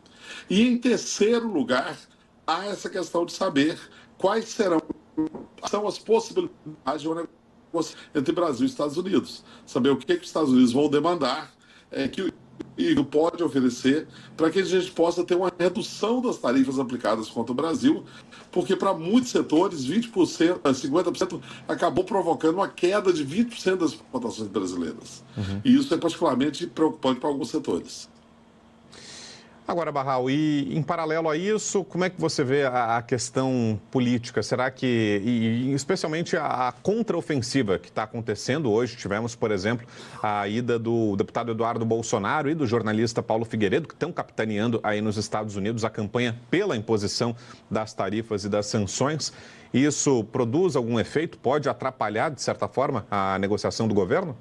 E, em terceiro lugar, há essa questão de saber quais são as possibilidades de uma negociação entre Brasil e Estados Unidos. Saber o que os Estados Unidos vão demandar, e pode oferecer para que a gente possa ter uma redução das tarifas aplicadas contra o Brasil, porque para muitos setores, 20%, 50% acabou provocando uma queda de 20% das exportações brasileiras. E isso é particularmente preocupante para alguns setores. Agora, Barral, e em paralelo a isso, como é que você vê a questão política? Será que, e especialmente a contraofensiva que está acontecendo hoje, tivemos, por exemplo, a ida do deputado Eduardo Bolsonaro e do jornalista Paulo Figueiredo, que estão capitaneando aí nos Estados Unidos a campanha pela imposição das tarifas e das sanções. Isso produz algum efeito? Pode atrapalhar, de certa forma, a negociação do governo?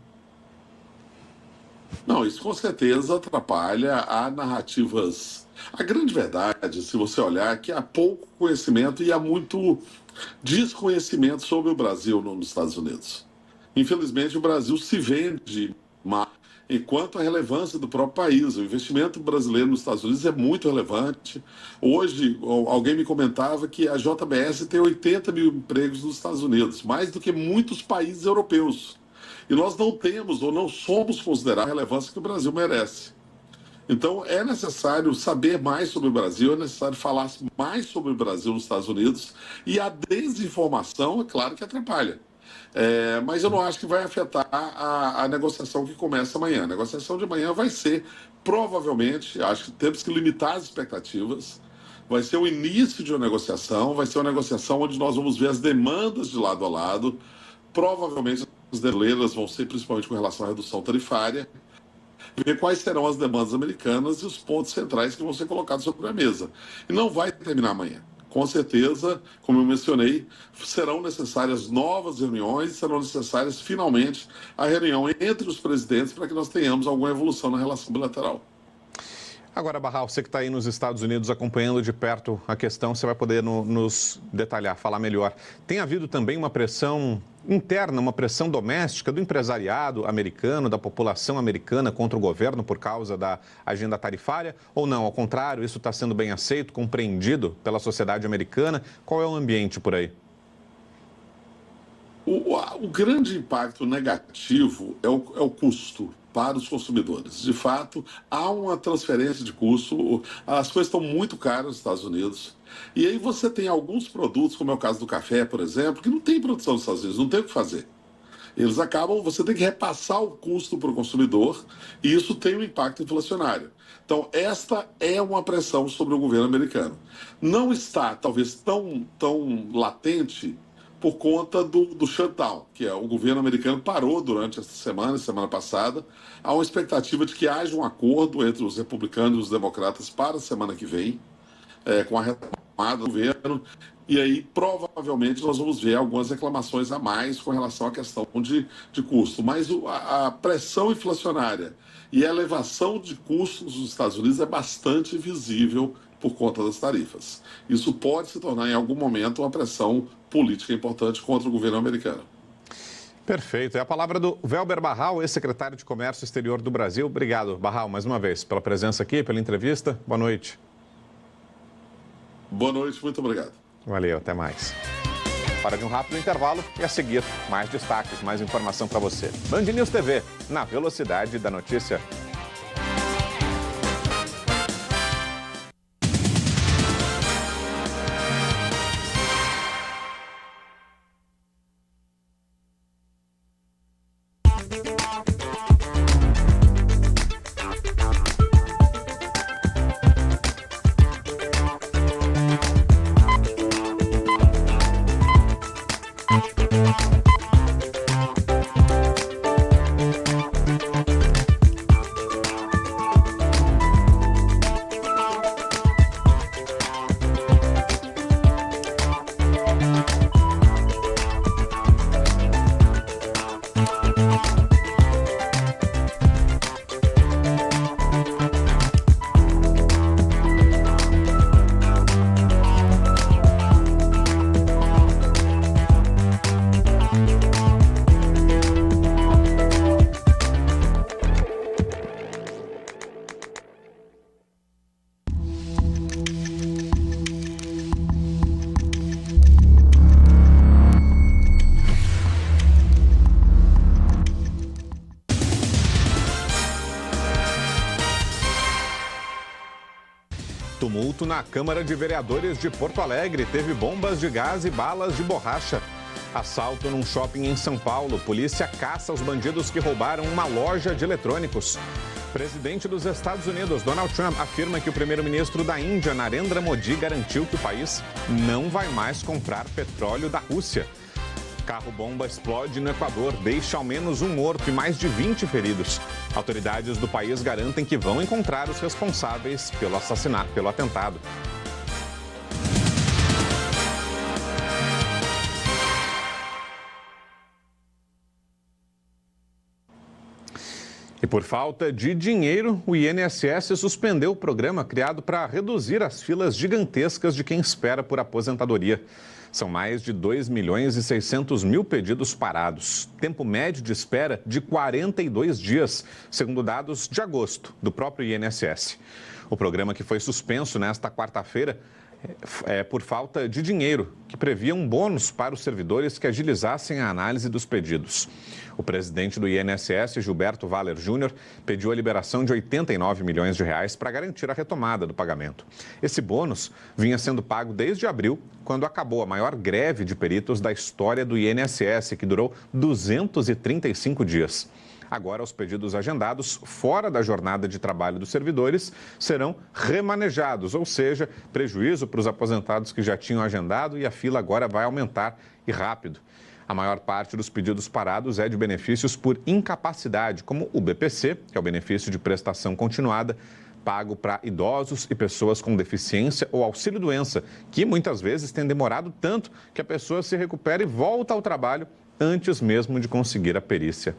Não, isso com certeza atrapalha. Há narrativas... A grande verdade, se você olhar, é que há pouco conhecimento e há muito desconhecimento sobre o Brasil nos Estados Unidos. Infelizmente, o Brasil se vende mal, enquanto a relevância do próprio país. O investimento brasileiro nos Estados Unidos é muito relevante. Hoje, alguém me comentava que a JBS tem 80 mil empregos nos Estados Unidos, mais do que muitos países europeus. E nós não temos ou não somos considerados a relevância que o Brasil merece. Então, é necessário saber mais sobre o Brasil, é necessário falar mais sobre o Brasil nos Estados Unidos, e a desinformação, é claro que atrapalha. Mas eu não acho que vai afetar a negociação que começa amanhã. A negociação de amanhã vai ser, provavelmente, acho que temos que limitar as expectativas, vai ser o início de uma negociação, vai ser uma negociação onde nós vamos ver as demandas de lado a lado, provavelmente as brasileiras vão ser principalmente com relação à redução tarifária, ver quais serão as demandas americanas e os pontos centrais que vão ser colocados sobre a mesa. E não vai terminar amanhã. com certeza, como eu mencionei, serão necessárias novas reuniões, serão necessárias, finalmente, a reunião entre os presidentes para que nós tenhamos alguma evolução na relação bilateral. Agora, Barral, você que está aí nos Estados Unidos acompanhando de perto a questão, você vai poder nos detalhar, falar melhor. Tem havido também uma pressão interna, uma pressão doméstica do empresariado americano, da população americana contra o governo por causa da agenda tarifária? Ou não, ao contrário, isso está sendo bem aceito, compreendido pela sociedade americana? Qual é o ambiente por aí? O grande impacto negativo é o custo para os consumidores. De fato, há uma transferência de custo, as coisas estão muito caras nos Estados Unidos, e aí você tem alguns produtos, como é o caso do café, por exemplo, que não tem produção nos Estados Unidos, não tem o que fazer. Eles acabam, você tem que repassar o custo para o consumidor, e isso tem um impacto inflacionário. Então, esta é uma pressão sobre o governo americano. Não está, talvez, tão latente por conta do shutdown, que é o governo americano parou durante esta semana passada. Há uma expectativa de que haja um acordo entre os republicanos e os democratas para a semana que vem, com a retomada do governo, e aí provavelmente nós vamos ver algumas reclamações a mais com relação à questão de custo. Mas a pressão inflacionária e a elevação de custos nos Estados Unidos é bastante visível por conta das tarifas. Isso pode se tornar em algum momento uma pressão política importante contra o governo americano. Perfeito. É a palavra do Welber Barral, ex-secretário de Comércio Exterior do Brasil. Obrigado, Barral, mais uma vez, pela presença aqui, pela entrevista. Boa noite. Boa noite, muito obrigado. Valeu, até mais. Hora de um rápido intervalo e a seguir, mais destaques, mais informação para você. Band News TV, na velocidade da notícia. Tumulto na Câmara de Vereadores de Porto Alegre. Teve bombas de gás e balas de borracha. Assalto num shopping em São Paulo. Polícia caça os bandidos que roubaram uma loja de eletrônicos. Presidente dos Estados Unidos, Donald Trump, afirma que o primeiro-ministro da Índia, Narendra Modi, garantiu que o país não vai mais comprar petróleo da Rússia. Carro-bomba explode no Equador, deixa ao menos um morto e mais de 20 feridos. Autoridades do país garantem que vão encontrar os responsáveis pelo atentado. E por falta de dinheiro, o INSS suspendeu o programa criado para reduzir as filas gigantescas de quem espera por aposentadoria. São mais de 2 milhões e 600 mil pedidos parados. Tempo médio de espera de 42 dias, segundo dados de agosto do próprio INSS. O programa, que foi suspenso nesta quarta-feira, é por falta de dinheiro, que previa um bônus para os servidores que agilizassem a análise dos pedidos. O presidente do INSS, Gilberto Valer Júnior, pediu a liberação de 89 milhões de reais para garantir a retomada do pagamento. Esse bônus vinha sendo pago desde abril, quando acabou a maior greve de peritos da história do INSS, que durou 235 dias. Agora, os pedidos agendados fora da jornada de trabalho dos servidores serão remanejados, ou seja, prejuízo para os aposentados que já tinham agendado, e a fila agora vai aumentar e rápido. A maior parte dos pedidos parados é de benefícios por incapacidade, como o BPC, que é o benefício de prestação continuada, pago para idosos e pessoas com deficiência ou auxílio-doença, que muitas vezes tem demorado tanto que a pessoa se recupera e volta ao trabalho antes mesmo de conseguir a perícia.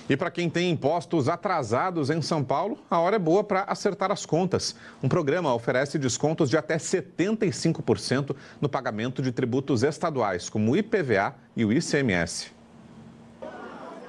E para quem tem impostos atrasados em São Paulo, a hora é boa para acertar as contas. Um programa oferece descontos de até 75% no pagamento de tributos estaduais, como o IPVA e o ICMS.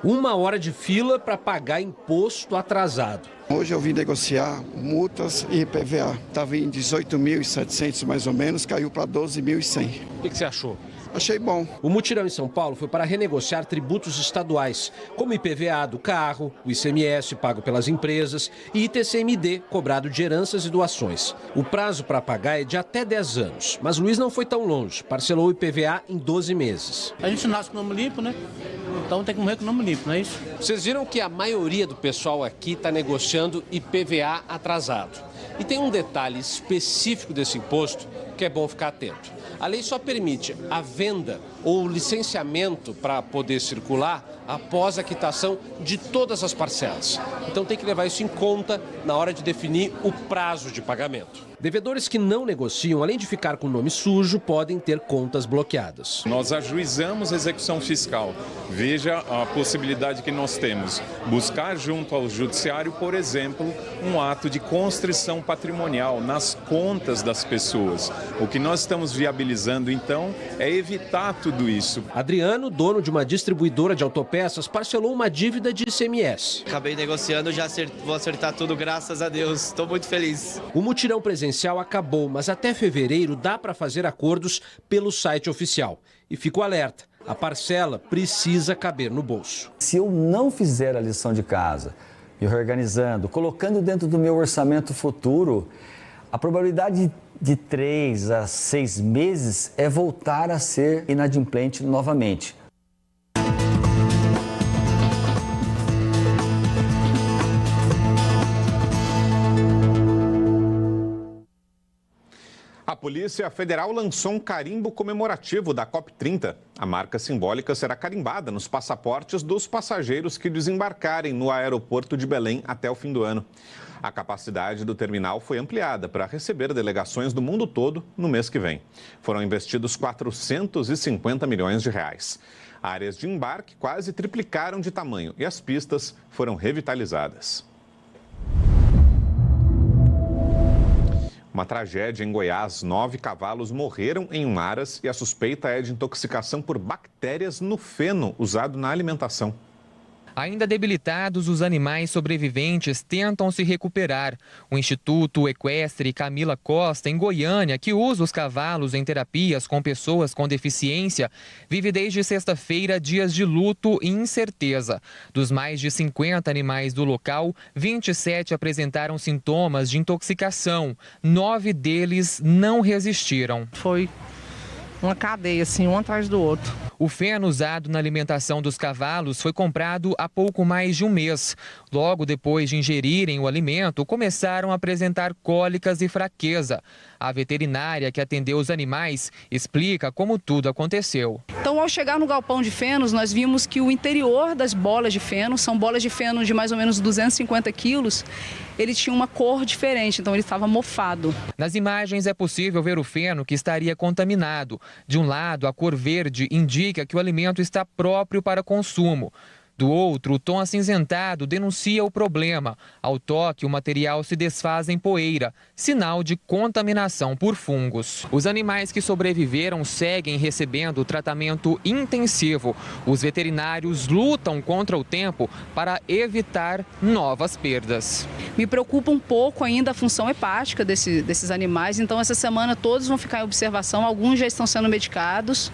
1 hora de fila para pagar imposto atrasado. Hoje eu vim negociar multas e IPVA. Estava em 18.700 mais ou menos, caiu para 12.100. O que você achou? Achei bom. O mutirão em São Paulo foi para renegociar tributos estaduais, como IPVA do carro, o ICMS pago pelas empresas e ITCMD cobrado de heranças e doações. O prazo para pagar é de até 10 anos, mas Luiz não foi tão longe, parcelou o IPVA em 12 meses. A gente nasce com o nome limpo, né? Então tem que morrer com o nome limpo, não é isso? Vocês viram que a maioria do pessoal aqui está negociando IPVA atrasado. E tem um detalhe específico desse imposto que é bom ficar atento. A lei só permite a venda ou o licenciamento para poder circular após a quitação de todas as parcelas. Então tem que levar isso em conta na hora de definir o prazo de pagamento. Devedores que não negociam, além de ficar com o nome sujo, podem ter contas bloqueadas. Nós ajuizamos a execução fiscal. Veja a possibilidade que nós temos. Buscar junto ao judiciário, por exemplo, um ato de constrição patrimonial nas contas das pessoas. O que nós estamos viabilizando, então, é evitar tudo isso. Adriano, dono de uma distribuidora de autopeças, parcelou uma dívida de ICMS. Acabei negociando, já vou acertar tudo, graças a Deus. Estou muito feliz. O mutirão presencial acabou, mas até fevereiro dá para fazer acordos pelo site oficial. E fico alerta, a parcela precisa caber no bolso. Se eu não fizer a lição de casa, me reorganizando, colocando dentro do meu orçamento futuro, a probabilidade de 3 a 6 meses é voltar a ser inadimplente novamente. A Polícia Federal lançou um carimbo comemorativo da COP30. A marca simbólica será carimbada nos passaportes dos passageiros que desembarcarem no aeroporto de Belém até o fim do ano. A capacidade do terminal foi ampliada para receber delegações do mundo todo no mês que vem. Foram investidos 450 milhões de reais. Áreas de embarque quase triplicaram de tamanho e as pistas foram revitalizadas. Uma tragédia em Goiás. 9 cavalos morreram em Umaras e a suspeita é de intoxicação por bactérias no feno usado na alimentação. Ainda debilitados, os animais sobreviventes tentam se recuperar. O Instituto Equestre Camila Costa, em Goiânia, que usa os cavalos em terapias com pessoas com deficiência, vive desde sexta-feira dias de luto e incerteza. Dos mais de 50 animais do local, 27 apresentaram sintomas de intoxicação. 9 deles não resistiram. Foi uma cadeia, assim, um atrás do outro. O feno usado na alimentação dos cavalos foi comprado há pouco mais de um mês. Logo depois de ingerirem o alimento, começaram a apresentar cólicas e fraqueza. A veterinária que atendeu os animais explica como tudo aconteceu. Então, ao chegar no galpão de fenos, nós vimos que o interior das bolas de feno, são bolas de feno de mais ou menos 250 quilos, ele tinha uma cor diferente, então ele estava mofado. Nas imagens é possível ver o feno que estaria contaminado. De um lado, a cor verde indica que o alimento está próprio para consumo. Do outro, o tom acinzentado denuncia o problema. Ao toque, o material se desfaz em poeira, sinal de contaminação por fungos. Os animais que sobreviveram seguem recebendo tratamento intensivo. Os veterinários lutam contra o tempo para evitar novas perdas. Me preocupa um pouco ainda a função hepática desses animais, então essa semana todos vão ficar em observação, alguns já estão sendo medicados.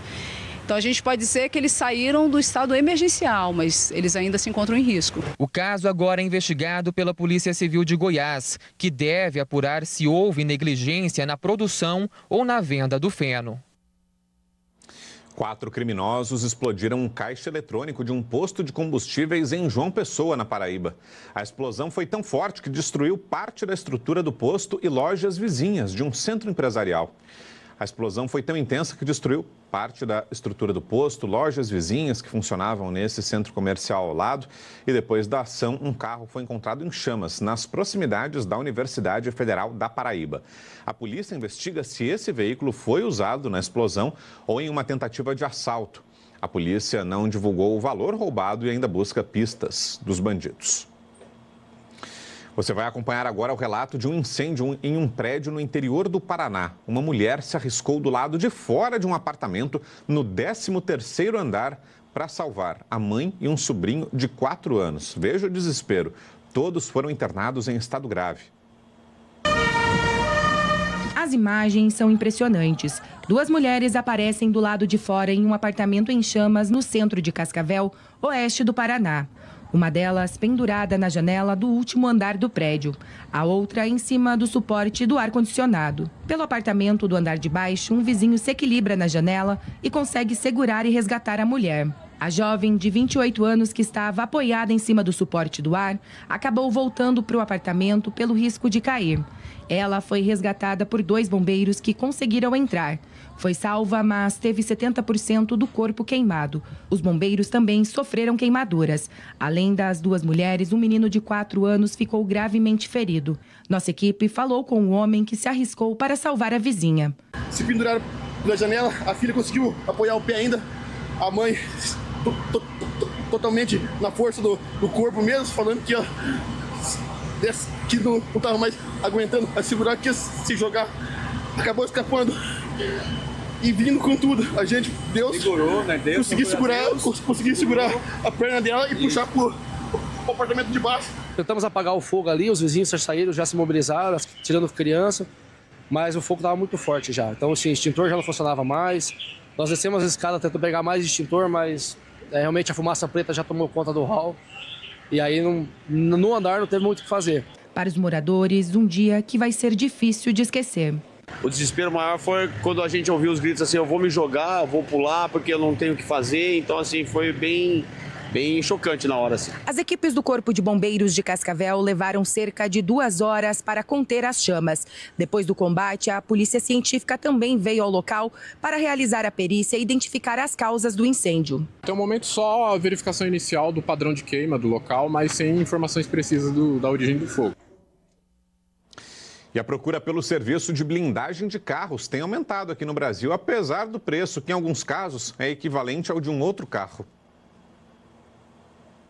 Então a gente pode dizer que eles saíram do estado emergencial, mas eles ainda se encontram em risco. O caso agora é investigado pela Polícia Civil de Goiás, que deve apurar se houve negligência na produção ou na venda do feno. 4 criminosos explodiram um caixa eletrônico de um posto de combustíveis em João Pessoa, na Paraíba. A explosão foi tão forte que destruiu parte da estrutura do posto e lojas vizinhas de um centro empresarial. A explosão foi tão intensa que destruiu parte da estrutura do posto, lojas vizinhas que funcionavam nesse centro comercial ao lado. E depois da ação, um carro foi encontrado em chamas nas proximidades da Universidade Federal da Paraíba. A polícia investiga se esse veículo foi usado na explosão ou em uma tentativa de assalto. A polícia não divulgou o valor roubado e ainda busca pistas dos bandidos. Você vai acompanhar agora o relato de um incêndio em um prédio no interior do Paraná. Uma mulher se arriscou do lado de fora de um apartamento no 13º andar para salvar a mãe e um sobrinho de 4 anos. Veja o desespero. Todos foram internados em estado grave. As imagens são impressionantes. 2 mulheres aparecem do lado de fora em um apartamento em chamas no centro de Cascavel, oeste do Paraná. Uma delas pendurada na janela do último andar do prédio, a outra em cima do suporte do ar-condicionado. Pelo apartamento do andar de baixo, um vizinho se equilibra na janela e consegue segurar e resgatar a mulher. A jovem de 28 anos, que estava apoiada em cima do suporte do ar, acabou voltando para o apartamento pelo risco de cair. Ela foi resgatada por 2 bombeiros que conseguiram entrar. Foi salva, mas teve 70% do corpo queimado. Os bombeiros também sofreram queimaduras. Além das 2 mulheres, um menino de 4 anos ficou gravemente ferido. Nossa equipe falou com um homem que se arriscou para salvar a vizinha. Se penduraram na janela, a filha conseguiu apoiar o pé ainda. A mãe totalmente na força do corpo mesmo, falando que, que não estava mais aguentando a segurar, que ia se jogar. Acabou escapando e vindo com tudo. A gente, Deus, segurou, né? Consegui segurar a perna dela e puxar pro apartamento de baixo. Tentamos apagar o fogo ali, os vizinhos já saíram, já se mobilizaram, tirando criança, mas o fogo estava muito forte já. Então, assim, o extintor já não funcionava mais. Nós descemos as escadas tentando pegar mais extintor, mas realmente a fumaça preta já tomou conta do hall. E aí, no andar, não teve muito o que fazer. Para os moradores, um dia que vai ser difícil de esquecer. O desespero maior foi quando a gente ouviu os gritos assim, eu vou me jogar, eu vou pular porque eu não tenho o que fazer. Então, assim, foi bem chocante na hora, assim. As equipes do Corpo de Bombeiros de Cascavel levaram cerca de 2 horas para conter as chamas. Depois do combate, a Polícia Científica também veio ao local para realizar a perícia e identificar as causas do incêndio. Até o momento, só a verificação inicial do padrão de queima do local, mas sem informações precisas da origem do fogo. E a procura pelo serviço de blindagem de carros tem aumentado aqui no Brasil, apesar do preço, que em alguns casos é equivalente ao de um outro carro.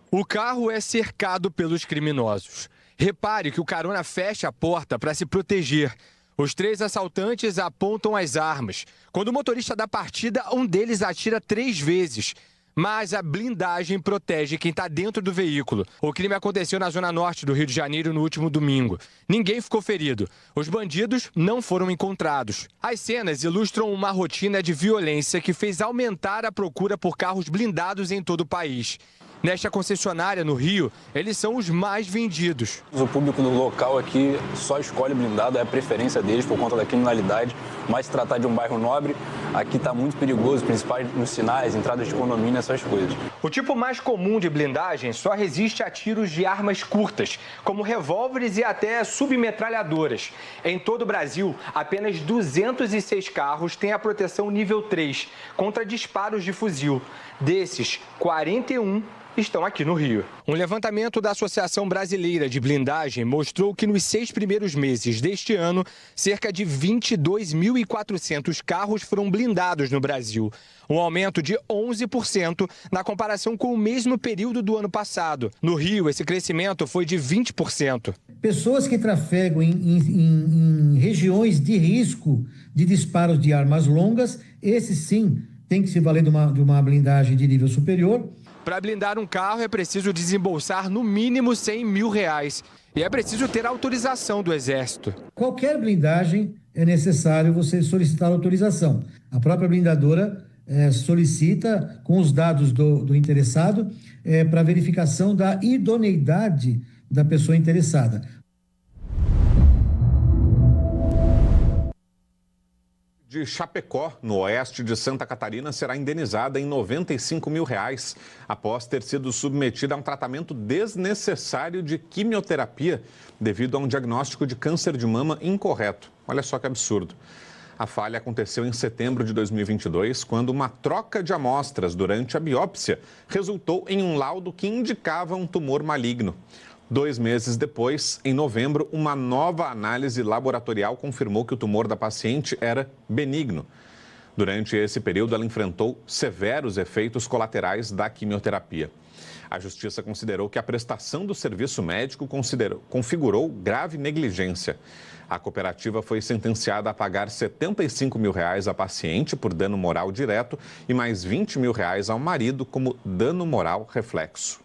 O carro é cercado pelos criminosos. Repare que o carona fecha a porta para se proteger. Os 3 assaltantes apontam as armas. Quando o motorista dá partida, um deles atira 3 vezes. Mas a blindagem protege quem está dentro do veículo. O crime aconteceu na zona norte do Rio de Janeiro no último domingo. Ninguém ficou ferido. Os bandidos não foram encontrados. As cenas ilustram uma rotina de violência que fez aumentar a procura por carros blindados em todo o país. Nesta concessionária, no Rio, eles são os mais vendidos. O público do local aqui só escolhe blindado, é a preferência deles por conta da criminalidade. Mas se tratar de um bairro nobre, aqui está muito perigoso, principalmente nos sinais, entradas de condomínio, essas coisas. O tipo mais comum de blindagem só resiste a tiros de armas curtas, como revólveres e até submetralhadoras. Em todo o Brasil, apenas 206 carros têm a proteção nível 3, contra disparos de fuzil. Desses, 41 estão aqui no Rio. Um levantamento da Associação Brasileira de Blindagem mostrou que nos 6 primeiros meses deste ano, cerca de 22.400 carros foram blindados no Brasil. Um aumento de 11% na comparação com o mesmo período do ano passado. No Rio, esse crescimento foi de 20%. Pessoas que trafegam em regiões de risco de disparos de armas longas, esses sim tem que se valer de uma blindagem de nível superior. Para blindar um carro é preciso desembolsar no mínimo R$100 mil. E é preciso ter autorização do Exército. Qualquer blindagem é necessário você solicitar autorização. A própria blindadora solicita com os dados do interessado para verificação da idoneidade da pessoa interessada. De Chapecó, no oeste de Santa Catarina, será indenizada em R$95 mil após ter sido submetida a um tratamento desnecessário de quimioterapia devido a um diagnóstico de câncer de mama incorreto. Olha só que absurdo. A falha aconteceu em setembro de 2022, quando uma troca de amostras durante a biópsia resultou em um laudo que indicava um tumor maligno. 2 meses depois, em novembro, uma nova análise laboratorial confirmou que o tumor da paciente era benigno. Durante esse período, ela enfrentou severos efeitos colaterais da quimioterapia. A Justiça considerou que a prestação do serviço médico configurou grave negligência. A cooperativa foi sentenciada a pagar R$ 75 mil à paciente por dano moral direto e mais R$ 20 mil ao marido como dano moral reflexo.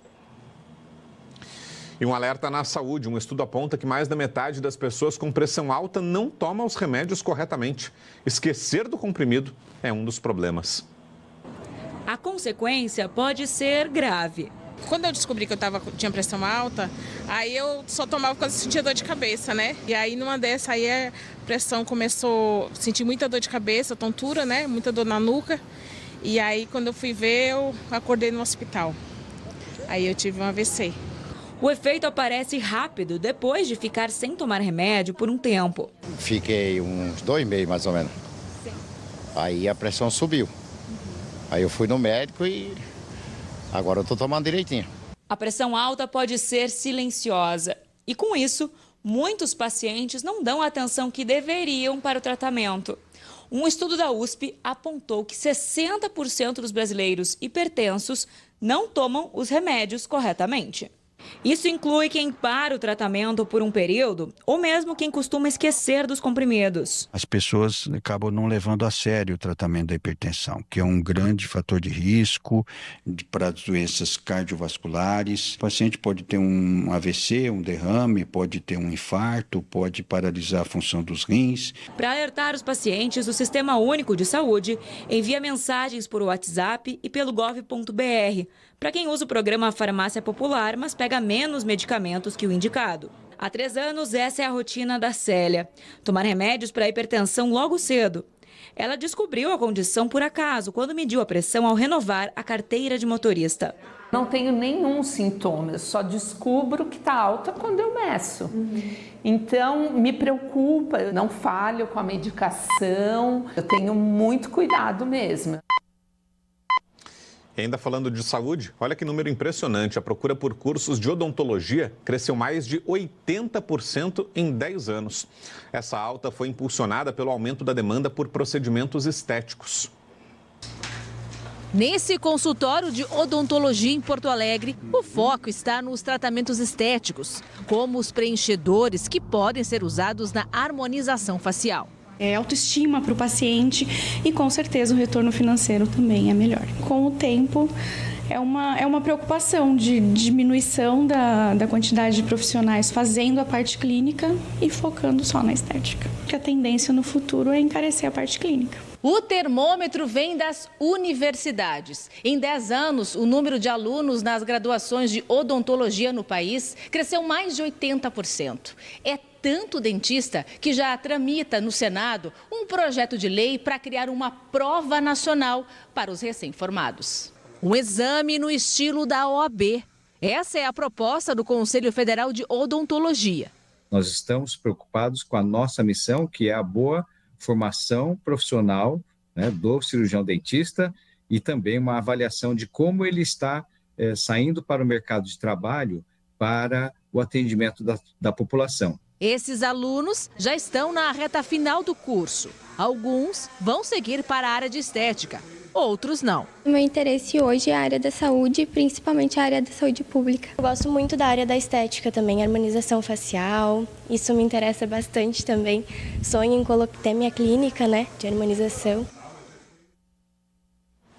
E um alerta na saúde. Um estudo aponta que mais da metade das pessoas com pressão alta não toma os remédios corretamente. Esquecer do comprimido é um dos problemas. A consequência pode ser grave. Quando eu descobri que eu tinha pressão alta, aí eu só tomava quando eu sentia dor de cabeça, né? E aí numa dessa aí a pressão começou a sentir muita dor de cabeça, tontura, né? Muita dor na nuca. E aí quando eu fui ver, eu acordei no hospital. Aí eu tive um AVC. O efeito aparece rápido depois de ficar sem tomar remédio por um tempo. Fiquei uns 2 meses mais ou menos. Sim. Aí a pressão subiu. Aí eu fui no médico e agora eu estou tomando direitinho. A pressão alta pode ser silenciosa e, com isso, muitos pacientes não dão a atenção que deveriam para o tratamento. Um estudo da USP apontou que 60% dos brasileiros hipertensos não tomam os remédios corretamente. Isso inclui quem para o tratamento por um período ou mesmo quem costuma esquecer dos comprimidos. As pessoas acabam não levando a sério o tratamento da hipertensão, que é um grande fator de risco para doenças cardiovasculares. O paciente pode ter um AVC, um derrame, pode ter um infarto, pode paralisar a função dos rins. Para alertar os pacientes, o Sistema Único de Saúde envia mensagens por WhatsApp e pelo gov.br para quem usa o programa Farmácia Popular, mas pega menos medicamentos que o indicado. Há 3 anos, essa é a rotina da Célia. Tomar remédios para hipertensão logo cedo. Ela descobriu a condição por acaso, quando mediu a pressão ao renovar a carteira de motorista. Não tenho nenhum sintoma, eu só descubro que está alta quando eu meço. Então, me preocupa, eu não falho com a medicação, eu tenho muito cuidado mesmo. E ainda falando de saúde, olha que número impressionante. A procura por cursos de odontologia cresceu mais de 80% em 10 anos. Essa alta foi impulsionada pelo aumento da demanda por procedimentos estéticos. Nesse consultório de odontologia em Porto Alegre, o foco está nos tratamentos estéticos, como os preenchedores que podem ser usados na harmonização facial. É autoestima para o paciente e, com certeza, o retorno financeiro também é melhor. Com o tempo, é uma preocupação de diminuição da quantidade de profissionais fazendo a parte clínica e focando só na estética. Porque a tendência no futuro é encarecer a parte clínica. O termômetro vem das universidades. Em 10 anos, o número de alunos nas graduações de odontologia no país cresceu mais de 80%. É tanto dentista que já tramita no Senado um projeto de lei para criar uma prova nacional para os recém-formados. Um exame no estilo da OAB. Essa é a proposta do Conselho Federal de Odontologia. Nós estamos preocupados com a nossa missão, que é a boa formação profissional, né, do cirurgião dentista e também uma avaliação de como ele está saindo para o mercado de trabalho para o atendimento da população. Esses alunos já estão na reta final do curso. Alguns vão seguir para a área de estética, outros não. O meu interesse hoje é a área da saúde, principalmente a área da saúde pública. Eu gosto muito da área da estética também, harmonização facial, isso me interessa bastante também. Sonho em ter minha clínica, né, de harmonização.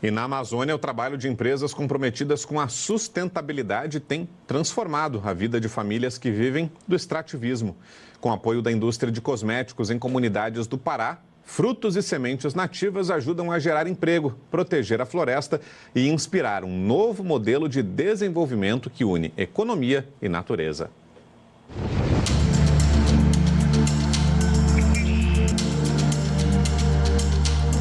E na Amazônia, o trabalho de empresas comprometidas com a sustentabilidade tem transformado a vida de famílias que vivem do extrativismo. Com apoio da indústria de cosméticos em comunidades do Pará, frutos e sementes nativas ajudam a gerar emprego, proteger a floresta e inspirar um novo modelo de desenvolvimento que une economia e natureza.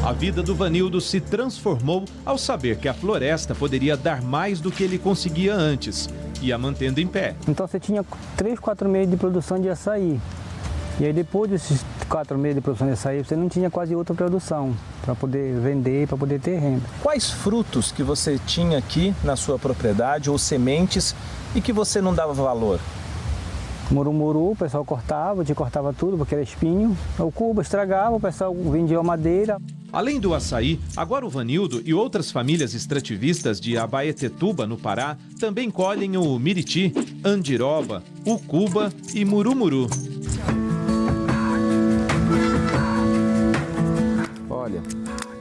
A vida do Vanildo se transformou ao saber que a floresta poderia dar mais do que ele conseguia antes, e a mantendo em pé. Então você tinha 3, 4 meses de produção de açaí. E aí depois desses 4 meses de produção de açaí, você não tinha quase outra produção para poder vender, para poder ter renda. Quais frutos que você tinha aqui na sua propriedade ou sementes e que você não dava valor? Murumuru, o pessoal cortava, tudo porque era espinho. O cuba estragava, o pessoal vendia a madeira. Além do açaí, agora o Vanildo e outras famílias extrativistas de Abaetetuba, no Pará, também colhem o miriti, andiroba, ucuba e murumuru. Olha,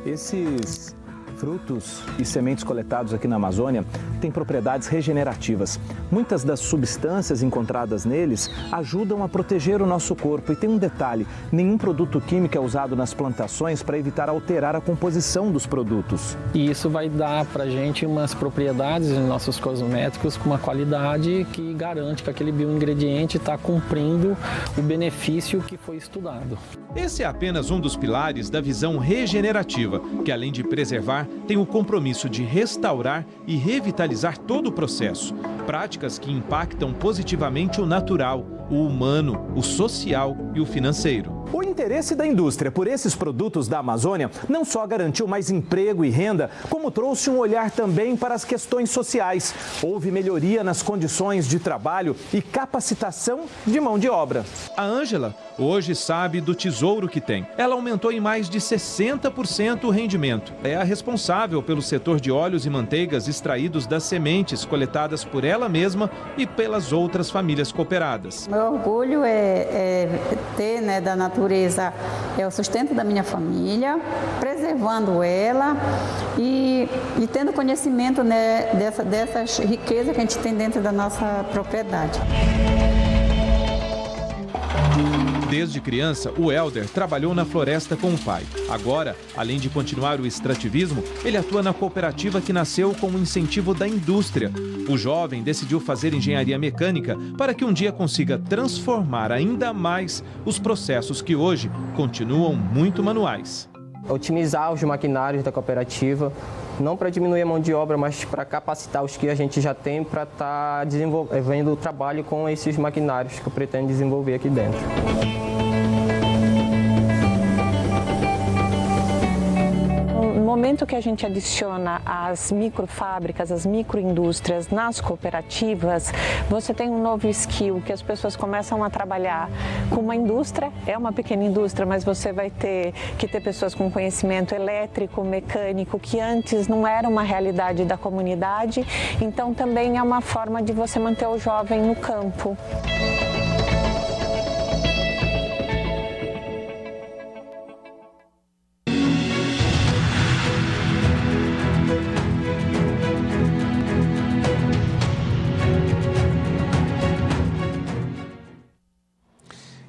esses frutos e sementes coletados aqui na Amazônia têm propriedades regenerativas. Muitas das substâncias encontradas neles ajudam a proteger o nosso corpo. E tem um detalhe, nenhum produto químico é usado nas plantações para evitar alterar a composição dos produtos. E isso vai dar para a gente umas propriedades em nossos cosméticos com uma qualidade que garante que aquele bioingrediente está cumprindo o benefício que foi estudado. Esse é apenas um dos pilares da visão regenerativa, que além de preservar, tem o compromisso de restaurar e revitalizar todo o processo. Práticas que impactam positivamente o natural, o humano, o social e o financeiro. O interesse da indústria por esses produtos da Amazônia não só garantiu mais emprego e renda, como trouxe um olhar também para as questões sociais. Houve melhoria nas condições de trabalho e capacitação de mão de obra. A Ângela hoje sabe do tesouro que tem. Ela aumentou em mais de 60% o rendimento. É a responsável pelo setor de óleos e manteigas extraídos das sementes coletadas por ela mesma e pelas outras famílias cooperadas. Meu orgulho é ter, da natureza, o sustento da minha família, preservando ela e tendo conhecimento, dessa riqueza que a gente tem dentro da nossa propriedade. Desde criança, o Helder trabalhou na floresta com o pai. Agora, além de continuar o extrativismo, ele atua na cooperativa que nasceu com o incentivo da indústria. O jovem decidiu fazer engenharia mecânica para que um dia consiga transformar ainda mais os processos que hoje continuam muito manuais. Otimizar os maquinários da cooperativa, não para diminuir a mão de obra, mas para capacitar os que a gente já tem para estar desenvolvendo o trabalho com esses maquinários que eu pretendo desenvolver aqui dentro. No momento que a gente adiciona as microfábricas, as microindústrias nas cooperativas, você tem um novo skill que as pessoas começam a trabalhar com uma indústria, é uma pequena indústria, mas você vai ter que ter pessoas com conhecimento elétrico, mecânico, que antes não era uma realidade da comunidade, então também é uma forma de você manter o jovem no campo.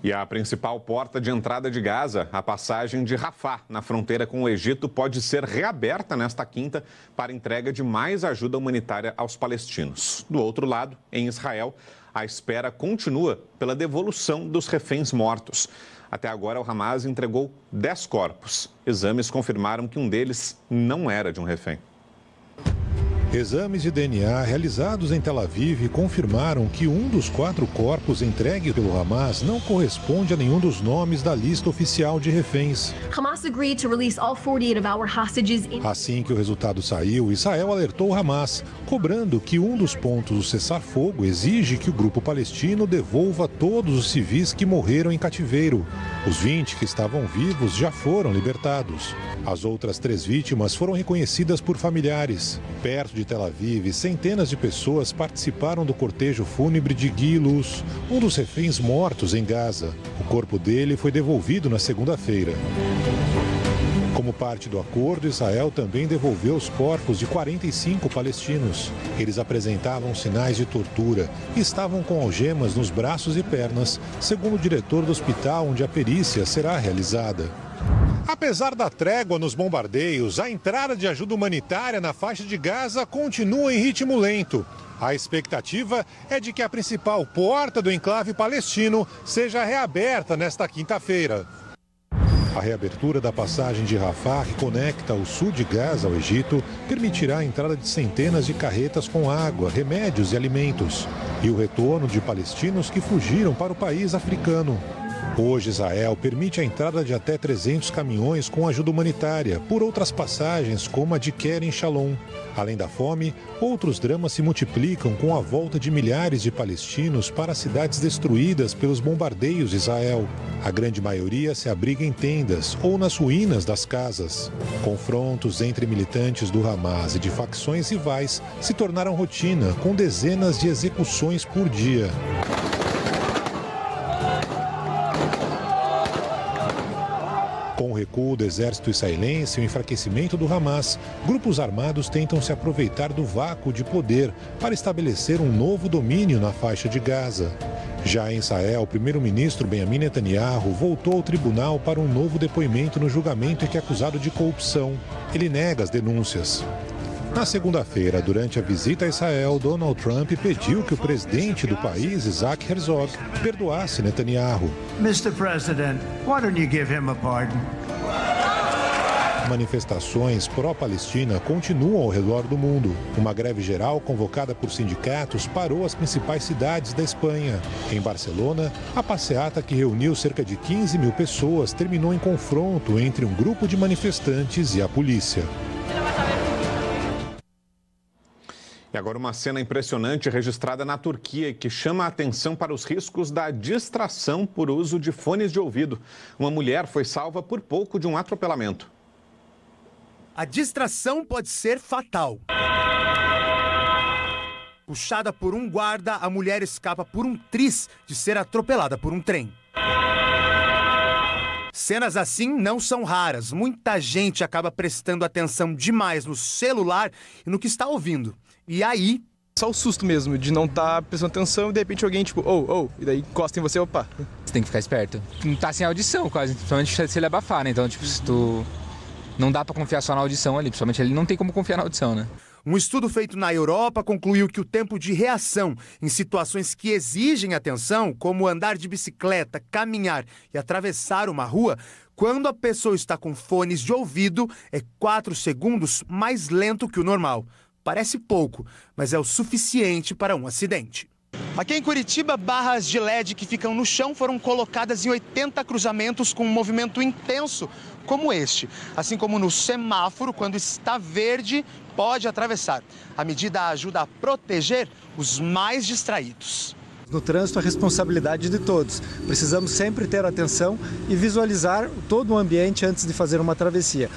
E a principal porta de entrada de Gaza, a passagem de Rafah, na fronteira com o Egito, pode ser reaberta nesta quinta para entrega de mais ajuda humanitária aos palestinos. Do outro lado, em Israel, a espera continua pela devolução dos reféns mortos. Até agora, o Hamas entregou 10 corpos. Exames confirmaram que um deles não era de um refém. Exames de DNA realizados em Tel Aviv confirmaram que um dos 4 corpos entregues pelo Hamas não corresponde a nenhum dos nomes da lista oficial de reféns. Hamas agreed to release all 48 of our hostages in... Assim que o resultado saiu, Israel alertou o Hamas, cobrando que um dos pontos do cessar-fogo exige que o grupo palestino devolva todos os civis que morreram em cativeiro. Os 20 que estavam vivos já foram libertados. As outras 3 vítimas foram reconhecidas por familiares. Perto de Tel Aviv, centenas de pessoas participaram do cortejo fúnebre de Guy Luz, um dos reféns mortos em Gaza. O corpo dele foi devolvido na segunda-feira. Como parte do acordo, Israel também devolveu os corpos de 45 palestinos. Eles apresentavam sinais de tortura e estavam com algemas nos braços e pernas, segundo o diretor do hospital onde a perícia será realizada. Apesar da trégua nos bombardeios, a entrada de ajuda humanitária na faixa de Gaza continua em ritmo lento. A expectativa é de que a principal porta do enclave palestino seja reaberta nesta quinta-feira. A reabertura da passagem de Rafah, que conecta o sul de Gaza ao Egito, permitirá a entrada de centenas de carretas com água, remédios e alimentos, e o retorno de palestinos que fugiram para o país africano. Hoje, Israel permite a entrada de até 300 caminhões com ajuda humanitária por outras passagens, como a de Kerem Shalom. Além da fome, outros dramas se multiplicam com a volta de milhares de palestinos para cidades destruídas pelos bombardeios de Israel. A grande maioria se abriga em tendas ou nas ruínas das casas. Confrontos entre militantes do Hamas e de facções rivais se tornaram rotina, com dezenas de execuções por dia. Com o recuo do exército israelense e o enfraquecimento do Hamas, grupos armados tentam se aproveitar do vácuo de poder para estabelecer um novo domínio na faixa de Gaza. Já em Israel, o primeiro-ministro Benjamin Netanyahu voltou ao tribunal para um novo depoimento no julgamento em que é acusado de corrupção. Ele nega as denúncias. Na segunda-feira, durante a visita a Israel, Donald Trump pediu que o presidente do país, Isaac Herzog, perdoasse Netanyahu. Mr. President, why don't you give him a pardon? Manifestações pró-Palestina continuam ao redor do mundo. Uma greve geral convocada por sindicatos parou as principais cidades da Espanha. Em Barcelona, a passeata que reuniu cerca de 15 mil pessoas terminou em confronto entre um grupo de manifestantes e a polícia. E agora uma cena impressionante registrada na Turquia que chama a atenção para os riscos da distração por uso de fones de ouvido. Uma mulher foi salva por pouco de um atropelamento. A distração pode ser fatal. Puxada por um guarda, a mulher escapa por um triz de ser atropelada por um trem. Cenas assim não são raras. Muita gente acaba prestando atenção demais no celular e no que está ouvindo. E aí... Só o susto mesmo, de não estar prestando atenção e de repente alguém tipo, e daí encosta em você, opa. Você tem que ficar esperto. Não tá sem audição quase, principalmente se ele abafar, né? Então, tipo, se tu... Não dá pra confiar só na audição ali, principalmente ele não tem como confiar na audição, né? Um estudo feito na Europa concluiu que o tempo de reação em situações que exigem atenção, como andar de bicicleta, caminhar e atravessar uma rua, quando a pessoa está com fones de ouvido, é 4 segundos mais lento que o normal. Parece pouco, mas é o suficiente para um acidente. Aqui em Curitiba, barras de LED que ficam no chão foram colocadas em 80 cruzamentos com um movimento intenso como este. Assim como no semáforo, quando está verde, pode atravessar. A medida ajuda a proteger os mais distraídos. No trânsito, a responsabilidade de todos. Precisamos sempre ter atenção e visualizar todo o ambiente antes de fazer uma travessia.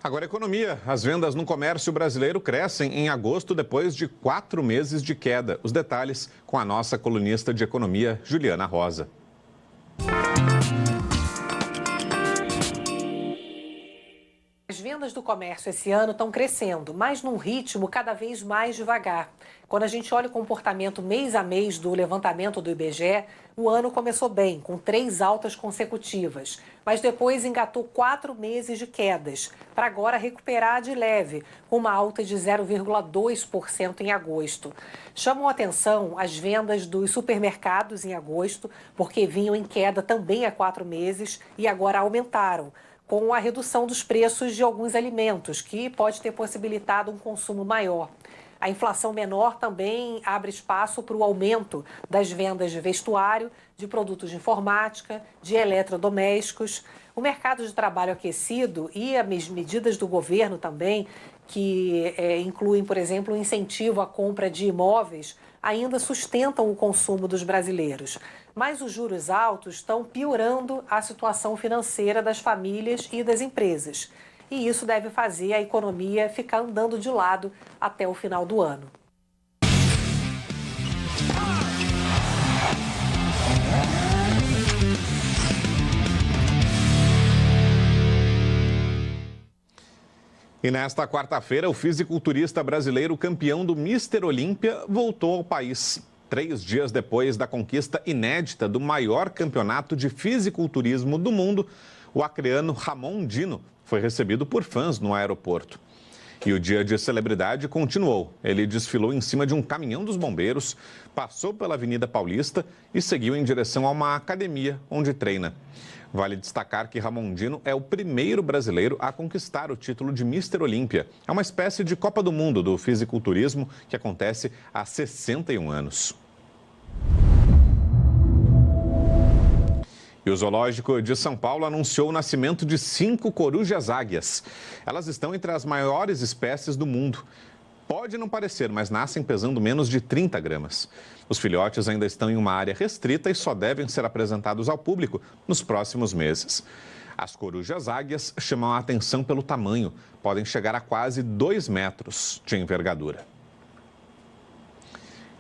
Agora, economia. As vendas no comércio brasileiro crescem em agosto depois de 4 meses de queda. Os detalhes com a nossa colunista de economia, Juliana Rosa. As vendas do comércio esse ano estão crescendo, mas num ritmo cada vez mais devagar. Quando a gente olha o comportamento mês a mês do levantamento do IBGE, o ano começou bem, com 3 altas consecutivas, mas depois engatou 4 meses de quedas, para agora recuperar de leve, com uma alta de 0,2% em agosto. Chamam a atenção as vendas dos supermercados em agosto, porque vinham em queda também há 4 meses e agora aumentaram, com a redução dos preços de alguns alimentos, que pode ter possibilitado um consumo maior. A inflação menor também abre espaço para o aumento das vendas de vestuário, de produtos de informática, de eletrodomésticos. O mercado de trabalho aquecido e as medidas do governo também, que incluem, por exemplo, o incentivo à compra de imóveis, ainda sustentam o consumo dos brasileiros. Mas os juros altos estão piorando a situação financeira das famílias e das empresas. E isso deve fazer a economia ficar andando de lado até o final do ano. E nesta quarta-feira, o fisiculturista brasileiro campeão do Mr. Olímpia voltou ao país. 3 dias depois da conquista inédita do maior campeonato de fisiculturismo do mundo, o acreano Ramon Dino foi recebido por fãs no aeroporto. E o dia de celebridade continuou. Ele desfilou em cima de um caminhão dos bombeiros, passou pela Avenida Paulista e seguiu em direção a uma academia onde treina. Vale destacar que Ramon Dino é o primeiro brasileiro a conquistar o título de Mr. Olímpia. É uma espécie de Copa do Mundo do fisiculturismo que acontece há 61 anos. E o Zoológico de São Paulo anunciou o nascimento de 5 corujas águias. Elas estão entre as maiores espécies do mundo. Pode não parecer, mas nascem pesando menos de 30 gramas. Os filhotes ainda estão em uma área restrita e só devem ser apresentados ao público nos próximos meses. As corujas águias chamam a atenção pelo tamanho. Podem chegar a quase 2 metros de envergadura.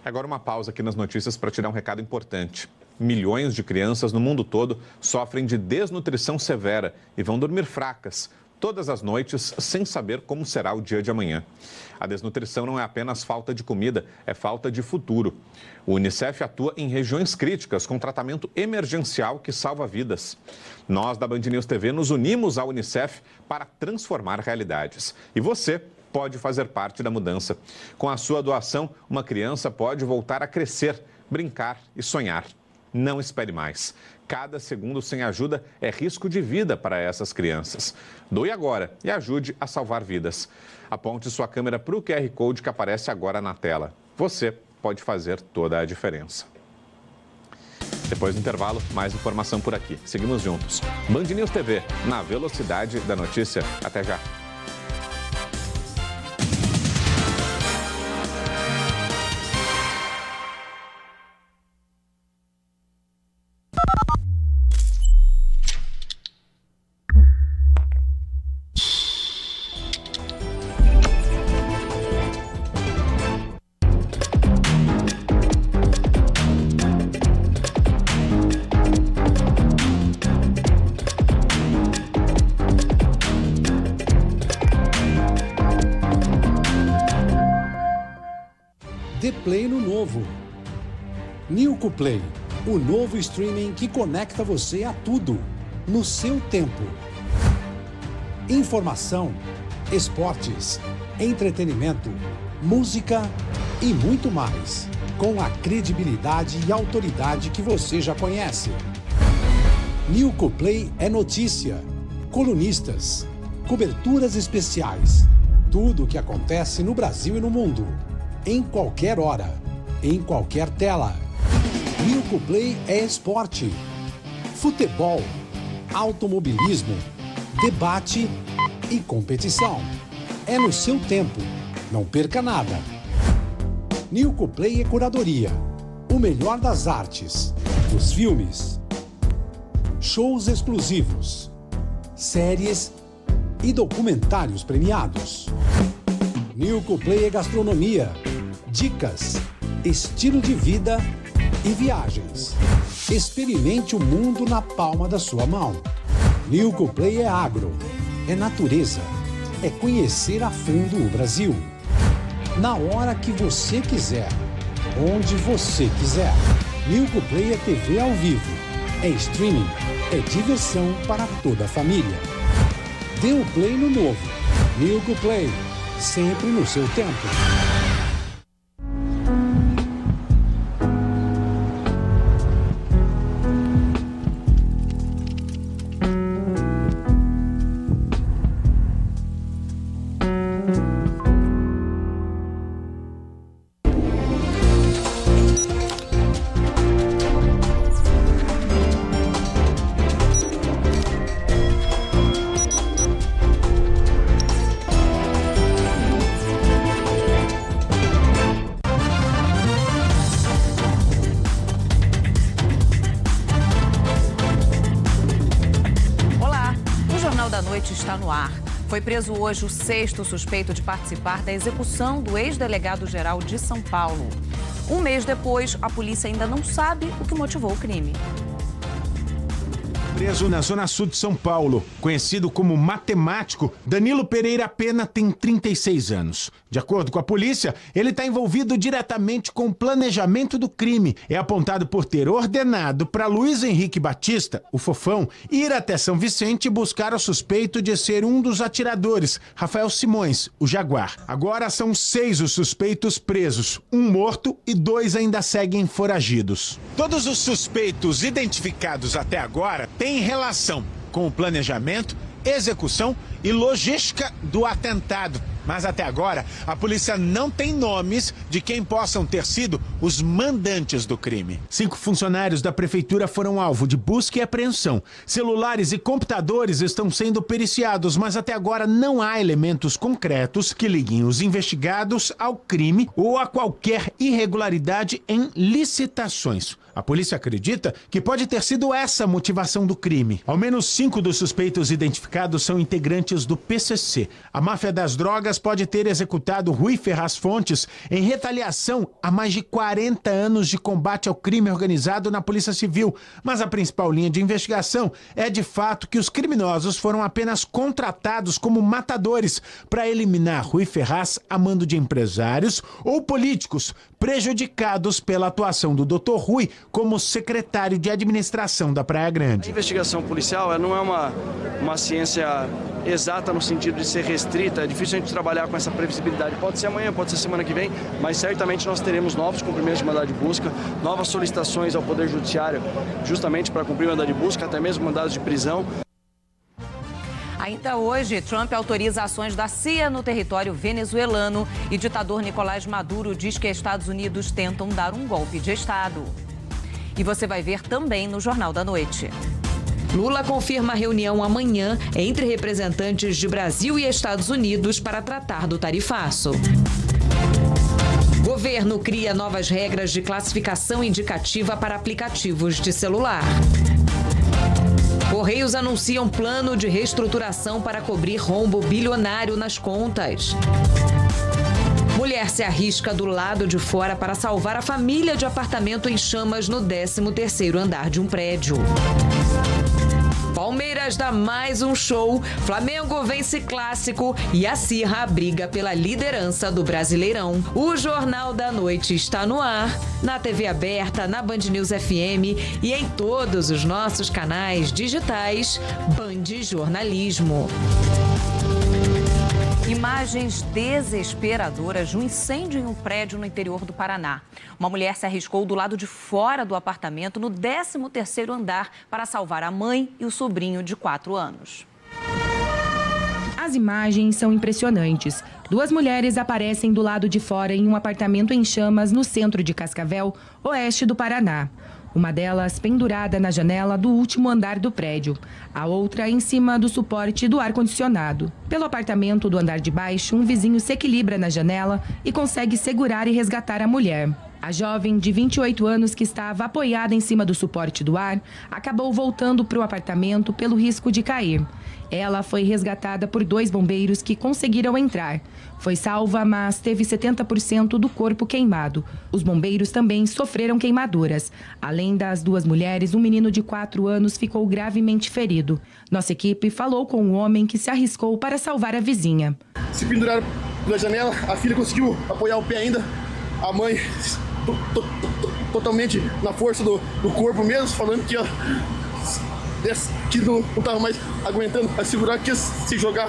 Agora uma pausa aqui nas notícias para te dar um recado importante. Milhões de crianças no mundo todo sofrem de desnutrição severa e vão dormir fracas todas as noites sem saber como será o dia de amanhã. A desnutrição não é apenas falta de comida, é falta de futuro. O Unicef atua em regiões críticas com tratamento emergencial que salva vidas. Nós da Band News TV nos unimos à Unicef para transformar realidades. E você pode fazer parte da mudança. Com a sua doação, uma criança pode voltar a crescer, brincar e sonhar. Não espere mais. Cada segundo sem ajuda é risco de vida para essas crianças. Doe agora e ajude a salvar vidas. Aponte sua câmera para o QR Code que aparece agora na tela. Você pode fazer toda a diferença. Depois do intervalo, mais informação por aqui. Seguimos juntos. Band News TV, na velocidade da notícia. Até já. Dê play no novo. Nilco Play, o novo streaming que conecta você a tudo, no seu tempo. Informação, esportes, entretenimento, música e muito mais, com a credibilidade e autoridade que você já conhece. Nilco Play é notícia, colunistas, coberturas especiais, tudo o que acontece no Brasil e no mundo. Em qualquer hora, em qualquer tela. Nilco Play é esporte, futebol, automobilismo, debate e competição. É no seu tempo, não perca nada. Nilco Play é curadoria, o melhor das artes, dos filmes, shows exclusivos, séries e documentários premiados. Nilco Play é gastronomia, dicas, estilo de vida e viagens. Experimente o mundo na palma da sua mão. Nilco Play é agro, é natureza, é conhecer a fundo o Brasil. Na hora que você quiser, onde você quiser. Nilco Play é TV ao vivo, é streaming, é diversão para toda a família. Dê o play no novo. Nilco Play, sempre no seu tempo. Está no ar. Foi preso hoje o 6º suspeito de participar da execução do ex-delegado-geral de São Paulo. Um mês depois, a polícia ainda não sabe o que motivou o crime. Preso na Zona Sul de São Paulo, conhecido como matemático, Danilo Pereira Pena tem 36 anos. De acordo com a polícia, ele está envolvido diretamente com o planejamento do crime. É apontado por ter ordenado para Luiz Henrique Batista, o Fofão, ir até São Vicente e buscar o suspeito de ser um dos atiradores, Rafael Simões, o Jaguar. Agora são 6 os suspeitos presos, 1 morto e 2 ainda seguem foragidos. Todos os suspeitos identificados até agora têm relação com o planejamento, execução e logística do atentado. Mas até agora, a polícia não tem nomes de quem possam ter sido os mandantes do crime. 5 funcionários da prefeitura foram alvo de busca e apreensão. Celulares e computadores estão sendo periciados, mas até agora não há elementos concretos que liguem os investigados ao crime ou a qualquer irregularidade em licitações. A polícia acredita que pode ter sido essa a motivação do crime. Ao menos 5 dos suspeitos identificados são integrantes do PCC. A máfia das drogas pode ter executado Rui Ferraz Fontes em retaliação a mais de 40 anos de combate ao crime organizado na Polícia Civil. Mas a principal linha de investigação é de fato que os criminosos foram apenas contratados como matadores para eliminar Rui Ferraz a mando de empresários ou políticos prejudicados pela atuação do Dr. Rui como secretário de administração da Praia Grande. A investigação policial não é uma ciência exata no sentido de ser restrita. É difícil a gente trabalhar com essa previsibilidade. Pode ser amanhã, pode ser semana que vem, mas certamente nós teremos novos cumprimentos de mandado de busca, novas solicitações ao Poder Judiciário justamente para cumprir o mandado de busca, até mesmo mandados de prisão. Ainda hoje, Trump autoriza ações da CIA no território venezuelano e ditador Nicolás Maduro diz que Estados Unidos tentam dar um golpe de Estado. E você vai ver também no Jornal da Noite. Lula confirma a reunião amanhã entre representantes de Brasil e Estados Unidos para tratar do tarifaço. Governo cria novas regras de classificação indicativa para aplicativos de celular. Correios anunciam plano de reestruturação para cobrir rombo bilionário nas contas. Mulher se arrisca do lado de fora para salvar a família de apartamento em chamas no 13º andar de um prédio. Palmeiras dá mais um show, Flamengo vence clássico e acirra a briga pela liderança do Brasileirão. O Jornal da Noite está no ar, na TV aberta, na Band News FM e em todos os nossos canais digitais Band Jornalismo. Imagens desesperadoras de um incêndio em um prédio no interior do Paraná. Uma mulher se arriscou do lado de fora do apartamento no 13º andar para salvar a mãe e o sobrinho de 4 anos. As imagens são impressionantes. 2 mulheres aparecem do lado de fora em um apartamento em chamas no centro de Cascavel, oeste do Paraná. Uma delas pendurada na janela do último andar do prédio, a outra em cima do suporte do ar-condicionado. Pelo apartamento do andar de baixo, um vizinho se equilibra na janela e consegue segurar e resgatar a mulher. A jovem de 28 anos que estava apoiada em cima do suporte do ar acabou voltando para o apartamento pelo risco de cair. Ela foi resgatada por 2 bombeiros que conseguiram entrar. Foi salva, mas teve 70% do corpo queimado. Os bombeiros também sofreram queimaduras. Além das 2 mulheres, um menino de 4 anos ficou gravemente ferido. Nossa equipe falou com um homem que se arriscou para salvar a vizinha. Se penduraram na janela, a filha conseguiu apoiar o pé ainda. A mãe totalmente na força do corpo mesmo, falando que não estava mais aguentando a segurar, que ia se jogar,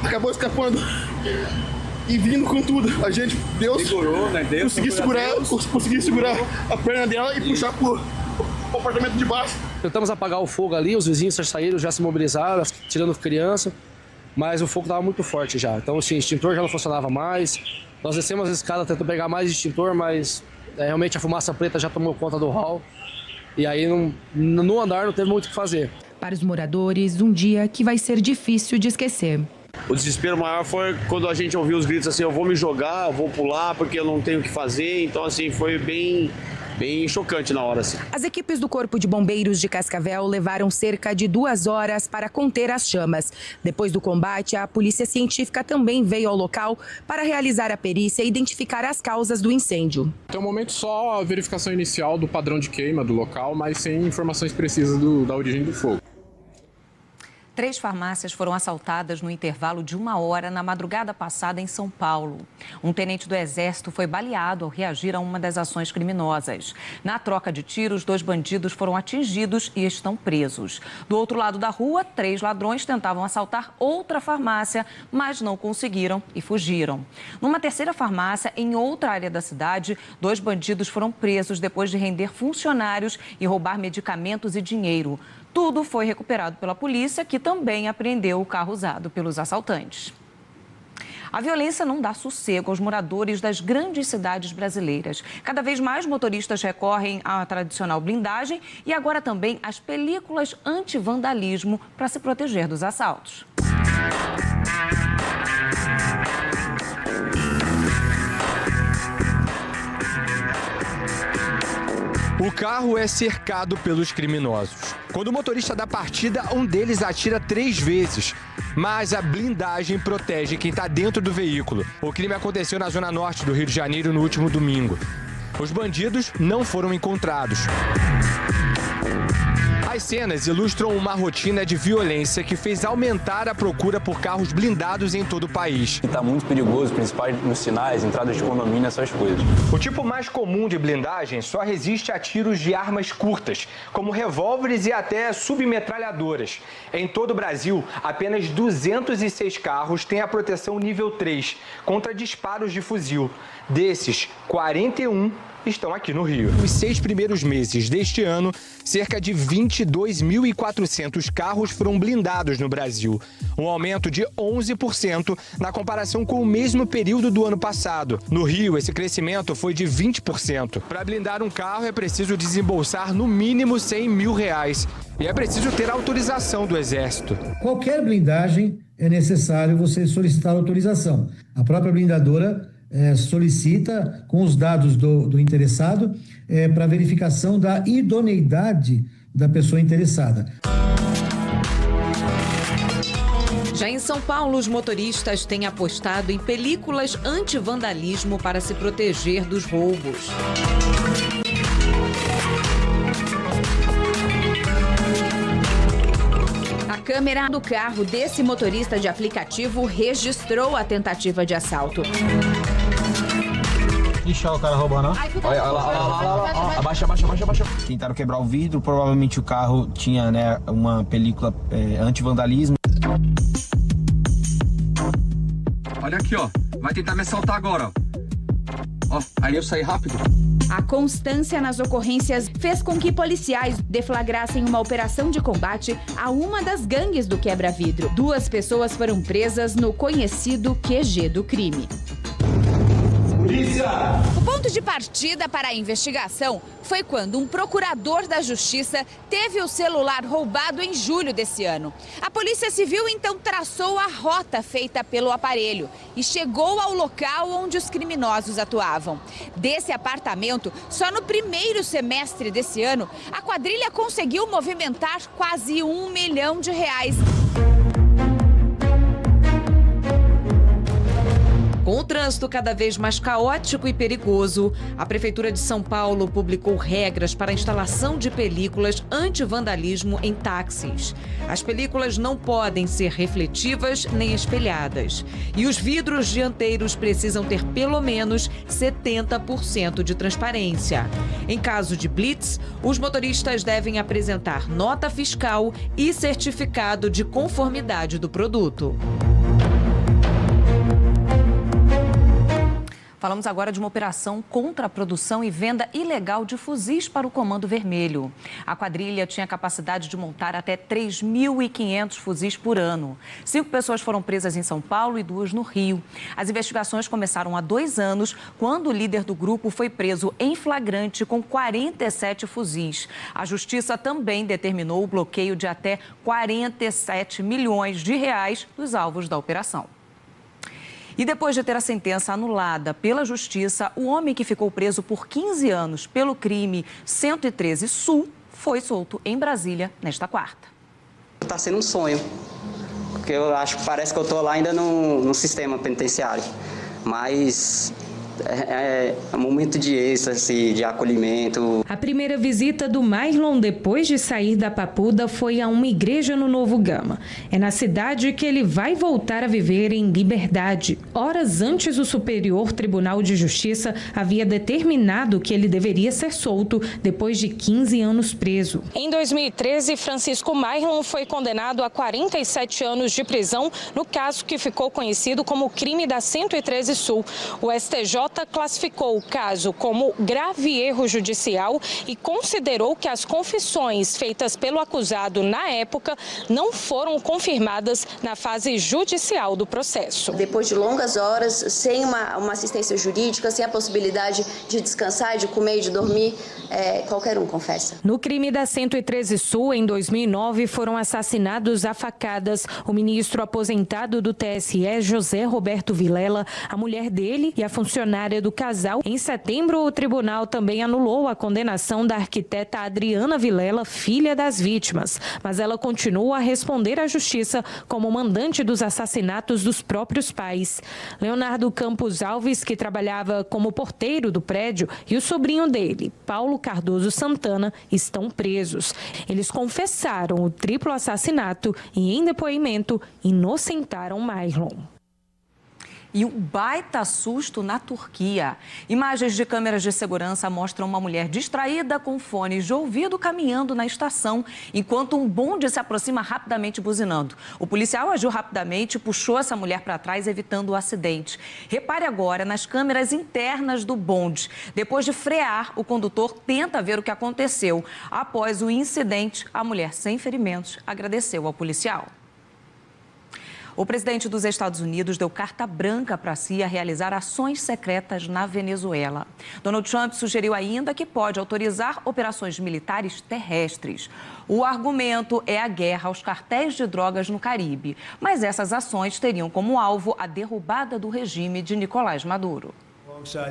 acabou escapando e vindo com tudo. A gente, Deus, segurou, né? Consegui segurar a perna dela e puxar pro apartamento de baixo. Tentamos apagar o fogo ali, os vizinhos já saíram, já se mobilizaram, tirando criança, mas o fogo estava muito forte já. Então, assim, o extintor já não funcionava mais. Nós descemos as escadas tentando pegar mais extintor, mas realmente a fumaça preta já tomou conta do hall. E aí no andar não teve muito o que fazer. Para os moradores, um dia que vai ser difícil de esquecer. O desespero maior foi quando a gente ouviu os gritos assim, eu vou me jogar, eu vou pular porque eu não tenho o que fazer. Então assim, foi bem chocante na hora. Assim. As equipes do Corpo de Bombeiros de Cascavel levaram cerca de 2 horas para conter as chamas. Depois do combate, a polícia científica também veio ao local para realizar a perícia e identificar as causas do incêndio. Até o momento só a verificação inicial do padrão de queima do local, mas sem informações precisas da origem do fogo. 3 farmácias foram assaltadas no intervalo de 1 hora na madrugada passada em São Paulo. Um tenente do Exército foi baleado ao reagir a uma das ações criminosas. Na troca de tiros, 2 bandidos foram atingidos e estão presos. Do outro lado da rua, 3 ladrões tentavam assaltar outra farmácia, mas não conseguiram e fugiram. Numa terceira farmácia, em outra área da cidade, 2 bandidos foram presos depois de render funcionários e roubar medicamentos e dinheiro. Tudo foi recuperado pela polícia, que também apreendeu o carro usado pelos assaltantes. A violência não dá sossego aos moradores das grandes cidades brasileiras. Cada vez mais motoristas recorrem à tradicional blindagem e agora também às películas anti-vandalismo para se proteger dos assaltos. O carro é cercado pelos criminosos. Quando o motorista dá partida, um deles atira 3 vezes. Mas a blindagem protege quem está dentro do veículo. O crime aconteceu na zona norte do Rio de Janeiro no último domingo. Os bandidos não foram encontrados. As cenas ilustram uma rotina de violência que fez aumentar a procura por carros blindados em todo o país. Está muito perigoso, principalmente nos sinais, entradas de condomínio, essas coisas. O tipo mais comum de blindagem só resiste a tiros de armas curtas, como revólveres e até submetralhadoras. Em todo o Brasil, apenas 206 carros têm a proteção nível 3, contra disparos de fuzil. Desses, 41 estão aqui no Rio. Nos 6 primeiros meses deste ano, cerca de 22.400 carros foram blindados no Brasil, um aumento de 11% na comparação com o mesmo período do ano passado. No Rio, esse crescimento foi de 20%. Para blindar um carro é preciso desembolsar no mínimo R$100 mil e é preciso ter autorização do Exército. Qualquer blindagem é necessário você solicitar autorização. A própria blindadora solicita com os dados do interessado para verificação da idoneidade da pessoa interessada. Já em São Paulo, os motoristas têm apostado em películas anti-vandalismo para se proteger dos roubos. A câmera do carro desse motorista de aplicativo registrou a tentativa de assalto. Ixi, olha o cara roubando, ó. Olha lá. Abaixa. Tentaram quebrar o vidro, provavelmente o carro tinha, né, uma película anti-vandalismo. Olha aqui, ó. Vai tentar me assaltar agora, ó. Aí eu saí rápido. A constância nas ocorrências fez com que policiais deflagrassem uma operação de combate a uma das gangues do quebra-vidro. 2 pessoas foram presas no conhecido QG do crime. Polícia! O ponto de partida para a investigação foi quando um procurador da Justiça teve o celular roubado em julho desse ano. A Polícia Civil então traçou a rota feita pelo aparelho e chegou ao local onde os criminosos atuavam. Desse apartamento, só no primeiro semestre desse ano, a quadrilha conseguiu movimentar quase R$1 milhão. Com o trânsito cada vez mais caótico e perigoso, a Prefeitura de São Paulo publicou regras para a instalação de películas anti-vandalismo em táxis. As películas não podem ser refletivas nem espelhadas. E os vidros dianteiros precisam ter pelo menos 70% de transparência. Em caso de blitz, os motoristas devem apresentar nota fiscal e certificado de conformidade do produto. Falamos agora de uma operação contra a produção e venda ilegal de fuzis para o Comando Vermelho. A quadrilha tinha capacidade de montar até 3.500 fuzis por ano. 5 pessoas foram presas em São Paulo e 2 no Rio. As investigações começaram há 2 anos, quando o líder do grupo foi preso em flagrante com 47 fuzis. A Justiça também determinou o bloqueio de até R$47 milhões dos alvos da operação. E depois de ter a sentença anulada pela Justiça, o homem que ficou preso por 15 anos pelo crime 113 Sul foi solto em Brasília nesta quarta. Está sendo um sonho, porque parece que eu estou lá ainda no sistema penitenciário, mas é um momento de êxtase, de acolhimento. A primeira visita do Marlon depois de sair da Papuda foi a uma igreja no Novo Gama. É na cidade que ele vai voltar a viver em liberdade. Horas antes, o Superior Tribunal de Justiça havia determinado que ele deveria ser solto depois de 15 anos preso. Em 2013, Francisco Marlon foi condenado a 47 anos de prisão no caso que ficou conhecido como crime da 113 Sul. O STJ classificou o caso como grave erro judicial e considerou que as confissões feitas pelo acusado na época não foram confirmadas na fase judicial do processo. Depois de longas horas, sem uma assistência jurídica, sem a possibilidade de descansar, de comer e de dormir, qualquer um confessa. No crime da 113 Sul, em 2009, foram assassinados a facadas o ministro aposentado do TSE, José Roberto Vilela, a mulher dele e a funcionária do casal. Em setembro, o tribunal também anulou a condenação da arquiteta Adriana Vilela, filha das vítimas, mas ela continua a responder à justiça como mandante dos assassinatos dos próprios pais. Leonardo Campos Alves, que trabalhava como porteiro do prédio, e o sobrinho dele, Paulo Cardoso Santana, estão presos. Eles confessaram o triplo assassinato e, em depoimento, inocentaram Marlon. E o baita susto na Turquia. Imagens de câmeras de segurança mostram uma mulher distraída com fones de ouvido caminhando na estação, enquanto um bonde se aproxima rapidamente buzinando. O policial agiu rapidamente e puxou essa mulher para trás, evitando o acidente. Repare agora nas câmeras internas do bonde. Depois de frear, o condutor tenta ver o que aconteceu. Após o incidente, a mulher, sem ferimentos, agradeceu ao policial. O presidente dos Estados Unidos deu carta branca para a CIA realizar ações secretas na Venezuela. Donald Trump sugeriu ainda que pode autorizar operações militares terrestres. O argumento é a guerra aos cartéis de drogas no Caribe. Mas essas ações teriam como alvo a derrubada do regime de Nicolás Maduro.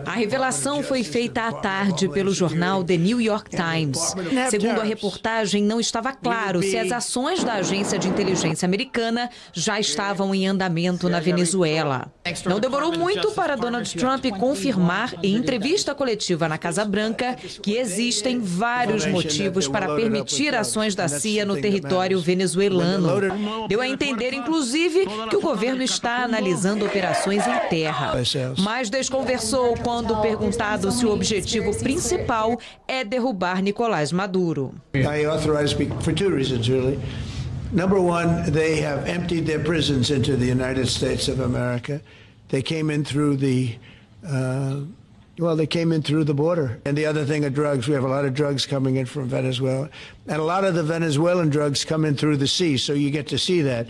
A revelação foi feita à tarde pelo jornal The New York Times. Segundo a reportagem, não estava claro se as ações da agência de inteligência americana já estavam em andamento na Venezuela. Não demorou muito para Donald Trump confirmar em entrevista coletiva na Casa Branca que existem vários motivos para permitir ações da CIA no território venezuelano. Deu a entender, inclusive, que o governo está analisando operações em terra. Mas desconversou quando perguntado se o objetivo principal é derrubar Nicolás Maduro. I authorized for two reasons, really. Number one, they have emptied their prisons into the United States of America. They came in through the they came in through the border. And the other thing are drugs. We have a lot of drugs coming in from Venezuela. And a lot of the Venezuelan drugs come in through the sea, so you get to see that.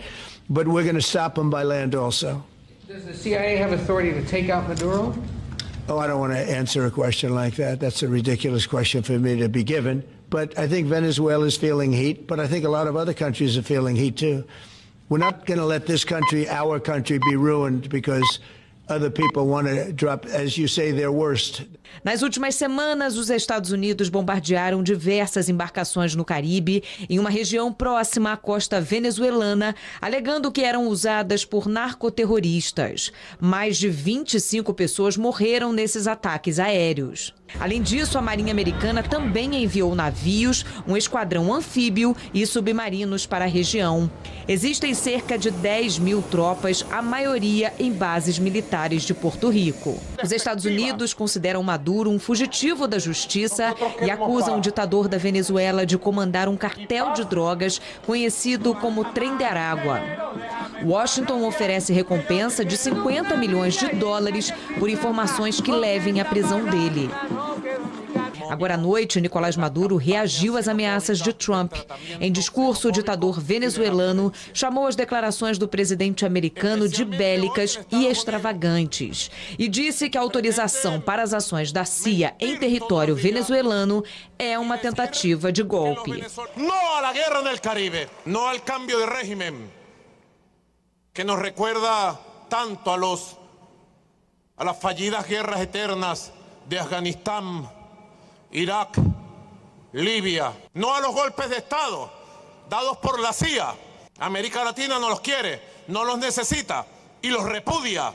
But we're going to stop them by land also. Does the CIA have authority to take out Maduro? Oh, I don't want to answer a question like that. That's a ridiculous question for me to be given. But I think Venezuela is feeling heat, but I think a lot of other countries are feeling heat too. We're not going to let this country, our country, be ruined because other people want to drop, as you say, their worst. Nas últimas semanas, os Estados Unidos bombardearam diversas embarcações no Caribe, em uma região próxima à costa venezuelana, alegando que eram usadas por narcoterroristas. Mais de 25 pessoas morreram nesses ataques aéreos. Além disso, a Marinha Americana também enviou navios, um esquadrão anfíbio e submarinos para a região. Existem cerca de 10 mil tropas, a maioria em bases militares de Porto Rico. Os Estados Unidos consideram Maduro um fugitivo da justiça e acusam o ditador da Venezuela de comandar um cartel de drogas conhecido como Trem de Aragua. Washington oferece recompensa de $50 milhões por informações que levem à prisão dele. Agora à noite, Nicolás Maduro reagiu às ameaças de Trump. Em discurso, o ditador venezuelano chamou as declarações do presidente americano de bélicas e extravagantes e disse que a autorização para as ações da CIA em território venezuelano é uma tentativa de golpe. Não à guerra no Caribe, não ao cambio de régimen que nos recuerda tanto a las fallidas guerras eternas de Afganistán, Irak, Libia, no a los golpes de Estado dados por la CIA. América Latina no los quiere, no los necesita y los repudia.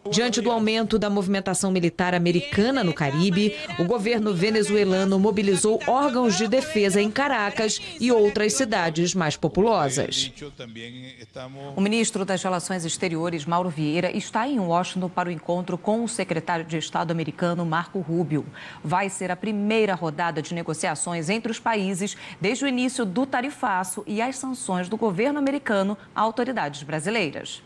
Diante do aumento da movimentação militar americana no Caribe, o governo venezuelano mobilizou órgãos de defesa em Caracas e outras cidades mais populosas. O ministro das Relações Exteriores, Mauro Vieira, está em Washington para o encontro com o secretário de Estado americano, Marco Rubio. Vai ser a primeira rodada de negociações entre os países desde o início do tarifaço e as sanções do governo americano a autoridades brasileiras.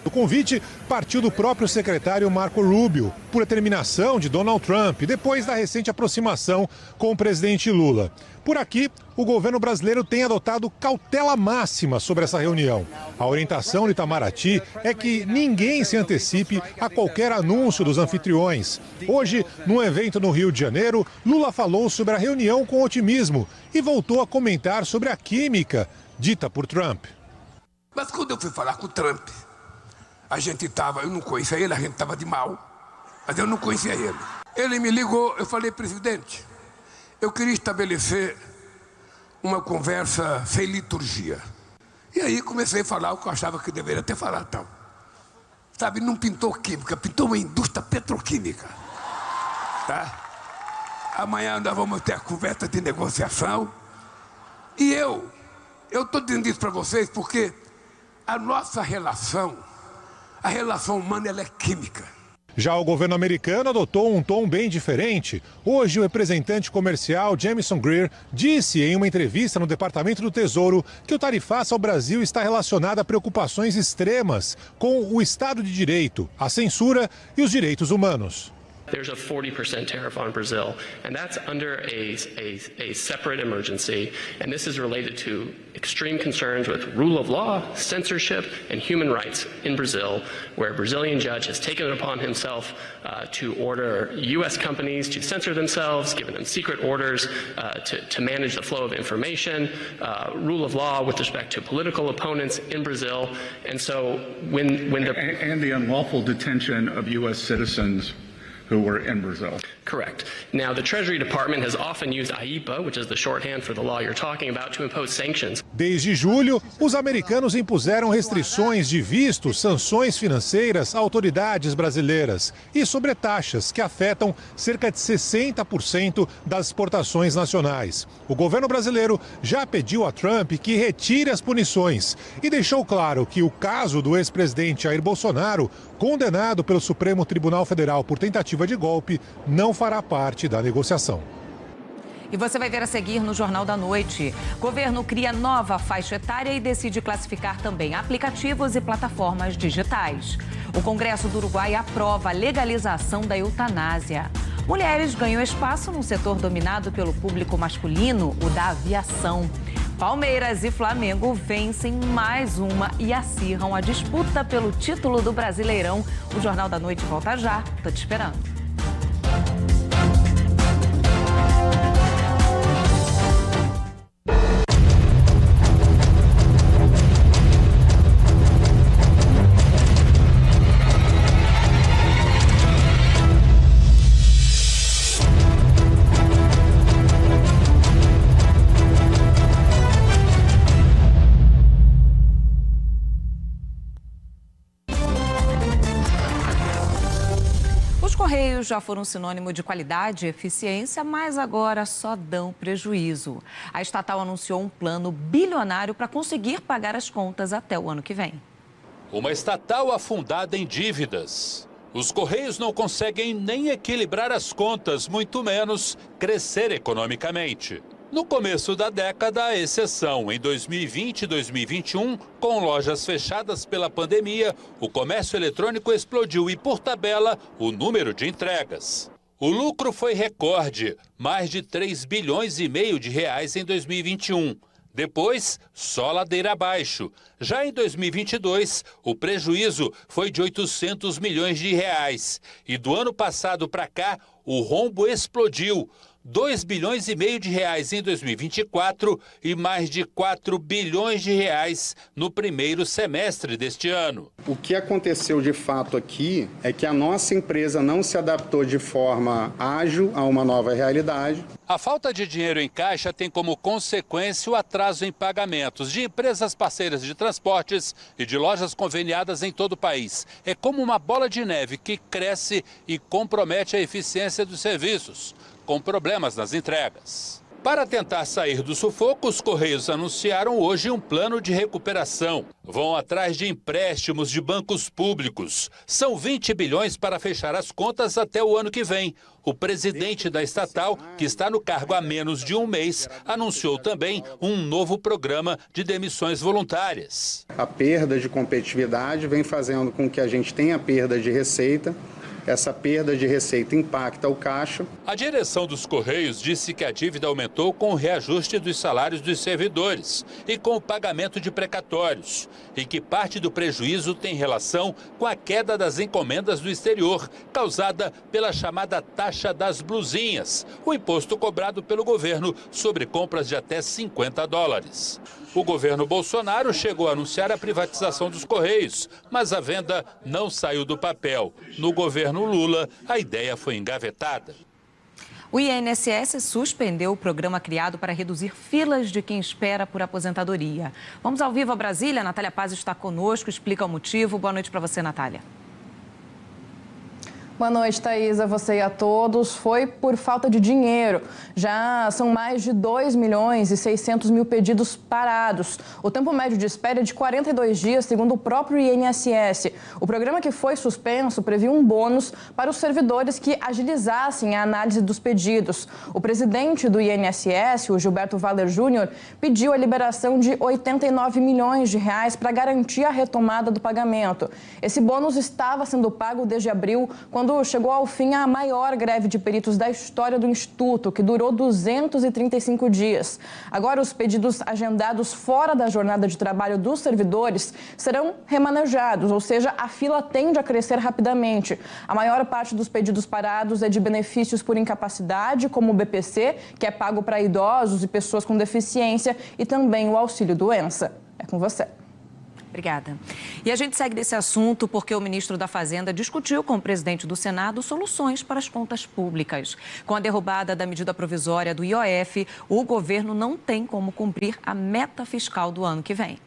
O convite partiu do próprio secretário Marco Rubio, por determinação de Donald Trump, depois da recente aproximação com o presidente Lula. Por aqui, o governo brasileiro tem adotado cautela máxima sobre essa reunião. A orientação de Itamaraty é que ninguém se antecipe a qualquer anúncio dos anfitriões. Hoje, num evento no Rio de Janeiro, Lula falou sobre a reunião com otimismo e voltou a comentar sobre a química dita por Trump. Mas quando eu fui falar com o Trump, eu não conhecia ele, a gente estava de mal, mas eu não conhecia ele. Ele me ligou, eu falei, presidente, eu queria estabelecer uma conversa sem liturgia. E aí comecei a falar o que eu achava que deveria ter falado, então. Sabe, não pintou química, pintou uma indústria petroquímica. Tá? Amanhã nós vamos ter a conversa de negociação. E eu estou dizendo isso para vocês porque a nossa relação, a relação humana, ela é química. Já o governo americano adotou um tom bem diferente. Hoje, o representante comercial Jamieson Greer disse em uma entrevista no Departamento do Tesouro que o tarifaço ao Brasil está relacionado a preocupações extremas com o Estado de Direito, a censura e os direitos humanos. There's a 40% tariff on Brazil, and that's under a separate emergency, and this is related to extreme concerns with rule of law, censorship, and human rights in Brazil, where a Brazilian judge has taken it upon himself to order U.S. companies to censor themselves, given them secret orders to manage the flow of information, rule of law with respect to political opponents in Brazil, and so when the... And the unlawful detention of U.S. citizens who were in Brazil. Correct. Now, the Treasury Department has often used AIPA, which is the shorthand for the law you're talking about, to impose sanctions. Desde julho, os americanos impuseram restrições de vistos, sanções financeiras a autoridades brasileiras e sobretaxas que afetam cerca de 60% das exportações nacionais. O governo brasileiro já pediu a Trump que retire as punições e deixou claro que o caso do ex-presidente Jair Bolsonaro, condenado pelo Supremo Tribunal Federal por tentativa de golpe, não fará parte da negociação. E você vai ver a seguir no Jornal da Noite. Governo cria nova faixa etária e decide classificar também aplicativos e plataformas digitais. O Congresso do Uruguai aprova a legalização da eutanásia. Mulheres ganham espaço num setor dominado pelo público masculino, o da aviação. Palmeiras e Flamengo vencem mais uma e acirram a disputa pelo título do Brasileirão. O Jornal da Noite volta já. Tô te esperando. Correios já foram sinônimo de qualidade e eficiência, mas agora só dão prejuízo. A estatal anunciou um plano bilionário para conseguir pagar as contas até o ano que vem. Uma estatal afundada em dívidas. Os Correios não conseguem nem equilibrar as contas, muito menos crescer economicamente. No começo da década, a exceção, em 2020 e 2021, com lojas fechadas pela pandemia, o comércio eletrônico explodiu e, por tabela, o número de entregas. O lucro foi recorde, mais de 3 bilhões e meio de reais em 2021. Depois, só ladeira abaixo. Já em 2022, o prejuízo foi de 800 milhões de reais. E do ano passado para cá, o rombo explodiu. 2 bilhões e meio de reais em 2024 e mais de 4 bilhões de reais no primeiro semestre deste ano. O que aconteceu de fato aqui é que a nossa empresa não se adaptou de forma ágil a uma nova realidade. A falta de dinheiro em caixa tem como consequência o atraso em pagamentos de empresas parceiras de transportes e de lojas conveniadas em todo o país. É como uma bola de neve que cresce e compromete a eficiência dos serviços, com problemas nas entregas. Para tentar sair do sufoco, os Correios anunciaram hoje um plano de recuperação. Vão atrás de empréstimos de bancos públicos. São 20 bilhões para fechar as contas até o ano que vem. O presidente da estatal, que está no cargo há menos de um mês, anunciou também um novo programa de demissões voluntárias. A perda de competitividade vem fazendo com que a gente tenha perda de receita. Essa perda de receita impacta o caixa. A direção dos Correios disse que a dívida aumentou com o reajuste dos salários dos servidores e com o pagamento de precatórios, e que parte do prejuízo tem relação com a queda das encomendas do exterior, causada pela chamada taxa das blusinhas, o imposto cobrado pelo governo sobre compras de até $50. O governo Bolsonaro chegou a anunciar a privatização dos Correios, mas a venda não saiu do papel. No governo Lula, a ideia foi engavetada. O INSS suspendeu o programa criado para reduzir filas de quem espera por aposentadoria. Vamos ao vivo a Brasília. Natália Paz está conosco, explica o motivo. Boa noite para você, Natália. Boa noite, Thaís, a você e a todos. Foi por falta de dinheiro. Já são mais de 2.600.000 pedidos parados. O tempo médio de espera é de 42 dias, segundo o próprio INSS. O programa que foi suspenso previa um bônus para os servidores que agilizassem a análise dos pedidos. O presidente do INSS, o Gilberto Valer Júnior, pediu a liberação de 89 milhões de reais para garantir a retomada do pagamento. Esse bônus estava sendo pago desde abril, quando chegou ao fim a maior greve de peritos da história do Instituto, que durou 235 dias. Agora, os pedidos agendados fora da jornada de trabalho dos servidores serão remanejados, ou seja, a fila tende a crescer rapidamente. A maior parte dos pedidos parados é de benefícios por incapacidade, como o BPC, que é pago para idosos e pessoas com deficiência, e também o auxílio-doença. É com você. Obrigada. E a gente segue nesse assunto porque o ministro da Fazenda discutiu com o presidente do Senado soluções para as contas públicas. Com a derrubada da medida provisória do IOF, o governo não tem como cumprir a meta fiscal do ano que vem.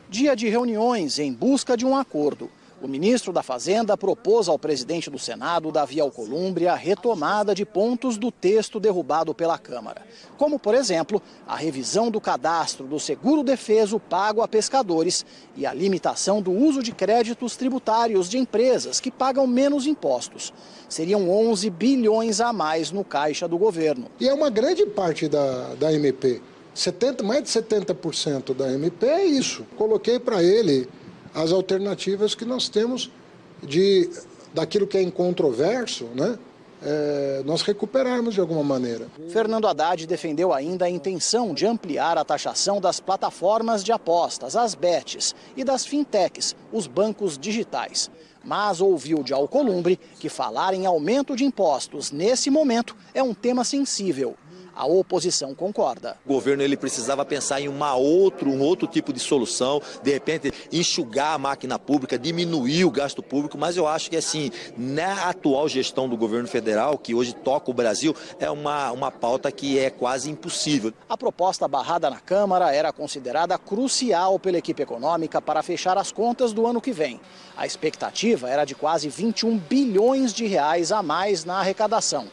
Dia de reuniões em busca de um acordo. O ministro da Fazenda propôs ao presidente do Senado, Davi Alcolumbre, a retomada de pontos do texto derrubado pela Câmara. Como, por exemplo, a revisão do cadastro do seguro-defeso pago a pescadores e a limitação do uso de créditos tributários de empresas que pagam menos impostos. Seriam 11 bilhões a mais no caixa do governo. E é uma grande parte da MP. Mais de 70% da MP é isso. Coloquei para ele as alternativas que nós temos daquilo que é incontroverso, né? Nós recuperarmos de alguma maneira. Fernando Haddad defendeu ainda a intenção de ampliar a taxação das plataformas de apostas, as bets, e das fintechs, os bancos digitais. Mas ouviu de Alcolumbre que falar em aumento de impostos nesse momento é um tema sensível. A oposição concorda. O governo ele precisava pensar em um outro tipo de solução, de repente enxugar a máquina pública, diminuir o gasto público, mas eu acho que assim, na atual gestão do governo federal, que hoje toca o Brasil, é uma pauta que é quase impossível. A proposta barrada na Câmara era considerada crucial pela equipe econômica para fechar as contas do ano que vem. A expectativa era de quase 21 bilhões de reais a mais na arrecadação.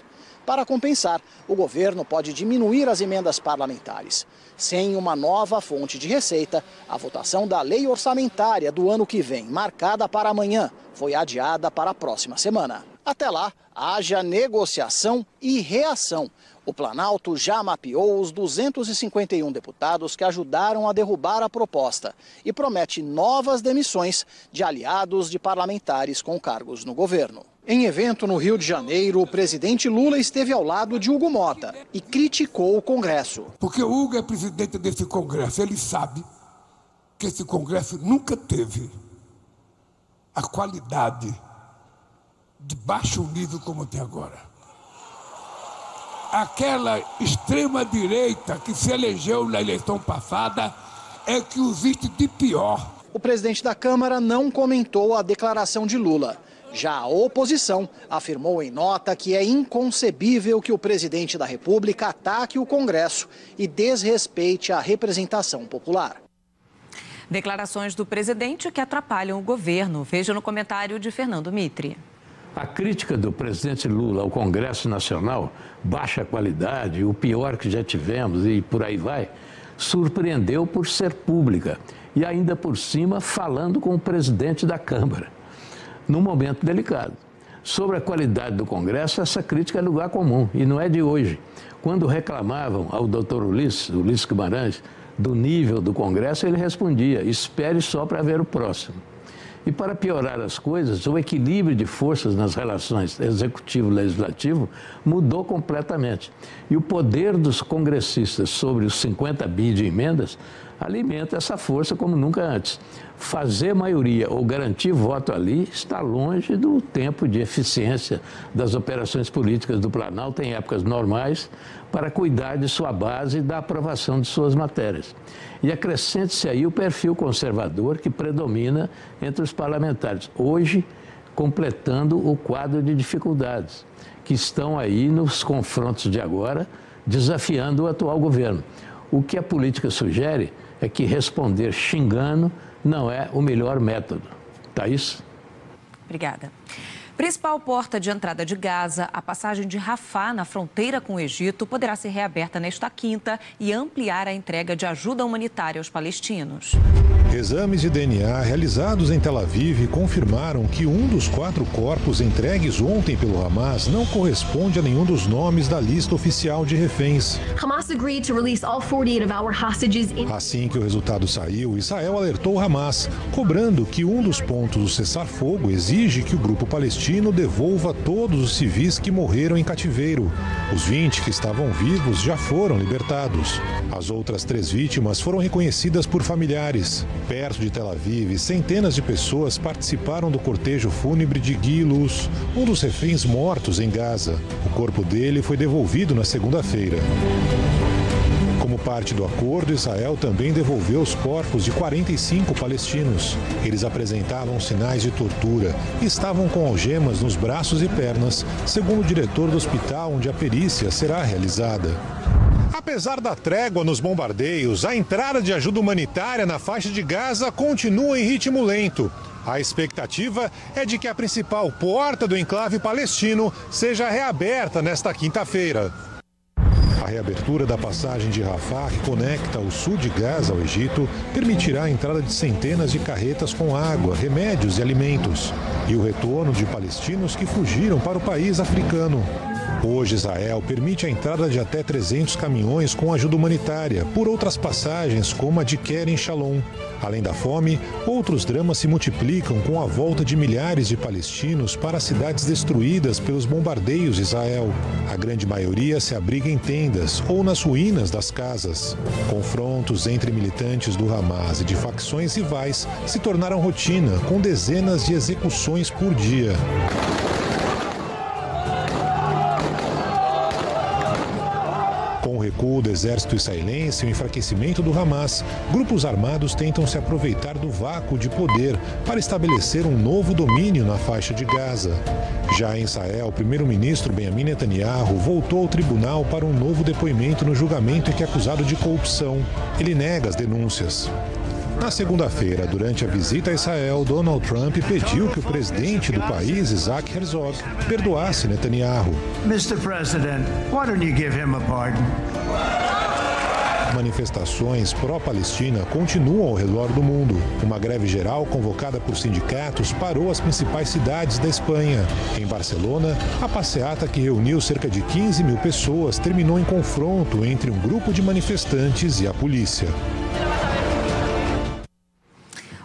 Para compensar, o governo pode diminuir as emendas parlamentares. Sem uma nova fonte de receita, a votação da lei orçamentária do ano que vem, marcada para amanhã, foi adiada para a próxima semana. Até lá, haja negociação e reação. O Planalto já mapeou os 251 deputados que ajudaram a derrubar a proposta e promete novas demissões de aliados de parlamentares com cargos no governo. Em evento no Rio de Janeiro, o presidente Lula esteve ao lado de Hugo Motta e criticou o Congresso. Porque o Hugo é presidente desse Congresso, ele sabe que esse Congresso nunca teve a qualidade de baixo nível como tem agora. Aquela extrema-direita que se elegeu na eleição passada é que existe de pior. O presidente da Câmara não comentou a declaração de Lula. Já a oposição afirmou em nota que é inconcebível que o presidente da República ataque o Congresso e desrespeite a representação popular. Declarações do presidente que atrapalham o governo. Veja no comentário de Fernando Mitre. A crítica do presidente Lula ao Congresso Nacional, baixa qualidade, o pior que já tivemos e por aí vai, surpreendeu por ser pública e ainda por cima falando com o presidente da Câmara, num momento delicado. Sobre a qualidade do Congresso, essa crítica é lugar comum e não é de hoje. Quando reclamavam ao doutor Ulisses Guimarães, do nível do Congresso, ele respondia: espere só para ver o próximo. E para piorar as coisas, o equilíbrio de forças nas relações executivo-legislativo mudou completamente. E o poder dos congressistas sobre os 50 bi de emendas alimenta essa força como nunca antes. Fazer maioria ou garantir voto ali está longe do tempo de eficiência das operações políticas do Planalto em épocas normais para cuidar de sua base e da aprovação de suas matérias. E acrescente-se aí o perfil conservador que predomina entre os parlamentares, hoje completando o quadro de dificuldades que estão aí nos confrontos de agora, desafiando o atual governo. O que a política sugere é que responder xingando não é o melhor método. Thaís? Obrigada. Principal porta de entrada de Gaza, a passagem de Rafah na fronteira com o Egito poderá ser reaberta nesta quinta e ampliar a entrega de ajuda humanitária aos palestinos. Exames de DNA realizados em Tel Aviv confirmaram que um dos 4 corpos entregues ontem pelo Hamas não corresponde a nenhum dos nomes da lista oficial de reféns. Hamas agreed to release all 48 of our hostages in... Assim que o resultado saiu, Israel alertou o Hamas, cobrando que um dos pontos do cessar-fogo exige que o grupo palestino devolva todos os civis que morreram em cativeiro. Os 20 que estavam vivos já foram libertados. As outras 3 vítimas foram reconhecidas por familiares. Perto de Tel Aviv, centenas de pessoas participaram do cortejo fúnebre de Guy Luz, um dos reféns mortos em Gaza. O corpo dele foi devolvido na segunda-feira. Como parte do acordo, Israel também devolveu os corpos de 45 palestinos. Eles apresentavam sinais de tortura e estavam com algemas nos braços e pernas, segundo o diretor do hospital onde a perícia será realizada. Apesar da trégua nos bombardeios, a entrada de ajuda humanitária na faixa de Gaza continua em ritmo lento. A expectativa é de que a principal porta do enclave palestino seja reaberta nesta quinta-feira. A reabertura da passagem de Rafah, que conecta o sul de Gaza ao Egito, permitirá a entrada de centenas de carretas com água, remédios e alimentos, e o retorno de palestinos que fugiram para o país africano. Hoje, Israel permite a entrada de até 300 caminhões com ajuda humanitária por outras passagens, como a de Kerem Shalom. Além da fome, outros dramas se multiplicam com a volta de milhares de palestinos para cidades destruídas pelos bombardeios de Israel. A grande maioria se abriga em tendas ou nas ruínas das casas. Confrontos entre militantes do Hamas e de facções rivais se tornaram rotina, com dezenas de execuções por dia. Com o recuo do exército israelense e o enfraquecimento do Hamas, grupos armados tentam se aproveitar do vácuo de poder para estabelecer um novo domínio na faixa de Gaza. Já em Israel, o primeiro-ministro Benjamin Netanyahu voltou ao tribunal para um novo depoimento no julgamento em que é acusado de corrupção. Ele nega as denúncias. Na segunda-feira, durante a visita a Israel, Donald Trump pediu que o presidente do país, Isaac Herzog, perdoasse Netanyahu. Mr. President, why don't you give him a pardon? Manifestações pró-Palestina continuam ao redor do mundo. Uma greve geral convocada por sindicatos parou as principais cidades da Espanha. Em Barcelona, a passeata que reuniu cerca de 15 mil pessoas terminou em confronto entre um grupo de manifestantes e a polícia.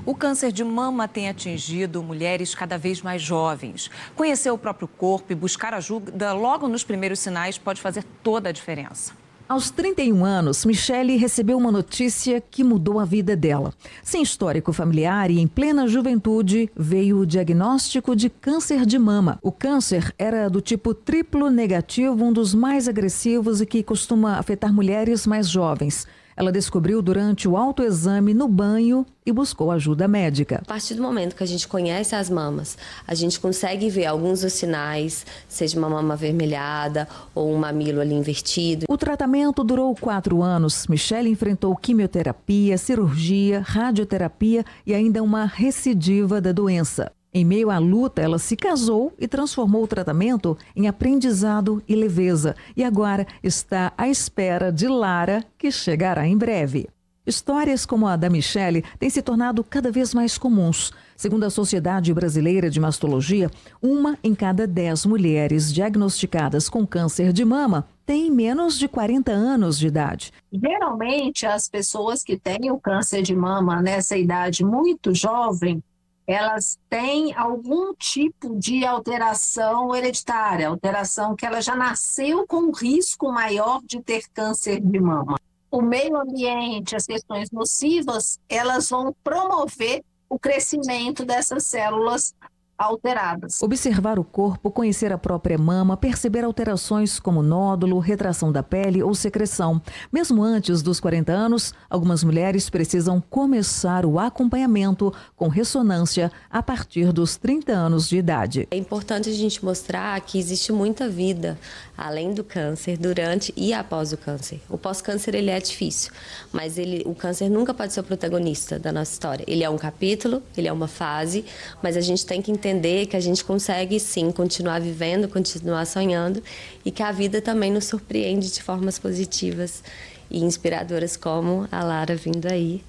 O câncer de mama tem atingido mulheres cada vez mais jovens. Conhecer o próprio corpo e buscar ajuda logo nos primeiros sinais pode fazer toda a diferença. Aos 31 anos, Michele recebeu uma notícia que mudou a vida dela. Sem histórico familiar e em plena juventude, veio o diagnóstico de câncer de mama. O câncer era do tipo triplo negativo, um dos mais agressivos e que costuma afetar mulheres mais jovens. Ela descobriu durante o autoexame no banho e buscou ajuda médica. A partir do momento que a gente conhece as mamas, a gente consegue ver alguns dos sinais, seja uma mama avermelhada ou um mamilo ali invertido. O tratamento durou 4 anos. Michele enfrentou quimioterapia, cirurgia, radioterapia e ainda uma recidiva da doença. Em meio à luta, ela se casou e transformou o tratamento em aprendizado e leveza. E agora está à espera de Lara, que chegará em breve. Histórias como a da Michele têm se tornado cada vez mais comuns. Segundo a Sociedade Brasileira de Mastologia, 1 em cada 10 mulheres diagnosticadas com câncer de mama tem menos de 40 anos de idade. Geralmente, as pessoas que têm o câncer de mama nessa idade muito jovem, elas têm algum tipo de alteração hereditária, alteração que ela já nasceu com um risco maior de ter câncer de mama. O meio ambiente, as questões nocivas, elas vão promover o crescimento dessas células alteradas. Observar o corpo, conhecer a própria mama, perceber alterações como nódulo, retração da pele ou secreção. Mesmo antes dos 40 anos, algumas mulheres precisam começar o acompanhamento com ressonância a partir dos 30 anos de idade. É importante a gente mostrar que existe muita vida além do câncer, durante e após o câncer. O pós-câncer ele é difícil, mas o câncer nunca pode ser o protagonista da nossa história. Ele é um capítulo, ele é uma fase, mas a gente tem que entender que a gente consegue sim continuar vivendo, continuar sonhando e que a vida também nos surpreende de formas positivas e inspiradoras, como a Lara vindo aí.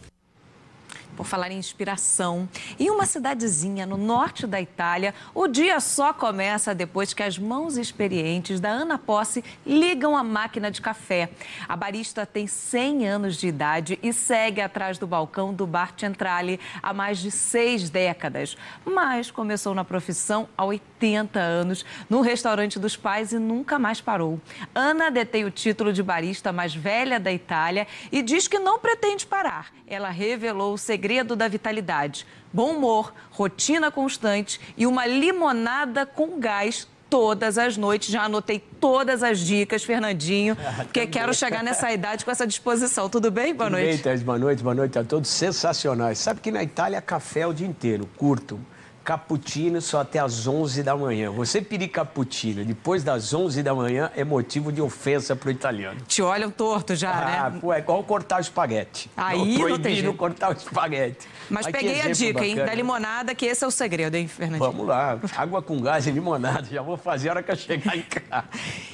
Por falar em inspiração, em uma cidadezinha no norte da Itália, o dia só começa depois que as mãos experientes da Ana Posse ligam a máquina de café. A barista tem 100 anos de idade e segue atrás do balcão do Bar Centrale há mais de 6 décadas. Mas começou na profissão há 80 anos, no restaurante dos pais e nunca mais parou. Ana detém o título de barista mais velha da Itália e diz que não pretende parar. Ela revelou o segredo da vitalidade: bom humor, rotina constante e uma limonada com gás todas as noites. Já anotei todas as dicas, Fernandinho, porque quero chegar nessa idade com essa disposição. Tudo bem? Boa noite. Tudo bem, Thaís. Boa noite a todos. Sensacionais. Sabe que na Itália café é o dia inteiro, curto. Cappuccino só até às 11 da manhã. Você pedir cappuccino depois das 11 da manhã é motivo de ofensa para o italiano. Te olham torto já, né? Pô, é igual cortar o espaguete. Aí não tem jeito. Cortar o espaguete. Mas peguei a dica, hein, da limonada, que esse é o segredo, hein, Fernandinho? Vamos lá, água com gás e limonada. Já vou fazer a hora que eu chegar em casa.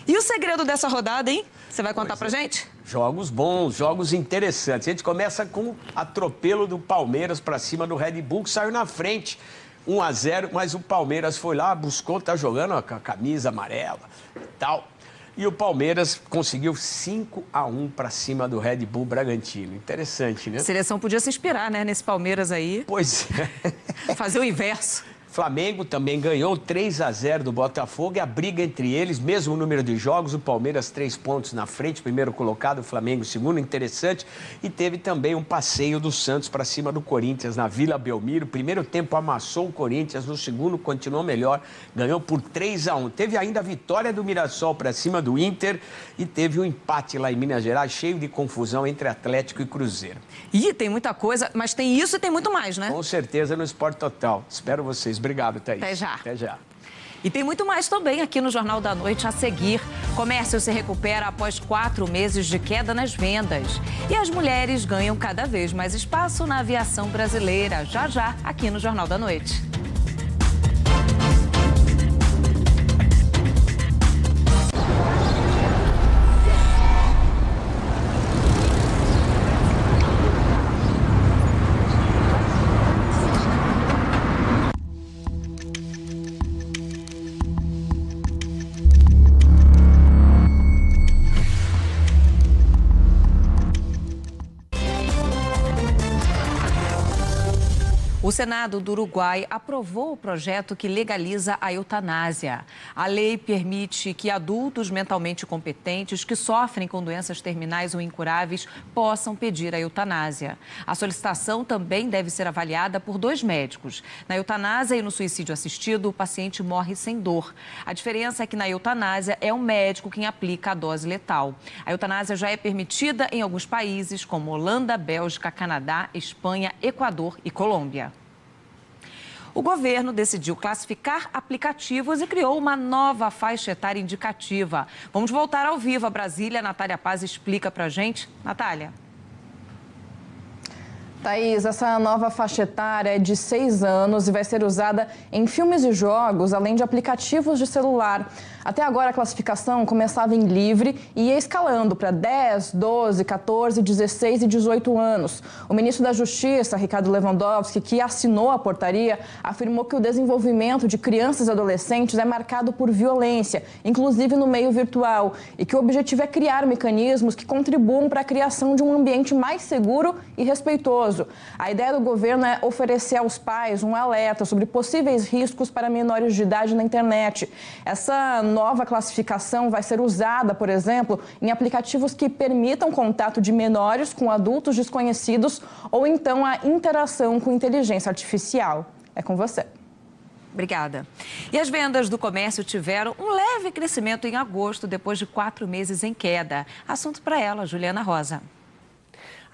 E o segredo dessa rodada, hein? Você vai contar pra gente? Jogos bons, jogos interessantes. A gente começa com o atropelo do Palmeiras para cima do Red Bull, que saiu na frente. 1-0, mas o Palmeiras foi lá, buscou, tá jogando com a camisa amarela e tal. E o Palmeiras conseguiu 5-1 para cima do Red Bull Bragantino. Interessante, né? A seleção podia se inspirar, né, nesse Palmeiras aí. Pois é. Fazer o inverso. Flamengo também ganhou 3-0 do Botafogo e a briga entre eles, mesmo número de jogos, o Palmeiras 3 pontos na frente, primeiro colocado, o Flamengo segundo, interessante. E teve também um passeio do Santos para cima do Corinthians na Vila Belmiro. Primeiro tempo amassou o Corinthians, no segundo continuou melhor, ganhou por 3-1. Teve ainda a vitória do Mirassol para cima do Inter e teve um empate lá em Minas Gerais, cheio de confusão entre Atlético e Cruzeiro. Ih, tem muita coisa, mas tem isso e tem muito mais, né? Com certeza no Esporte Total. Espero vocês. Obrigado, Thaís. Até já. Até já. E tem muito mais também aqui no Jornal da Noite a seguir. Comércio se recupera após 4 meses de queda nas vendas. E as mulheres ganham cada vez mais espaço na aviação brasileira. Já, aqui no Jornal da Noite. O Senado do Uruguai aprovou o projeto que legaliza a eutanásia. A lei permite que adultos mentalmente competentes que sofrem com doenças terminais ou incuráveis possam pedir a eutanásia. A solicitação também deve ser avaliada por 2 médicos. Na eutanásia e no suicídio assistido, o paciente morre sem dor. A diferença é que na eutanásia é o médico quem aplica a dose letal. A eutanásia já é permitida em alguns países como Holanda, Bélgica, Canadá, Espanha, Equador e Colômbia. O governo decidiu classificar aplicativos e criou uma nova faixa etária indicativa. Vamos voltar ao vivo a Brasília. Natália Paz explica pra gente. Natália. Thaís, essa nova faixa etária é de 6 anos e vai ser usada em filmes e jogos, além de aplicativos de celular. Até agora, a classificação começava em livre e ia escalando para 10, 12, 14, 16 e 18 anos. O ministro da Justiça, Ricardo Lewandowski, que assinou a portaria, afirmou que o desenvolvimento de crianças e adolescentes é marcado por violência, inclusive no meio virtual, e que o objetivo é criar mecanismos que contribuam para a criação de um ambiente mais seguro e respeitoso. A ideia do governo é oferecer aos pais um alerta sobre possíveis riscos para menores de idade na internet. Essa nova classificação vai ser usada, por exemplo, em aplicativos que permitam contato de menores com adultos desconhecidos ou então a interação com inteligência artificial. É com você. Obrigada. E as vendas do comércio tiveram um leve crescimento em agosto, depois de 4 meses em queda. Assunto para ela, Juliana Rosa.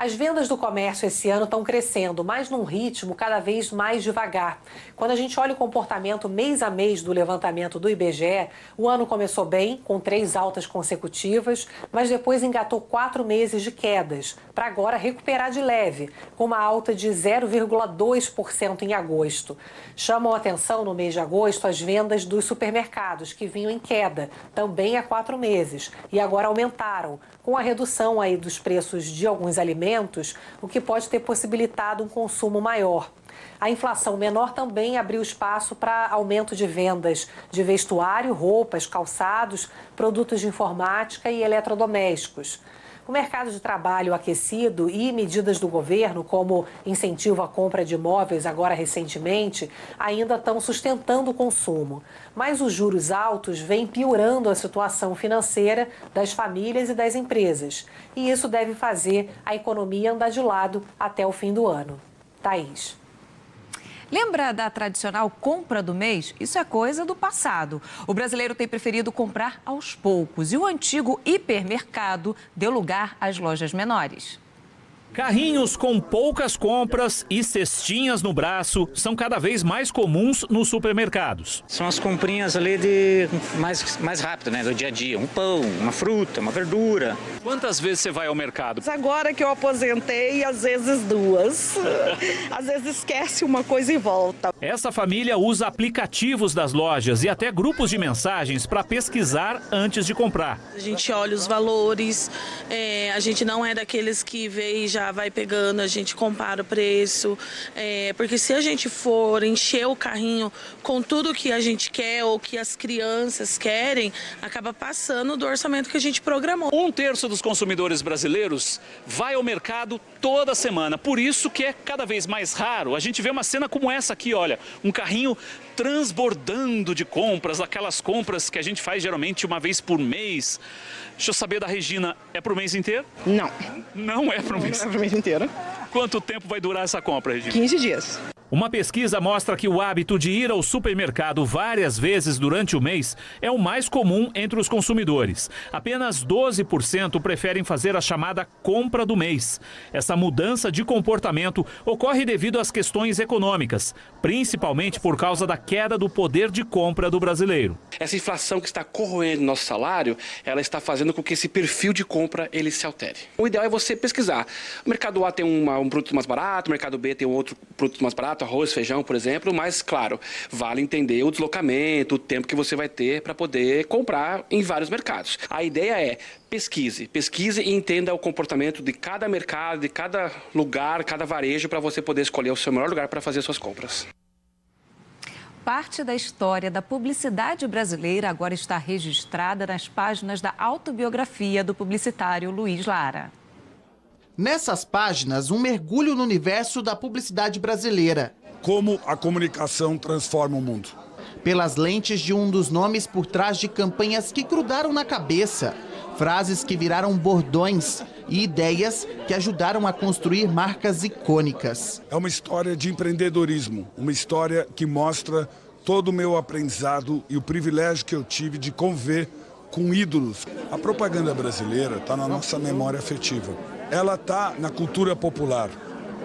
As vendas do comércio esse ano estão crescendo, mas num ritmo cada vez mais devagar. Quando a gente olha o comportamento mês a mês do levantamento do IBGE, o ano começou bem, com 3 altas consecutivas, mas depois engatou 4 meses de quedas, para agora recuperar de leve, com uma alta de 0,2% em agosto. Chamam a atenção no mês de agosto as vendas dos supermercados, que vinham em queda, também há 4 meses, e agora aumentaram, com a redução aí dos preços de alguns alimentos, o que pode ter possibilitado um consumo maior. A inflação menor também abriu espaço para aumento de vendas de vestuário, roupas, calçados, produtos de informática e eletrodomésticos. O mercado de trabalho aquecido e medidas do governo, como incentivo à compra de imóveis agora recentemente, ainda estão sustentando o consumo. Mas os juros altos vêm piorando a situação financeira das famílias e das empresas. E isso deve fazer a economia andar de lado até o fim do ano. Thaís. Lembra da tradicional compra do mês? Isso é coisa do passado. O brasileiro tem preferido comprar aos poucos e o antigo hipermercado deu lugar às lojas menores. Carrinhos com poucas compras e cestinhas no braço são cada vez mais comuns nos supermercados. São as comprinhas ali de mais rápido, né? Do dia a dia. Um pão, uma fruta, uma verdura. Quantas vezes você vai ao mercado? Agora que eu aposentei, às vezes 2. Às vezes esquece uma coisa e volta. Essa família usa aplicativos das lojas e até grupos de mensagens para pesquisar antes de comprar. A gente olha os valores, a gente não é daqueles que vê e já vai pegando, a gente compara o preço, porque se a gente for encher o carrinho com tudo que a gente quer ou que as crianças querem, acaba passando do orçamento que a gente programou. 1/3 dos consumidores brasileiros vai ao mercado toda semana, por isso que é cada vez mais raro a gente vê uma cena como essa aqui, olha, um carrinho transbordando de compras, aquelas compras que a gente faz geralmente uma vez por mês. Deixa eu saber da Regina, é pro mês inteiro? Não. Não é pro mês? Não é pro mês inteiro. Quanto tempo vai durar essa compra, Regina? 15 dias. Uma pesquisa mostra que o hábito de ir ao supermercado várias vezes durante o mês é o mais comum entre os consumidores. Apenas 12% preferem fazer a chamada compra do mês. Essa mudança de comportamento ocorre devido às questões econômicas, principalmente por causa da queda do poder de compra do brasileiro. Essa inflação que está corroendo nosso salário, ela está fazendo com que esse perfil de compra ele se altere. O ideal é você pesquisar. O mercado A tem um produto mais barato, o mercado B tem um outro produto mais barato, arroz, feijão, por exemplo, mas, claro, vale entender o deslocamento, o tempo que você vai ter para poder comprar em vários mercados. A ideia é pesquise e entenda o comportamento de cada mercado, de cada lugar, cada varejo, para você poder escolher o seu melhor lugar para fazer suas compras. Parte da história da publicidade brasileira agora está registrada nas páginas da autobiografia do publicitário Luiz Lara. Nessas páginas, um mergulho no universo da publicidade brasileira. Como a comunicação transforma o mundo. Pelas lentes de um dos nomes por trás de campanhas que grudaram na cabeça. Frases que viraram bordões e ideias que ajudaram a construir marcas icônicas. É uma história de empreendedorismo, uma história que mostra todo o meu aprendizado e o privilégio que eu tive de conviver com ídolos. A propaganda brasileira está na nossa memória afetiva. Ela está na cultura popular.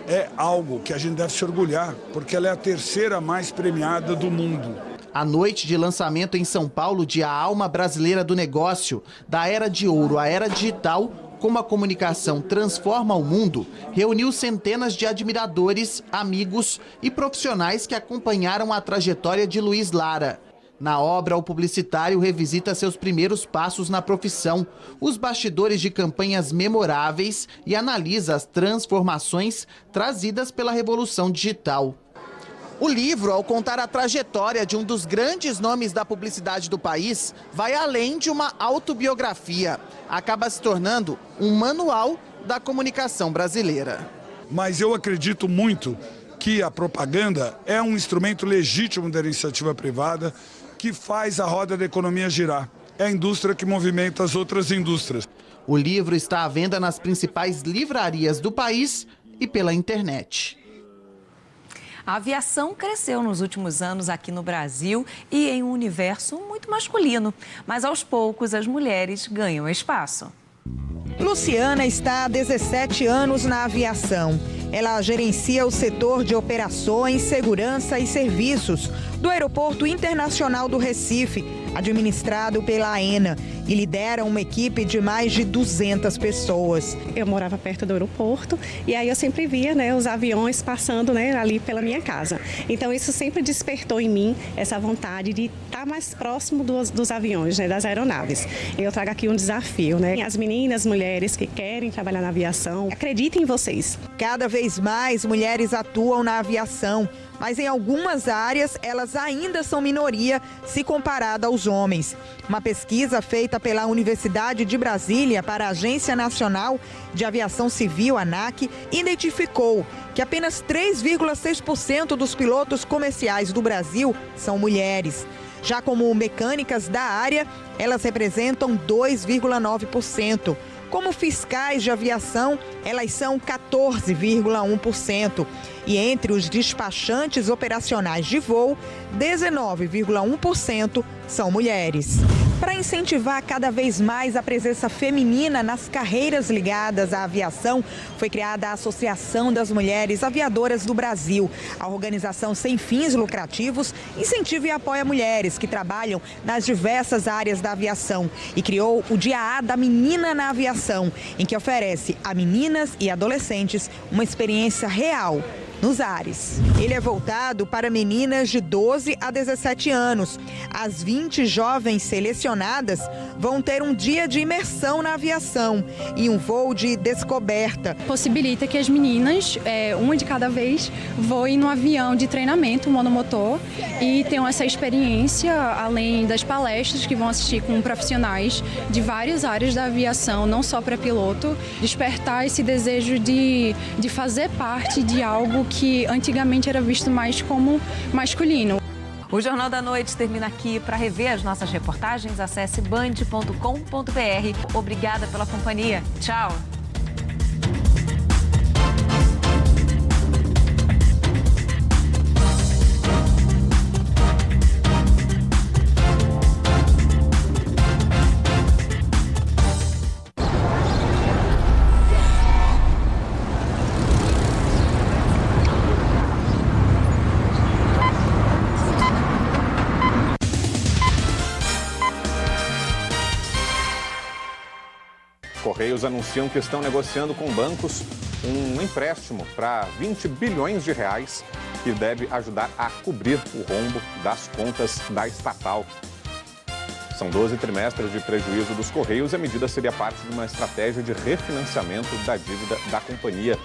É algo que a gente deve se orgulhar, porque ela é a 3ª mais premiada do mundo. A noite de lançamento em São Paulo de A Alma Brasileira do Negócio, da Era de Ouro à Era Digital, como a comunicação transforma o mundo, reuniu centenas de admiradores, amigos e profissionais que acompanharam a trajetória de Luiz Lara. Na obra, o publicitário revisita seus primeiros passos na profissão, os bastidores de campanhas memoráveis e analisa as transformações trazidas pela revolução digital. O livro, ao contar a trajetória de um dos grandes nomes da publicidade do país, vai além de uma autobiografia. Acaba se tornando um manual da comunicação brasileira. Mas eu acredito muito que a propaganda é um instrumento legítimo da iniciativa privada que faz a roda da economia girar. É a indústria que movimenta as outras indústrias. O livro está à venda nas principais livrarias do país e pela internet. A aviação cresceu nos últimos anos aqui no Brasil e em um universo muito masculino. Mas aos poucos as mulheres ganham espaço. Luciana está há 17 anos na aviação. Ela gerencia o setor de operações, segurança e serviços do Aeroporto Internacional do Recife, administrado pela AENA, e lidera uma equipe de mais de 200 pessoas. Eu morava perto do aeroporto e aí eu sempre via, os aviões passando, ali pela minha casa. Então isso sempre despertou em mim essa vontade de estar mais próximo dos aviões, das aeronaves. Eu trago aqui um desafio, As meninas, mulheres que querem trabalhar na aviação, acreditem em vocês. Cada vez mais mulheres atuam na aviação, mas em algumas áreas elas ainda são minoria se comparada aos homens. Uma pesquisa feita pela Universidade de Brasília para a Agência Nacional de Aviação Civil, ANAC, identificou que apenas 3,6% dos pilotos comerciais do Brasil são mulheres. Já como mecânicas da área, elas representam 2,9%. Como fiscais de aviação, elas são 14,1%. E entre os despachantes operacionais de voo, 19,1% são mulheres. Para incentivar cada vez mais a presença feminina nas carreiras ligadas à aviação, foi criada a Associação das Mulheres Aviadoras do Brasil. A organização sem fins lucrativos incentiva e apoia mulheres que trabalham nas diversas áreas da aviação e criou o Dia A da Menina na Aviação, em que oferece a meninas e adolescentes uma experiência real nos ares. Ele é voltado para meninas de 12 a 17 anos. As 20 jovens selecionadas vão ter um dia de imersão na aviação e um voo de descoberta. Possibilita que as meninas, uma de cada vez, voem no avião de treinamento monomotor e tenham essa experiência, além das palestras que vão assistir com profissionais de várias áreas da aviação, não só para piloto, despertar esse desejo de fazer parte de algo que antigamente era visto mais como masculino. O Jornal da Noite termina aqui. Para rever as nossas reportagens, acesse band.com.br. Obrigada pela companhia. Tchau. Correios anunciam que estão negociando com bancos um empréstimo para 20 bilhões de reais que deve ajudar a cobrir o rombo das contas da estatal. São 12 trimestres de prejuízo dos Correios e a medida seria parte de uma estratégia de refinanciamento da dívida da companhia.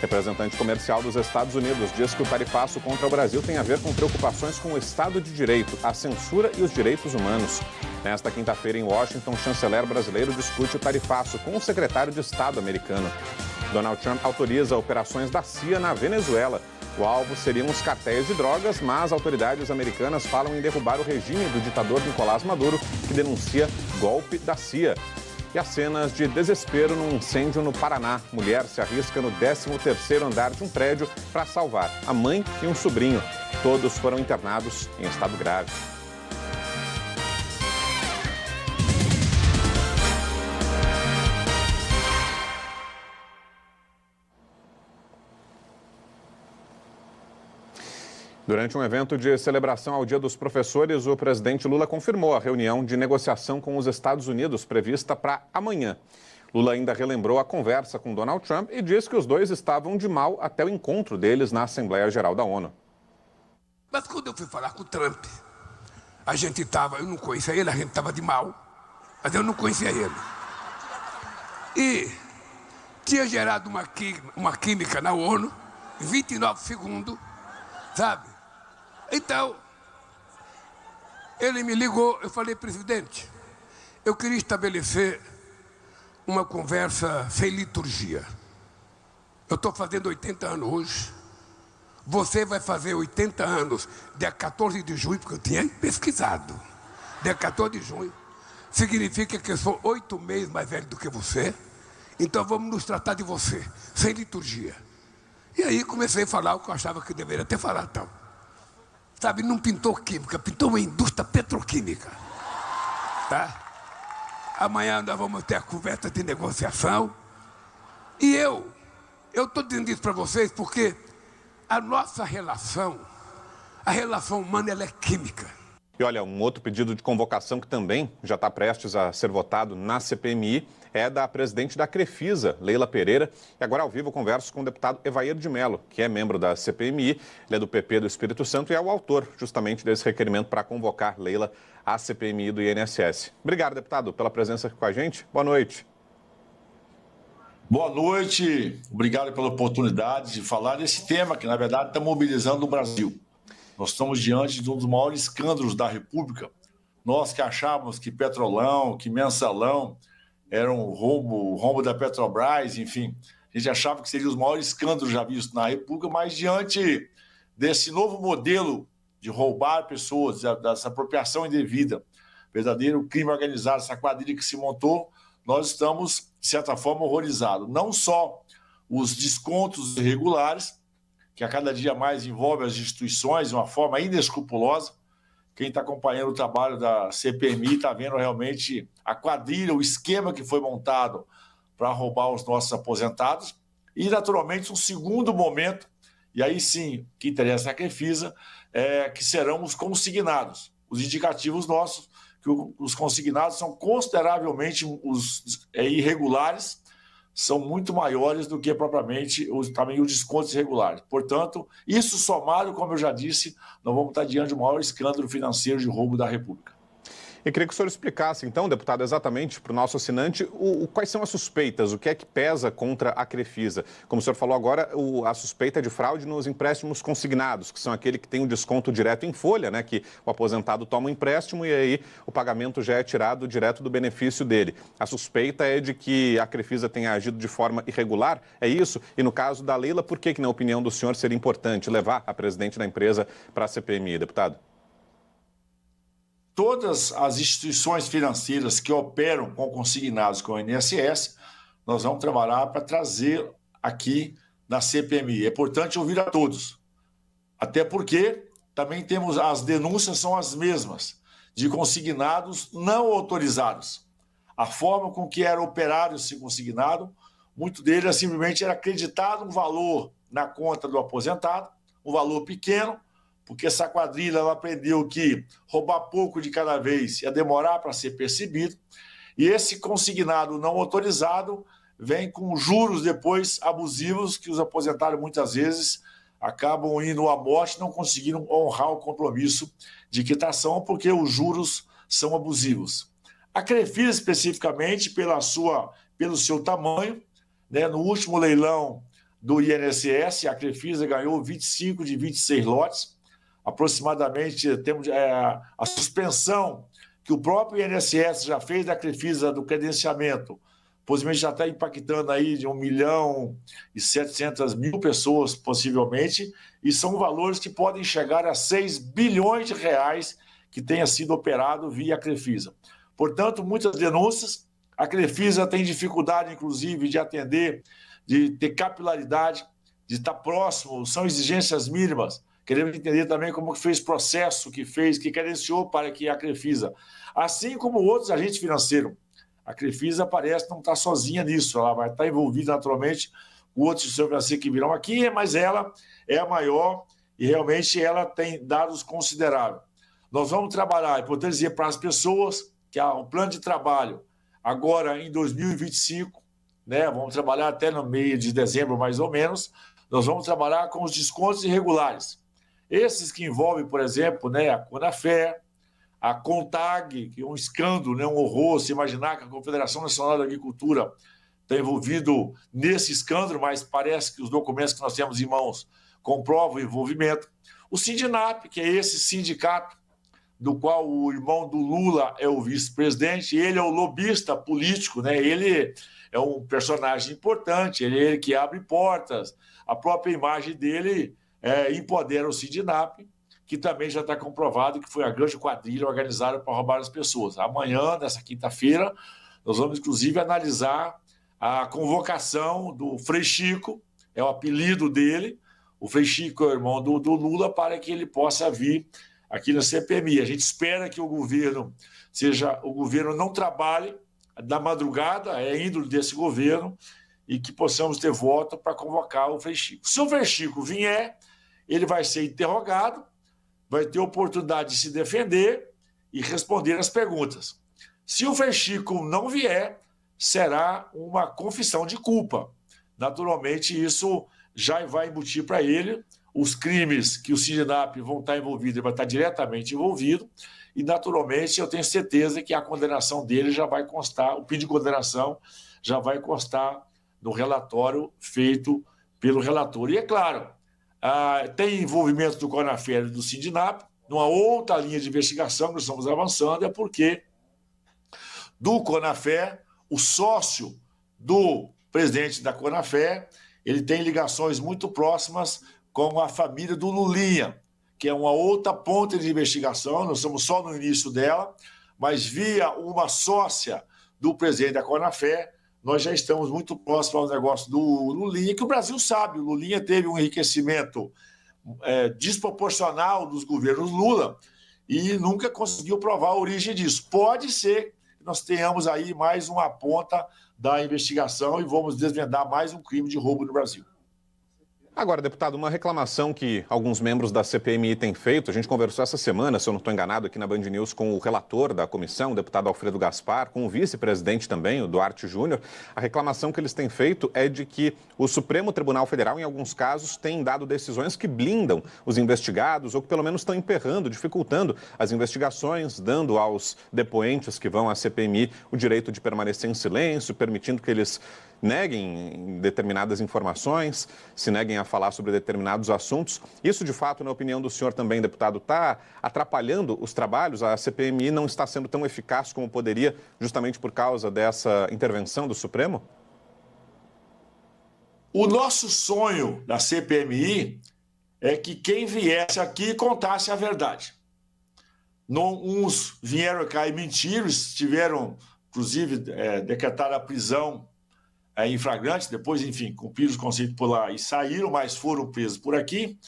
Representante comercial dos Estados Unidos diz que o tarifaço contra o Brasil tem a ver com preocupações com o Estado de Direito, a censura e os direitos humanos. Nesta quinta-feira, em Washington, o chanceler brasileiro discute o tarifaço com o secretário de Estado americano. Donald Trump autoriza operações da CIA na Venezuela. O alvo seriam os cartéis de drogas, mas autoridades americanas falam em derrubar o regime do ditador Nicolás Maduro, que denuncia golpe da CIA. E as cenas de desespero num incêndio no Paraná. Mulher se arrisca no 13º andar de um prédio para salvar a mãe e um sobrinho. Todos foram internados em estado grave. Durante um evento de celebração ao Dia dos Professores, o presidente Lula confirmou a reunião de negociação com os Estados Unidos prevista para amanhã. Lula ainda relembrou a conversa com Donald Trump e disse que os dois estavam de mal até o encontro deles na Assembleia Geral da ONU. Mas quando eu fui falar com o Trump, eu não conhecia ele, a gente estava de mal, mas eu não conhecia ele. E tinha gerado uma química na ONU, 29 segundos, sabe? Então, ele me ligou, eu falei, presidente, eu queria estabelecer uma conversa sem liturgia. Eu estou fazendo 80 anos hoje. Você vai fazer 80 anos dia 14 de junho, porque eu tinha pesquisado. Dia 14 de junho. Significa que eu sou 8 meses mais velho do que você. Então vamos nos tratar de você, sem liturgia. E aí comecei a falar o que eu achava que deveria ter falado. Então. Sabe, não pintou química, pintou uma indústria petroquímica. Tá? Amanhã nós vamos ter a conversa de negociação. E eu estou dizendo isso para vocês porque a nossa relação, a relação humana, ela é química. E olha, um outro pedido de convocação que também já está prestes a ser votado na CPMI é da presidente da Crefisa, Leila Pereira. E agora ao vivo eu converso com o deputado Evair de Mello, que é membro da CPMI, ele é do PP do Espírito Santo e é o autor justamente desse requerimento para convocar Leila à CPMI do INSS. Obrigado, deputado, pela presença aqui com a gente. Boa noite. Boa noite, obrigado pela oportunidade de falar desse tema que, na verdade, está mobilizando o Brasil. Nós estamos diante de um dos maiores escândalos da República. Nós que achávamos que Petrolão, que Mensalão era um rombo da Petrobras, enfim, a gente achava que seriam os maiores escândalos já vistos na República, mas diante desse novo modelo de roubar pessoas, dessa apropriação indevida, verdadeiro crime organizado, essa quadrilha que se montou, nós estamos, de certa forma, horrorizados. Não só os descontos irregulares, que a cada dia mais envolve as instituições de uma forma inescrupulosa. Quem está acompanhando o trabalho da CPMI está vendo realmente a quadrilha, o esquema que foi montado para roubar os nossos aposentados. E, naturalmente, um segundo momento, e aí sim, que interessa a Crefisa, que serão os consignados. Os indicativos nossos, que os consignados são consideravelmente irregulares, são muito maiores do que propriamente também os descontos irregulares. Portanto, isso somado, como eu já disse, nós vamos estar diante do maior escândalo financeiro de roubo da República. E queria que o senhor explicasse, então, deputado, exatamente para o nosso assinante, quais são as suspeitas, o que é que pesa contra a Crefisa. Como o senhor falou agora, a suspeita de fraude nos empréstimos consignados, que são aquele que tem um desconto direto em folha, né, que o aposentado toma um empréstimo e aí o pagamento já é tirado direto do benefício dele. A suspeita é de que a Crefisa tenha agido de forma irregular, é isso? E no caso da Leila, por que, na opinião do senhor, seria importante levar a presidente da empresa para a CPMI, deputado? Todas as instituições financeiras que operam com consignados com o INSS, nós vamos trabalhar para trazer aqui na CPMI. É importante ouvir a todos, até porque também temos as denúncias são as mesmas, de consignados não autorizados. A forma com que era operado esse consignado, muito deles simplesmente era acreditado um valor na conta do aposentado, um valor pequeno, porque essa quadrilha ela aprendeu que roubar pouco de cada vez ia demorar para ser percebido, e esse consignado não autorizado vem com juros depois abusivos que os aposentados muitas vezes acabam indo à morte, não conseguiram honrar o compromisso de quitação porque os juros são abusivos. A Crefisa, especificamente, pelo seu tamanho, né, no último leilão do INSS, a Crefisa ganhou 25 de 26 lotes. Aproximadamente temos a suspensão que o próprio INSS já fez da Crefisa do credenciamento, possivelmente já está impactando aí de 1.700.000 pessoas, possivelmente, e são valores que podem chegar a 6 bilhões de reais que tenha sido operado via Crefisa. Portanto, muitas denúncias, a Crefisa tem dificuldade, inclusive, de atender, de ter capilaridade, de estar próximo, são exigências mínimas. Queremos entender também como que fez processo, que credenciou para que a Crefisa, assim como outros agentes financeiros. A Crefisa parece não estar sozinha nisso, ela vai estar envolvida naturalmente com outros financeiros que virão aqui, mas ela é a maior e realmente ela tem dados consideráveis. Nós vamos trabalhar, é importante dizer para as pessoas que há um plano de trabalho agora em 2025, né? Vamos trabalhar até no meio de dezembro, mais ou menos. Nós vamos trabalhar com os descontos irregulares. Esses que envolvem, por exemplo, né, a Conafé, a CONTAG, que é um escândalo, né, um horror, se imaginar que a Confederação Nacional da Agricultura está envolvido nesse escândalo, mas parece que os documentos que nós temos em mãos comprovam o envolvimento. O Sindinap, que é esse sindicato do qual o irmão do Lula é o vice-presidente, ele é o lobista político, né? Ele é um personagem importante, ele que abre portas, a própria imagem dele empodera o Sindinap, que também já está comprovado que foi a grande quadrilha organizada para roubar as pessoas. Amanhã, nessa quinta-feira, nós vamos, inclusive, analisar a convocação do Frei Chico, é o apelido dele, o Frei Chico é o irmão do Lula, para que ele possa vir aqui na CPMI. A gente espera que o governo não trabalhe da madrugada, é índole desse governo, e que possamos ter voto para convocar o Frei Chico. Se o Frei Chico vier, ele vai ser interrogado, vai ter oportunidade de se defender e responder as perguntas. Se o Frei Chico não vier, será uma confissão de culpa. Naturalmente, isso já vai embutir para ele os crimes que o Sindinap vão estar envolvidos, ele vai estar diretamente envolvido, e, naturalmente, eu tenho certeza que a condenação dele já vai constar, o pedido de condenação já vai constar no relatório feito pelo relator. E, é claro, tem envolvimento do Conafé e do Sindinap, numa outra linha de investigação que nós estamos avançando, é porque do Conafé, o sócio do presidente da Conafé, ele tem ligações muito próximas com a família do Lulinha, que é uma outra ponta de investigação, nós estamos só no início dela, mas via uma sócia do presidente da Conafé, nós já estamos muito próximos ao negócio do Lulinha, que o Brasil sabe, o Lulinha teve um enriquecimento desproporcional dos governos Lula e nunca conseguiu provar a origem disso. Pode ser que nós tenhamos aí mais uma ponta da investigação e vamos desvendar mais um crime de roubo no Brasil. Agora, deputado, uma reclamação que alguns membros da CPMI têm feito, a gente conversou essa semana, se eu não estou enganado, aqui na Band News com o relator da comissão, o deputado Alfredo Gaspar, com o vice-presidente também, o Duarte Júnior. A reclamação que eles têm feito é de que o Supremo Tribunal Federal, em alguns casos, tem dado decisões que blindam os investigados ou que pelo menos estão emperrando, dificultando as investigações, dando aos depoentes que vão à CPMI o direito de permanecer em silêncio, permitindo que eles neguem determinadas informações, se neguem a falar sobre determinados assuntos. Isso, de fato, na opinião do senhor também, deputado, está atrapalhando os trabalhos? A CPMI não está sendo tão eficaz como poderia, justamente por causa dessa intervenção do Supremo? O nosso sonho da CPMI é que quem viesse aqui contasse a verdade. Uns vieram cá e mentiram, tiveram, inclusive, decretada a prisão em flagrante, depois, enfim, cumpriram os conceitos por lá e saíram, mas foram presos por aqui.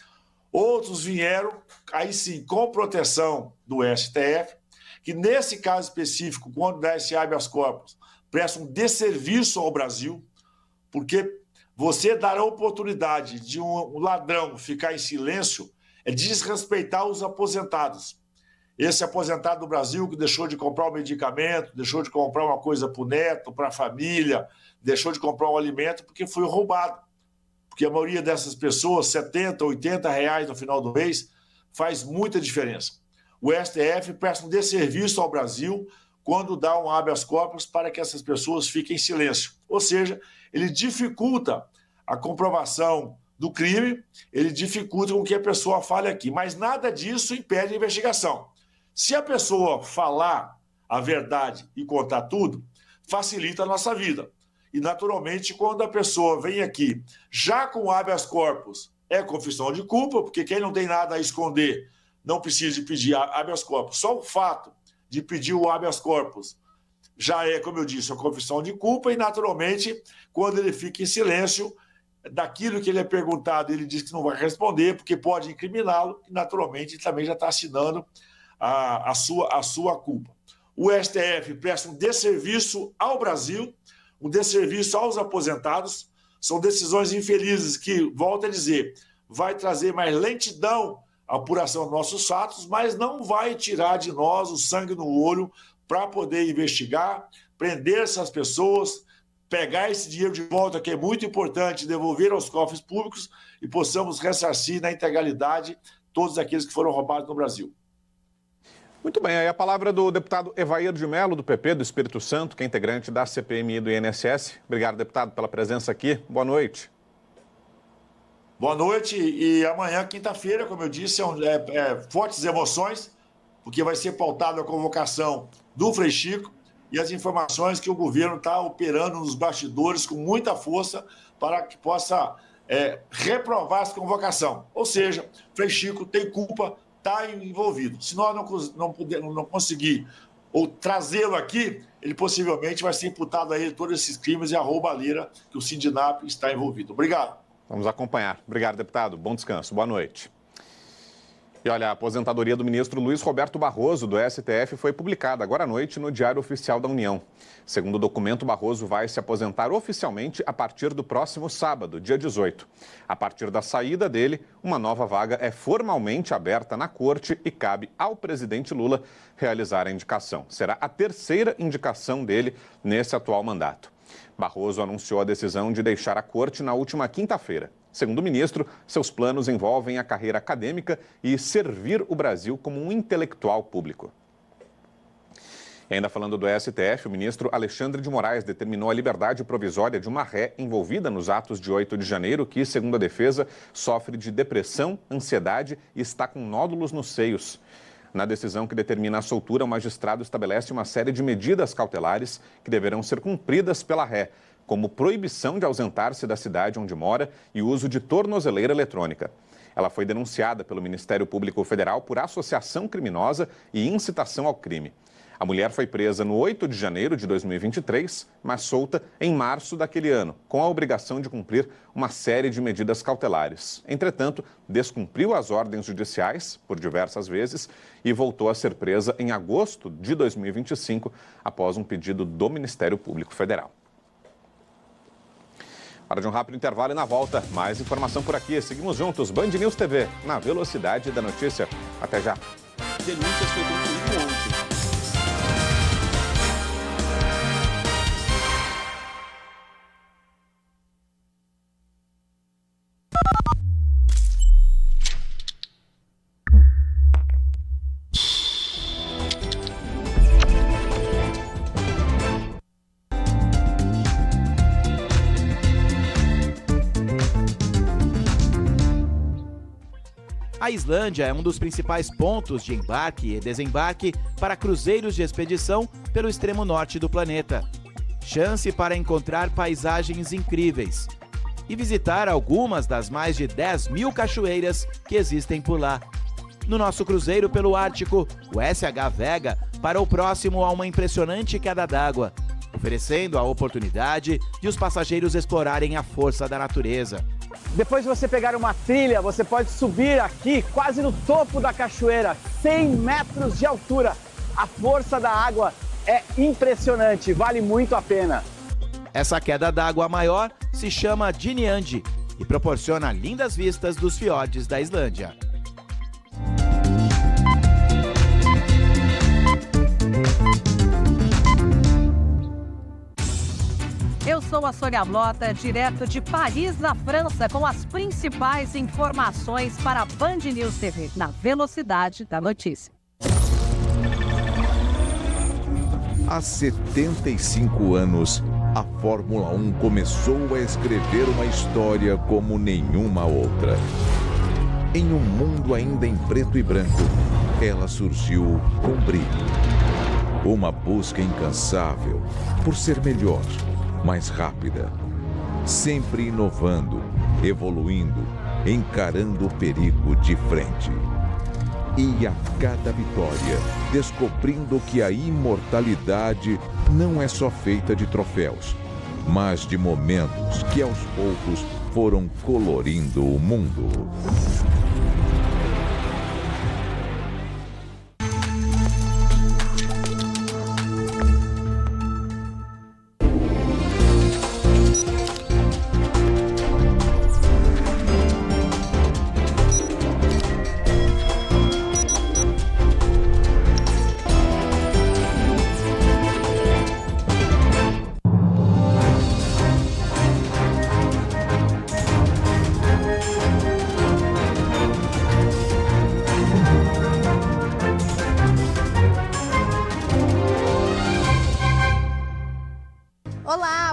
Outros vieram, aí sim, com proteção do STF, que nesse caso específico, quando dá esse habeas corpus, presta um desserviço ao Brasil, porque você dar a oportunidade de um ladrão ficar em silêncio é desrespeitar os aposentados. Esse aposentado do Brasil que deixou de comprar um medicamento, deixou de comprar uma coisa para o neto, para a família, deixou de comprar um alimento porque foi roubado. Porque a maioria dessas pessoas, R$70, R$80 no final do mês, faz muita diferença. O STF presta um desserviço ao Brasil quando dá um habeas corpus para que essas pessoas fiquem em silêncio. Ou seja, ele dificulta a comprovação do crime, ele dificulta com que a pessoa fale aqui. Mas nada disso impede a investigação. Se a pessoa falar a verdade e contar tudo, facilita a nossa vida. E, naturalmente, quando a pessoa vem aqui já com habeas corpus, é confissão de culpa, porque quem não tem nada a esconder não precisa de pedir habeas corpus. Só o fato de pedir o habeas corpus já é, como eu disse, uma confissão de culpa e, naturalmente, quando ele fica em silêncio, daquilo que ele é perguntado, ele diz que não vai responder, porque pode incriminá-lo e, naturalmente, ele também já está assinando a sua culpa. O STF presta um desserviço ao Brasil, um desserviço aos aposentados, são decisões infelizes que, volto a dizer, vai trazer mais lentidão à apuração dos nossos fatos, mas não vai tirar de nós o sangue no olho para poder investigar, prender essas pessoas, pegar esse dinheiro de volta, que é muito importante, devolver aos cofres públicos e possamos ressarcir na integralidade todos aqueles que foram roubados no Brasil. Muito bem, aí a palavra do deputado Evair de Mello, do PP do Espírito Santo, que é integrante da CPMI do INSS. Obrigado, deputado, pela presença aqui. Boa noite. Boa noite, e amanhã, quinta-feira, como eu disse, fortes emoções, porque vai ser pautada a convocação do Frei Chico e as informações que o governo está operando nos bastidores com muita força para que possa reprovar essa convocação. Ou seja, Frei Chico tem culpa, está envolvido. Se nós não conseguir ou trazê-lo aqui, ele possivelmente vai ser imputado a ele todos esses crimes e a roubalheira que o Sindinap está envolvido. Obrigado. Vamos acompanhar. Obrigado, deputado. Bom descanso. Boa noite. E olha, a aposentadoria do ministro Luiz Roberto Barroso, do STF, foi publicada agora à noite no Diário Oficial da União. Segundo o documento, Barroso vai se aposentar oficialmente a partir do próximo sábado, dia 18. A partir da saída dele, uma nova vaga é formalmente aberta na Corte e cabe ao presidente Lula realizar a indicação. Será a terceira indicação dele nesse atual mandato. Barroso anunciou a decisão de deixar a Corte na última quinta-feira. Segundo o ministro, seus planos envolvem a carreira acadêmica e servir o Brasil como um intelectual público. E ainda falando do STF, o ministro Alexandre de Moraes determinou a liberdade provisória de uma ré envolvida nos atos de 8 de janeiro que, segundo a defesa, sofre de depressão, ansiedade e está com nódulos nos seios. Na decisão que determina a soltura, o magistrado estabelece uma série de medidas cautelares que deverão ser cumpridas pela ré, como proibição de ausentar-se da cidade onde mora e uso de tornozeleira eletrônica. Ela foi denunciada pelo Ministério Público Federal por associação criminosa e incitação ao crime. A mulher foi presa no 8 de janeiro de 2023, mas solta em março daquele ano, com a obrigação de cumprir uma série de medidas cautelares. Entretanto, descumpriu as ordens judiciais por diversas vezes e voltou a ser presa em agosto de 2025, após um pedido do Ministério Público Federal. Hora de um rápido intervalo e na volta, mais informação por aqui. Seguimos juntos, Band News TV, na velocidade da notícia. Até já. Denúncias foi concluído ontem. A Islândia é um dos principais pontos de embarque e desembarque para cruzeiros de expedição pelo extremo norte do planeta. Chance para encontrar paisagens incríveis e visitar algumas das mais de 10 mil cachoeiras que existem por lá. No nosso cruzeiro pelo Ártico, o SH Vega parou próximo a uma impressionante queda d'água, oferecendo a oportunidade de os passageiros explorarem a força da natureza. Depois de você pegar uma trilha, você pode subir aqui quase no topo da cachoeira, 100 metros de altura. A força da água é impressionante, vale muito a pena. Essa queda d'água maior se chama Diniandi e proporciona lindas vistas dos fiordes da Islândia. Eu sou a Sônia Blota, direto de Paris, na França, com as principais informações para a Band News TV, na velocidade da notícia. Há 75 anos, a Fórmula 1 começou a escrever uma história como nenhuma outra. Em um mundo ainda em preto e branco, ela surgiu com brilho. Uma busca incansável por ser melhor, mais rápida, sempre inovando, evoluindo, encarando o perigo de frente. E a cada vitória, descobrindo que a imortalidade não é só feita de troféus, mas de momentos que aos poucos foram colorindo o mundo.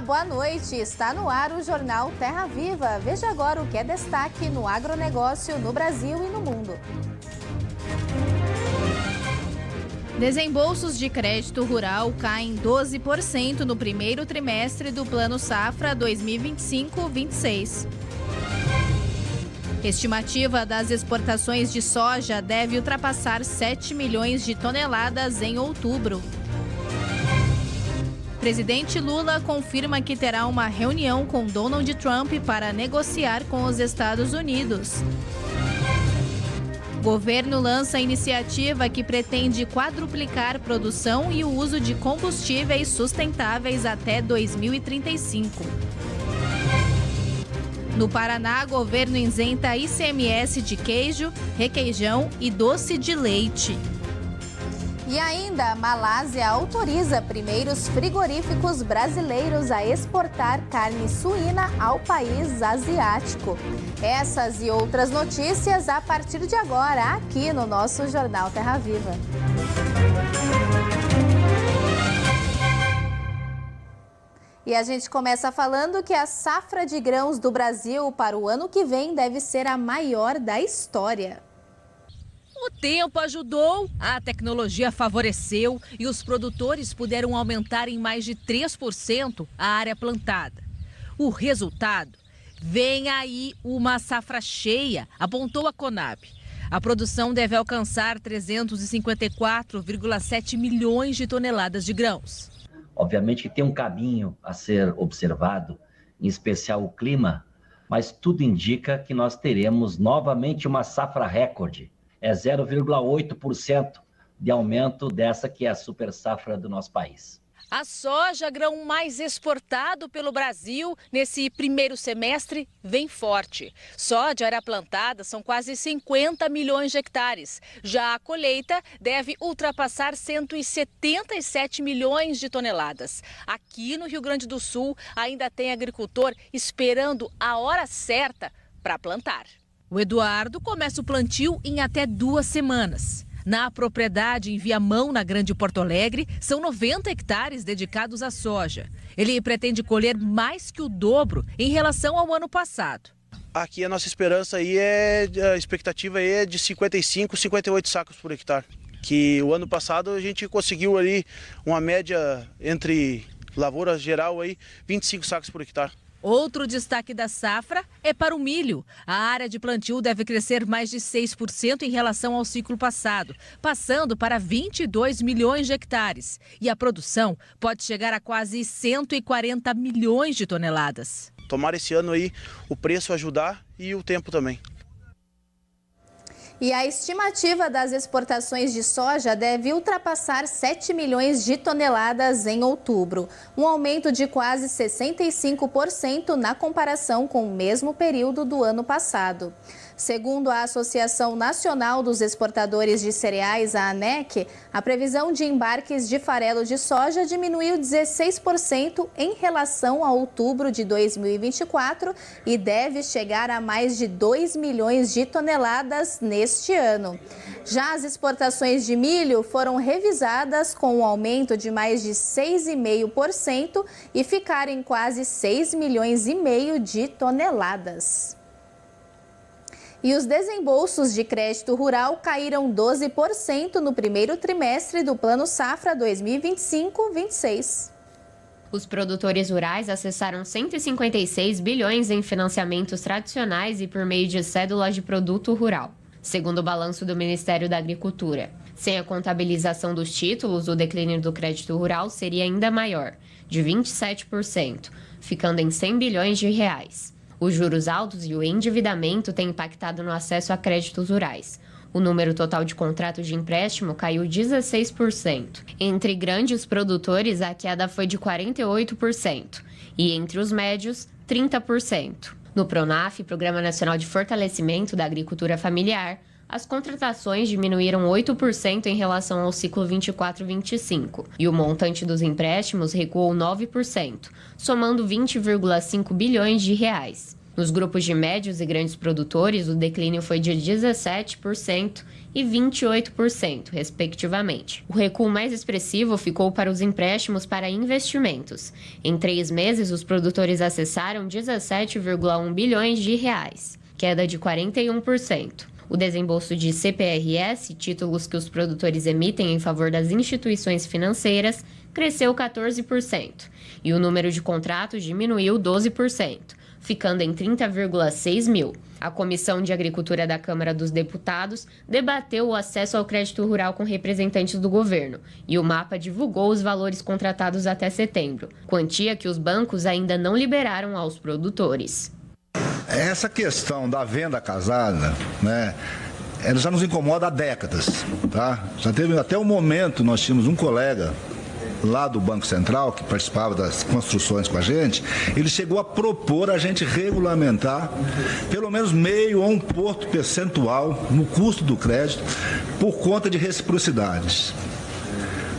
boa noite. Está no ar o Jornal Terra Viva. Veja agora o que é destaque no agronegócio no Brasil e no mundo. Desembolsos de crédito rural caem 12% no primeiro trimestre do Plano Safra 2025-26. Estimativa das exportações de soja deve ultrapassar 7 milhões de toneladas em outubro. Presidente Lula confirma que terá uma reunião com Donald Trump para negociar com os Estados Unidos. Governo lança iniciativa que pretende quadruplicar produção e o uso de combustíveis sustentáveis até 2035. No Paraná, governo isenta ICMS de queijo, requeijão e doce de leite. E ainda, a Malásia autoriza primeiros frigoríficos brasileiros a exportar carne suína ao país asiático. Essas e outras notícias a partir de agora, aqui no nosso Jornal Terra Viva. E a gente começa falando que a safra de grãos do Brasil para o ano que vem deve ser a maior da história. O tempo ajudou, a tecnologia favoreceu e os produtores puderam aumentar em mais de 3% a área plantada. O resultado? Vem aí uma safra cheia, apontou a Conab. A produção deve alcançar 354,7 milhões de toneladas de grãos. Obviamente que tem um caminho a ser observado, em especial o clima, mas tudo indica que nós teremos novamente uma safra recorde. É 0,8% de aumento dessa que é a super safra do nosso país. A soja, grão mais exportado pelo Brasil nesse primeiro semestre, vem forte. Só de área plantada são quase 50 milhões de hectares. Já a colheita deve ultrapassar 177 milhões de toneladas. Aqui no Rio Grande do Sul, ainda tem agricultor esperando a hora certa para plantar. O Eduardo começa o plantio em até 2 semanas. Na propriedade em Viamão, na Grande Porto Alegre, são 90 hectares dedicados à soja. Ele pretende colher mais que o dobro em relação ao ano passado. Aqui a nossa esperança aí a expectativa aí é de 55, 58 sacos por hectare. Que o ano passado a gente conseguiu ali uma média entre lavoura geral aí 25 sacos por hectare. Outro destaque da safra é para o milho. A área de plantio deve crescer mais de 6% em relação ao ciclo passado, passando para 22 milhões de hectares. E a produção pode chegar a quase 140 milhões de toneladas. Tomara esse ano aí o preço ajudar e o tempo também. E a estimativa das exportações de soja deve ultrapassar 7 milhões de toneladas em outubro, um aumento de quase 65% na comparação com o mesmo período do ano passado. Segundo a Associação Nacional dos Exportadores de Cereais, a ANEC, a previsão de embarques de farelo de soja diminuiu 16% em relação a outubro de 2024 e deve chegar a mais de 2 milhões de toneladas neste ano. Já as exportações de milho foram revisadas com um aumento de mais de 6,5% e ficaram em quase 6,5 milhões de toneladas. E os desembolsos de crédito rural caíram 12% no primeiro trimestre do Plano Safra 2025-26. Os produtores rurais acessaram 156 bilhões em financiamentos tradicionais e por meio de cédulas de produto rural, segundo o balanço do Ministério da Agricultura. Sem a contabilização dos títulos, o declínio do crédito rural seria ainda maior, de 27%, ficando em 100 bilhões de reais. Os juros altos e o endividamento têm impactado no acesso a créditos rurais. O número total de contratos de empréstimo caiu 16%. Entre grandes produtores, a queda foi de 48%. E entre os médios, 30%. No PRONAF, Programa Nacional de Fortalecimento da Agricultura Familiar, as contratações diminuíram 8% em relação ao ciclo 24-25 e o montante dos empréstimos recuou 9%, somando 20,5 bilhões de reais. Nos grupos de médios e grandes produtores, o declínio foi de 17% e 28%, respectivamente. O recuo mais expressivo ficou para os empréstimos para investimentos. Em 3 meses, os produtores acessaram 17,1 bilhões de reais, queda de 41%. O desembolso de CPRS, títulos que os produtores emitem em favor das instituições financeiras, cresceu 14%, e o número de contratos diminuiu 12%, ficando em 30,6 mil. A Comissão de Agricultura da Câmara dos Deputados debateu o acesso ao crédito rural com representantes do governo, e o mapa divulgou os valores contratados até setembro, quantia que os bancos ainda não liberaram aos produtores. Essa questão da venda casada, né, ela já nos incomoda há décadas, tá? Já teve até um momento, nós tínhamos um colega lá do Banco Central, que participava das construções com a gente, ele chegou a propor a gente regulamentar pelo menos meio ou um ponto percentual no custo do crédito por conta de reciprocidades.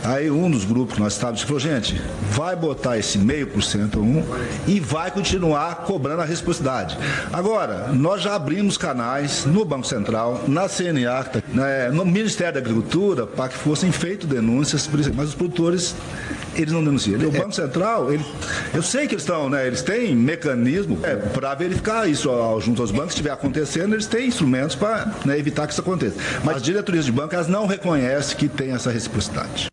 Aí um dos grupos que nós estávamos falou, gente, vai botar esse 0,5% e vai continuar cobrando a reciprocidade. Agora, nós já abrimos canais no Banco Central, na CNA, no Ministério da Agricultura, para que fossem feitas denúncias, mas os produtores, eles não denunciam. O Banco Central, eu sei que eles têm mecanismo para verificar isso junto aos bancos, se estiver acontecendo, eles têm instrumentos para evitar que isso aconteça. Mas as diretorias de banco, elas não reconhecem que tem essa reciprocidade.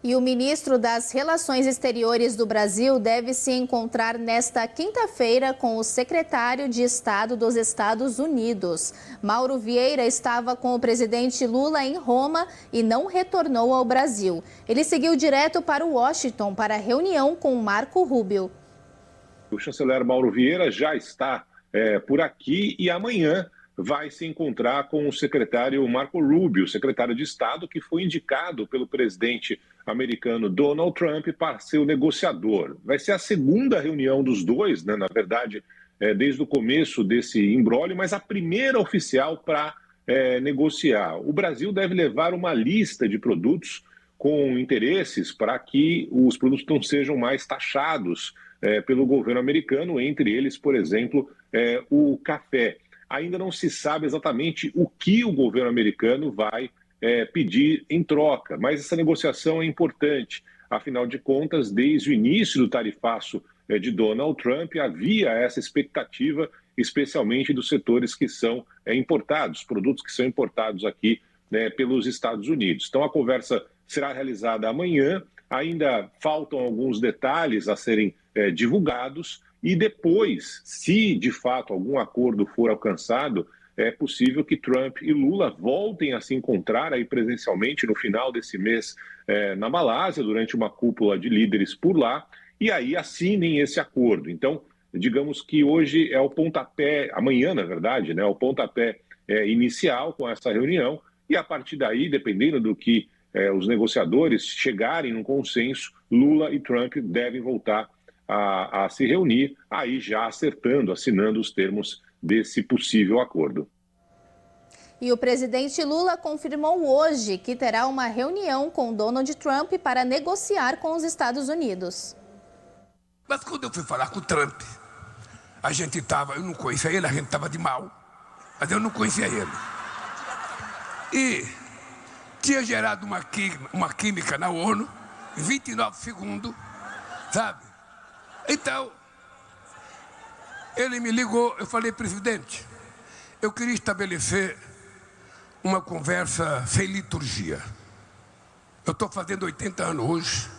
E o ministro das Relações Exteriores do Brasil deve se encontrar nesta quinta-feira com o secretário de Estado dos Estados Unidos. Mauro Vieira estava com o presidente Lula em Roma e não retornou ao Brasil. Ele seguiu direto para Washington para a reunião com Marco Rubio. O chanceler Mauro Vieira já está por aqui e amanhã vai se encontrar com o secretário Marco Rubio, secretário de Estado, que foi indicado pelo presidente americano Donald Trump para ser o negociador. Vai ser a segunda reunião dos dois, né, na verdade, desde o começo desse imbróglio, mas a primeira oficial para negociar. O Brasil deve levar uma lista de produtos com interesses para que os produtos não sejam mais taxados pelo governo americano, entre eles, por exemplo, o café. Ainda não se sabe exatamente o que o governo americano vai pedir em troca, mas essa negociação é importante. Afinal de contas, desde o início do tarifaço de Donald Trump, havia essa expectativa, especialmente dos setores que são importados, produtos que são importados aqui pelos Estados Unidos. Então, a conversa será realizada amanhã, ainda faltam alguns detalhes a serem divulgados, e depois, se de fato algum acordo for alcançado, é possível que Trump e Lula voltem a se encontrar aí presencialmente no final desse mês na Malásia, durante uma cúpula de líderes por lá, e aí assinem esse acordo. Então, digamos que hoje é o pontapé, amanhã, na verdade, né, o pontapé inicial com essa reunião, e a partir daí, dependendo do que os negociadores chegarem num consenso, Lula e Trump devem voltar a se reunir, aí já acertando, assinando os termos desse possível acordo. E o presidente Lula confirmou hoje que terá uma reunião com Donald Trump para negociar com os Estados Unidos. Mas quando eu fui falar com o Trump, eu não conhecia ele, a gente estava de mal, mas eu não conhecia ele. E tinha gerado uma química na ONU, em 29 segundos, sabe? Então, ele me ligou, eu falei, presidente, eu queria estabelecer uma conversa sem liturgia. Eu estou fazendo 80 anos hoje,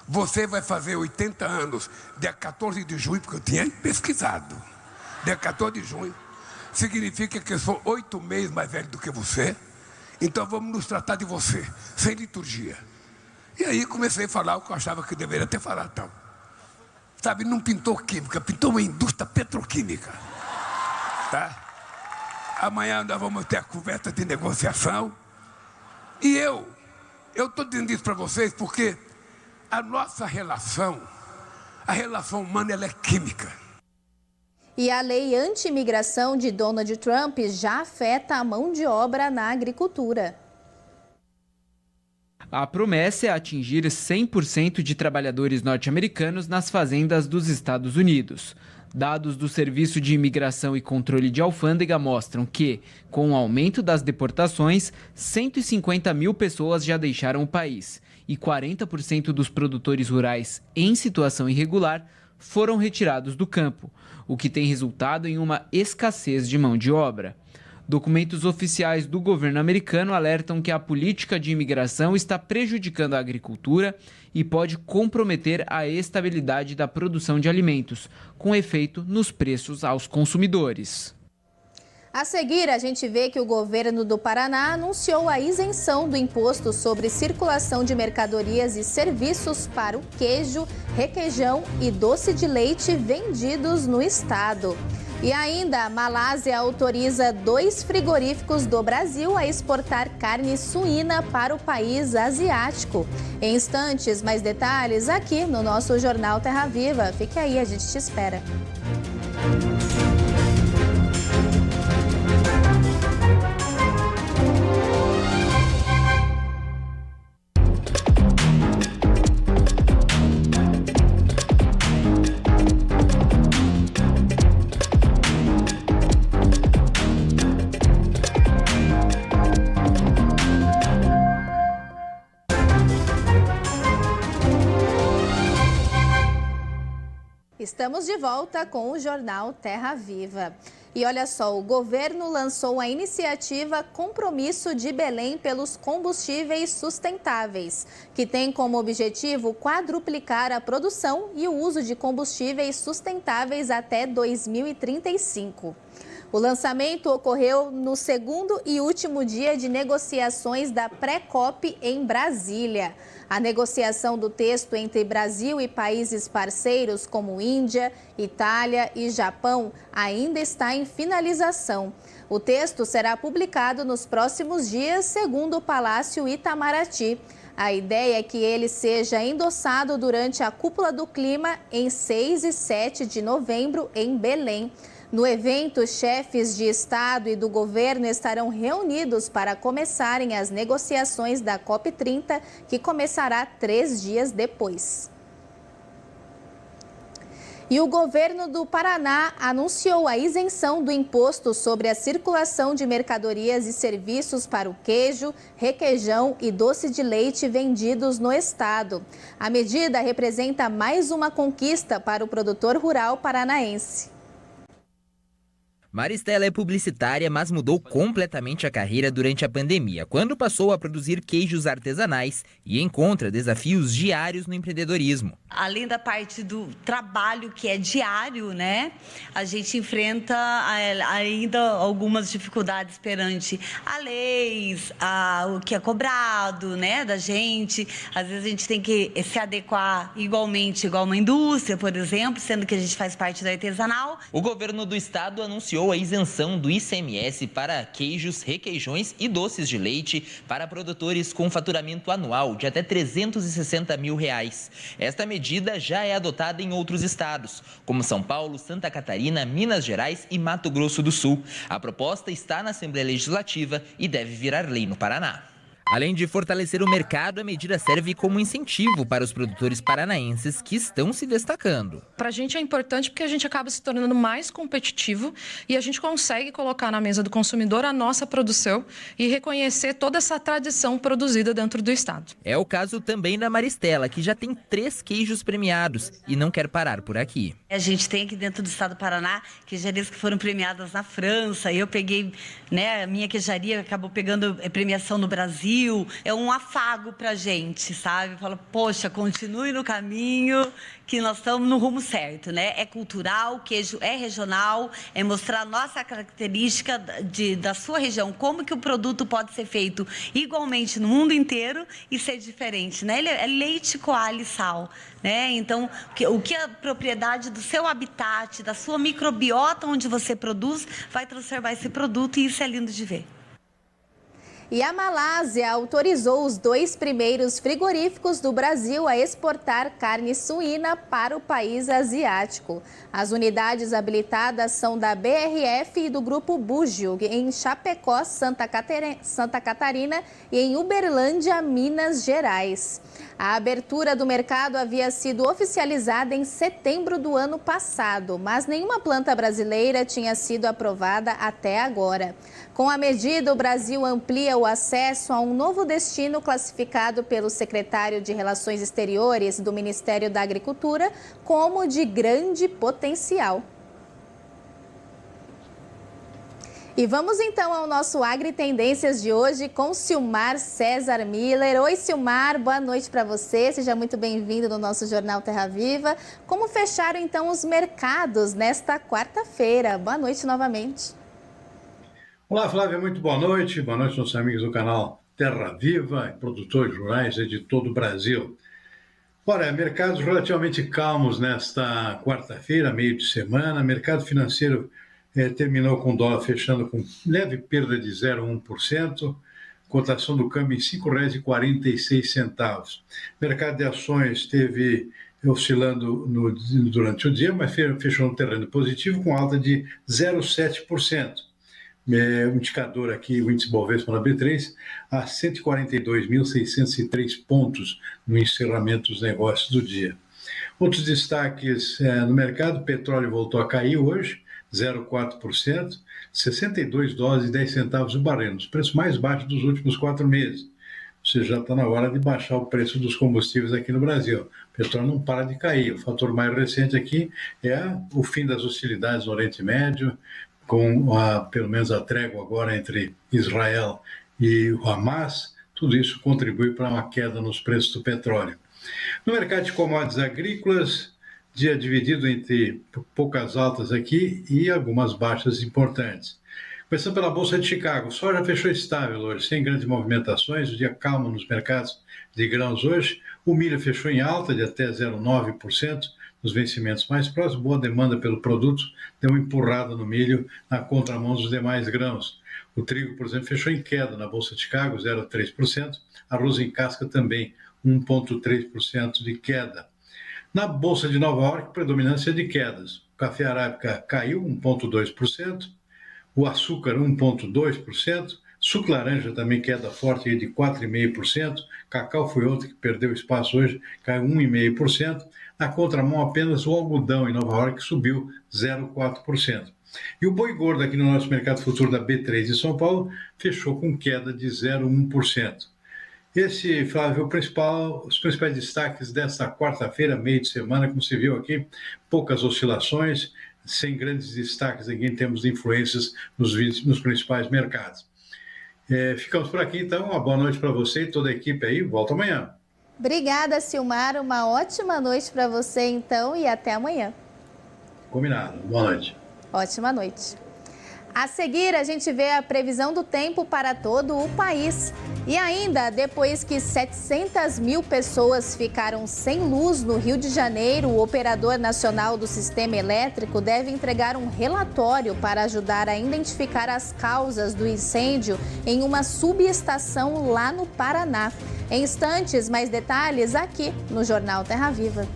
você vai fazer 80 anos dia 14 de junho, porque eu tinha pesquisado. Dia 14 de junho, significa que eu sou 8 meses mais velho do que você, então vamos nos tratar de você, sem liturgia. E aí comecei a falar o que eu achava que deveria ter falado, então. Sabe, não pintou química, pintou uma indústria petroquímica. Tá? Amanhã nós vamos ter a conversa de negociação. E eu estou dizendo isso para vocês porque a nossa relação, a relação humana, ela é química. E a lei anti-imigração de Donald Trump já afeta a mão de obra na agricultura. A promessa é atingir 100% de trabalhadores norte-americanos nas fazendas dos Estados Unidos. Dados do Serviço de Imigração e Controle de Alfândega mostram que, com o aumento das deportações, 150 mil pessoas já deixaram o país e 40% dos produtores rurais em situação irregular foram retirados do campo, o que tem resultado em uma escassez de mão de obra. Documentos oficiais do governo americano alertam que a política de imigração está prejudicando a agricultura e pode comprometer a estabilidade da produção de alimentos, com efeito nos preços aos consumidores. A seguir, a gente vê que o governo do Paraná anunciou a isenção do imposto sobre circulação de mercadorias e serviços para o queijo, requeijão e doce de leite vendidos no estado. E ainda, a Malásia autoriza 2 frigoríficos do Brasil a exportar carne suína para o país asiático. Em instantes, mais detalhes aqui no nosso Jornal Terra Viva. Fique aí, a gente te espera. Estamos de volta com o Jornal Terra Viva. E olha só, o governo lançou a iniciativa Compromisso de Belém pelos Combustíveis Sustentáveis, que tem como objetivo quadruplicar a produção e o uso de combustíveis sustentáveis até 2035. O lançamento ocorreu no segundo e último dia de negociações da Pré-COP em Brasília. A negociação do texto entre Brasil e países parceiros como Índia, Itália e Japão ainda está em finalização. O texto será publicado nos próximos dias, segundo o Palácio Itamaraty. A ideia é que ele seja endossado durante a Cúpula do Clima em 6 e 7 de novembro em Belém. No evento, chefes de Estado e do governo estarão reunidos para começarem as negociações da COP30, que começará 3 dias depois. E o governo do Paraná anunciou a isenção do imposto sobre a circulação de mercadorias e serviços para o queijo, requeijão e doce de leite vendidos no estado. A medida representa mais uma conquista para o produtor rural paranaense. Maristela é publicitária, mas mudou completamente a carreira durante a pandemia, quando passou a produzir queijos artesanais e encontra desafios diários no empreendedorismo. Além da parte do trabalho que é diário, né? A gente enfrenta ainda algumas dificuldades perante a leis, o que é cobrado, né, da gente. Às vezes a gente tem que se adequar igualmente, igual uma indústria, por exemplo, sendo que a gente faz parte da artesanal. O governo do estado anunciou a isenção do ICMS para queijos, requeijões e doces de leite para produtores com faturamento anual de até R$360 mil. Esta medida já é adotada em outros estados, como São Paulo, Santa Catarina, Minas Gerais e Mato Grosso do Sul. A proposta está na Assembleia Legislativa e deve virar lei no Paraná. Além de fortalecer o mercado, a medida serve como incentivo para os produtores paranaenses que estão se destacando. Para a gente é importante porque a gente acaba se tornando mais competitivo e a gente consegue colocar na mesa do consumidor a nossa produção e reconhecer toda essa tradição produzida dentro do estado. É o caso também da Maristela, que já tem 3 queijos premiados e não quer parar por aqui. A gente tem aqui dentro do estado do Paraná queijarias que foram premiadas na França. Eu peguei, né, a minha queijaria acabou pegando premiação no Brasil. É um afago pra gente, sabe? Fala, poxa, continue no caminho que nós estamos no rumo certo, né? É cultural, o queijo é regional, é mostrar a nossa característica da sua região, como que o produto pode ser feito igualmente no mundo inteiro e ser diferente, né? Ele é leite, coalho e sal, né? Então, o que a propriedade do seu habitat, da sua microbiota onde você produz, vai transformar esse produto e isso é lindo de ver. E a Malásia autorizou os 2 primeiros frigoríficos do Brasil a exportar carne suína para o país asiático. As unidades habilitadas são da BRF e do Grupo Búgio, em Chapecó, Santa Catarina e em Uberlândia, Minas Gerais. A abertura do mercado havia sido oficializada em setembro do ano passado, mas nenhuma planta brasileira tinha sido aprovada até agora. Com a medida, o Brasil amplia o acesso a um novo destino classificado pelo secretário de Relações Exteriores do Ministério da Agricultura como de grande potencial. E vamos então ao nosso Agri Tendências de hoje com Silmar César Miller. Oi, Silmar, boa noite para você. Seja muito bem-vindo no nosso Jornal Terra Viva. Como fecharam então os mercados nesta quarta-feira? Boa noite novamente. Olá, Flávia, muito boa noite. Boa noite aos amigos do canal Terra Viva, produtores rurais de todo o Brasil. Ora, mercados relativamente calmos nesta quarta-feira, meio de semana. Mercado financeiro terminou com o dólar fechando com leve perda de 0,1%, cotação do câmbio em R$ 5,46. Mercado de ações esteve oscilando durante o dia, mas fechou no terreno positivo com alta de 0,7%. O indicador aqui, o índice Bovespa na B3, a 142.603 pontos no encerramento dos negócios do dia. Outros destaques no mercado: petróleo voltou a cair hoje, 0,4%, 62 dólares e 10 centavos o barril, os preços mais baixos dos últimos 4 meses. Ou seja, já está na hora de baixar o preço dos combustíveis aqui no Brasil. O petróleo não para de cair. O fator mais recente aqui é o fim das hostilidades no Oriente Médio, com pelo menos a trégua agora entre Israel e o Hamas. Tudo isso contribui para uma queda nos preços do petróleo. No mercado de commodities agrícolas, dia dividido entre poucas altas aqui e algumas baixas importantes. Começando pela Bolsa de Chicago, o soja fechou estável hoje, sem grandes movimentações, o dia calmo nos mercados de grãos hoje. O milho fechou em alta de até 0,9% nos vencimentos mais próximos. Boa demanda pelo produto deu uma empurrada no milho na contramão dos demais grãos. O trigo, por exemplo, fechou em queda na Bolsa de Chicago, 0,3%. Arroz em casca também, 1,3% de queda. Na Bolsa de Nova York, predominância de quedas. O café arábica caiu 1,2%, o açúcar 1,2%, suco laranja também queda forte de 4,5%, cacau foi outro que perdeu espaço hoje, caiu 1,5%, na contramão apenas o algodão em Nova York subiu 0,4%. E o boi gordo aqui no nosso mercado futuro da B3 de São Paulo fechou com queda de 0,1%. Esse, Flávio, os principais destaques desta quarta-feira, meio de semana, como se viu aqui, poucas oscilações, sem grandes destaques aqui em termos de influências nos principais mercados. Ficamos por aqui, então. Uma boa noite para você e toda a equipe aí. Volto amanhã. Obrigada, Silmar. Uma ótima noite para você, então, e até amanhã. Combinado. Boa noite. Ótima noite. A seguir, a gente vê a previsão do tempo para todo o país. E ainda, depois que 700 mil pessoas ficaram sem luz no Rio de Janeiro, o Operador Nacional do Sistema Elétrico deve entregar um relatório para ajudar a identificar as causas do incêndio em uma subestação lá no Paraná. Em instantes, mais detalhes aqui no Jornal Terra Viva.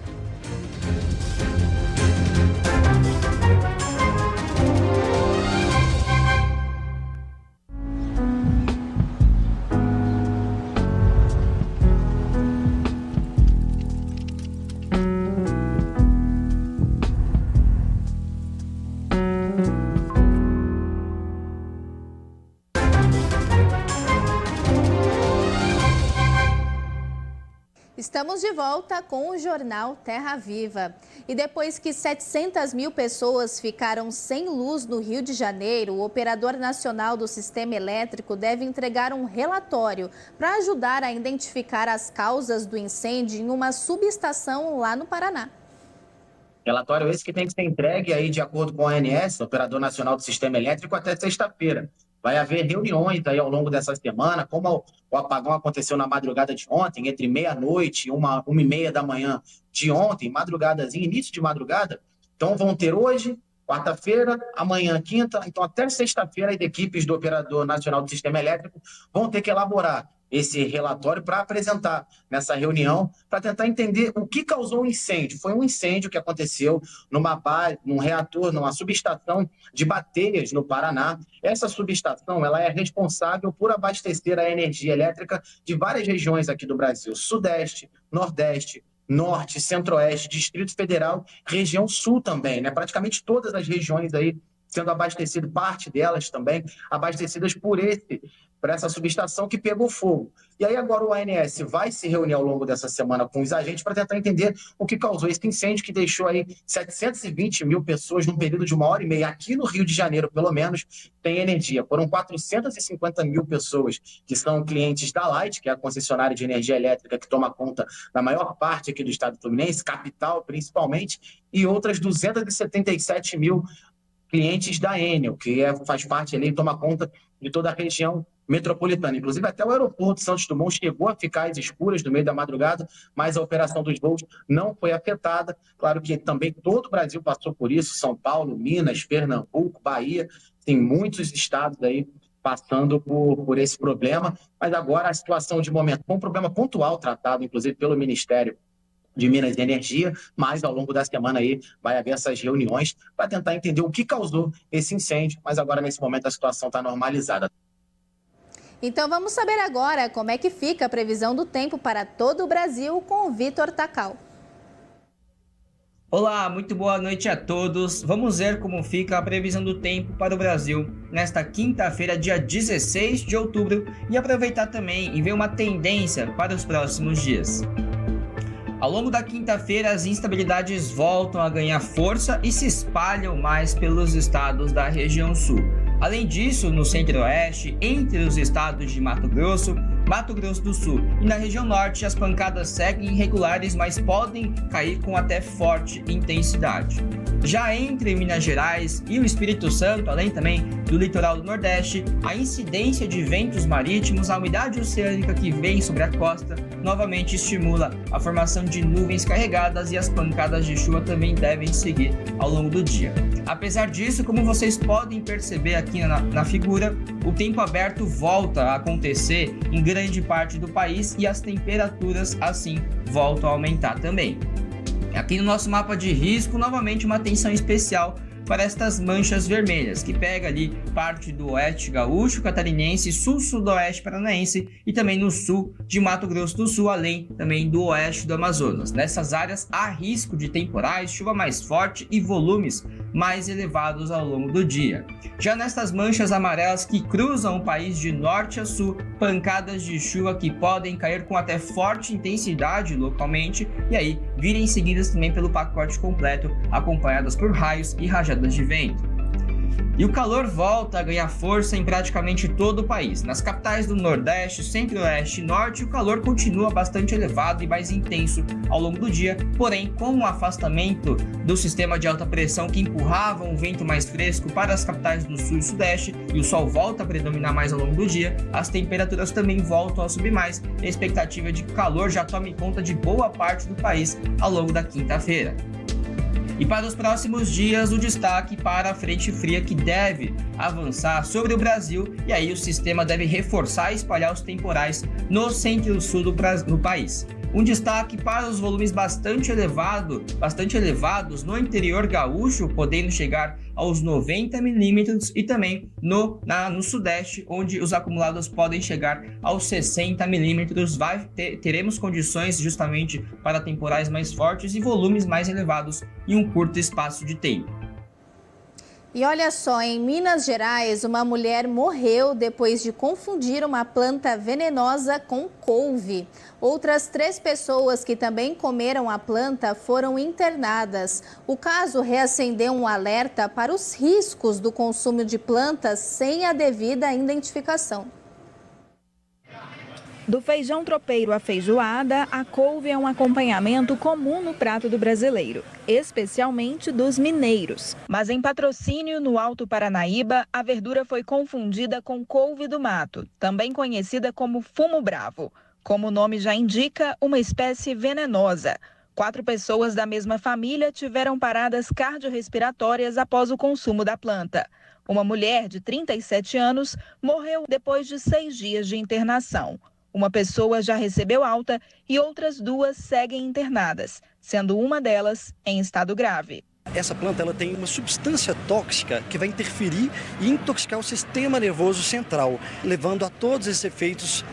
Estamos de volta com o Jornal Terra Viva. E depois que 700 mil pessoas ficaram sem luz no Rio de Janeiro, o Operador Nacional do Sistema Elétrico deve entregar um relatório para ajudar a identificar as causas do incêndio em uma subestação lá no Paraná. Relatório esse que tem que ser entregue aí, de acordo com a ANS, Operador Nacional do Sistema Elétrico, até sexta-feira. Vai haver reuniões aí ao longo dessa semana, como o apagão aconteceu na madrugada de ontem, entre meia-noite e 1h30 da manhã de ontem, madrugadazinha, início de madrugada. Então vão ter hoje, quarta-feira, amanhã, quinta, então até sexta-feira as equipes do Operador Nacional do Sistema Elétrico vão ter que elaborar esse relatório para apresentar nessa reunião, para tentar entender o que causou o incêndio. Foi um incêndio que aconteceu num reator, numa subestação de Bateias, no Paraná. Essa subestação ela é responsável por abastecer a energia elétrica de várias regiões aqui do Brasil, Sudeste, Nordeste, Norte, Centro-Oeste, Distrito Federal, região Sul também, né? Praticamente todas as regiões aí sendo abastecidas, parte delas também, abastecidas por essa subestação que pegou fogo. E aí agora o ANS vai se reunir ao longo dessa semana com os agentes para tentar entender o que causou esse incêndio que deixou aí 720 mil pessoas num período de 1h30, aqui no Rio de Janeiro, pelo menos, tem energia. Foram 450 mil pessoas que são clientes da Light, que é a concessionária de energia elétrica que toma conta da maior parte aqui do estado fluminense, capital principalmente, e outras 277 mil clientes da Enel, que faz parte ali, toma conta de toda a região metropolitana. Inclusive, até o aeroporto Santos Dumont chegou a ficar às escuras no meio da madrugada, mas a operação dos voos não foi afetada. Claro que também todo o Brasil passou por isso, São Paulo, Minas, Pernambuco, Bahia, tem muitos estados aí passando por esse problema, mas agora a situação de momento, com um problema pontual tratado, inclusive pelo Ministério de Minas e Energia, mas ao longo da semana aí vai haver essas reuniões para tentar entender o que causou esse incêndio, mas agora nesse momento a situação está normalizada. Então vamos saber agora como é que fica a previsão do tempo para todo o Brasil com o Vitor Tacal. Olá, muito boa noite a todos. Vamos ver como fica a previsão do tempo para o Brasil nesta quinta-feira, dia 16 de outubro, e aproveitar também e ver uma tendência para os próximos dias. Ao longo da quinta-feira, as instabilidades voltam a ganhar força e se espalham mais pelos estados da região sul. Além disso, no centro-oeste, entre os estados de Mato Grosso do Sul e na região norte, as pancadas seguem irregulares, mas podem cair com até forte intensidade. Já entre Minas Gerais e o Espírito Santo, além também do litoral do Nordeste, a incidência de ventos marítimos, a umidade oceânica que vem sobre a costa, novamente estimula a formação de nuvens carregadas e as pancadas de chuva também devem seguir ao longo do dia. Apesar disso, como vocês podem perceber aqui na figura, o tempo aberto volta a acontecer em grande parte do país e as temperaturas assim voltam a aumentar também. Aqui no nosso mapa de risco, novamente uma atenção especial para estas manchas vermelhas, que pega ali parte do oeste gaúcho, catarinense, sul-sudoeste paranaense e também no sul de Mato Grosso do Sul, além também do oeste do Amazonas. Nessas áreas há risco de temporais, chuva mais forte e volumes mais elevados ao longo do dia. Já nestas manchas amarelas que cruzam o país de norte a sul, pancadas de chuva que podem cair com até forte intensidade localmente e aí virem seguidas também pelo pacote completo, acompanhadas por raios e rajadas de vento. E o calor volta a ganhar força em praticamente todo o país. Nas capitais do Nordeste, Centro-Oeste e Norte, o calor continua bastante elevado e mais intenso ao longo do dia, porém, com o afastamento do sistema de alta pressão que empurrava um vento mais fresco para as capitais do Sul e Sudeste, e o sol volta a predominar mais ao longo do dia, as temperaturas também voltam a subir mais, e a expectativa é de que o calor já tome conta de boa parte do país ao longo da quinta-feira. E para os próximos dias, o destaque para a frente fria que deve avançar sobre o Brasil, e aí o sistema deve reforçar e espalhar os temporais no centro e sul do país. Um destaque para os volumes bastante elevados no interior gaúcho, podendo chegar aos 90 milímetros, e também no sudeste, onde os acumulados podem chegar aos 60 milímetros. Teremos condições justamente para temporais mais fortes e volumes mais elevados em um curto espaço de tempo. E olha só, em Minas Gerais, uma mulher morreu depois de confundir uma planta venenosa com couve. Outras 3 pessoas que também comeram a planta foram internadas. O caso reacendeu um alerta para os riscos do consumo de plantas sem a devida identificação. Do feijão tropeiro à feijoada, a couve é um acompanhamento comum no prato do brasileiro, especialmente dos mineiros. Mas em Patrocínio, no Alto Paranaíba, a verdura foi confundida com couve do mato, também conhecida como fumo bravo. Como o nome já indica, uma espécie venenosa. 4 pessoas da mesma família tiveram paradas cardiorrespiratórias após o consumo da planta. Uma mulher de 37 anos morreu depois de 6 dias de internação. Uma pessoa já recebeu alta e outras 2 seguem internadas, sendo uma delas em estado grave. Essa planta ela tem uma substância tóxica que vai interferir e intoxicar o sistema nervoso central, levando a todos esses efeitos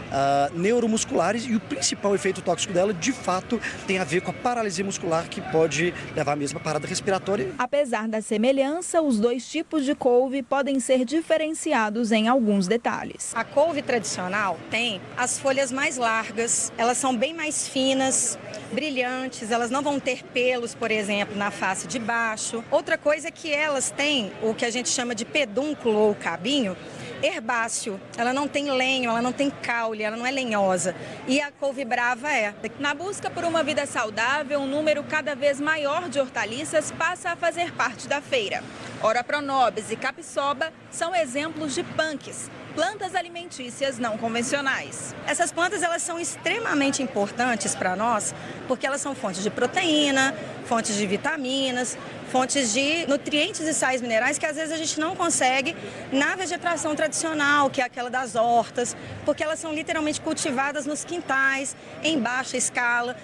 neuromusculares, e o principal efeito tóxico dela, de fato, tem a ver com a paralisia muscular, que pode levar à mesma parada respiratória. Apesar da semelhança, os 2 tipos de couve podem ser diferenciados em alguns detalhes. A couve tradicional tem as folhas mais largas, elas são bem mais finas, brilhantes, elas não vão ter pelos, por exemplo, na face de baixo. Outra coisa é que elas têm o que a gente chama de pedúnculo ou cabinho herbáceo. Ela não tem lenho, ela não tem caule, ela não é lenhosa. E a couve brava é. Na busca por uma vida saudável, um número cada vez maior de hortaliças passa a fazer parte da feira. Ora pronobis e capixoba são exemplos de punks, plantas alimentícias não convencionais. Essas plantas elas são extremamente importantes para nós porque elas são fontes de proteína, fontes de vitaminas, fontes de nutrientes e sais minerais que às vezes a gente não consegue na vegetação tradicional, que é aquela das hortas, porque elas são literalmente cultivadas nos quintais, em baixa escala.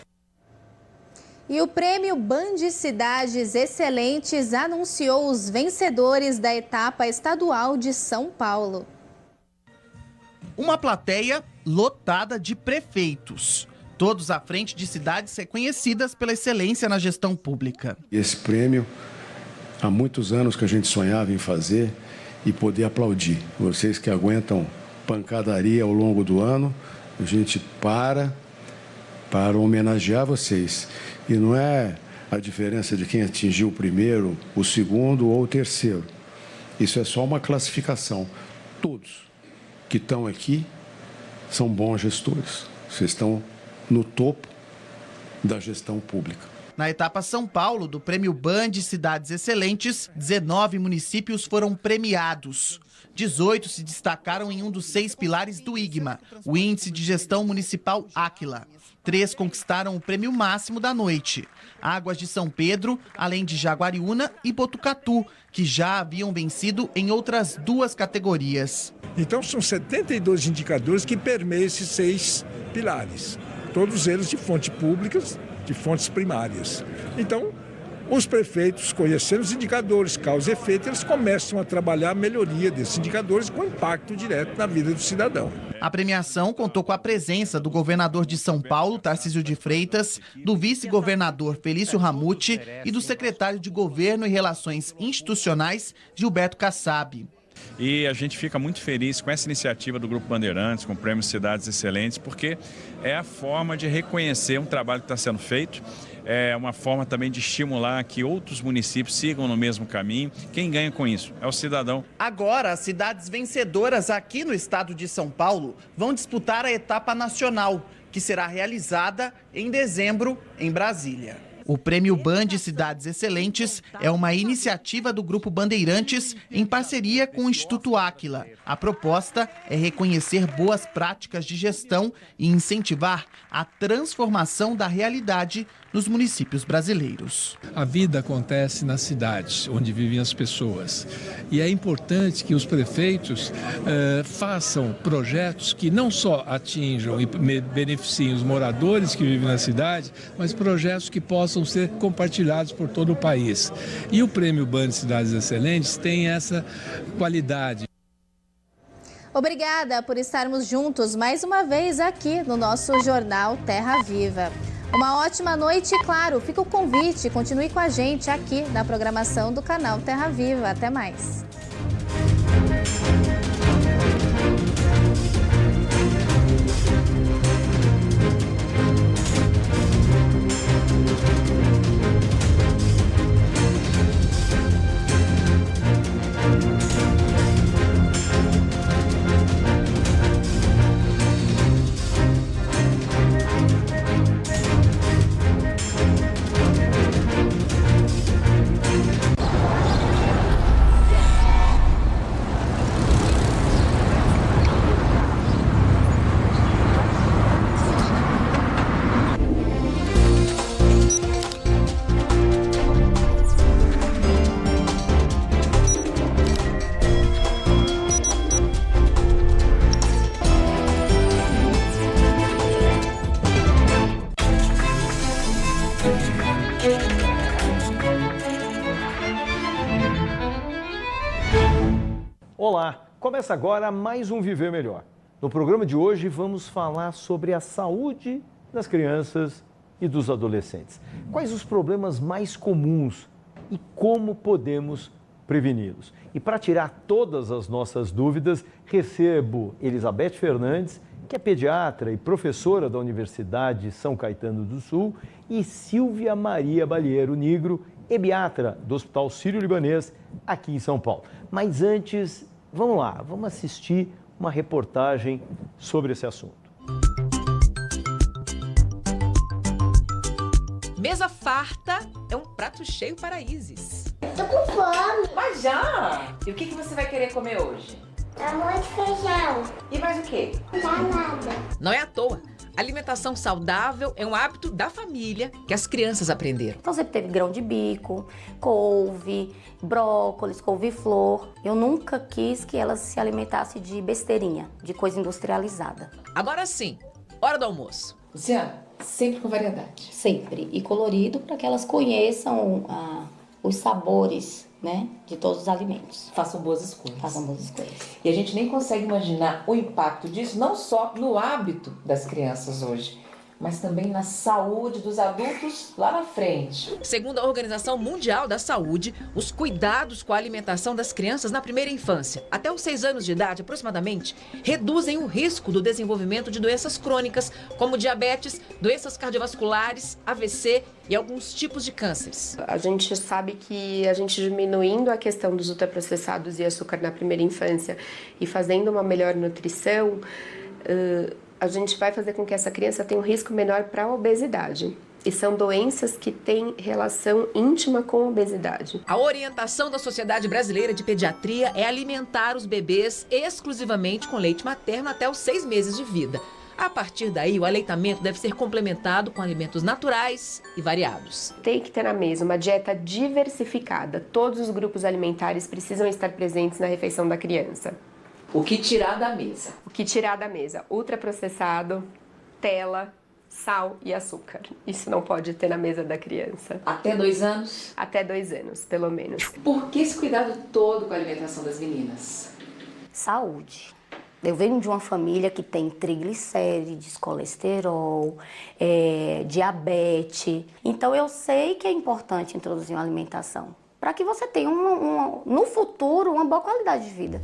E o Prêmio Band Cidades Excelentes anunciou os vencedores da etapa estadual de São Paulo. Uma plateia lotada de prefeitos, todos à frente de cidades reconhecidas pela excelência na gestão pública. Esse prêmio, há muitos anos que a gente sonhava em fazer e poder aplaudir. Vocês que aguentam pancadaria ao longo do ano, a gente para homenagear vocês. E não é a diferença de quem atingiu o primeiro, o segundo ou o terceiro. Isso é só uma classificação. Todos que estão aqui são bons gestores. Vocês estão no topo da gestão pública. Na etapa São Paulo do Prêmio Band Cidades Excelentes, 19 municípios foram premiados. 18 se destacaram em um dos 6 pilares do IGMA, o Índice de Gestão Municipal Áquila. 3 conquistaram o prêmio máximo da noite. Águas de São Pedro, além de Jaguariúna e Botucatu, que já haviam vencido em outras 2 categorias. Então são 72 indicadores que permeiam esses 6 pilares, todos eles de fontes públicas, de fontes primárias. Então, os prefeitos, conhecendo os indicadores, causa e efeito, eles começam a trabalhar a melhoria desses indicadores com impacto direto na vida do cidadão. A premiação contou com a presença do governador de São Paulo, Tarcísio de Freitas, do vice-governador Felício Ramute e do secretário de Governo e Relações Institucionais, Gilberto Kassab. E a gente fica muito feliz com essa iniciativa do Grupo Bandeirantes, com o Prêmio Cidades Excelentes, porque é a forma de reconhecer um trabalho que está sendo feito, é uma forma também de estimular que outros municípios sigam no mesmo caminho. Quem ganha com isso é o cidadão. Agora, as cidades vencedoras aqui no estado de São Paulo vão disputar a etapa nacional, que será realizada em dezembro em Brasília. O Prêmio Band Cidades Excelentes é uma iniciativa do Grupo Bandeirantes em parceria com o Instituto Áquila. A proposta é reconhecer boas práticas de gestão e incentivar a transformação da realidade nos municípios brasileiros. A vida acontece nas cidades, onde vivem as pessoas. E é importante que os prefeitos façam projetos que não só atinjam e beneficiem os moradores que vivem na cidade, mas projetos que possam ser compartilhados por todo o país. E o Prêmio Band Cidades Excelentes tem essa qualidade. Obrigada por estarmos juntos mais uma vez aqui no nosso Jornal Terra Viva. Uma ótima noite e, claro, fica o convite, continue com a gente aqui na programação do canal Terra Viva. Até mais. Começa agora mais um Viver Melhor. No programa de hoje vamos falar sobre a saúde das crianças e dos adolescentes. Quais os problemas mais comuns e como podemos preveni-los? E para tirar todas as nossas dúvidas, recebo Elizabeth Fernandes, que é pediatra e professora da Universidade São Caetano do Sul, e Silvia Maria Balheiro Nigro, pediatra do Hospital Sírio-Libanês, aqui em São Paulo. Mas antes, vamos lá, vamos assistir uma reportagem sobre esse assunto. Mesa farta é um prato cheio para Isis. Tô com fome. Mas já! E o que você vai querer comer hoje? Arroz e feijão. E mais o quê? Salada. Não é à toa. Alimentação saudável é um hábito da família que as crianças aprenderam. Então sempre teve grão de bico, couve, brócolis, couve-flor. Eu nunca quis que elas se alimentassem de besteirinha, de coisa industrializada. Agora sim, hora do almoço. Luciana, sempre com variedade. Sempre. E colorido para que elas conheçam os sabores, né, de todos os alimentos. Façam boas escolhas. Façam boas escolhas. E a gente nem consegue imaginar o impacto disso, não só no hábito das crianças hoje, mas também na saúde dos adultos lá na frente. Segundo a Organização Mundial da Saúde, os cuidados com a alimentação das crianças na primeira infância, até os 6 anos de idade aproximadamente, reduzem o risco do desenvolvimento de doenças crônicas, como diabetes, doenças cardiovasculares, AVC e alguns tipos de cânceres. A gente sabe que a gente diminuindo a questão dos ultraprocessados e açúcar na primeira infância e fazendo uma melhor nutrição, a gente vai fazer com que essa criança tenha um risco menor para a obesidade. E são doenças que têm relação íntima com a obesidade. A orientação da Sociedade Brasileira de Pediatria é alimentar os bebês exclusivamente com leite materno até os 6 meses de vida. A partir daí, o aleitamento deve ser complementado com alimentos naturais e variados. Tem que ter na mesa uma dieta diversificada. Todos os grupos alimentares precisam estar presentes na refeição da criança. O que tirar da mesa? O que tirar da mesa? Ultraprocessado, tela, sal e açúcar. Isso não pode ter na mesa da criança. Até 2 anos? Até 2 anos, pelo menos. Por que esse cuidado todo com a alimentação das meninas? Saúde. Eu venho de uma família que tem triglicérides, colesterol, diabetes. Então eu sei que é importante introduzir uma alimentação para que você tenha no futuro uma boa qualidade de vida.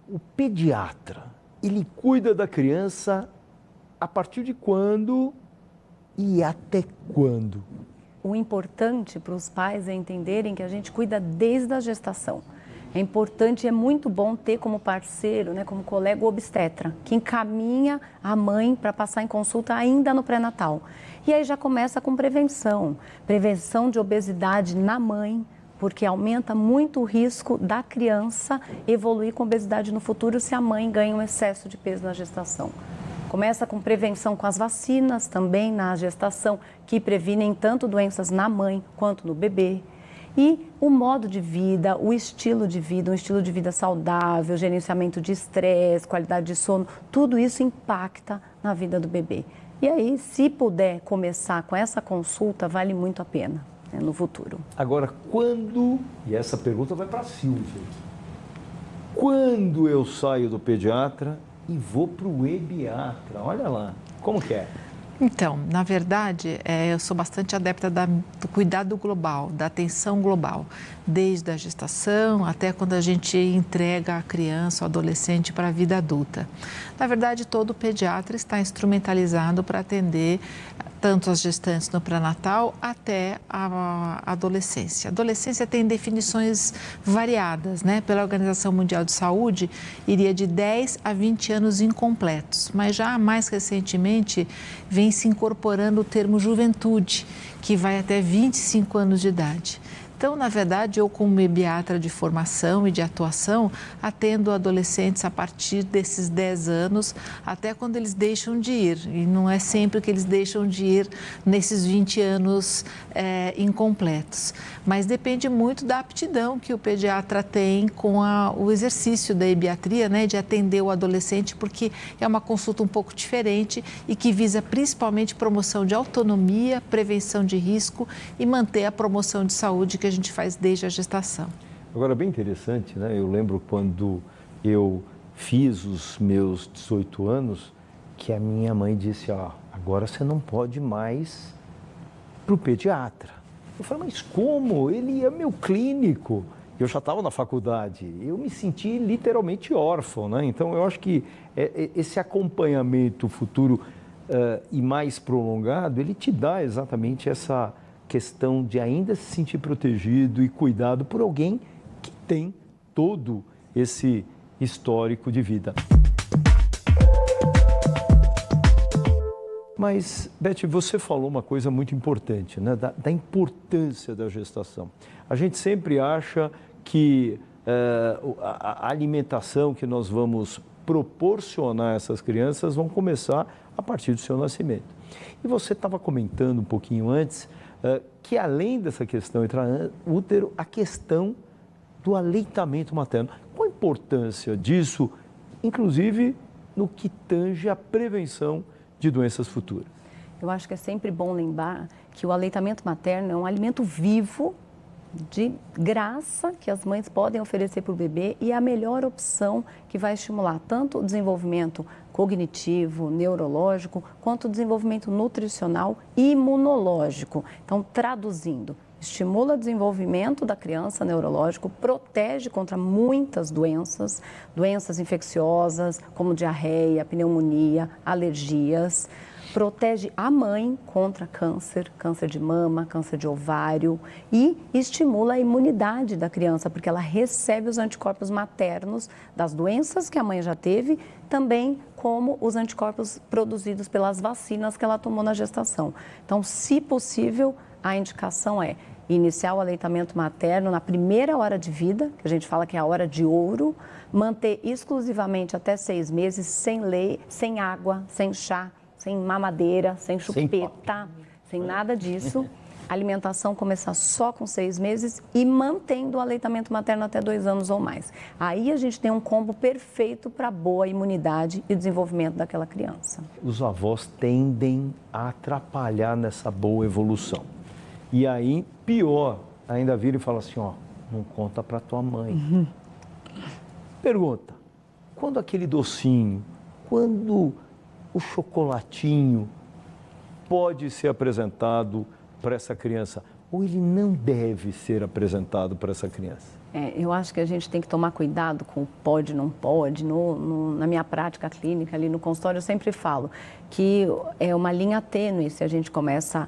O pediatra, ele cuida da criança a partir de quando e até quando? O importante para os pais é entenderem que a gente cuida desde a gestação. É importante, é muito bom ter como parceiro, né, como colega o obstetra, que encaminha a mãe para passar em consulta ainda no pré-natal. E aí já começa com prevenção de obesidade na mãe, porque aumenta muito o risco da criança evoluir com obesidade no futuro se a mãe ganha um excesso de peso na gestação. Começa com prevenção com as vacinas também na gestação, que previnem tanto doenças na mãe quanto no bebê. E o modo de vida, o estilo de vida, um estilo de vida saudável, gerenciamento de estresse, qualidade de sono, tudo isso impacta na vida do bebê. E aí, se puder começar com essa consulta, vale muito a pena, né, no futuro. Agora, quando, e essa pergunta vai para a Silvia, quando eu saio do pediatra e vou para o ebiatra? Olha lá, como que é? Então, na verdade, eu sou bastante adepta do cuidado global, da atenção global, desde a gestação até quando a gente entrega a criança ou adolescente para a vida adulta. Na verdade, todo pediatra está instrumentalizado para atender tanto as gestantes no pré-natal até a adolescência. A adolescência tem definições variadas, né? Pela Organização Mundial de Saúde, iria de 10 a 20 anos incompletos, mas já mais recentemente vem se incorporando o termo juventude, que vai até 25 anos de idade. Então, na verdade, eu como pediatra de formação e de atuação, atendo adolescentes a partir desses 10 anos, até quando eles deixam de ir. E não é sempre que eles deixam de ir nesses 20 anos incompletos. Mas depende muito da aptidão que o pediatra tem com o exercício da pediatria, né, de atender o adolescente, porque é uma consulta um pouco diferente e que visa principalmente promoção de autonomia, prevenção de risco e manter a promoção de saúde que que a gente faz desde a gestação. Agora, bem interessante, né? Eu lembro quando eu fiz os meus 18 anos, que a minha mãe disse, ó, agora você não pode mais para o pediatra. Eu falei, mas como? Ele é meu clínico. Eu já estava na faculdade, eu me senti literalmente órfão, né? Então, eu acho que esse acompanhamento futuro e mais prolongado, ele te dá exatamente essa questão de ainda se sentir protegido e cuidado por alguém que tem todo esse histórico de vida. Mas, Beth, você falou uma coisa muito importante, né? Da importância da gestação. A gente sempre acha que a alimentação que nós vamos proporcionar a essas crianças vão começar a partir do seu nascimento. E você estava comentando um pouquinho antes que além dessa questão intraútero, a questão do aleitamento materno. Qual a importância disso, inclusive no que tange a prevenção de doenças futuras? Eu acho que é sempre bom lembrar que o aleitamento materno é um alimento vivo, de graça, que as mães podem oferecer para o bebê e é a melhor opção que vai estimular tanto o desenvolvimento cognitivo, neurológico, quanto o desenvolvimento nutricional e imunológico. Então, traduzindo, estimula o desenvolvimento da criança neurológico, protege contra muitas doenças, doenças infecciosas, como diarreia, pneumonia, alergias. Protege a mãe contra câncer, câncer de mama, câncer de ovário e estimula a imunidade da criança, porque ela recebe os anticorpos maternos das doenças que a mãe já teve, também como os anticorpos produzidos pelas vacinas que ela tomou na gestação. Então, se possível, a indicação é iniciar o aleitamento materno na primeira hora de vida, que a gente fala que é a hora de ouro, manter exclusivamente até 6 meses sem leite, sem água, sem chá, sem mamadeira, sem chupeta, sem nada disso. A alimentação começar só com 6 meses e mantendo o aleitamento materno até 2 anos ou mais. Aí a gente tem um combo perfeito para boa imunidade e desenvolvimento daquela criança. Os avós tendem a atrapalhar nessa boa evolução. E aí, pior, ainda vira e fala assim, ó, não conta para tua mãe. Pergunta, quando aquele docinho, quando o chocolatinho pode ser apresentado para essa criança ou ele não deve ser apresentado para essa criança? Eu acho que a gente tem que tomar cuidado com o pode, não pode. Na minha prática clínica, ali no consultório, eu sempre falo que é uma linha tênue se a gente começa a